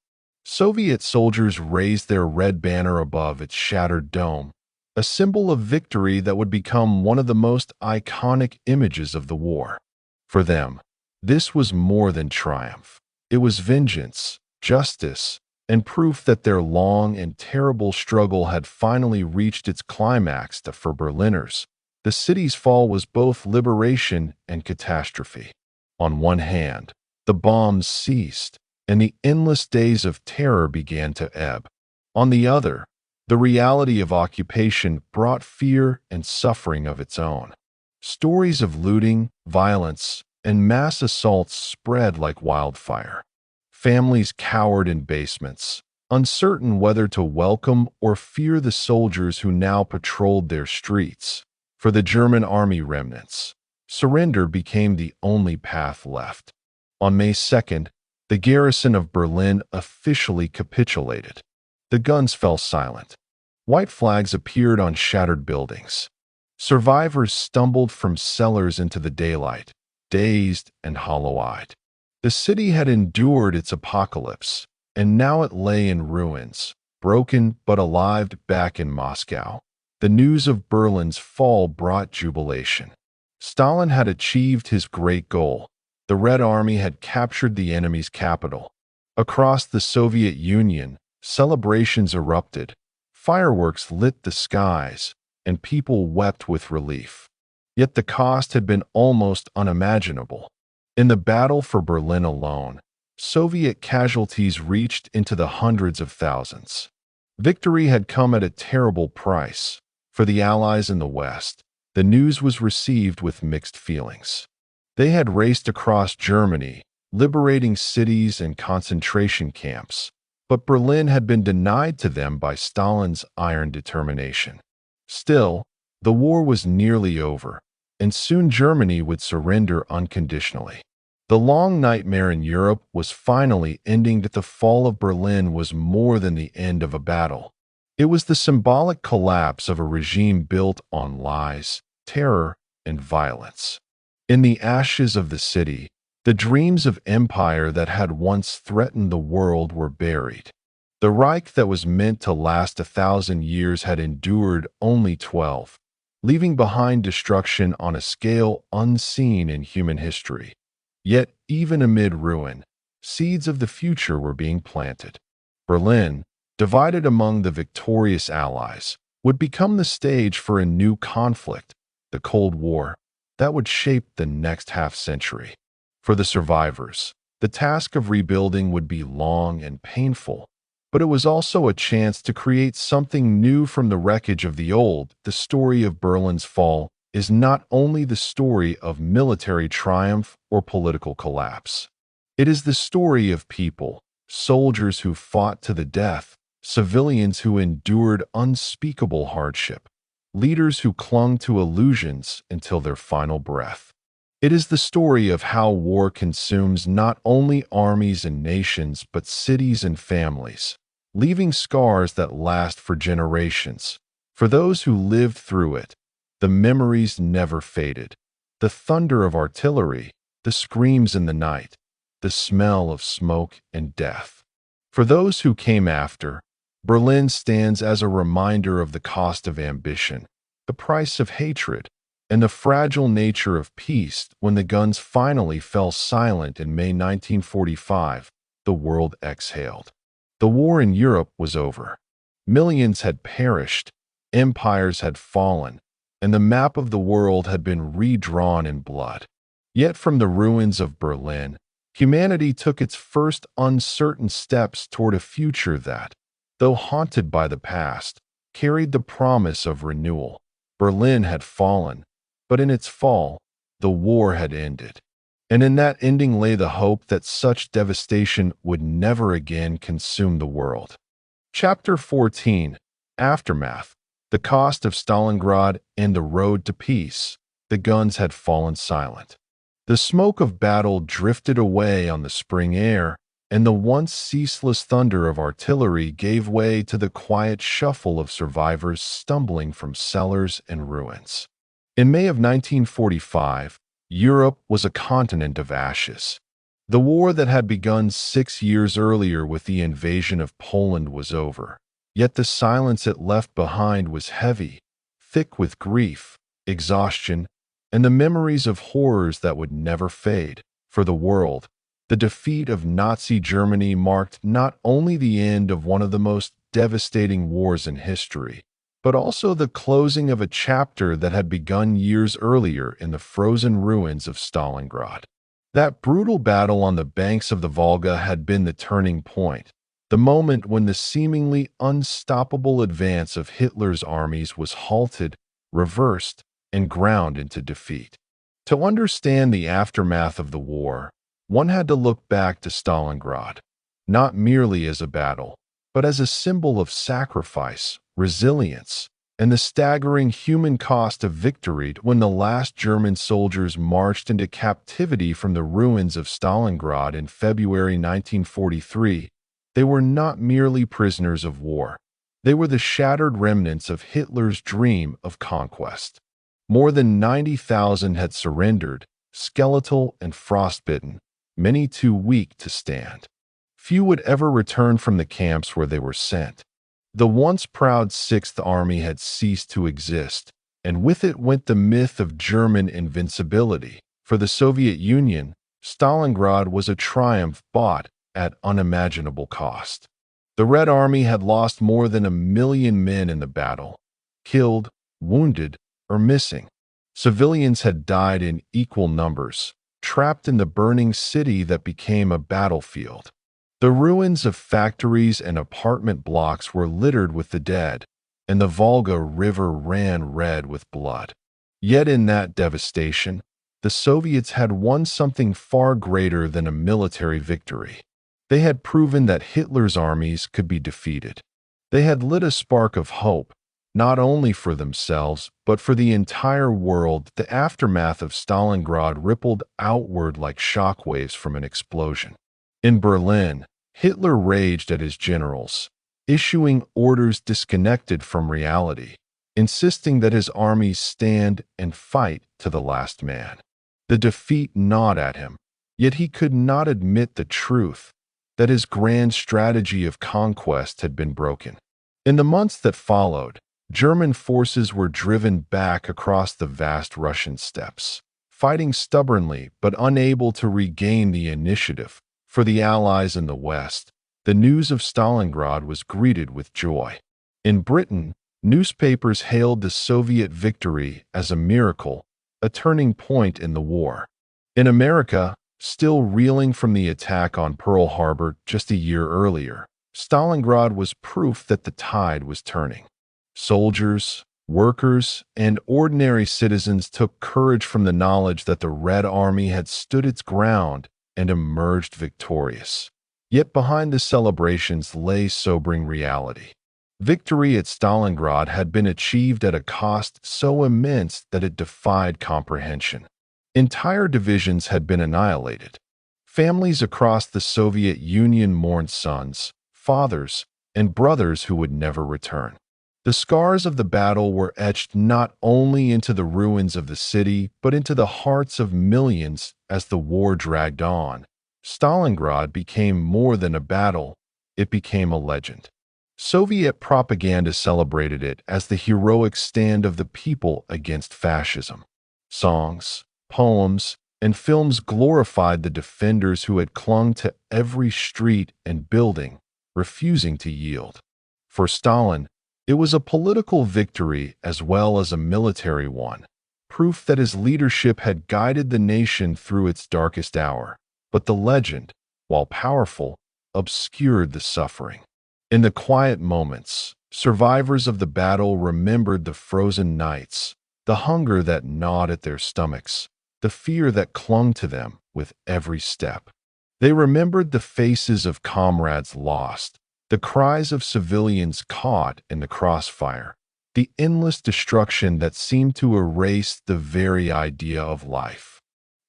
Soviet soldiers raised their red banner above its shattered dome, a symbol of victory that would become one of the most iconic images of the war. For them, this was more than triumph. It was vengeance, justice, and proof that their long and terrible struggle had finally reached its climax. For Berliners, the city's fall was both liberation and catastrophe. On one hand, the bombs ceased, and the endless days of terror began to ebb. On the other, the reality of occupation brought fear and suffering of its own. Stories of looting, violence, and mass assaults spread like wildfire. Families cowered in basements, uncertain whether to welcome or fear the soldiers who now patrolled their streets. For the German army remnants, surrender became the only path left. On May 2nd, the garrison of Berlin officially capitulated. The guns fell silent. White flags appeared on shattered buildings. Survivors stumbled from cellars into the daylight, dazed and hollow-eyed. The city had endured its apocalypse, and now it lay in ruins, broken but alive. Back in Moscow, the news of Berlin's fall brought jubilation. Stalin had achieved his great goal. The Red Army had captured the enemy's capital. Across the Soviet Union, celebrations erupted. Fireworks lit the skies, and people wept with relief. Yet the cost had been almost unimaginable. In the battle for Berlin alone, Soviet casualties reached into the hundreds of thousands. Victory had come at a terrible price. For the Allies in the West, the news was received with mixed feelings. They had raced across Germany, liberating cities and concentration camps, but Berlin had been denied to them by Stalin's iron determination. Still, the war was nearly over, and soon Germany would surrender unconditionally. The long nightmare in Europe was finally ending. That the fall of Berlin was more than the end of a battle. It was the symbolic collapse of a regime built on lies, terror, and violence. In the ashes of the city, the dreams of empire that had once threatened the world were buried. The Reich that was meant to last 1,000 years had endured only 12, leaving behind destruction on a scale unseen in human history. Yet, even amid ruin, seeds of the future were being planted. Berlin, divided among the victorious Allies, would become the stage for a new conflict, the Cold War, that would shape the next half-century. For the survivors, the task of rebuilding would be long and painful, but it was also a chance to create something new from the wreckage of the old. The story of Berlin's fall is not only the story of military triumph or political collapse. It is the story of people, soldiers who fought to the death, civilians who endured unspeakable hardship, leaders who clung to illusions until their final breath. It is the story of how war consumes not only armies and nations but cities and families, leaving scars that last for generations. For those who lived through it, the memories never faded. The thunder of artillery, the screams in the night, the smell of smoke and death. For those who came after, Berlin stands as a reminder of the cost of ambition, the price of hatred, and the fragile nature of peace. When the guns finally fell silent in May 1945, the world exhaled. The war in Europe was over. Millions had perished, empires had fallen, and the map of the world had been redrawn in blood. Yet from the ruins of Berlin, humanity took its first uncertain steps toward a future that, though haunted by the past, carried the promise of renewal. Berlin had fallen, but in its fall, the war had ended. And in that ending lay the hope that such devastation would never again consume the world. Chapter 14: Aftermath. The cost of Stalingrad and the road to peace. The guns had fallen silent. The smoke of battle drifted away on the spring air, and the once ceaseless thunder of artillery gave way to the quiet shuffle of survivors stumbling from cellars and ruins. In May of 1945, Europe was a continent of ashes. The war that had begun 6 years earlier with the invasion of Poland was over. Yet the silence it left behind was heavy, thick with grief, exhaustion, and the memories of horrors that would never fade. For the world, the defeat of Nazi Germany marked not only the end of one of the most devastating wars in history, but also the closing of a chapter that had begun years earlier in the frozen ruins of Stalingrad. That brutal battle on the banks of the Volga had been the turning point, the moment when the seemingly unstoppable advance of Hitler's armies was halted, reversed, and ground into defeat. To understand the aftermath of the war, one had to look back to Stalingrad, not merely as a battle, but as a symbol of sacrifice, resilience, and the staggering human cost of victory. When the last German soldiers marched into captivity from the ruins of Stalingrad in February 1943, they were not merely prisoners of war. They were the shattered remnants of Hitler's dream of conquest. More than 90,000 had surrendered, skeletal and frostbitten, many too weak to stand. Few would ever return from the camps where they were sent. The once proud Sixth Army had ceased to exist, and with it went the myth of German invincibility. For the Soviet Union, Stalingrad was a triumph bought at unimaginable cost. The Red Army had lost more than 1 million men in the battle, killed, wounded, or missing. Civilians had died in equal numbers, trapped in the burning city that became a battlefield. The ruins of factories and apartment blocks were littered with the dead, and the Volga River ran red with blood. Yet in that devastation, the Soviets had won something far greater than a military victory. They had proven that Hitler's armies could be defeated. They had lit a spark of hope, not only for themselves, but for the entire world. The aftermath of Stalingrad rippled outward like shockwaves from an explosion. In Berlin, Hitler raged at his generals, issuing orders disconnected from reality, insisting that his armies stand and fight to the last man. The defeat gnawed at him, yet he could not admit the truth that his grand strategy of conquest had been broken. In the months that followed, German forces were driven back across the vast Russian steppes, fighting stubbornly but unable to regain the initiative. For the Allies in the West, the news of Stalingrad was greeted with joy. In Britain, newspapers hailed the Soviet victory as a miracle, a turning point in the war. In America, still reeling from the attack on Pearl Harbor just a year earlier, Stalingrad was proof that the tide was turning. Soldiers, workers, and ordinary citizens took courage from the knowledge that the Red Army had stood its ground and emerged victorious. Yet behind the celebrations lay sobering reality. Victory at Stalingrad had been achieved at a cost so immense that it defied comprehension. Entire divisions had been annihilated. Families across the Soviet Union mourned sons, fathers, and brothers who would never return. The scars of the battle were etched not only into the ruins of the city, but into the hearts of millions as the war dragged on. Stalingrad became more than a battle, it became a legend. Soviet propaganda celebrated it as the heroic stand of the people against fascism. Songs, poems, and films glorified the defenders who had clung to every street and building, refusing to yield. For Stalin, it was a political victory as well as a military one, proof that his leadership had guided the nation through its darkest hour. But the legend, while powerful, obscured the suffering. In the quiet moments, survivors of the battle remembered the frozen nights, the hunger that gnawed at their stomachs, the fear that clung to them with every step. They remembered the faces of comrades lost, the cries of civilians caught in the crossfire, the endless destruction that seemed to erase the very idea of life.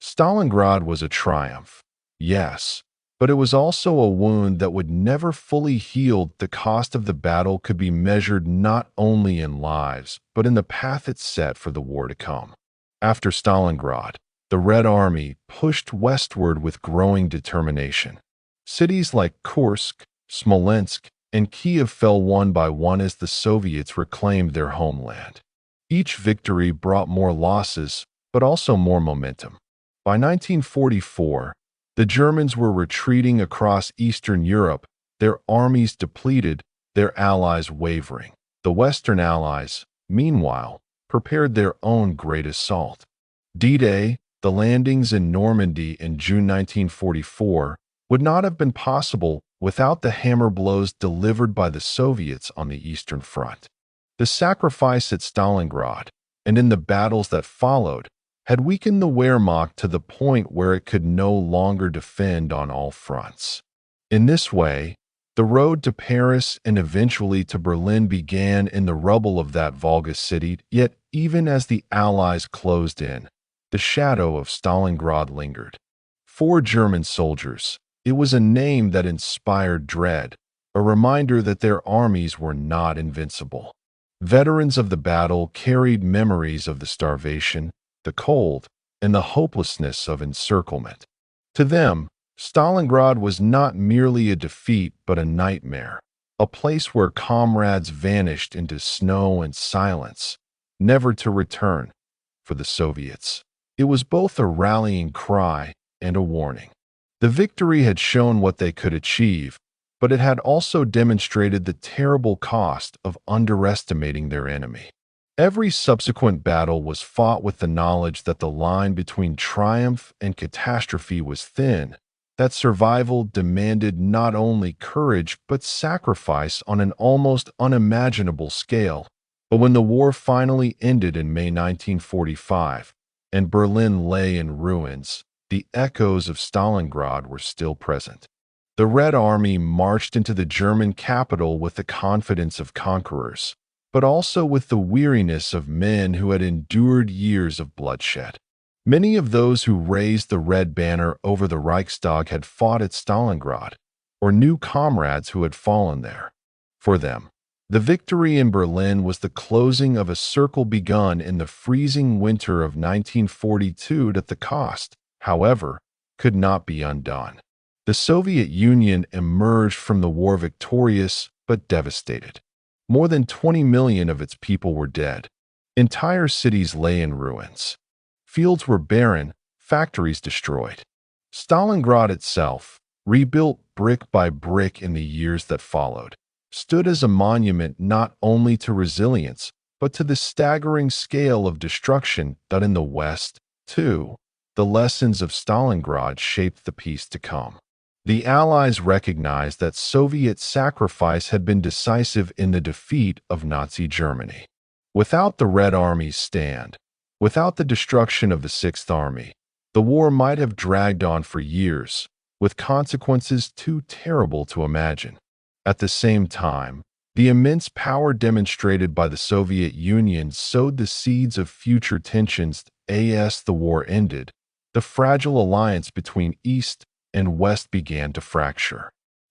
Stalingrad was a triumph, yes, but it was also a wound that would never fully heal. The cost of the battle could be measured not only in lives, but in the path it set for the war to come. After Stalingrad, the Red Army pushed westward with growing determination. Cities like Kursk, Smolensk, and Kiev fell one by one as the Soviets reclaimed their homeland. Each victory brought more losses, but also more momentum. By 1944, the Germans were retreating across Eastern Europe, their armies depleted, their allies wavering. The Western allies, meanwhile, prepared their own great assault. D-Day, the landings in Normandy in June 1944, would not have been possible without the hammer blows delivered by the Soviets on the Eastern Front. The sacrifice at Stalingrad, and in the battles that followed, had weakened the Wehrmacht to the point where it could no longer defend on all fronts. In this way, the road to Paris and eventually to Berlin began in the rubble of that Volga city. Yet even as the Allies closed in, the shadow of Stalingrad lingered. For German soldiers, it was a name that inspired dread, a reminder that their armies were not invincible. Veterans of the battle carried memories of the starvation, the cold, and the hopelessness of encirclement. To them, Stalingrad was not merely a defeat but a nightmare, a place where comrades vanished into snow and silence, never to return. For the Soviets, it was both a rallying cry and a warning. The victory had shown what they could achieve, but it had also demonstrated the terrible cost of underestimating their enemy. Every subsequent battle was fought with the knowledge that the line between triumph and catastrophe was thin, that survival demanded not only courage but sacrifice on an almost unimaginable scale. But when the war finally ended in May 1945, and Berlin lay in ruins, the echoes of Stalingrad were still present. The Red Army marched into the German capital with the confidence of conquerors, but also with the weariness of men who had endured years of bloodshed. Many of those who raised the red banner over the Reichstag had fought at Stalingrad, or knew comrades who had fallen there. For them, the victory in Berlin was the closing of a circle begun in the freezing winter of 1942 that the cost, however, could not be undone. The Soviet Union emerged from the war victorious but devastated. More than 20 million of its people were dead. Entire cities lay in ruins. Fields were barren, factories destroyed. Stalingrad itself, rebuilt brick by brick in the years that followed, stood as a monument not only to resilience, but to the staggering scale of destruction that in the West, too, the lessons of Stalingrad shaped the peace to come. The Allies recognized that Soviet sacrifice had been decisive in the defeat of Nazi Germany. Without the Red Army's stand, without the destruction of the Sixth Army, the war might have dragged on for years, with consequences too terrible to imagine. At the same time, the immense power demonstrated by the Soviet Union sowed the seeds of future tensions. As the war ended, the fragile alliance between East and West began to fracture.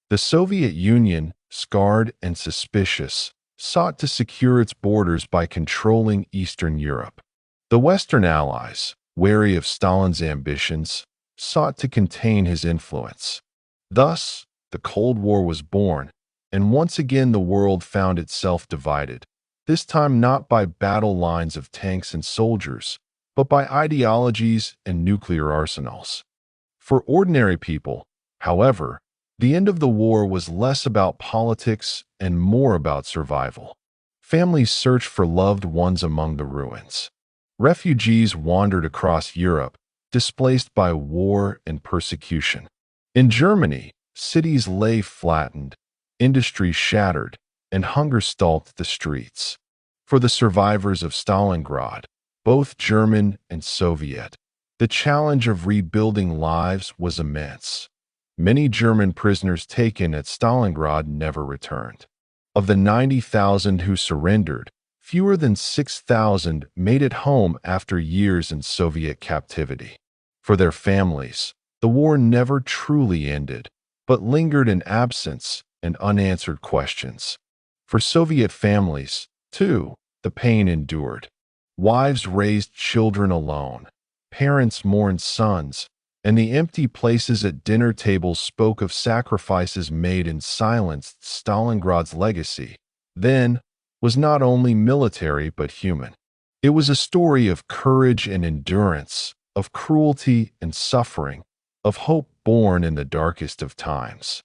The Soviet Union, scarred and suspicious, sought to secure its borders by controlling Eastern Europe. The Western Allies, wary of Stalin's ambitions, sought to contain his influence. Thus, the Cold War was born, and once again the world found itself divided, this time not by battle lines of tanks and soldiers, but by ideologies and nuclear arsenals. For ordinary people, however, the end of the war was less about politics and more about survival. Families searched for loved ones among the ruins. Refugees wandered across Europe, displaced by war and persecution. In Germany, cities lay flattened, industries shattered, and hunger stalked the streets. For the survivors of Stalingrad, both German and Soviet, the challenge of rebuilding lives was immense. Many German prisoners taken at Stalingrad never returned. Of the 90,000 who surrendered, fewer than 6,000 made it home after years in Soviet captivity. For their families, the war never truly ended, but lingered in absence and unanswered questions. For Soviet families, too, the pain endured. Wives raised children alone, parents mourned sons, and the empty places at dinner tables spoke of sacrifices made in silence. Stalingrad's legacy, then, was not only military but human. It was a story of courage and endurance, of cruelty and suffering, of hope born in the darkest of times.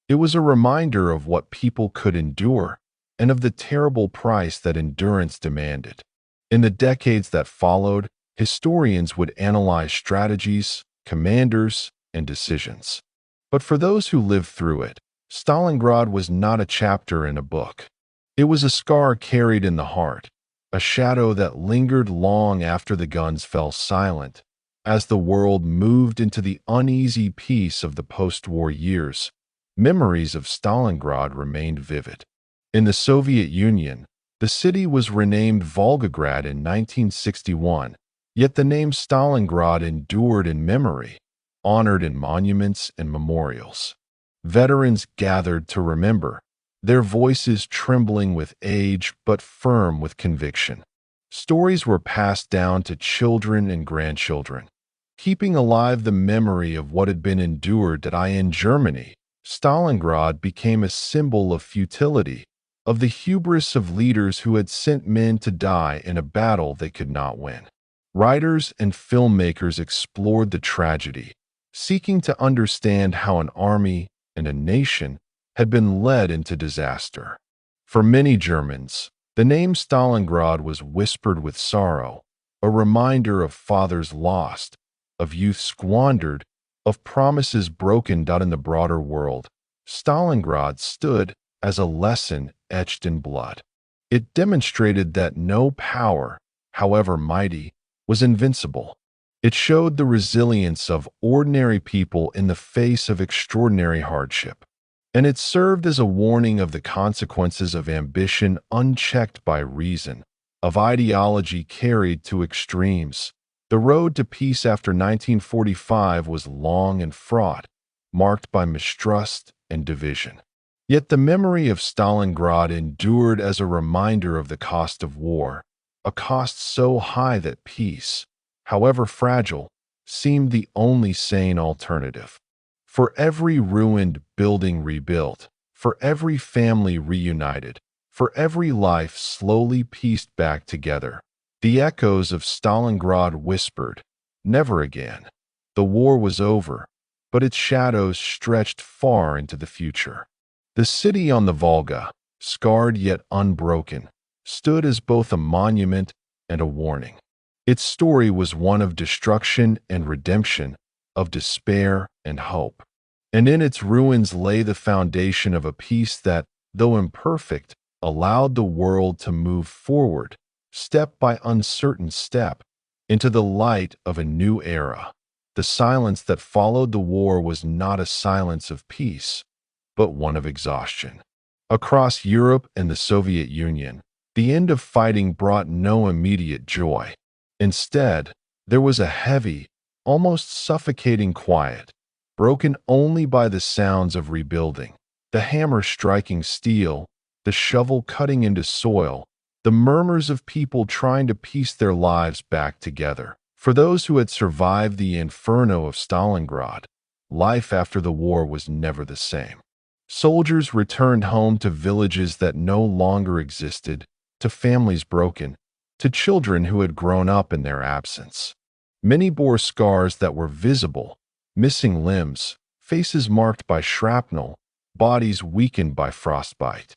It was a reminder of what people could endure and of the terrible price that endurance demanded. In the decades that followed, historians would analyze strategies, commanders, and decisions. But for those who lived through it, Stalingrad was not a chapter in a book. It was a scar carried in the heart, a shadow that lingered long after the guns fell silent. As the world moved into the uneasy peace of the post-war years, memories of Stalingrad remained vivid. In the Soviet Union, the city was renamed Volgograd in 1961, yet the name Stalingrad endured in memory, honored in monuments and memorials. Veterans gathered to remember, their voices trembling with age but firm with conviction. Stories were passed down to children and grandchildren, keeping alive the memory of what had been endured. In Germany, Stalingrad became a symbol of futility, of the hubris of leaders who had sent men to die in a battle they could not win. Writers and filmmakers explored the tragedy, seeking to understand how an army and a nation had been led into disaster. For many Germans, the name Stalingrad was whispered with sorrow, a reminder of fathers lost, of youth squandered, of promises broken. In the broader world, Stalingrad stood as a lesson etched in blood. It demonstrated that no power, however mighty, was invincible. It showed the resilience of ordinary people in the face of extraordinary hardship. and it served as a warning of the consequences of ambition unchecked by reason, of ideology carried to extremes. The road to peace after 1945 was long and fraught, marked by mistrust and division. Yet the memory of Stalingrad endured as a reminder of the cost of war, a cost so high that peace, however fragile, seemed the only sane alternative. For every ruined building rebuilt, for every family reunited, for every life slowly pieced back together, the echoes of Stalingrad whispered, "Never again." The war was over, but its shadows stretched far into the future. The city on the Volga, scarred yet unbroken, stood as both a monument and a warning. Its story was one of destruction and redemption, of despair and hope. And in its ruins lay the foundation of a peace that, though imperfect, allowed the world to move forward, step by uncertain step, into the light of a new era. The silence that followed the war was not a silence of peace, but one of exhaustion. Across Europe and the Soviet Union, the end of fighting brought no immediate joy. Instead, there was a heavy, almost suffocating quiet, broken only by the sounds of rebuilding, the hammer striking steel, the shovel cutting into soil, the murmurs of people trying to piece their lives back together. For those who had survived the inferno of Stalingrad, life after the war was never the same. Soldiers returned home to villages that no longer existed, to families broken, to children who had grown up in their absence. Many bore scars that were visible, missing limbs, faces marked by shrapnel, bodies weakened by frostbite.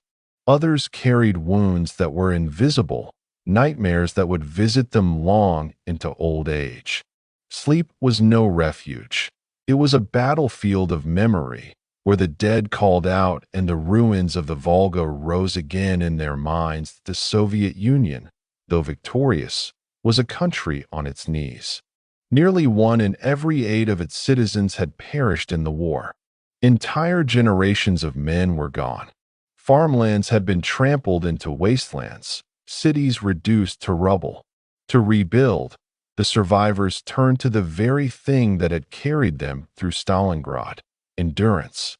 Others carried wounds that were invisible, nightmares that would visit them long into old age. Sleep was no refuge. It was a battlefield of memory, where the dead called out and the ruins of the Volga rose again in their minds. The Soviet Union, though victorious, was a country on its knees. Nearly 1 in every 8 of its citizens had perished in the war. Entire generations of men were gone. Farmlands had been trampled into wastelands, cities reduced to rubble. To rebuild, the survivors turned to the very thing that had carried them through Stalingrad: endurance.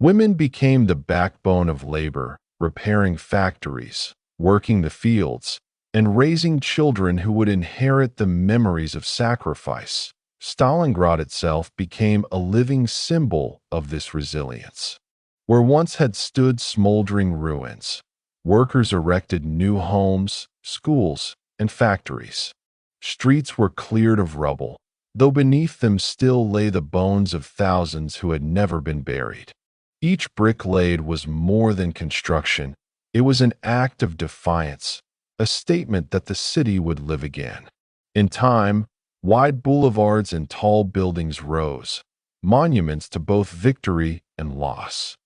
Women became the backbone of labor, repairing factories, working the fields, and raising children who would inherit the memories of sacrifice. Stalingrad itself became a living symbol of this resilience. Where once had stood smoldering ruins, workers erected new homes, schools, and factories. Streets were cleared of rubble, though beneath them still lay the bones of thousands who had never been buried. Each brick laid was more than construction. It was an act of defiance, a statement that the city would live again. In time, wide boulevards and tall buildings rose, monuments to both victory and loss.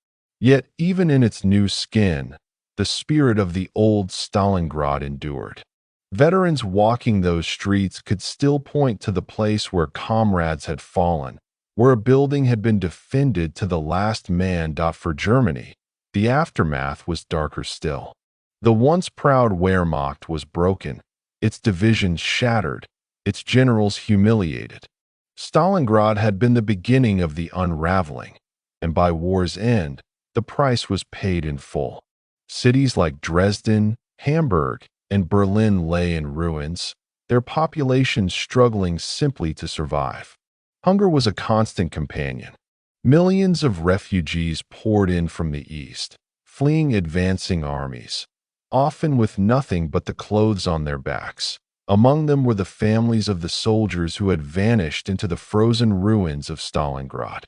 Yet even in its new skin, the spirit of the old Stalingrad endured. Veterans walking those streets could still point to the place where comrades had fallen, where a building had been defended to the last man. For Germany, the aftermath was darker still. The once proud Wehrmacht was broken, its divisions shattered, its generals humiliated. Stalingrad had been the beginning of the unraveling, and by war's end, the price was paid in full. Cities like Dresden, Hamburg, and Berlin lay in ruins, their populations struggling simply to survive. Hunger was a constant companion. Millions of refugees poured in from the east, fleeing advancing armies, often with nothing but the clothes on their backs. Among them were the families of the soldiers who had vanished into the frozen ruins of Stalingrad.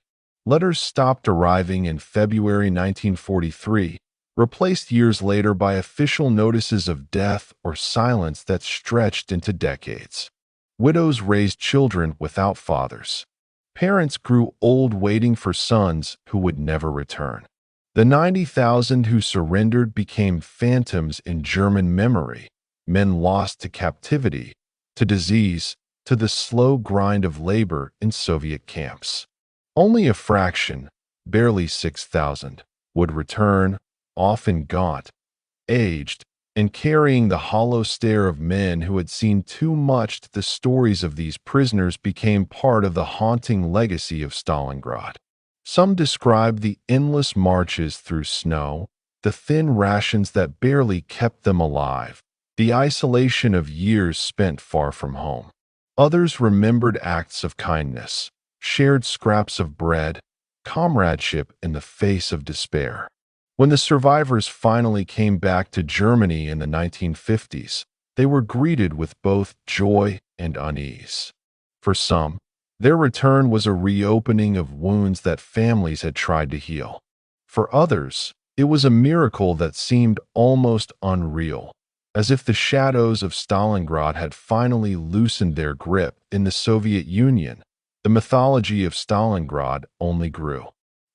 Letters stopped arriving in February 1943, replaced years later by official notices of death or silence that stretched into decades. Widows raised children without fathers. Parents grew old waiting for sons who would never return. The 90,000 who surrendered became phantoms in German memory, men lost to captivity, to disease, to the slow grind of labor in Soviet camps. Only a fraction, barely 6,000, would return, often gaunt, aged, and carrying the hollow stare of men who had seen too much. The stories of these prisoners became part of the haunting legacy of Stalingrad. Some described the endless marches through snow, the thin rations that barely kept them alive, the isolation of years spent far from home. Others remembered acts of kindness, shared scraps of bread, comradeship in the face of despair. When the survivors finally came back to Germany in the 1950s, they were greeted with both joy and unease. For some, their return was a reopening of wounds that families had tried to heal. For others, it was a miracle that seemed almost unreal, as if the shadows of Stalingrad had finally loosened their grip. In the Soviet Union, the mythology of Stalingrad only grew.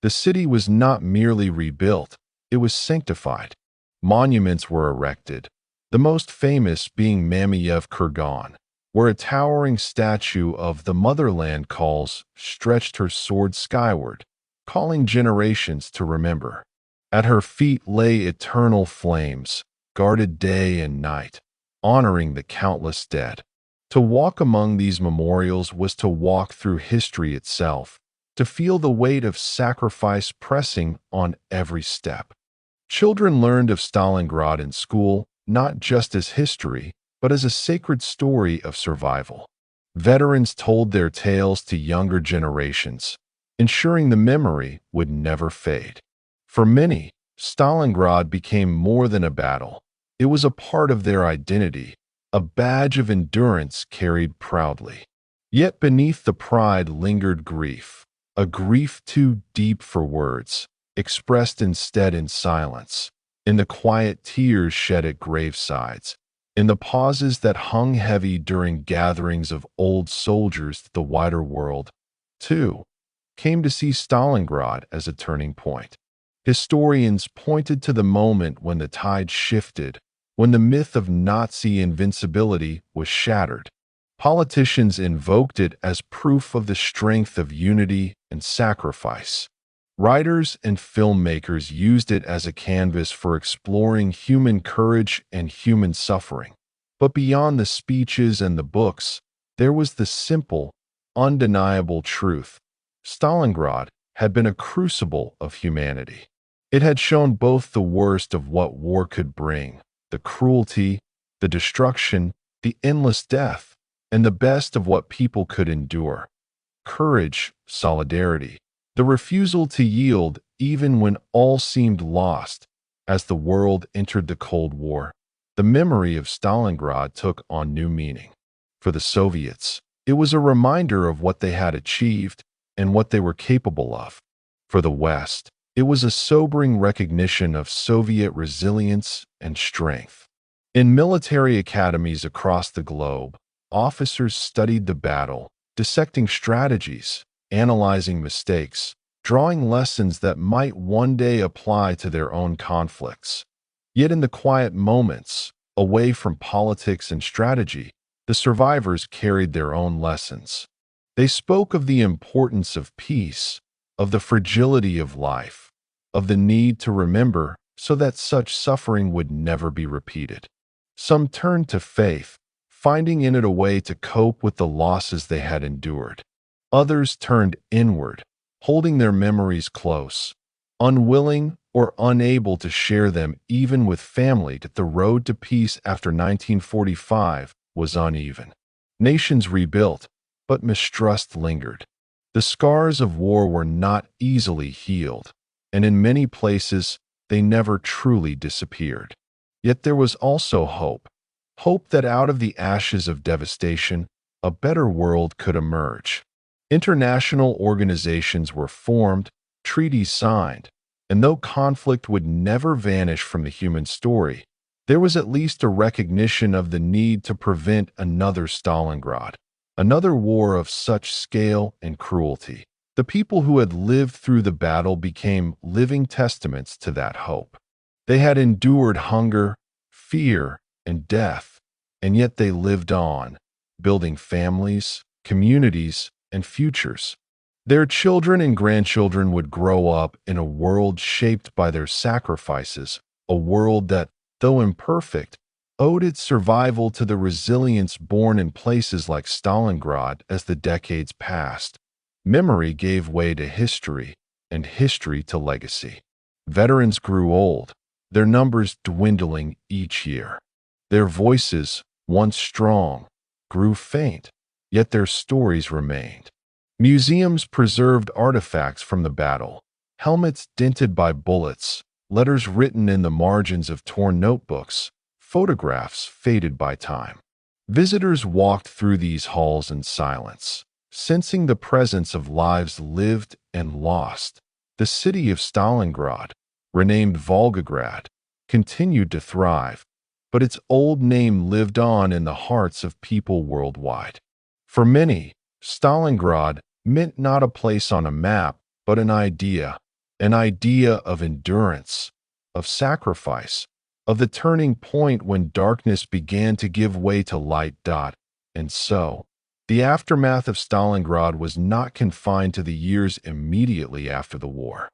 The city was not merely rebuilt, it was sanctified. Monuments were erected, the most famous being Mamayev Kurgan, where a towering statue of the motherland calls stretched her sword skyward, calling generations to remember. At her feet lay eternal flames, guarded day and night, honoring the countless dead. To walk among these memorials was to walk through history itself, to feel the weight of sacrifice pressing on every step. Children learned of Stalingrad in school, not just as history, but as a sacred story of survival. Veterans told their tales to younger generations, ensuring the memory would never fade. For many, Stalingrad became more than a battle. It was a part of their identity, a badge of endurance carried proudly. Yet beneath the pride lingered grief, a grief too deep for words, expressed instead in silence, in the quiet tears shed at gravesides, in the pauses that hung heavy during gatherings of old soldiers. The wider world, too, came to see Stalingrad as a turning point. Historians pointed to the moment when the tide shifted, when the myth of Nazi invincibility was shattered. Politicians invoked it as proof of the strength of unity and sacrifice. Writers and filmmakers used it as a canvas for exploring human courage and human suffering. But beyond the speeches and the books, there was the simple, undeniable truth. Stalingrad had been a crucible of humanity. It had shown both the worst of what war could bring, the cruelty, the destruction, the endless death, and the best of what people could endure. Courage, solidarity, the refusal to yield even when all seemed lost. As the world entered the Cold War, the memory of Stalingrad took on new meaning. For the Soviets, it was a reminder of what they had achieved and what they were capable of. For the West, it was a sobering recognition of Soviet resilience and strength. In military academies across the globe, officers studied the battle, dissecting strategies, analyzing mistakes, drawing lessons that might one day apply to their own conflicts. Yet in the quiet moments, away from politics and strategy, the survivors carried their own lessons. They spoke of the importance of peace, of the fragility of life, of the need to remember so that such suffering would never be repeated. Some turned to faith, finding in it a way to cope with the losses they had endured. Others turned inward, holding their memories close, unwilling or unable to share them even with family. The road to peace after 1945 was uneven. Nations rebuilt, but mistrust lingered. The scars of war were not easily healed, and in many places they never truly disappeared. Yet there was also hope. Hope that out of the ashes of devastation, a better world could emerge. International organizations were formed, treaties signed, and though conflict would never vanish from the human story, there was at least a recognition of the need to prevent another Stalingrad, another war of such scale and cruelty. The people who had lived through the battle became living testaments to that hope. They had endured hunger, fear, and death, and yet they lived on, building families, communities, and futures. Their children and grandchildren would grow up in a world shaped by their sacrifices, a world that, though imperfect, owed its survival to the resilience born in places like Stalingrad. As the decades passed, memory gave way to history, and history to legacy. Veterans grew old, their numbers dwindling each year. Their voices, once strong, grew faint, yet their stories remained. Museums preserved artifacts from the battle, helmets dented by bullets, letters written in the margins of torn notebooks, photographs faded by time. Visitors walked through these halls in silence, sensing the presence of lives lived and lost. The city of Stalingrad, renamed Volgograd, continued to thrive, but its old name lived on in the hearts of people worldwide. For many, Stalingrad meant not a place on a map, but an idea of endurance, of sacrifice, of the turning point when darkness began to give way to light. And so, the aftermath of Stalingrad was not confined to the years immediately after the war.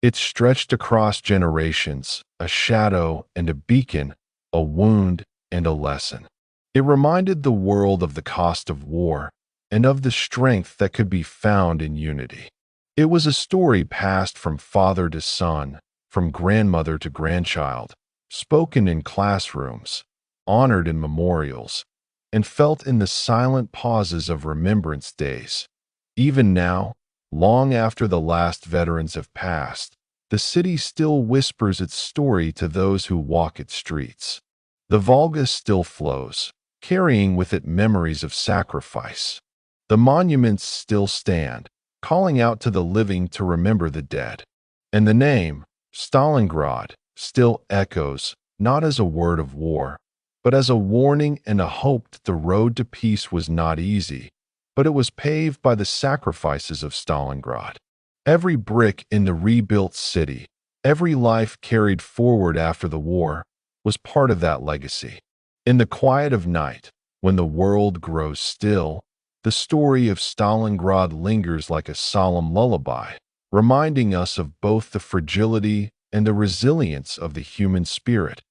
It stretched across generations, a shadow and a beacon, a wound and a lesson. It reminded the world of the cost of war and of the strength that could be found in unity. It was a story passed from father to son, from grandmother to grandchild, spoken in classrooms, honored in memorials, and felt in the silent pauses of remembrance days. Even now, long after the last veterans have passed, the city still whispers its story to those who walk its streets. The Volga still flows, carrying with it memories of sacrifice. The monuments still stand, calling out to the living to remember the dead. And the name, Stalingrad, still echoes, not as a word of war, but as a warning and a hope that the road to peace was not easy, but it was paved by the sacrifices of Stalingrad. Every brick in the rebuilt city, every life carried forward after the war, was part of that legacy. In the quiet of night, when the world grows still, the story of Stalingrad lingers like a solemn lullaby, reminding us of both the fragility and the resilience of the human spirit.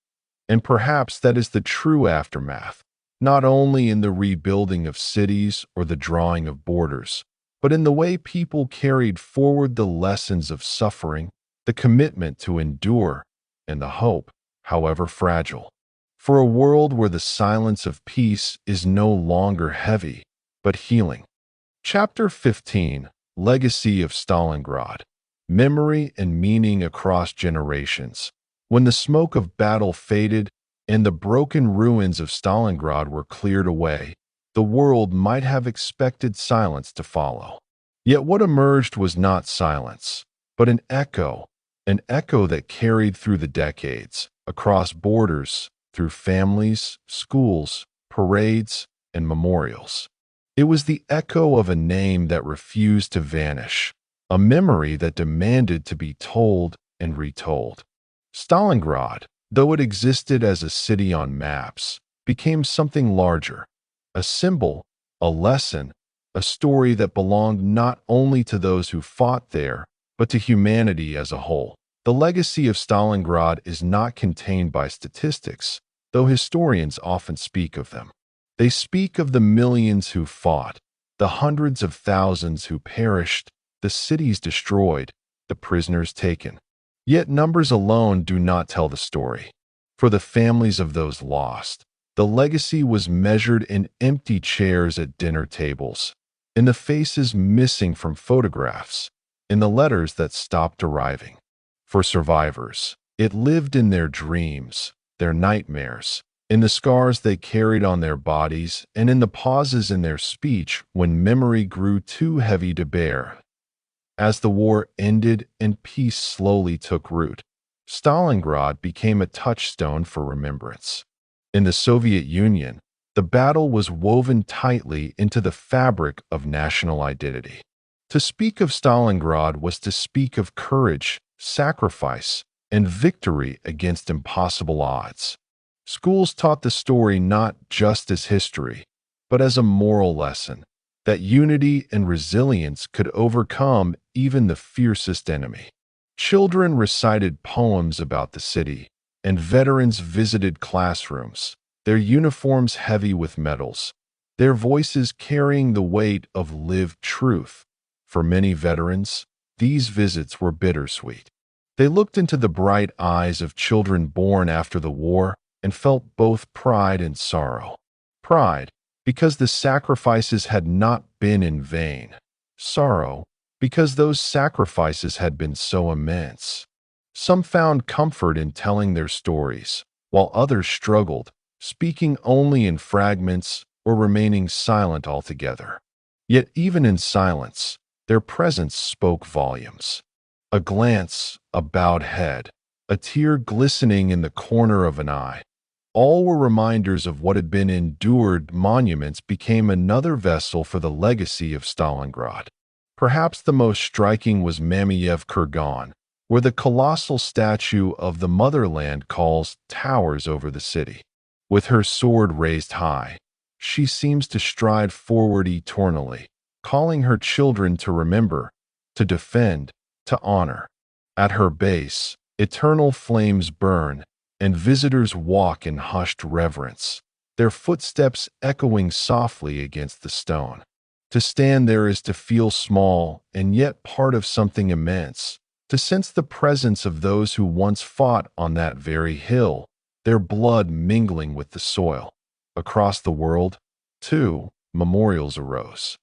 And perhaps that is the true aftermath, not only in the rebuilding of cities or the drawing of borders, but in the way people carried forward the lessons of suffering, the commitment to endure, and the hope, however fragile, for a world where the silence of peace is no longer heavy, but healing. Chapter 15, Legacy of Stalingrad, Memory and Meaning Across Generations. When the smoke of battle faded and the broken ruins of Stalingrad were cleared away, the world might have expected silence to follow. Yet what emerged was not silence, but an echo that carried through the decades, across borders, through families, schools, parades, and memorials. It was the echo of a name that refused to vanish, a memory that demanded to be told and retold. Stalingrad, though it existed as a city on maps, became something larger, a symbol, a lesson, a story that belonged not only to those who fought there, but to humanity as a whole. The legacy of Stalingrad is not contained by statistics, though historians often speak of them. They speak of the millions who fought, the hundreds of thousands who perished, the cities destroyed, the prisoners taken. Yet numbers alone do not tell the story. For the families of those lost, the legacy was measured in empty chairs at dinner tables, in the faces missing from photographs, in the letters that stopped arriving. For survivors, it lived in their dreams, their nightmares, in the scars they carried on their bodies, and in the pauses in their speech when memory grew too heavy to bear. As the war ended and peace slowly took root, Stalingrad became a touchstone for remembrance. In the Soviet Union, the battle was woven tightly into the fabric of national identity. To speak of Stalingrad was to speak of courage, sacrifice, and victory against impossible odds. Schools taught the story not just as history, but as a moral lesson, that unity and resilience could overcome even the fiercest enemy. Children recited poems about the city, and veterans visited classrooms, their uniforms heavy with medals, their voices carrying the weight of lived truth. For many veterans, these visits were bittersweet. They looked into the bright eyes of children born after the war and felt both pride and sorrow. Pride, because the sacrifices had not been in vain. Sorrow, because those sacrifices had been so immense. Some found comfort in telling their stories, while others struggled, speaking only in fragments or remaining silent altogether. Yet even in silence, their presence spoke volumes. A glance, a bowed head, a tear glistening in the corner of an eye. All were reminders of what had been endured. Monuments became another vessel for the legacy of Stalingrad. Perhaps the most striking was Mamayev Kurgan, where the colossal statue of the motherland calls towers over the city. With her sword raised high, she seems to stride forward eternally, calling her children to remember, to defend, to honor. At her base, eternal flames burn, and visitors walk in hushed reverence, their footsteps echoing softly against the stone. To stand there is to feel small and yet part of something immense, to sense the presence of those who once fought on that very hill, their blood mingling with the soil. Across the world, too, memorials arose.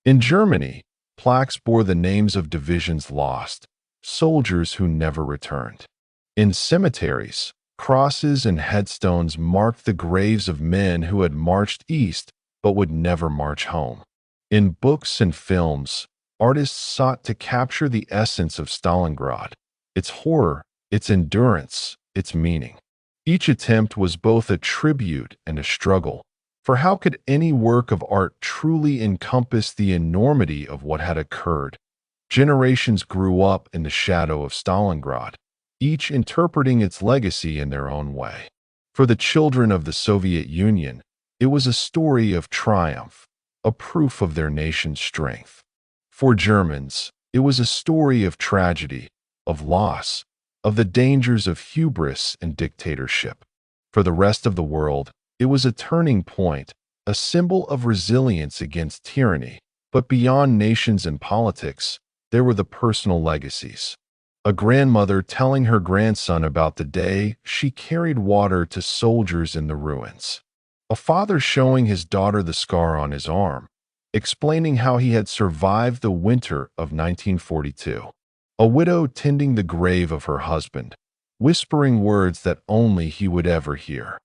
In Germany, plaques bore the names of divisions lost, soldiers who never returned. In cemeteries, crosses and headstones marked the graves of men who had marched east but would never march home. In books and films, artists sought to capture the essence of Stalingrad, its horror, its endurance, its meaning. Each attempt was both a tribute and a struggle, for how could any work of art truly encompass the enormity of what had occurred? Generations grew up in the shadow of Stalingrad, each interpreting its legacy in their own way. For the children of the Soviet Union, it was a story of triumph, a proof of their nation's strength. For Germans, it was a story of tragedy, of loss, of the dangers of hubris and dictatorship. For the rest of the world, it was a turning point, a symbol of resilience against tyranny. But beyond nations and politics, there were the personal legacies. A grandmother telling her grandson about the day she carried water to soldiers in the ruins. A father showing his daughter the scar on his arm, explaining how he had survived the winter of 1942. A widow tending the grave of her husband, whispering words that only he would ever hear.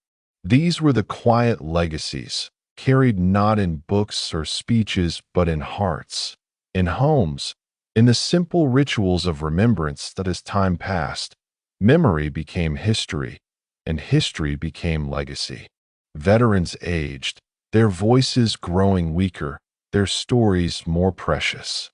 These were the quiet legacies, carried not in books or speeches but in hearts, in homes, in the simple rituals of remembrance that as time passed, memory became history, and history became legacy. Veterans aged, their voices growing weaker, their stories more precious.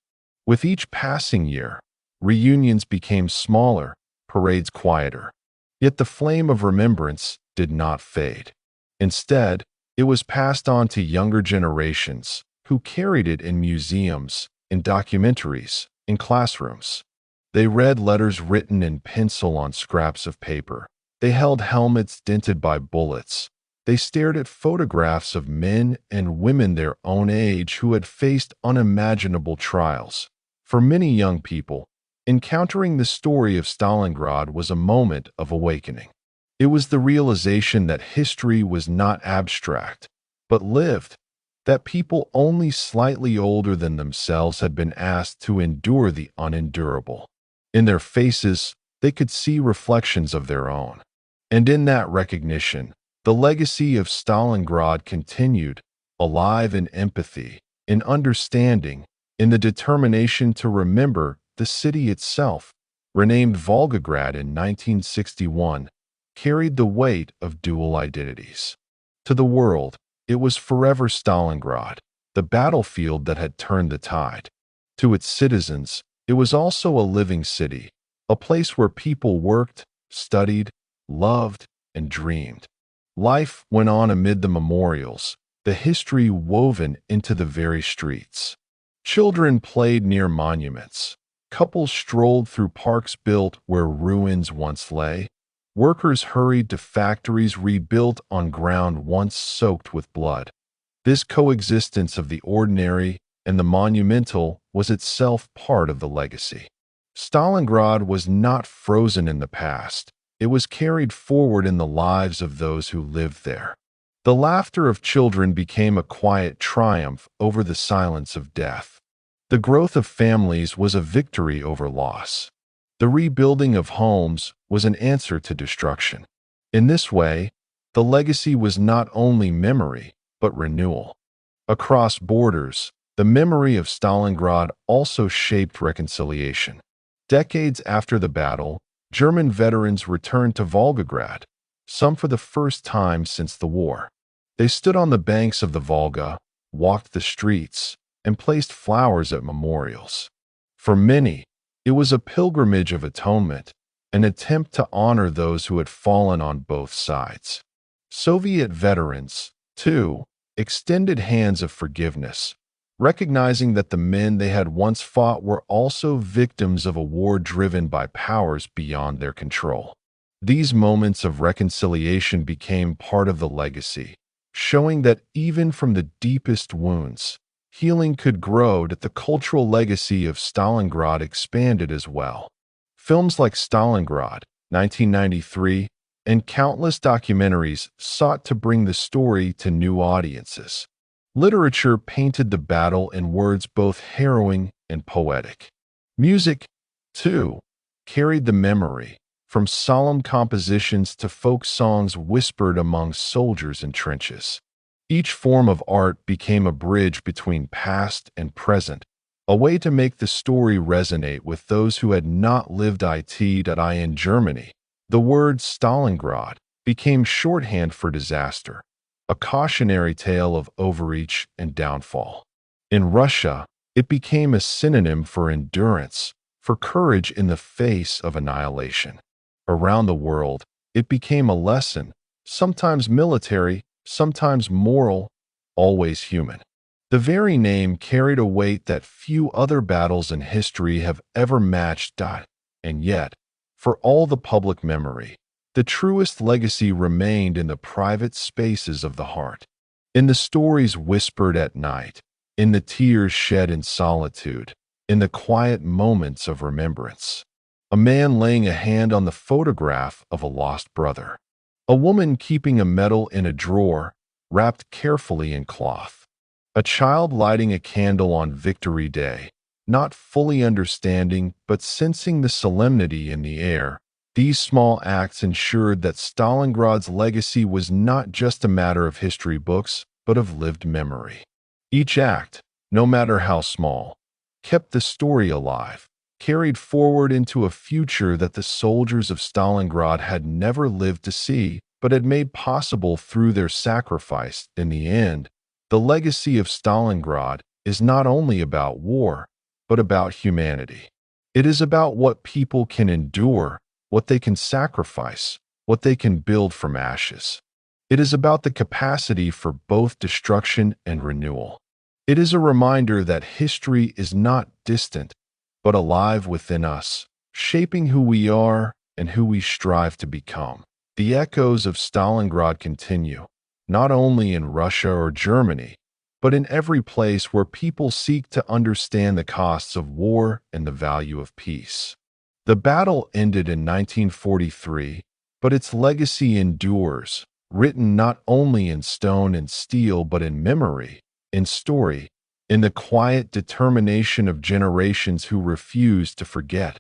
With each passing year, reunions became smaller, parades quieter. Yet the flame of remembrance did not fade. Instead, it was passed on to younger generations who carried it in museums, in documentaries, in classrooms. They read letters written in pencil on scraps of paper. They held helmets dented by bullets. They stared at photographs of men and women their own age who had faced unimaginable trials. For many young people, encountering the story of Stalingrad was a moment of awakening. It was the realization that history was not abstract, but lived, that people only slightly older than themselves had been asked to endure the unendurable. In their faces, they could see reflections of their own. And in that recognition, the legacy of Stalingrad continued, alive in empathy, in understanding, in the determination to remember. The city itself, renamed Volgograd in 1961, carried the weight of dual identities. To the world, it was forever Stalingrad, the battlefield that had turned the tide. To its citizens, it was also a living city, a place where people worked, studied, loved, and dreamed. Life went on amid the memorials, the history woven into the very streets. Children played near monuments. Couples strolled through parks built where ruins once lay. Workers hurried to factories rebuilt on ground once soaked with blood. This coexistence of the ordinary and the monumental was itself part of the legacy. Stalingrad was not frozen in the past. It was carried forward in the lives of those who lived there. The laughter of children became a quiet triumph over the silence of death. The growth of families was a victory over loss. The rebuilding of homes was an answer to destruction. In this way, the legacy was not only memory, but renewal. Across borders, the memory of Stalingrad also shaped reconciliation. Decades after the battle, German veterans returned to Volgograd, some for the first time since the war. They stood on the banks of the Volga, walked the streets, and placed flowers at memorials. For many, it was a pilgrimage of atonement, an attempt to honor those who had fallen on both sides. Soviet veterans, too, extended hands of forgiveness, recognizing that the men they had once fought were also victims of a war driven by powers beyond their control. These moments of reconciliation became part of the legacy, showing that even from the deepest wounds, healing could grow, that the cultural legacy of Stalingrad expanded as well. Films like Stalingrad, 1993, and countless documentaries sought to bring the story to new audiences. Literature painted the battle in words both harrowing and poetic. Music, too, carried the memory, from solemn compositions to folk songs whispered among soldiers in trenches. Each form of art became a bridge between past and present, a way to make the story resonate with those who had not lived in Germany. The word Stalingrad became shorthand for disaster, a cautionary tale of overreach and downfall. In Russia, it became a synonym for endurance, for courage in the face of annihilation. Around the world, it became a lesson, sometimes military, sometimes moral, always human. The very name carried a weight that few other battles in history have ever matched. And yet, for all the public memory, the truest legacy remained in the private spaces of the heart, in the stories whispered at night, in the tears shed in solitude, in the quiet moments of remembrance. A man laying a hand on the photograph of a lost brother. A woman keeping a medal in a drawer, wrapped carefully in cloth. A child lighting a candle on Victory Day, not fully understanding but sensing the solemnity in the air. These small acts ensured that Stalingrad's legacy was not just a matter of history books, but of lived memory. Each act, no matter how small, kept the story alive, carried forward into a future that the soldiers of Stalingrad had never lived to see, but had made possible through their sacrifice. In the end, the legacy of Stalingrad is not only about war, but about humanity. It is about what people can endure, what they can sacrifice, what they can build from ashes. It is about the capacity for both destruction and renewal. It is a reminder that history is not distant, but alive within us, shaping who we are and who we strive to become. The echoes of Stalingrad continue, not only in Russia or Germany, but in every place where people seek to understand the costs of war and the value of peace. The battle ended in 1943, but its legacy endures, written not only in stone and steel but in memory, in story, in the quiet determination of generations who refuse to forget.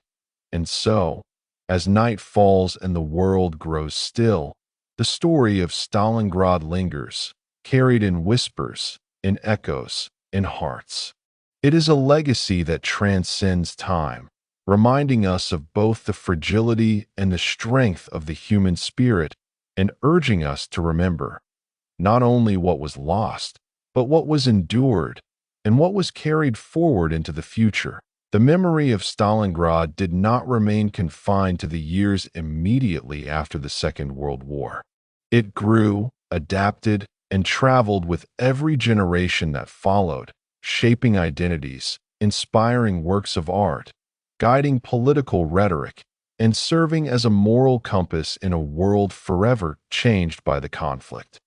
And so, as night falls and the world grows still, the story of Stalingrad lingers, carried in whispers, in echoes, in hearts. It is a legacy that transcends time, reminding us of both the fragility and the strength of the human spirit, and urging us to remember not only what was lost, but what was endured and what was carried forward into the future. The memory of Stalingrad did not remain confined to the years immediately after the Second World War. It grew, adapted, and traveled with every generation that followed, shaping identities, inspiring works of art, guiding political rhetoric, and serving as a moral compass in a world forever changed by the conflict.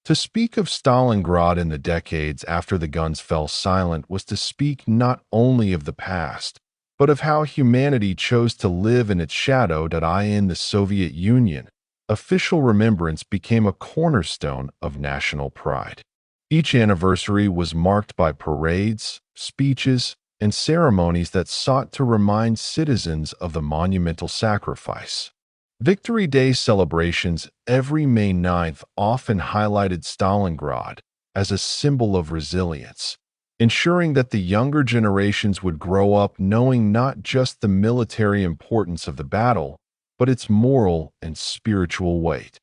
To speak of Stalingrad in the decades after the guns fell silent was to speak not only of the past, but of how humanity chose to live in its shadow. In the Soviet Union, official remembrance became a cornerstone of national pride. Each anniversary was marked by parades, speeches, and ceremonies that sought to remind citizens of the monumental sacrifice. Victory Day celebrations every May 9th often highlighted Stalingrad as a symbol of resilience, ensuring that the younger generations would grow up knowing not just the military importance of the battle, but its moral and spiritual weight.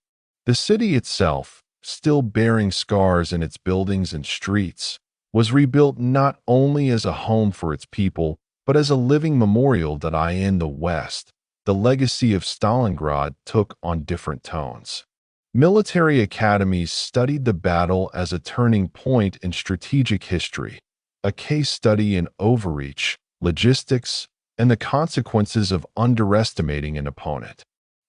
The city itself, still bearing scars in its buildings and streets, was rebuilt not only as a home for its people, but as a living memorial. In the West, the legacy of Stalingrad took on different tones. Military academies studied the battle as a turning point in strategic history, a case study in overreach, logistics, and the consequences of underestimating an opponent.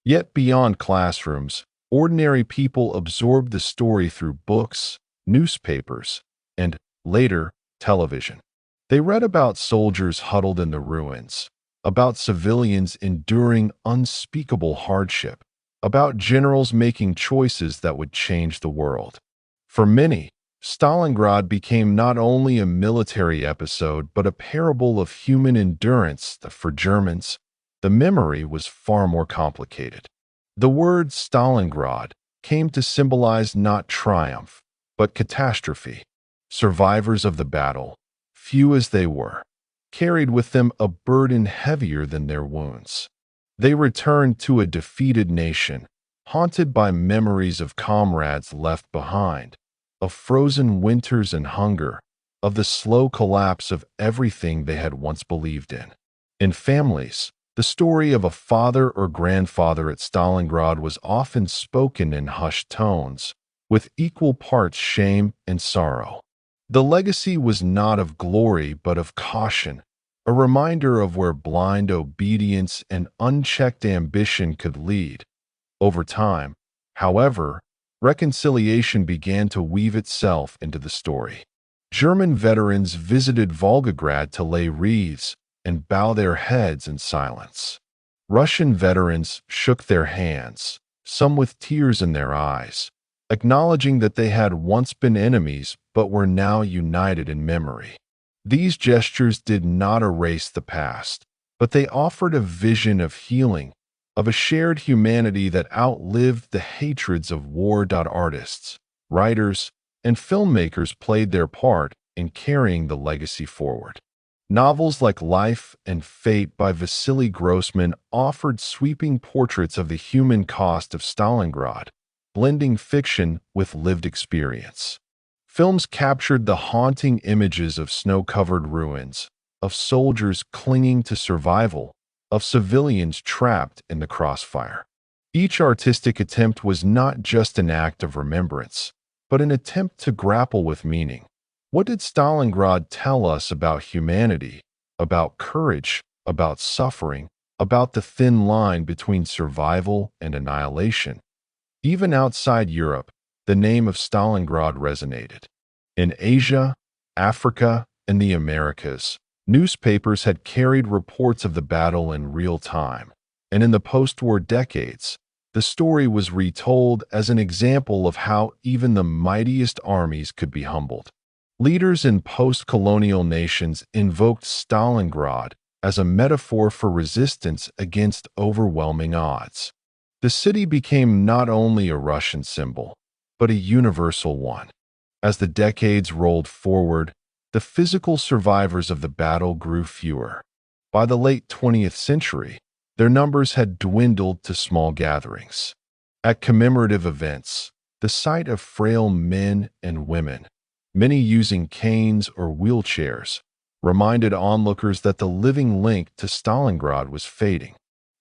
Yet beyond classrooms, ordinary people absorbed the story through books, newspapers, and, later, television. They read about soldiers huddled in the ruins, about civilians enduring unspeakable hardship, about generals making choices that would change the world. For many, Stalingrad became not only a military episode but a parable of human endurance. For Germans, the memory was far more complicated. The word Stalingrad came to symbolize not triumph, but catastrophe. Survivors of the battle, few as they were, carried with them a burden heavier than their wounds. They returned to a defeated nation, haunted by memories of comrades left behind, of frozen winters and hunger, of the slow collapse of everything they had once believed in. In families, the story of a father or grandfather at Stalingrad was often spoken in hushed tones, with equal parts shame and sorrow. The legacy was not of glory but of caution, a reminder of where blind obedience and unchecked ambition could lead. Over time, however, reconciliation began to weave itself into the story. German veterans visited Volgograd to lay wreaths and bow their heads in silence. Russian veterans shook their hands, some with tears in their eyes, acknowledging that they had once been enemies but were now united in memory. These gestures did not erase the past, but they offered a vision of healing, of a shared humanity that outlived the hatreds of war. Artists, writers, and filmmakers played their part in carrying the legacy forward. Novels like Life and Fate by Vasily Grossman offered sweeping portraits of the human cost of Stalingrad, blending fiction with lived experience. Films captured the haunting images of snow-covered ruins, of soldiers clinging to survival, of civilians trapped in the crossfire. Each artistic attempt was not just an act of remembrance, but an attempt to grapple with meaning. What did Stalingrad tell us about humanity, about courage, about suffering, about the thin line between survival and annihilation? Even outside Europe, the name of Stalingrad resonated. In Asia, Africa, and the Americas, newspapers had carried reports of the battle in real time, and in the post-war decades, the story was retold as an example of how even the mightiest armies could be humbled. Leaders in post-colonial nations invoked Stalingrad as a metaphor for resistance against overwhelming odds. The city became not only a Russian symbol, but a universal one. As the decades rolled forward, the physical survivors of the battle grew fewer. By the late 20th century, their numbers had dwindled to small gatherings. At commemorative events, the sight of frail men and women, many using canes or wheelchairs, reminded onlookers that the living link to Stalingrad was fading.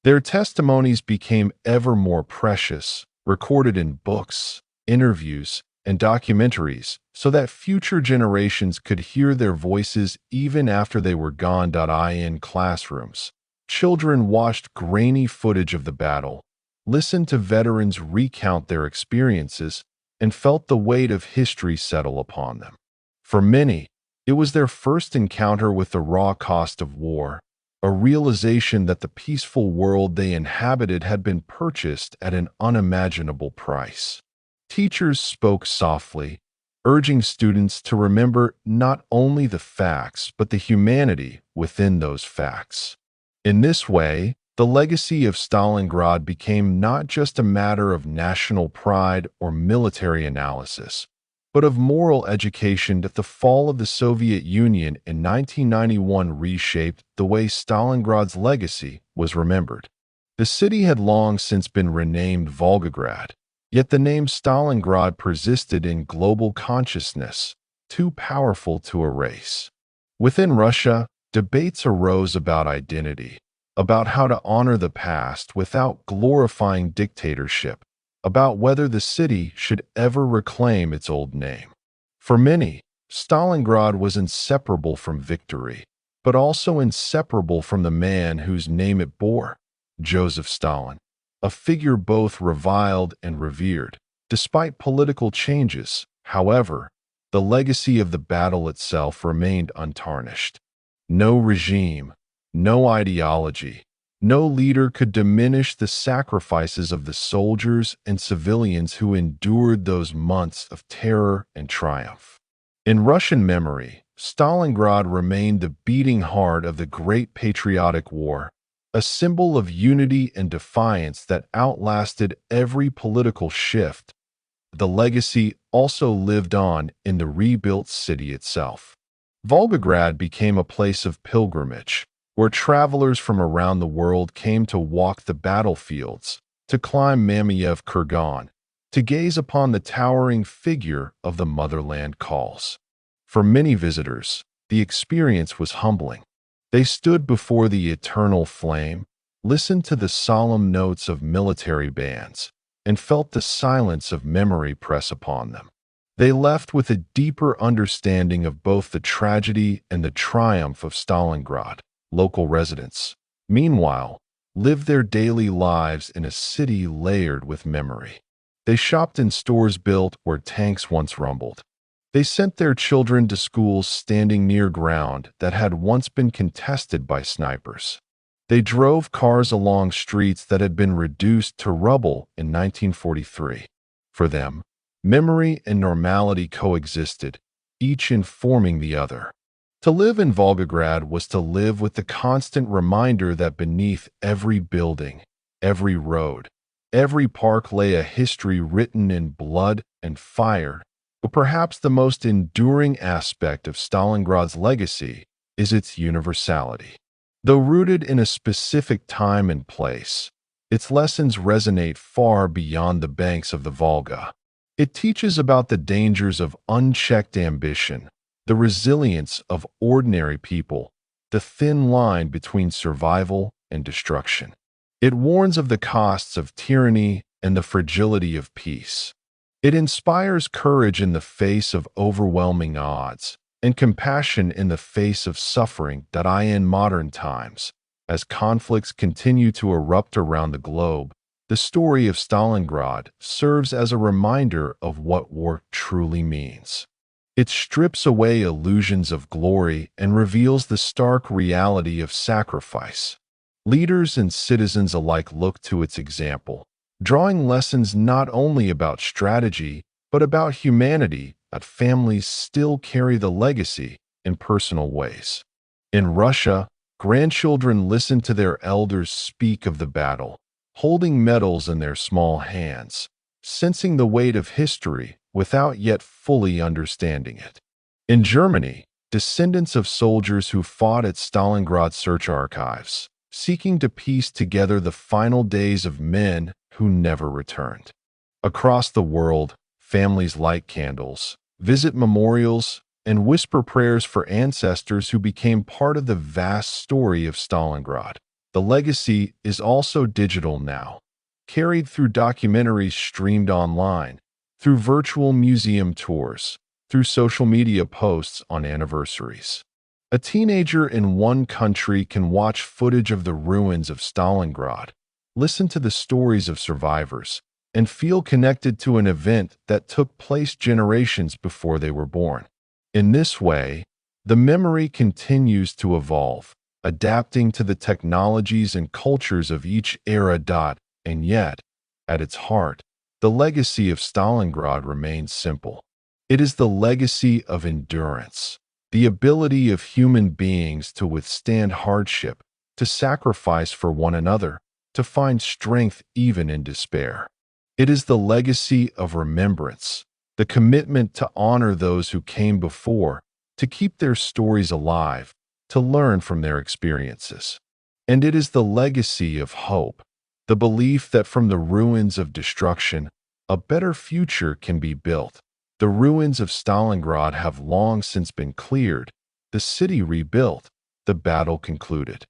Their testimonies became ever more precious, recorded in books, interviews, and documentaries so that future generations could hear their voices even after they were gone. In classrooms, children watched grainy footage of the battle, listened to veterans recount their experiences, and felt the weight of history settle upon them. For many, it was their first encounter with the raw cost of war, a realization that the peaceful world they inhabited had been purchased at an unimaginable price. Teachers spoke softly, urging students to remember not only the facts but the humanity within those facts. In this way, the legacy of Stalingrad became not just a matter of national pride or military analysis, but of moral education. That the fall of the Soviet Union in 1991 reshaped the way Stalingrad's legacy was remembered. The city had long since been renamed Volgograd, yet the name Stalingrad persisted in global consciousness, too powerful to erase. Within Russia, debates arose about identity, about how to honor the past without glorifying dictatorship, about whether the city should ever reclaim its old name. For many, Stalingrad was inseparable from victory, but also inseparable from the man whose name it bore, Joseph Stalin, a figure both reviled and revered. Despite political changes, however, the legacy of the battle itself remained untarnished. No regime, no ideology, no leader could diminish the sacrifices of the soldiers and civilians who endured those months of terror and triumph. In Russian memory, Stalingrad remained the beating heart of the Great Patriotic War, a symbol of unity and defiance that outlasted every political shift. The legacy also lived on in the rebuilt city itself. Volgograd became a place of pilgrimage, where travelers from around the world came to walk the battlefields, to climb Mamayev Kurgan, to gaze upon the towering figure of the motherland calls. For many visitors, the experience was humbling. They stood before the eternal flame, listened to the solemn notes of military bands, and felt the silence of memory press upon them. They left with a deeper understanding of both the tragedy and the triumph of Stalingrad. Local residents, meanwhile, lived their daily lives in a city layered with memory. They shopped in stores built where tanks once rumbled. They sent their children to schools standing near ground that had once been contested by snipers. They drove cars along streets that had been reduced to rubble in 1943. For them, memory and normality coexisted, each informing the other. To live in Volgograd was to live with the constant reminder that beneath every building, every road, every park lay a history written in blood and fire. But perhaps the most enduring aspect of Stalingrad's legacy is its universality. Though rooted in a specific time and place, its lessons resonate far beyond the banks of the Volga. It teaches about the dangers of unchecked ambition, the resilience of ordinary people, the thin line between survival and destruction. It warns of the costs of tyranny and the fragility of peace. It inspires courage in the face of overwhelming odds and compassion in the face of suffering. In modern times, as conflicts continue to erupt around the globe, the story of Stalingrad serves as a reminder of what war truly means. It strips away illusions of glory and reveals the stark reality of sacrifice. Leaders and citizens alike look to its example, drawing lessons not only about strategy, but about humanity. That families still carry the legacy in personal ways. In Russia, grandchildren listen to their elders speak of the battle, holding medals in their small hands, sensing the weight of history without yet fully understanding it. In Germany, descendants of soldiers who fought at Stalingrad search archives, seeking to piece together the final days of men who never returned. Across the world, families light candles, visit memorials, and whisper prayers for ancestors who became part of the vast story of Stalingrad. The legacy is also digital now, carried through documentaries streamed online, through virtual museum tours, through social media posts on anniversaries. A teenager in one country can watch footage of the ruins of Stalingrad, listen to the stories of survivors, and feel connected to an event that took place generations before they were born. In this way, the memory continues to evolve, adapting to the technologies and cultures of each era. And yet, at its heart, the legacy of Stalingrad remains simple. It is the legacy of endurance, the ability of human beings to withstand hardship, to sacrifice for one another, to find strength even in despair. It is the legacy of remembrance, the commitment to honor those who came before, to keep their stories alive, to learn from their experiences. And it is the legacy of hope, the belief that from the ruins of destruction, a better future can be built. The ruins of Stalingrad have long since been cleared, the city rebuilt, the battle concluded.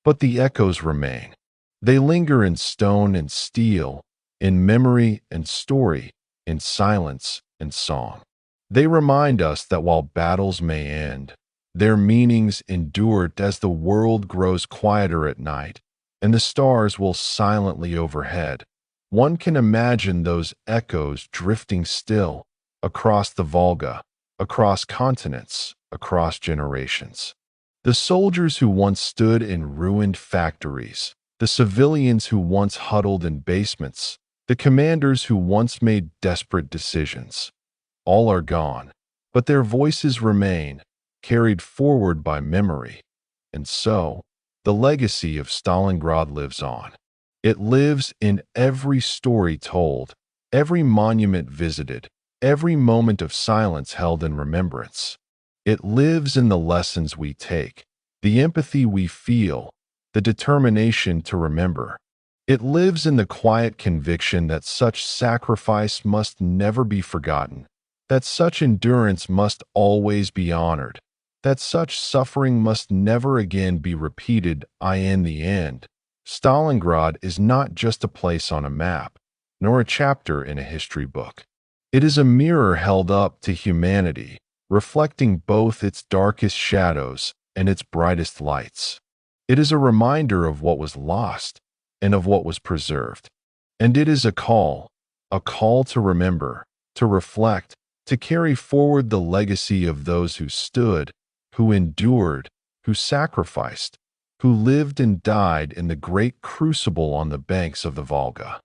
But the echoes remain. They linger in stone and steel, in memory and story, in silence and song. They remind us that while battles may end, their meanings endure as the world grows quieter at night, and the stars will silently overhead. One can imagine those echoes drifting still, across the Volga, across continents, across generations. The soldiers who once stood in ruined factories, the civilians who once huddled in basements, the commanders who once made desperate decisions, all are gone, but their voices remain, carried forward by memory. And so, the legacy of Stalingrad lives on. It lives in every story told, every monument visited, every moment of silence held in remembrance. It lives in the lessons we take, the empathy we feel, the determination to remember. It lives in the quiet conviction that such sacrifice must never be forgotten, that such endurance must always be honored, that such suffering must never again be repeated. In the end, Stalingrad is not just a place on a map, nor a chapter in a history book. It is a mirror held up to humanity, reflecting both its darkest shadows and its brightest lights. It is a reminder of what was lost and of what was preserved. And it is a call to remember, to reflect, to carry forward the legacy of those who stood, who endured, who sacrificed, who lived and died in the great crucible on the banks of the Volga.